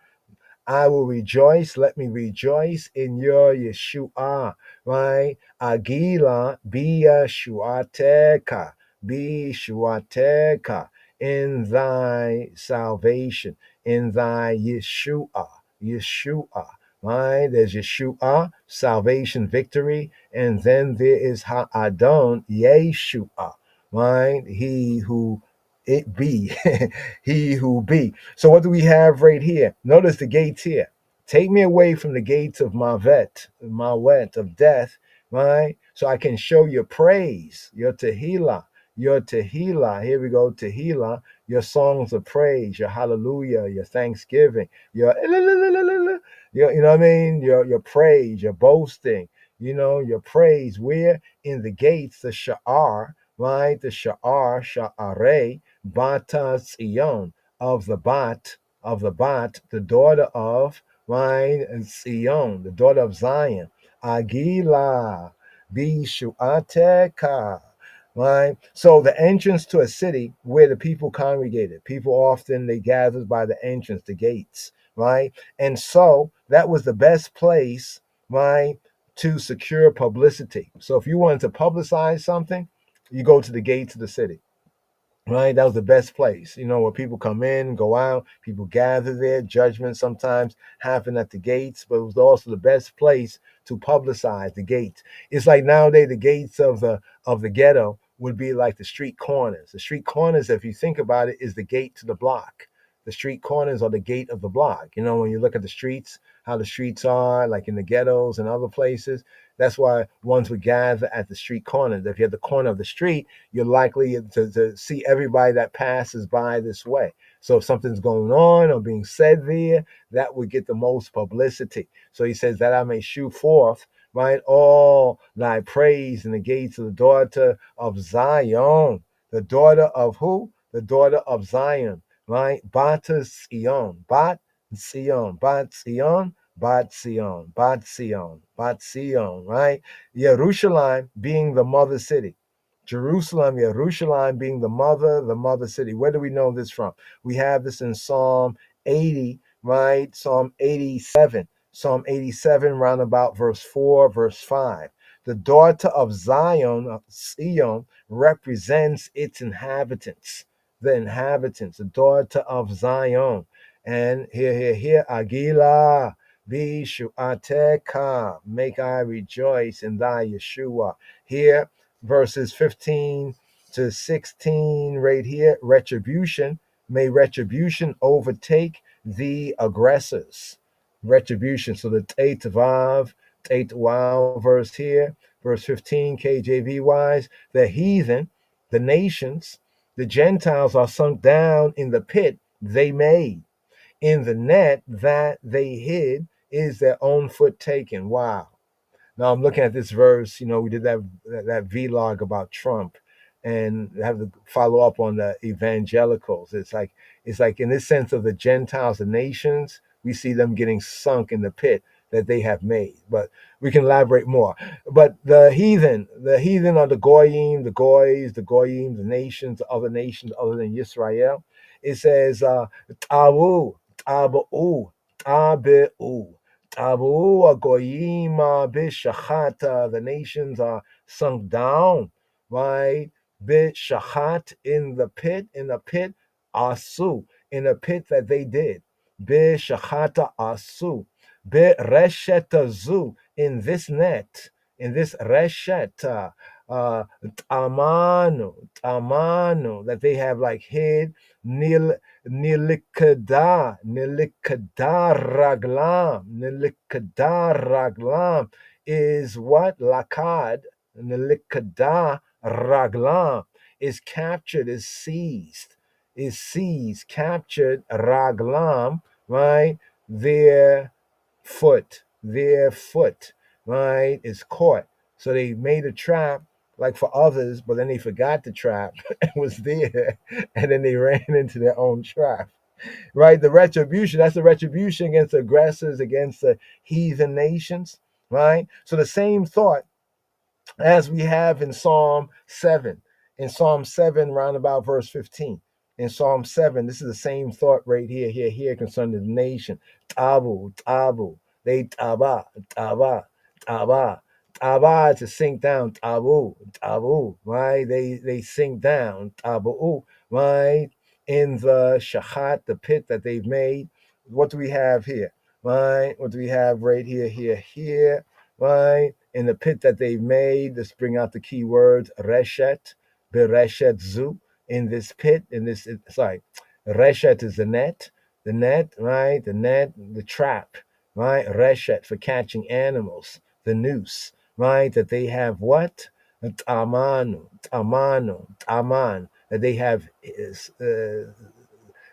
I will rejoice. Let me rejoice in your Yeshua, right? Agila, bia shuateka, be shuateka, in thy salvation, in thy Yeshua, Yeshua, right? There's Yeshua, salvation, victory, and then there is Ha'adon, Yeshua, right? He who it be, he who be. So what do we have right here? Notice the gates here. Take me away from the gates of Mawet, of death, right? So I can show your praise, your tehillah, your tehillah. Here we go, tehillah, your songs of praise, your hallelujah, your thanksgiving, your, you know what I mean? Your praise, your boasting, your praise. We're in the gates, the sha'ar, right? The sha'ar, sha'are, Bata Zion, of the Bat, the daughter of, right, Zion, the daughter of Zion. Agila, Bishuateka, right? So the entrance to a city where the people congregated, people often they gathered by the entrance, the gates, right? And so that was the best place, right, to secure publicity. So if you wanted to publicize something, you go to the gates of the city, right? That was the best place, where people come in, go out, people gather there. Judgment sometimes happen at the gates, but it was also the best place to publicize the gates. It's like nowadays the gates of the ghetto would be like the street corners. The street corners, if you think about it, is the gate to the block. The street corners are the gate of the block. When you look at the streets, how the streets are, like in the ghettos and other places, that's why ones would gather at the street corners. If you're at the corner of the street, you're likely to see everybody that passes by this way. So if something's going on or being said there, that would get the most publicity. So he says that I may shew forth, right, all thy praise in the gates of the daughter of Zion. The daughter of who? The daughter of Zion, right? Bata Zion, Bat Zion, Bat Zion, Bat Zion, Bat Zion, Bat Zion, right? Jerusalem being the mother city. Jerusalem, Jerusalem being the mother city. Where do we know this from? We have this in Psalm 80, right? Psalm 87. Psalm 87, round about verse 4, verse 5. The daughter of Zion, Zion, represents its inhabitants, the daughter of Zion. And here, Agila, Bishuateka, make I rejoice in thy Yeshua. Here, verses 15 to 16, right here, retribution. May retribution overtake the aggressors. Retribution. So the Tate Vav verse here, verse 15, KJV wise, the heathen, the nations, the Gentiles are sunk down in the pit they made. In the net that they hid is their own foot taken. Wow. Now I'm looking at this verse. We did that vlog about Trump, and have to follow up on the evangelicals. It's like in this sense of the Gentiles, the nations, we see them getting sunk in the pit that they have made. But we can elaborate more. But the heathen are the goyim, the goys, the goyim, the nations other than Israel. It says tabu, tabu, tabu. Tabu Goyima Bishachata, the nations are sunk down, right? Bishachat in the pit, Asu, in the pit that they did. Bishachata Asu. Bereshetazu, in this net, in this resheta, tamanu, that they have like hid, nil nilikada raglam is what? Lakad, nilikada raglam is captured, is seized, captured, raglam, right? Their foot, right, is caught. So they made a trap like for others, but then they forgot the trap and was there, and then they ran into their own trap. Right? The retribution, that's the retribution against aggressors, against the heathen nations, right? So the same thought as we have in Psalm 7. In Psalm 7, round about verse 15. In Psalm 7, this is the same thought right here concerning the nation. Tabu. They taba. Taba to sink down. Tabu, right? They sink down. Tabu, right? In the shachat, the pit that they've made. What do we have here? Right? What do we have right here? Right? In the pit that they've made. Let's bring out the key words. Reshet, bereshet zu. In this pit, reshet is the net, right? The net, the trap, right? Reshet for catching animals, the noose, right? That they have what? Taman, that they have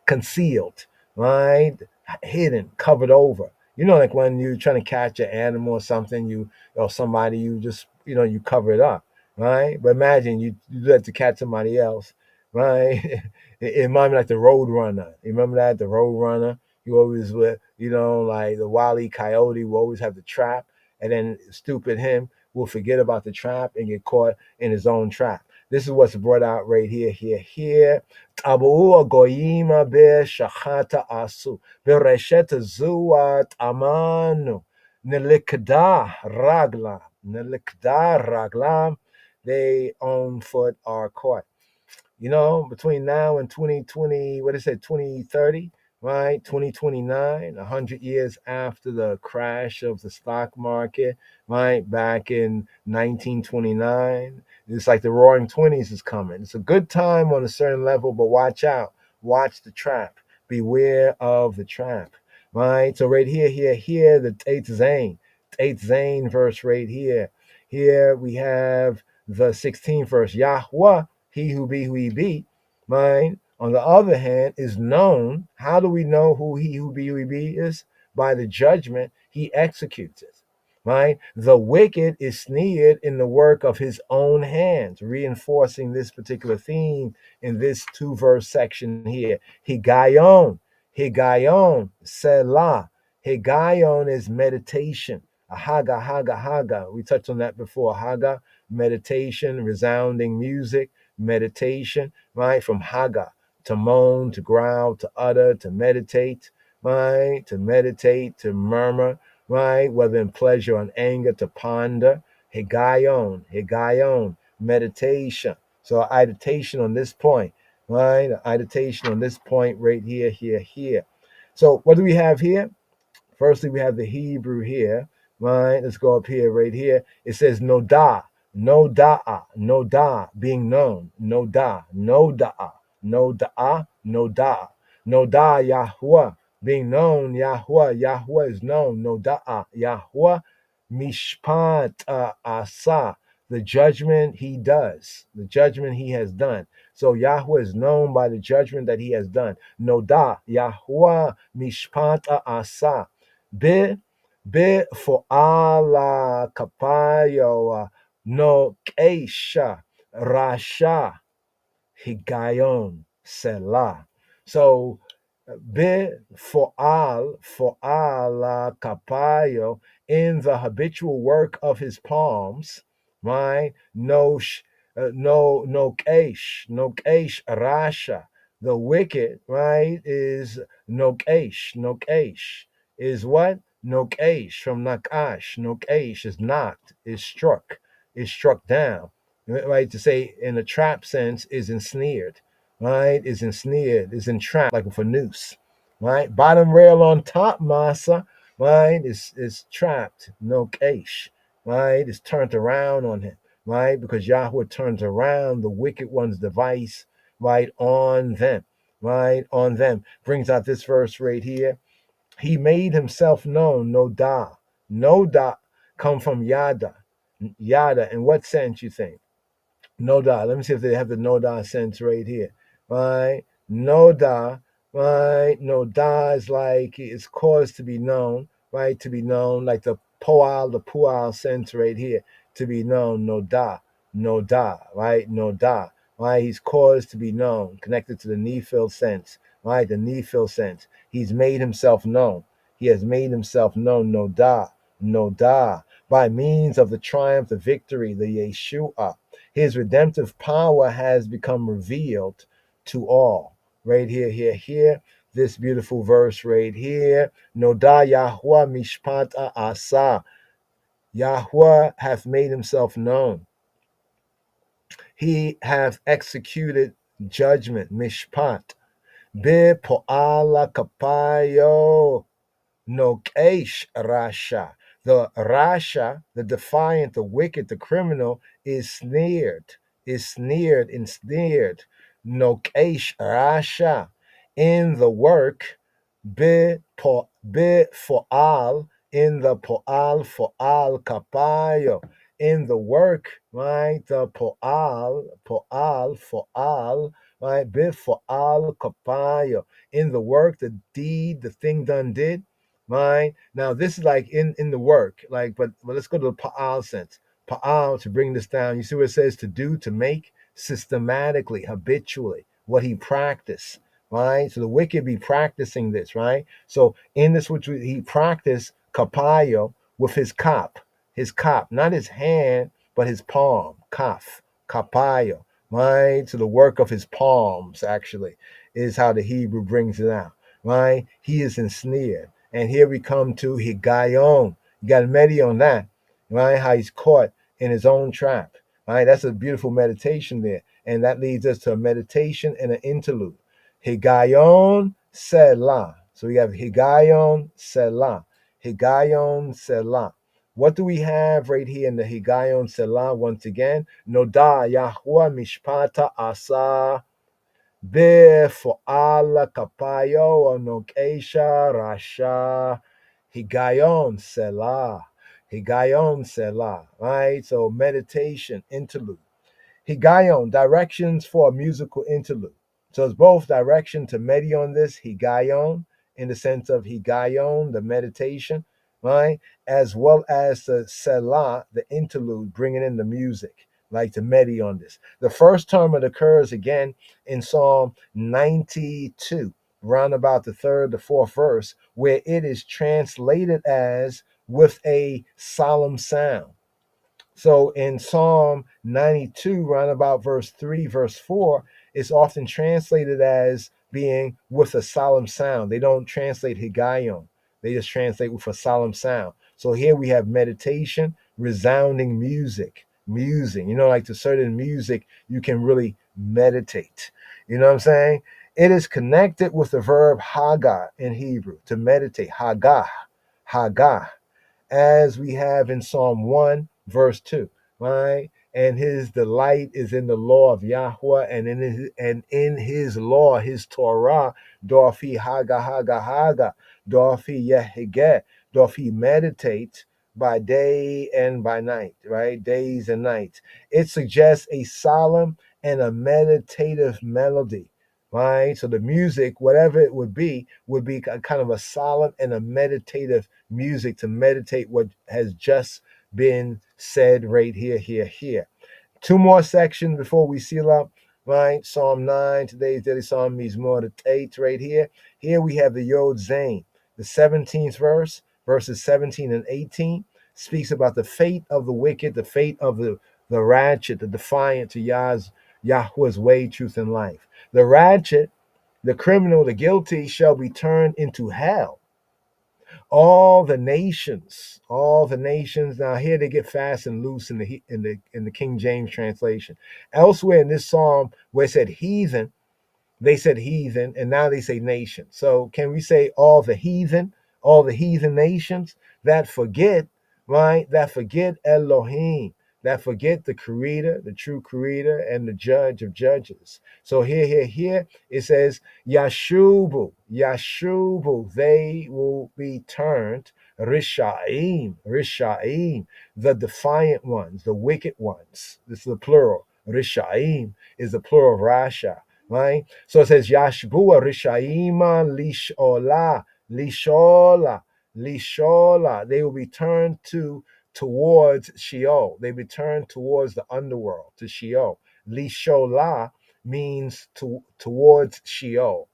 concealed, right? Hidden, covered over. You know, like when you're trying to catch an animal or something, or somebody, you just, you cover it up, right? But imagine you do that to catch somebody else, right? It reminds me like the Road Runner. You remember that? The Road Runner? You always would, like the Wile E. Coyote will always have the trap, and then stupid him will forget about the trap and get caught in his own trap. This is what's brought out right here. Tabu goyima be shachata asu bereshet zuat amanu nelikda raglam, they on foot are caught. Between now and 2020, what is it, 2030, right? 2029, 100 years after the crash of the stock market, right? Back in 1929. It's like the roaring 20s is coming. It's a good time on a certain level, but watch out. Watch the trap. Beware of the trap, right? So right here, the eighth Zane verse right here. Here we have the 16th verse. Yahweh, he who be who he be, right? On the other hand, is known. How do we know who he be is? By the judgment he executes it, right? The wicked is sneered in the work of his own hands, reinforcing this particular theme in this 2-verse section here. Higayon, Selah. Higayon is meditation. Haga. We touched on that before. Haga, meditation, resounding music, meditation, right? From Haga, to moan, to growl, to utter, to meditate, right? To meditate, to murmur, right? Whether in pleasure or in anger, to ponder. Higayon, meditation. So meditation on this point, right? Meditation on this point right here. So what do we have here? Firstly, we have the Hebrew here, right? Let's go up here, right here. It says noda, being known. Noda, Yahweh, being known. Yahweh is known. Noda, Yahweh, mishpat asa, the judgment he does, the judgment he has done. So Yahweh is known by the judgment that he has done. Noda, Yahweh, mishpat asa. For Allah kapayo no keisha rasha higayon selah. So for Allah kapayo, in the habitual work of his palms, right? No keish rasha. The wicked, right, is no keish is what? Nokesh from nakash. Nokesh is knocked, is struck down. Right? To say in a trap sense is ensnared. Right? Is ensnared, is entrapped, like with a noose. Right? Bottom rail on top, masa. Right? Is trapped. Nokesh. Right? Is turned around on him. Right? Because Yahweh turns around the wicked one's device, right, on them. Right? On them. Brings out this verse right here. He made himself known, no da. No da come from yada. Yada, in what sense you think? No da. Let me see if they have the no da sense right here. Right? No da. Right? No da is like it's caused to be known. Right? To be known, like the pual sense right here. To be known, no da. No da. Right? No da. Right? He's caused to be known, connected to the Nephil sense. Right? The Nephil sense. He's made himself known. He has made himself known, no da. No da. By means of the triumph, the victory, the Yeshua. His redemptive power has become revealed to all. Right here. This beautiful verse right here. Noda Yahweh mishpat asa. Yahweh hath made himself known. He hath executed judgment, mishpat. Be po'ala kapayo. Nokesh Rasha. The Rasha, the defiant, the wicked, the criminal, is snared, ensnared. Nokesh Rasha. In the work, be fo'al, in the fo'al kapayo. In the work, right? The fo'al, right? Be fo'al kapayo. In the work, the deed, the thing done did. Right now, this is like in the work, like, but let's go to the pa'al sense. Pa'al, to bring this down. You see what it says: to do, to make, systematically, habitually, what he practiced. Right. So the wicked be practicing this. Right. So in this, which he practiced kapayo with his kop, not his hand, but his palm, kaf, kapayo. Right. So the work of his palms actually is how the Hebrew brings it out. Right. He is ensnared. And here we come to Higayon. You got to meditate on that, right? How he's caught in his own trap, right? That's a beautiful meditation there. And that leads us to a meditation and an interlude. Higayon Selah. So we have Higayon Selah. Higayon Selah. What do we have right here in the Higayon Selah? Once again, Noda Yahweh Mishpata Asa. Be fo'ala kapayo onokesha rasha higayon selah, right? So meditation, interlude. Higayon, directions for a musical interlude. So it's both direction to meditate on this, higayon, in the sense of higayon, the meditation, right? As well as the selah, the interlude, bringing in the music, like to meditate on this. The first term it occurs again in Psalm 92, round about the third, the fourth verse, where it is translated as with a solemn sound. So in Psalm 92, round about verse 3, verse 4, it's often translated as being with a solemn sound. They don't translate higayon. They just translate with a solemn sound. So here we have meditation, resounding music, musing. You know, like to certain music, you can really meditate. You know what I'm saying? It is connected with the verb hagah in Hebrew, to meditate, hagah, as we have in Psalm 1, verse 2, right? And his delight is in the law of Yahweh, and in his law, his Torah, doth he haga, doth he yehigeh, doth he meditate by day and by night, right? Days and nights. It suggests a solemn and a meditative melody, right? So the music, whatever it would be kind of a solemn and a meditative music to meditate what has just been said right here. Two more sections before we seal up, right? Psalm 9, today's daily psalm, Mizmor 8, right here. Here we have the Yod Zain, the 17th verse, verses 17 and 18, speaks about the fate of the wicked, the fate of the ratchet, the defiant to Yahweh's way, truth, and life. The ratchet, the criminal, the guilty, shall be turned into hell. All the nations, all the nations. Now here they get fast and loose in the King James translation. Elsewhere in this psalm, where it said heathen, they said heathen, and now they say nation. So can we say all the heathen nations that forget, right? That forget Elohim, that forget the creator, the true creator, and the judge of judges. So here, it says, Yashubu, they will be turned, Rishaim, the defiant ones, the wicked ones. This is the plural. Rishaim is the plural of Rasha, right? So it says, Yashbua Rishaima Lishola. They will be turned towards Sheol. They will be turned towards the underworld, to Sheol. Lishola means towards Sheol,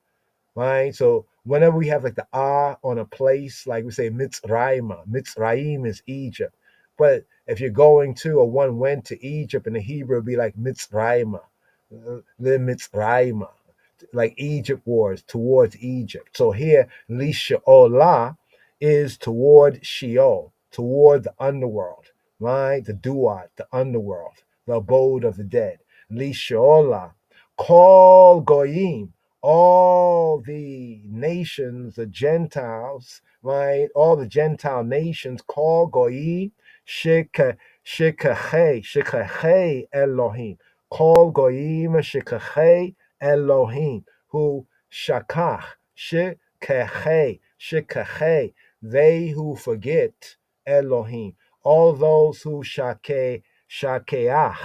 right? So whenever we have like the on a place, like we say Mitzrayim is Egypt. But if you're going to, or one went to Egypt in the Hebrew, it'd be like Mitzrayim, Mitzrayim, like Egypt was towards Egypt. So here, Lishaolah is toward Sheol, toward the underworld, right? The Duat, the underworld, the abode of the dead. Lishaolah, call Goyim, all the nations, the Gentiles, right? All the Gentile nations call Goyim, Shekachei Elohim. Call Goyim Shekachei Elohim, who shekachei, they who forget Elohim. All those who shakeach, shekachei,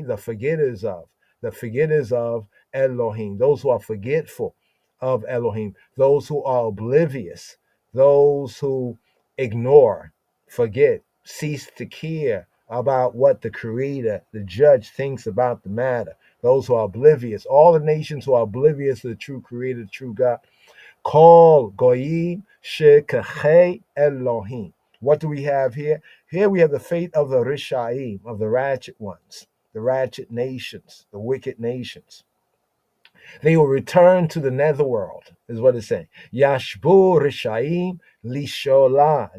the forgetters of Elohim, those who are forgetful of Elohim, those who are oblivious, those who ignore, forget, cease to care about what the creator, the judge, thinks about the matter. Those who are oblivious, all the nations who are oblivious to the true creator, the true God, call Goyim Shekachei Elohim. What do we have here? Here we have the fate of the Rishaim, of the ratchet ones, the ratchet nations, the wicked nations. They will return to the netherworld, is what it's saying. Yashbu Rishaim Lishola.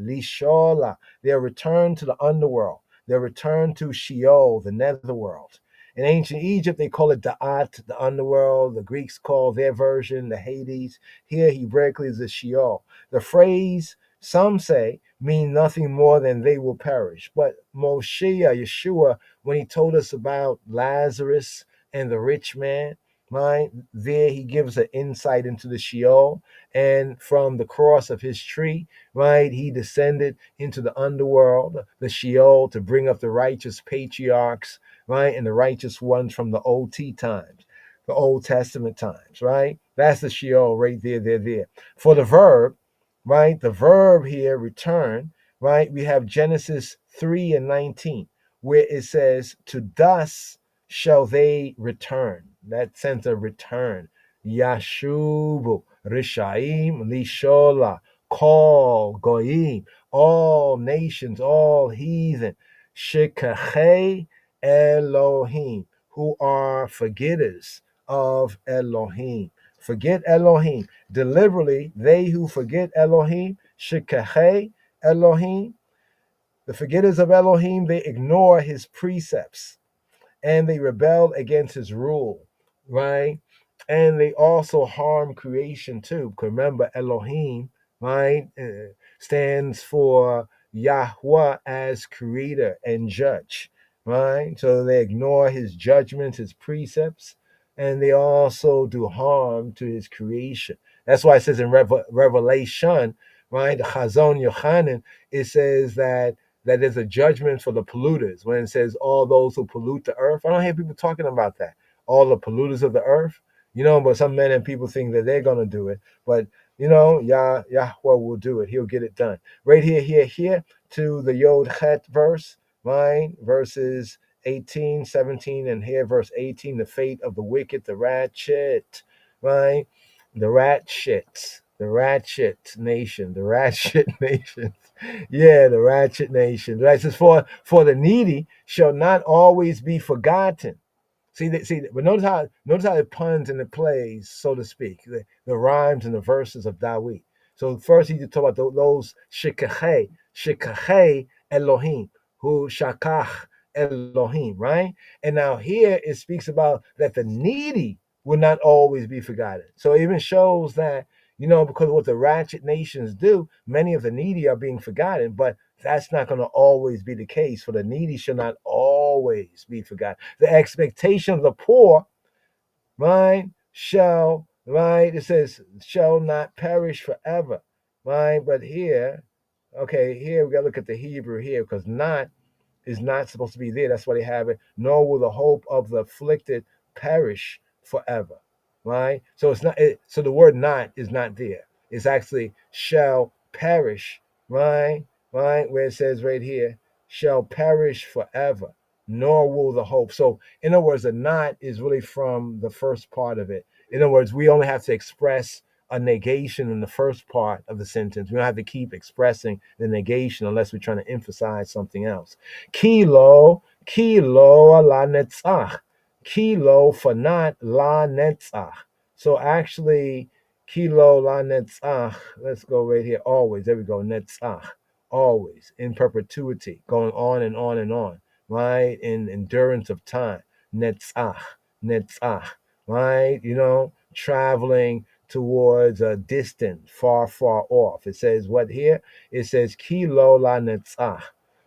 They'll return to the underworld. They'll return to Sheol, the netherworld. In ancient Egypt, they call it Da'at, the underworld. The Greeks call their version the Hades. Here, Hebraically, is the Sheol. The phrase, some say, mean nothing more than they will perish. But Yeshua, when he told us about Lazarus and the rich man, right, there he gives an insight into the Sheol, and from the cross of his tree, right, he descended into the underworld, the Sheol, to bring up the righteous patriarchs, right, and the righteous ones from the OT times, the Old Testament times, right? That's the Sheol right there. For the verb, right, the verb here, return, right, we have Genesis 3:19, where it says, to dust shall they return. That sense of return. Yashubu, Rishaim, Lishola, call, Goyim, all nations, all heathen, Shekachei Elohim, who are forgetters of Elohim. Forget Elohim. Deliberately, they who forget Elohim, Shekachei Elohim, the forgetters of Elohim, they ignore his precepts and they rebel against his rule, right? And they also harm creation too. Because remember, Elohim, right, stands for Yahweh as creator and judge, right? So they ignore his judgments, his precepts, and they also do harm to his creation. That's why it says in Revelation, right, the Chazon Yochanan, it says that there's a judgment for the polluters. When it says all those who pollute the earth, I don't hear people talking about that. All the polluters of the earth, but some men and people think that they're going to do it. But, Yahweh will do it. He'll get it done. Right here, to the Yod Chet verse, right? Verses 18, 17, and here, verse 18, the fate of the wicked, the ratchet, right? The ratchet nation, the ratchet nation. Yeah, the ratchet nation. Right? It says, for the needy shall not always be forgotten. But notice how it puns and it plays, so to speak, the rhymes and the verses of Dawit. So first he talk about those shikachei Elohim, who shakach Elohim, right? And now here it speaks about that the needy will not always be forgotten. So it even shows that, because of what the ratchet nations do, many of the needy are being forgotten, but that's not going to always be the case. For the needy shall not always be forgotten. The expectation of the poor, right, it says, shall not perish forever, right? But here, here we got to look at the Hebrew here, because not is not supposed to be there. That's why they have it. Nor will the hope of the afflicted perish forever, right? So it's not. So the word "not" is not there. It's actually shall perish, right? Right, where it says right here, shall perish forever. Nor will the hope. So in other words, the "not" is really from the first part of it. In other words, we only have to express a negation in the first part of the sentence. We don't have to keep expressing the negation unless we're trying to emphasize something else. Kilo la netzach. Kilo for not la netzach. So actually, kilo la netzach. Let's go right here. Always. There we go. Netzach. Always. In perpetuity. Going on and on and on. Right? In endurance of time. Netzach. Netzach. Right? Traveling towards a distant, far, far off. It says what here? It says kilo la netzach,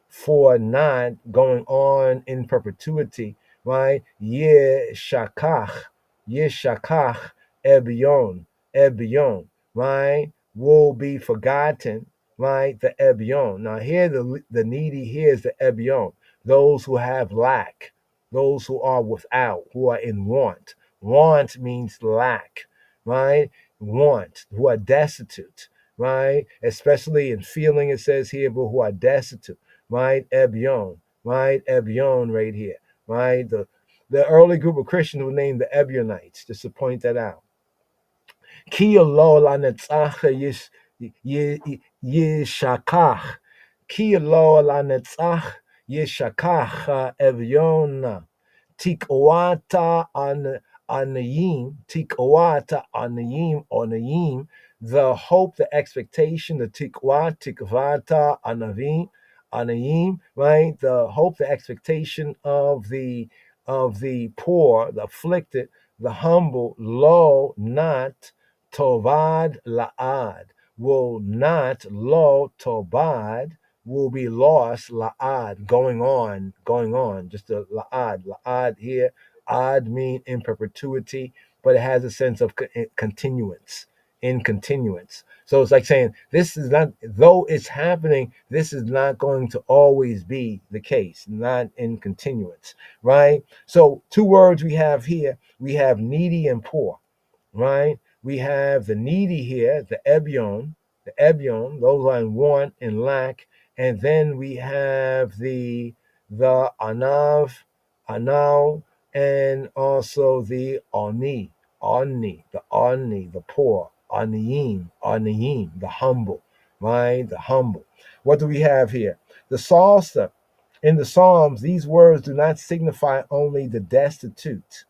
for not going on in perpetuity, right? Yeshakach ebion, right? Will be forgotten, right? The ebion. Now here the needy here is the ebion, those who have lack, those who are without, who are in want. Want means lack, right? Want, who are destitute, right? Especially in feeling, it says here, but who are destitute, right? Ebion, right? Ebion right here, right? The early group of Christians were named the Ebionites, just to point that out. Ki lo la netzach yishakach. Ki lo la netzach yishakach Ebion. Tikwata anayim, tikwata anayim, onayim, the hope, the expectation, the tikvata anayim, right? The hope, the expectation of the poor, the afflicted, the humble, lo, not tovad la'ad, will not, lo, tobad, will be lost, la'ad, going on, just a la'ad here. Ad mean in perpetuity, but it has a sense of continuance, in continuance. So it's like saying, this is not, though it's happening, this is not going to always be the case, not in continuance, right? So two words we have here, we have needy and poor, right? We have the needy here, the ebion, those who are in want and lack, and then we have the anal, and also the oni, the poor, aniyim, the humble, right? The humble. What do we have here? The psalter. In the Psalms, these words do not signify only the destitute,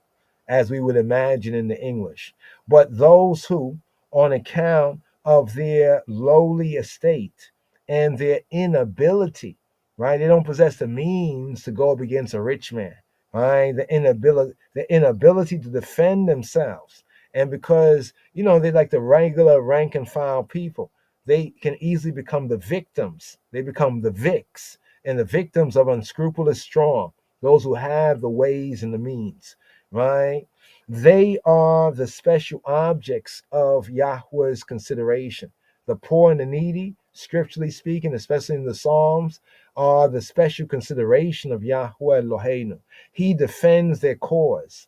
as we would imagine in the English, but those who, on account of their lowly estate and their inability, right? They don't possess the means to go up against a rich man, right? The inability to defend themselves. And because, they're like the regular rank and file people, they can easily become the victims. They become the vicks and the victims of unscrupulous strong, those who have the ways and the means, right? They are the special objects of Yahweh's consideration. The poor and the needy, scripturally speaking, especially in the Psalms, are the special consideration of Yahweh Eloheinu. He defends their cause.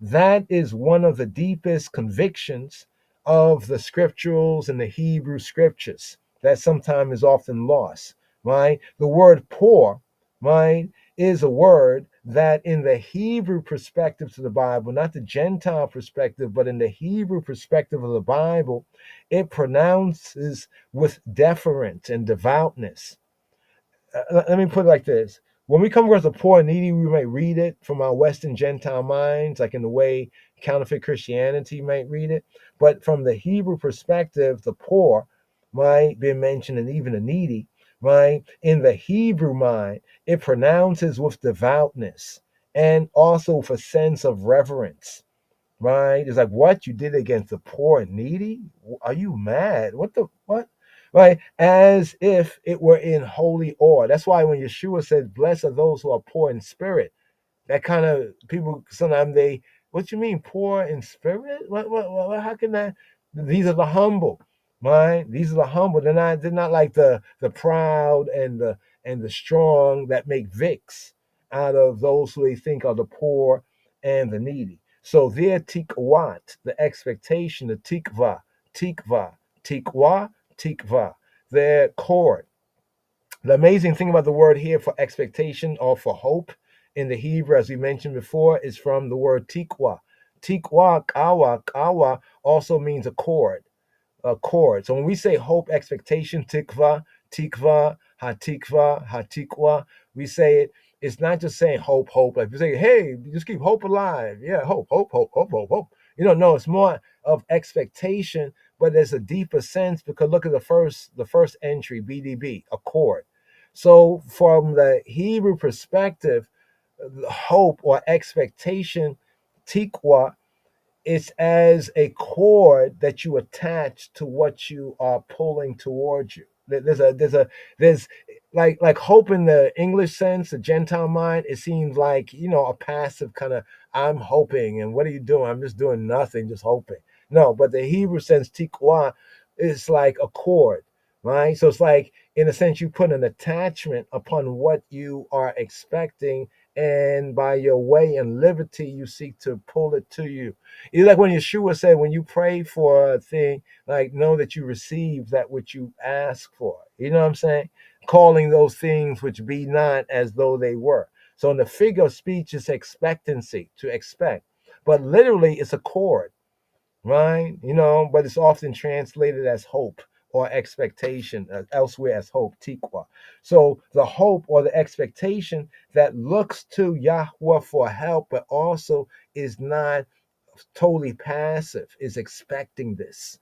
That is one of the deepest convictions of the scripturals and the Hebrew scriptures that sometimes is often lost, right? The word poor, right, is a word that in the Hebrew perspective to the Bible, not the Gentile perspective, but in the Hebrew perspective of the Bible, it pronounces with deference and devoutness. Let me put it like this. when we come across the poor and needy, we might read it from our Western Gentile minds, like in the way counterfeit Christianity might read it. But from the Hebrew perspective, the poor might be mentioned, and even the needy, right? In the Hebrew mind, it pronounces with devoutness and also with a sense of reverence, right? It's like, what? You did against the poor and needy? Are you mad? What? Right? As if it were in holy awe. That's why when Yeshua said, blessed are those who are poor in spirit, that kind of people sometimes what you mean poor in spirit? How can that? These are the humble, right? These are the humble. They're not like the proud and the strong that make vicks out of those who they think are the poor and the needy. So their tikwat, the expectation, the tikva, their cord. The amazing thing about the word here for expectation or for hope in the Hebrew, as we mentioned before, is from the word tikwa. Tikwa, kawa also means a cord, a chord. So when we say hope, expectation, hatikwa, we say it. It's not just saying hope, hope. Like we say, hey, just keep hope alive. Yeah, hope. No, it's more of expectation, but there's a deeper sense because look at the first entry, BDB, a chord. So from the Hebrew perspective, hope or expectation, tikwa, it's as a cord that you attach to what you are pulling towards you. There's like hope in the English sense, the Gentile mind. It seems like a passive kind of I'm hoping, and what are you doing? I'm just doing nothing, just hoping. No, but the Hebrew sense tikwa is like a cord, right? So it's like in a sense you put an attachment upon what you are expecting, and by your way and liberty you seek to pull it to you. It's like when Yeshua said, when you pray for a thing, like know that you receive that which you ask for. You know what I'm saying? Calling those things which be not as though they were. So in the figure of speech, it's expectancy, to expect. But literally, it's a chord, right? But it's often translated as hope or expectation, elsewhere as hope, tikwa. So the hope or the expectation that looks to Yahweh for help, but also is not totally passive, is expecting this.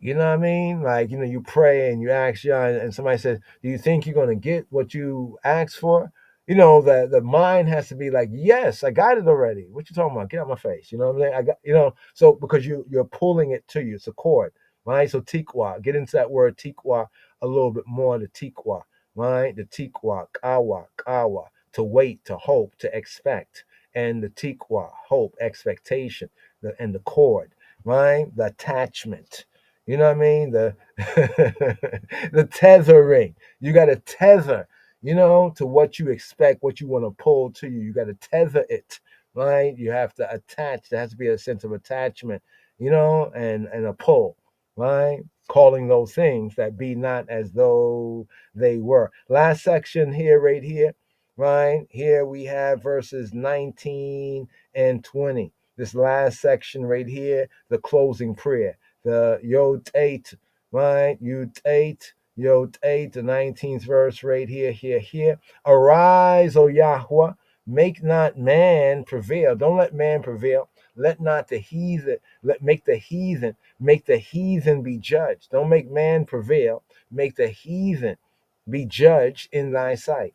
You know what I mean? Like, you pray and you ask God, and somebody says, do you think you're going to get what you asked for? The mind has to be like, yes, I got it already. What you talking about? Get out my face. You know what I'm saying? I got, so because you're pulling it to you, it's a cord, right? So tikwa, get into that word tikwa a little bit more, the tikwa, right? The tikwa, kawa, to wait, to hope, to expect, and the tikwa, hope, expectation, and the cord, right? The attachment. You know what I mean? The the tethering. You got to tether, to what you expect, what you want to pull to you. You got to tether it, right? You have to attach. There has to be a sense of attachment, and a pull, right? Calling those things that be not as though they were. Last section here, right here, right? Here we have verses 19 and 20. This last section right here, the closing prayer, the Yod 8, right? Yod 8, the 19th verse right here. Arise, O Yahweh, make not man prevail. Don't let man prevail. Let not the heathen, make the heathen be judged. Don't make man prevail. Make the heathen be judged in thy sight.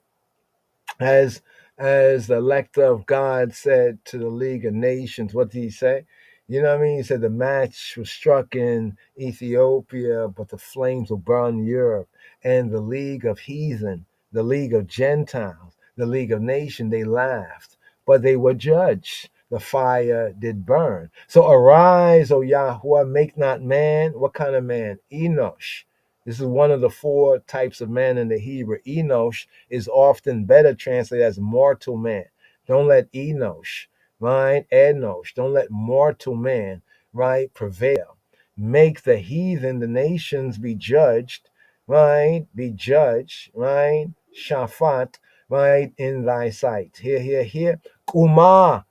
As the elector of God said to the League of Nations, what did he say? You know what I mean? He said the match was struck in Ethiopia, but the flames will burn Europe. And the League of Heathen, the League of Gentiles, the League of Nations, they laughed, but they were judged. The fire did burn. So arise, O Yahweh, make not man. What kind of man? Enosh. This is one of the four types of man in the Hebrew. Enosh is often better translated as mortal man. Don't let Enosh, right? Enosh. Don't let mortal man, right, prevail. Make the heathen, the nations, be judged, right? Be judged, right? Shaphat, right, in thy sight. Here. Kuma,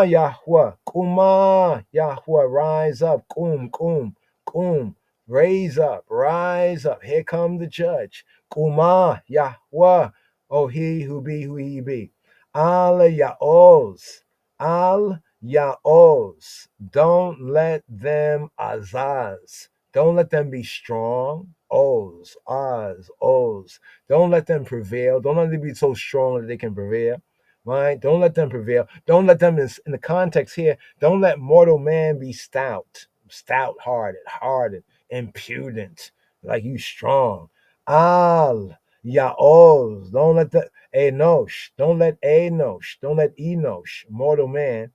Yahweh. Kuma, Yahweh. Rise up. Kum. Raise up, rise up. Here come the judge. Kuma, Yahweh. Oh, he who be who he be. Al Yaoz. Al Yaoz. Don't let them azaz. Don't let them be strong. Oz. Don't let them prevail. Don't let them be so strong that they can prevail. Right? Don't let them prevail. Don't let them, in the context here, don't let mortal man be stout hearted, hardened, impudent, like you strong. Al Yaoz. Don't let Enosh, mortal man,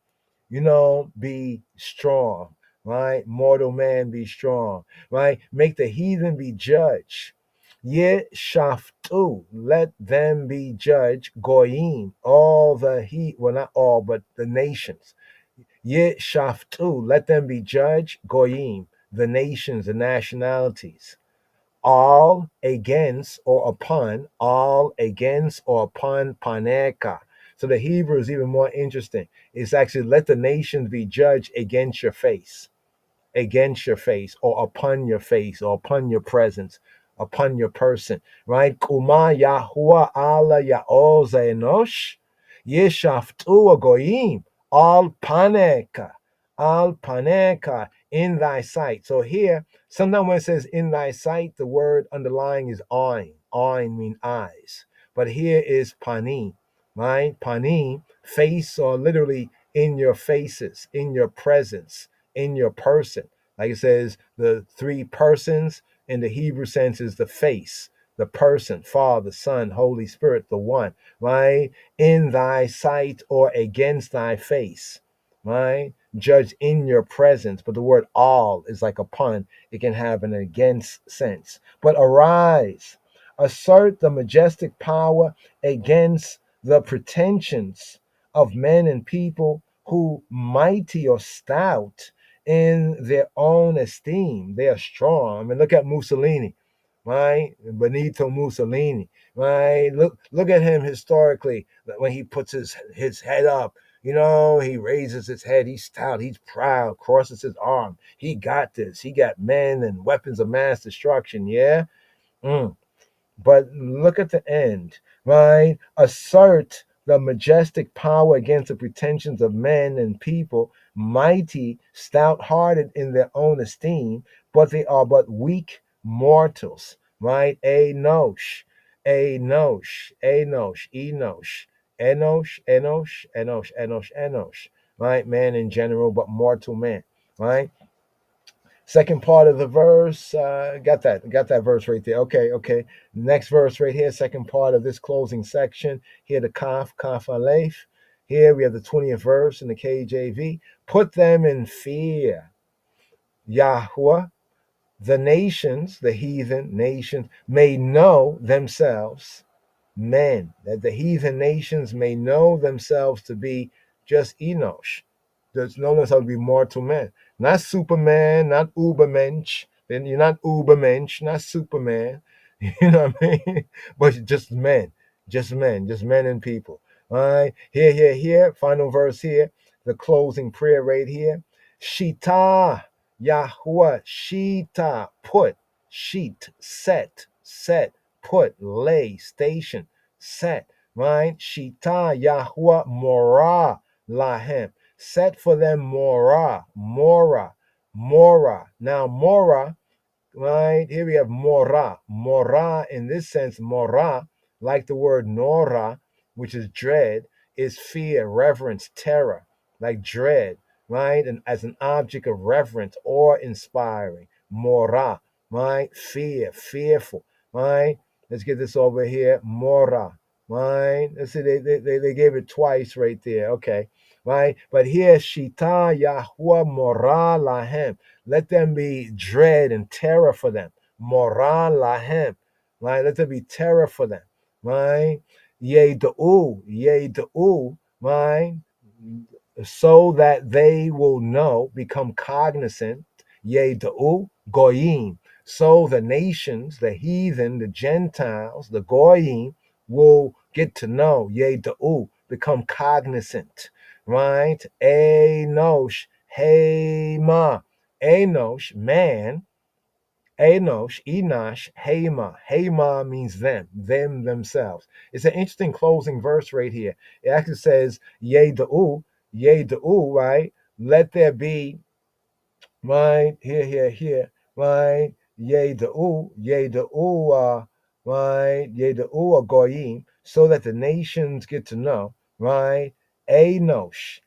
be strong, right? Mortal man be strong, right? Make the heathen be judged. Yet shaftu, let them be judged. Goyim, well, not all, but the nations. Yet shaftu, let them be judged. Goyim, the nations, the nationalities. All against or upon paneka. So the Hebrew is even more interesting. It's actually let the nations be judged against your face, or upon your face, or upon your presence, upon your person, right? Kuma Yahuwah Allah Yaoza Enosh, Yeshaftu Goyim, al paneka, in thy sight. So here, sometimes when it says in thy sight, the word underlying is ain. Ain mean eyes. But here is panim, right? Panim, face, or literally in your faces, in your presence, in your person. Like it says, the three persons in the Hebrew sense is the face, the person, Father, Son, Holy Spirit, the one, right? In thy sight or against thy face, right? Judge in your presence. But the word all is like upon, it can have an against sense. But arise, assert the majestic power against the pretensions of men and people who, mighty or stout in their own esteem, they are strong. I mean, look at Mussolini, right? Benito Mussolini, right? Look at him historically, when he puts his head up. He raises his head. He's stout. He's proud. Crosses his arm. He got this. He got men and weapons of mass destruction. Yeah. But look at the end, right? Assert the majestic power against the pretensions of men and people, mighty, stout-hearted in their own esteem, but they are but weak mortals, right? Enosh, Enosh, right? Man in general, but mortal man, right? Second part of the verse, got that verse right there. Okay. Next verse right here, second part of this closing section. Here the Kaf Aleph. Here we have the 20th verse in the KJV. Put them in fear, Yahweh. The nations, the heathen nations, may know themselves, men, that the heathen nations may know themselves to be just Enosh. There's know themselves to be mortal men. Not Superman, not Ubermensch. Then you're not Ubermensch, not Superman. You know what I mean? But just men, just men and people. All right. Here. Final verse here. The closing prayer right here. Shita, Yahuwah, Shita, put, sheet, set, put, lay, station, set, right? Shita, Yahuwah, Morah, Lahem. Set for them Morah. Now, Morah, right? Here we have Morah. Morah, in this sense, Morah, like the word Nora, which is dread, is fear, reverence, terror, like dread, right? And as an object of reverence or inspiring. Morah, right? Fear, fearful, right? Let's get this over here. Morah, right? Let's see, they gave it twice right there. Okay, right? But here, Shita Yahuwah Morah Lahem. Let them be dread and terror for them. Morah Lahem, right? Let there be terror for them, right? Ye'da'u, right? So that they will know, become cognizant. Ye'da'u, goyim. So the nations, the heathen, the Gentiles, the goyim will get to know. Ye'da'u, become cognizant, right? Enosh, Hema. Enosh, man, Enosh, Enosh, Hema. Hema means them themselves. It's an interesting closing verse right here. It actually says, Yeda'u, right? Let there be, right? Here, right? Yeda'u, right? Yeda'u Goyim, so that the nations get to know, right? Enosh.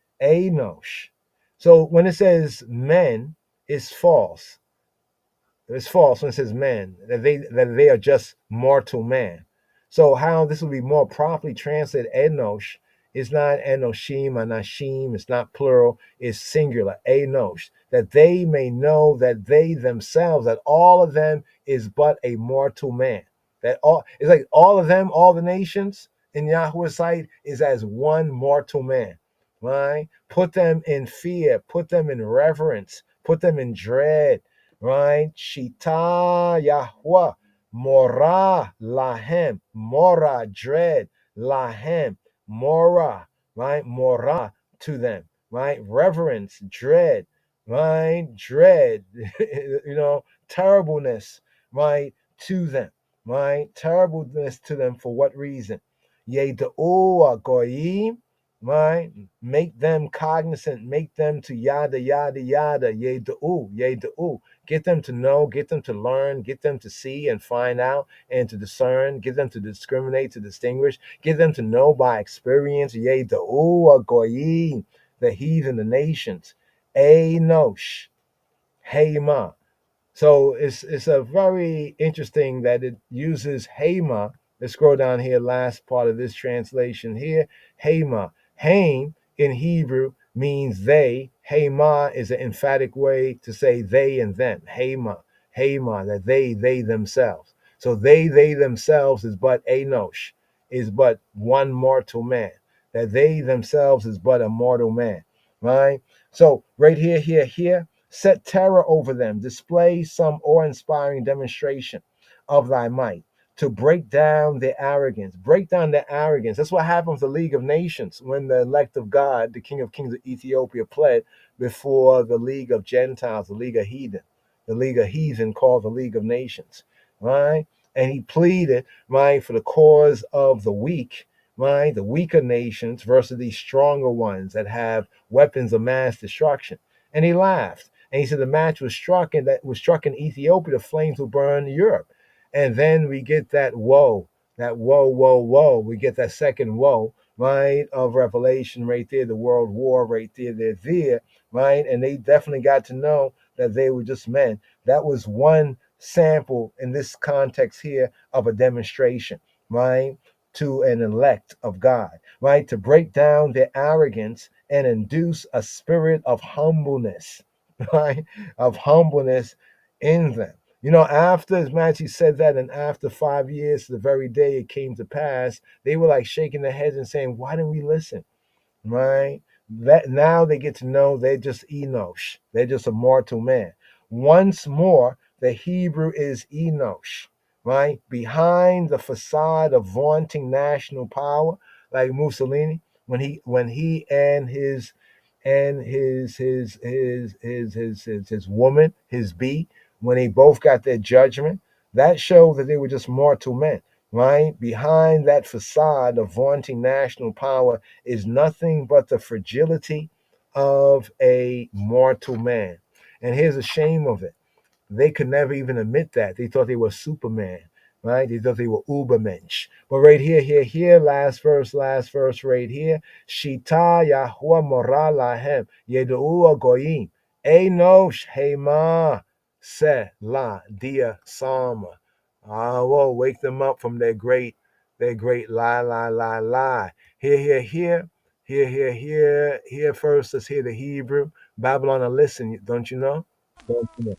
So when it says men, it's false. It's false when it says men, that they are just mortal man. So how this will be more properly translated, Enosh, is not Enoshim, Anashim, it's not plural, it's singular, Enosh, that they may know that they themselves, that all of them is but a mortal man. That all, it's like all of them, all the nations in Yahweh's sight is as one mortal man. Right? Put them in fear, put them in reverence, put them in dread. Right? Shita Yahweh, Morah Lahem, Morah, dread, Lahem, Morah, right? Morah to them, right? Reverence, dread, right? Dread, terribleness, right? To them, right? Terribleness to them for what reason? Yeda'u Goyim, right? Make them cognizant, make them to yada, yada, yada, Yeda'u. Get them to know, get them to learn, get them to see and find out and to discern, get them to discriminate, to distinguish, get them to know by experience. Yeda'u Goyim, the heathen, the nations. Enosh, Hema. So it's a very interesting that it uses Hema. Let's scroll down here, last part of this translation here. Hema. Haim in Hebrew means they. Hema is an emphatic way to say they and them. Hema, that they themselves. So they themselves is but Enosh, is but one mortal man. That they themselves is but a mortal man, right? So right here, set terror over them. Display some awe-inspiring demonstration of thy might to break down their arrogance. Break down their arrogance. That's what happened with the League of Nations when the elect of God, the King of Kings of Ethiopia, pled before the League of Gentiles, the League of Heathen. The League of Heathen called the League of Nations, right? And he pleaded, right, for the cause of the weak, right? The weaker nations versus these stronger ones that have weapons of mass destruction. And he laughed. And he said the match was struck, and that was struck in Ethiopia, the flames will burn Europe. And then we get that woe. We get that second woe, right, of Revelation right there, the world war right there. They're there, right? And they definitely got to know that they were just men. That was one sample in this context here of a demonstration, right, to an elect of God, right, to break down their arrogance and induce a spirit of humbleness, right, of humbleness in them. After, as Matthew said that, and after 5 years, the very day it came to pass, they were like shaking their heads and saying, why didn't we listen? Right? That now they get to know they're just Enosh. They're just a mortal man. Once more, the Hebrew is Enosh, right? Behind the facade of vaunting national power, like Mussolini, when he and his woman, his bee, when they both got their judgment, that showed that they were just mortal men, right? Behind that facade of vaunting national power is nothing but the fragility of a mortal man. And here's the shame of it. They could never even admit that. They thought they were Superman, right? They thought they were Ubermensch. But right here, last verse right here. Shita Yahweh Morah Lahem, Yeda'u Goyim, Enosh Hema, Se La Dia Sama. Well, wake them up from their great lie. Here first. Let's hear the Hebrew. Babylon, listen, don't you know? Don't you know?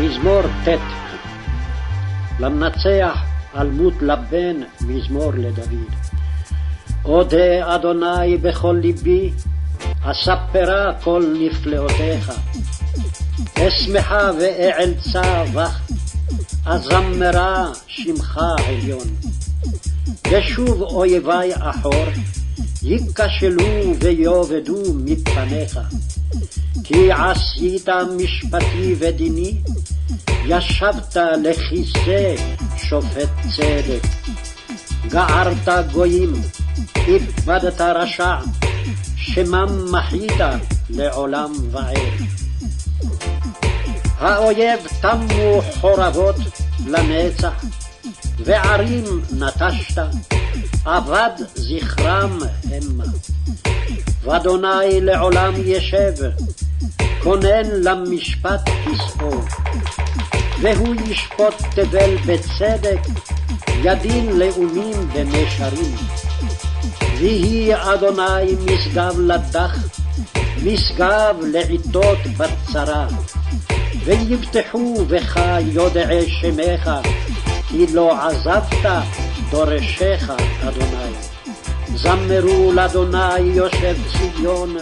מזמור ט' למנצח אלמות לבן מזמור לדוד. אודה אדוני בכל ליבי אספרה כל נפלאותיך, אשמחה ואעלצה בך, אזמרה שמך עליון. ושוב אויבי אחור, ייכשלו ויאבדו מפניך, כי עשית משפטי ודיני, ישבת לכיסא שופט צדק. גערת גויים, איבדת רשע, שמם מחית לעולם ועד. האויב תמו חורבות לנצח, וערים נטשת, אבד זכרם המה. ואדוני לעולם ישב, כונן למשפט כסאו, והוא ישפוט תבל בצדק, ידין לאומים במישרים. ויהי אדוני משגב לדח, משגב לעיתות בצרה, ויבטחו בך יודעי שמך, כי לא עזבת דורשך אדוני. זמרו לאדוני יושב ציון,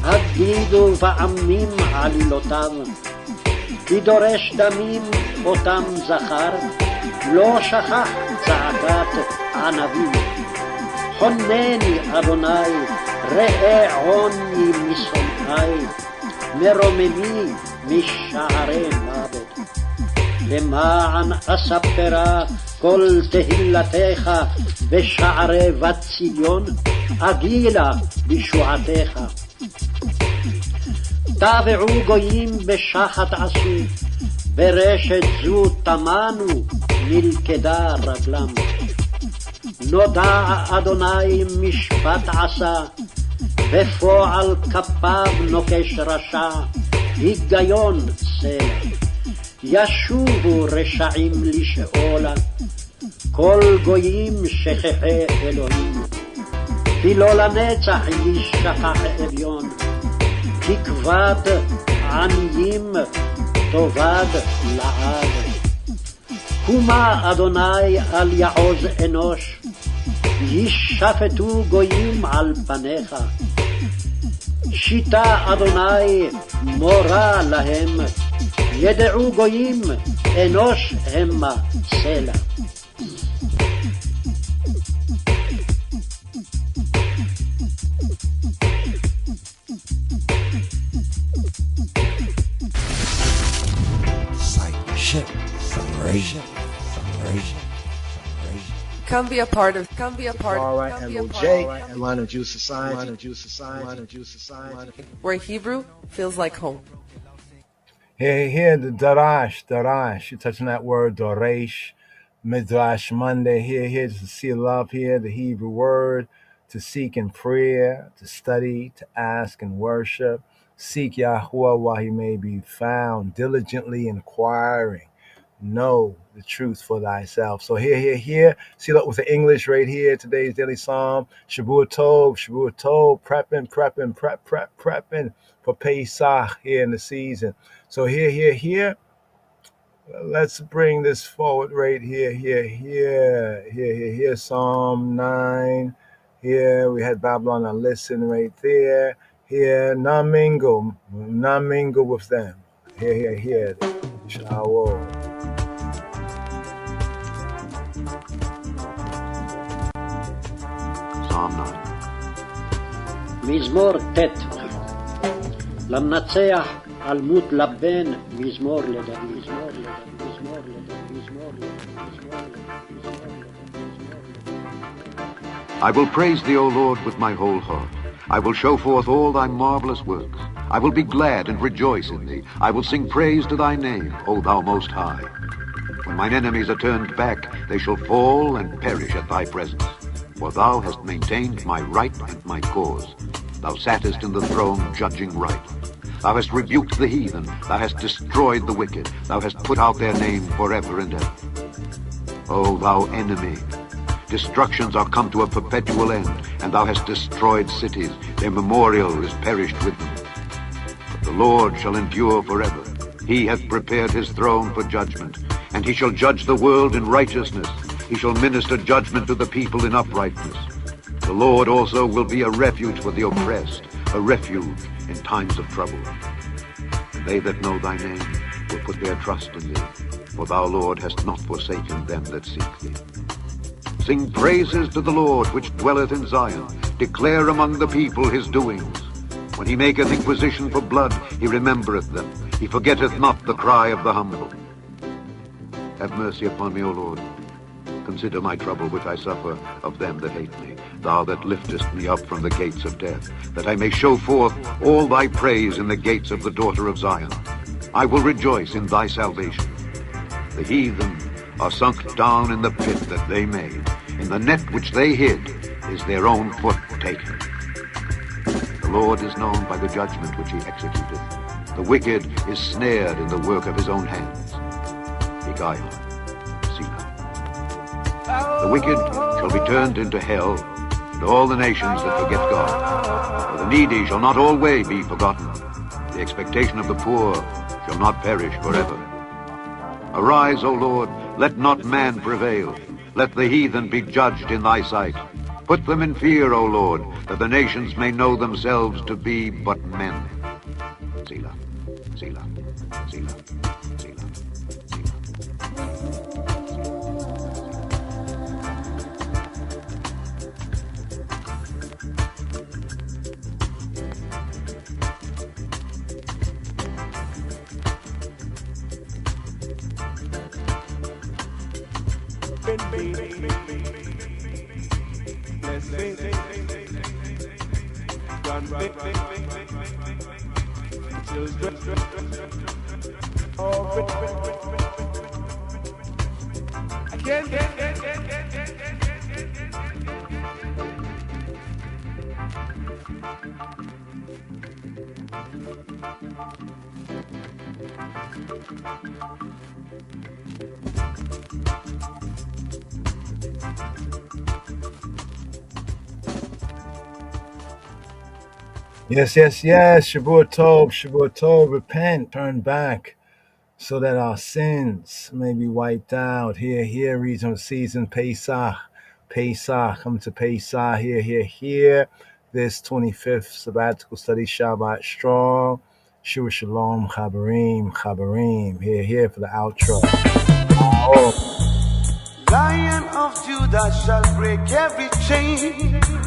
הגידו בעמים עלילותיו. כי דורש דמים אותם זכר, לא שכח צעקת ענבים. חונני אדוני, ראה עוני משונאי, מרוממי משערי מוות. למען אספרה כל תהילתך בשערי בת ציון, אגילה בישועתך. טבעו גויים בשחת עשו, ברשת זו תמנו נלכדה רגלם. נודע אדוני משפט עשה, בפועל כפיו נוקש רשע, היגיון סלע. ישובו רשעים לשאולה, כל גויים שכחי אלוהים. כי לא לנצח ישכח אביון, כי כבד עניים תאבד לעד. קומה אדוני על יעוז אנוש, ישפטו גויים על פניך. שיטה אדוני מורה להם, ידעו גויים אנוש המה סלע. Come be a part of. Come be a part of. LOJ, Atlanta Jew Society. Where Hebrew feels like home. Here, the Darash. You're touching that word, Doresh, Midrash Monday. Here, just to see love here, the Hebrew word, to seek in prayer, to study, to ask and worship. Seek Yahuwah while he may be found, diligently inquiring. Know the truth for thyself. So here. See, look with the English right here. Today's daily psalm. Shavua Tov, prepping for Pesach here in the season. So here. Let's bring this forward right here. Psalm 9. Here we had Babylon on listen right there. Here, not mingle with them. Here. Shalom. Psalm 9. מזמור ט' למנצח אלמות לבן, מזמור לדוד. I will praise thee, O Lord, with my whole heart. I will show forth all thy marvelous works. I will be glad and rejoice in thee. I will sing praise to thy name, O thou most high. When mine enemies are turned back, they shall fall and perish at thy presence. For thou hast maintained my right and my cause. Thou sattest in the throne judging right. Thou hast rebuked the heathen. Thou hast destroyed the wicked. Thou hast put out their name forever and ever. O thou enemy, destructions are come to a perpetual end, and thou hast destroyed cities. Their memorial is perished with them. But the Lord shall endure forever. He hath prepared his throne for judgment, and he shall judge the world in righteousness. He shall minister judgment to the people in uprightness. The Lord also will be a refuge for the oppressed, a refuge in times of trouble. And they that know thy name will put their trust in thee, for thou, Lord, hast not forsaken them that seek thee. Sing praises to the Lord which dwelleth in Zion. Declare among the people his doings. When he maketh inquisition for blood, he remembereth them. He forgetteth not the cry of the humble. Have mercy upon me, O Lord. Consider my trouble which I suffer of them that hate me. Thou that liftest me up from the gates of death, that I may show forth all thy praise in the gates of the daughter of Zion. I will rejoice in thy salvation. The heathen are sunk down in the pit that they made. In the net which they hid is their own foot taken. The Lord is known by the judgment which he executeth. The wicked is snared in the work of his own hands. Beguile. Selah. The wicked shall be turned into hell, and all the nations that forget God. For the needy shall not always be forgotten. The expectation of the poor shall not perish forever. Arise, O Lord, let not man prevail. Let the heathen be judged in thy sight. Put them in fear, O Lord, that the nations may know themselves to be but men. Selah, Selah, Selah, Selah. Yes, yes, yes. Shavua Tov, repent, turn back, so that our sins may be wiped out. Here, reason of season, Pesach, come to Pesach, here. This 25th sabbatical study, Shabbat strong. Shua Shalom, Chabarim, here for the outro. Oh. Lion of Judah shall break every chain.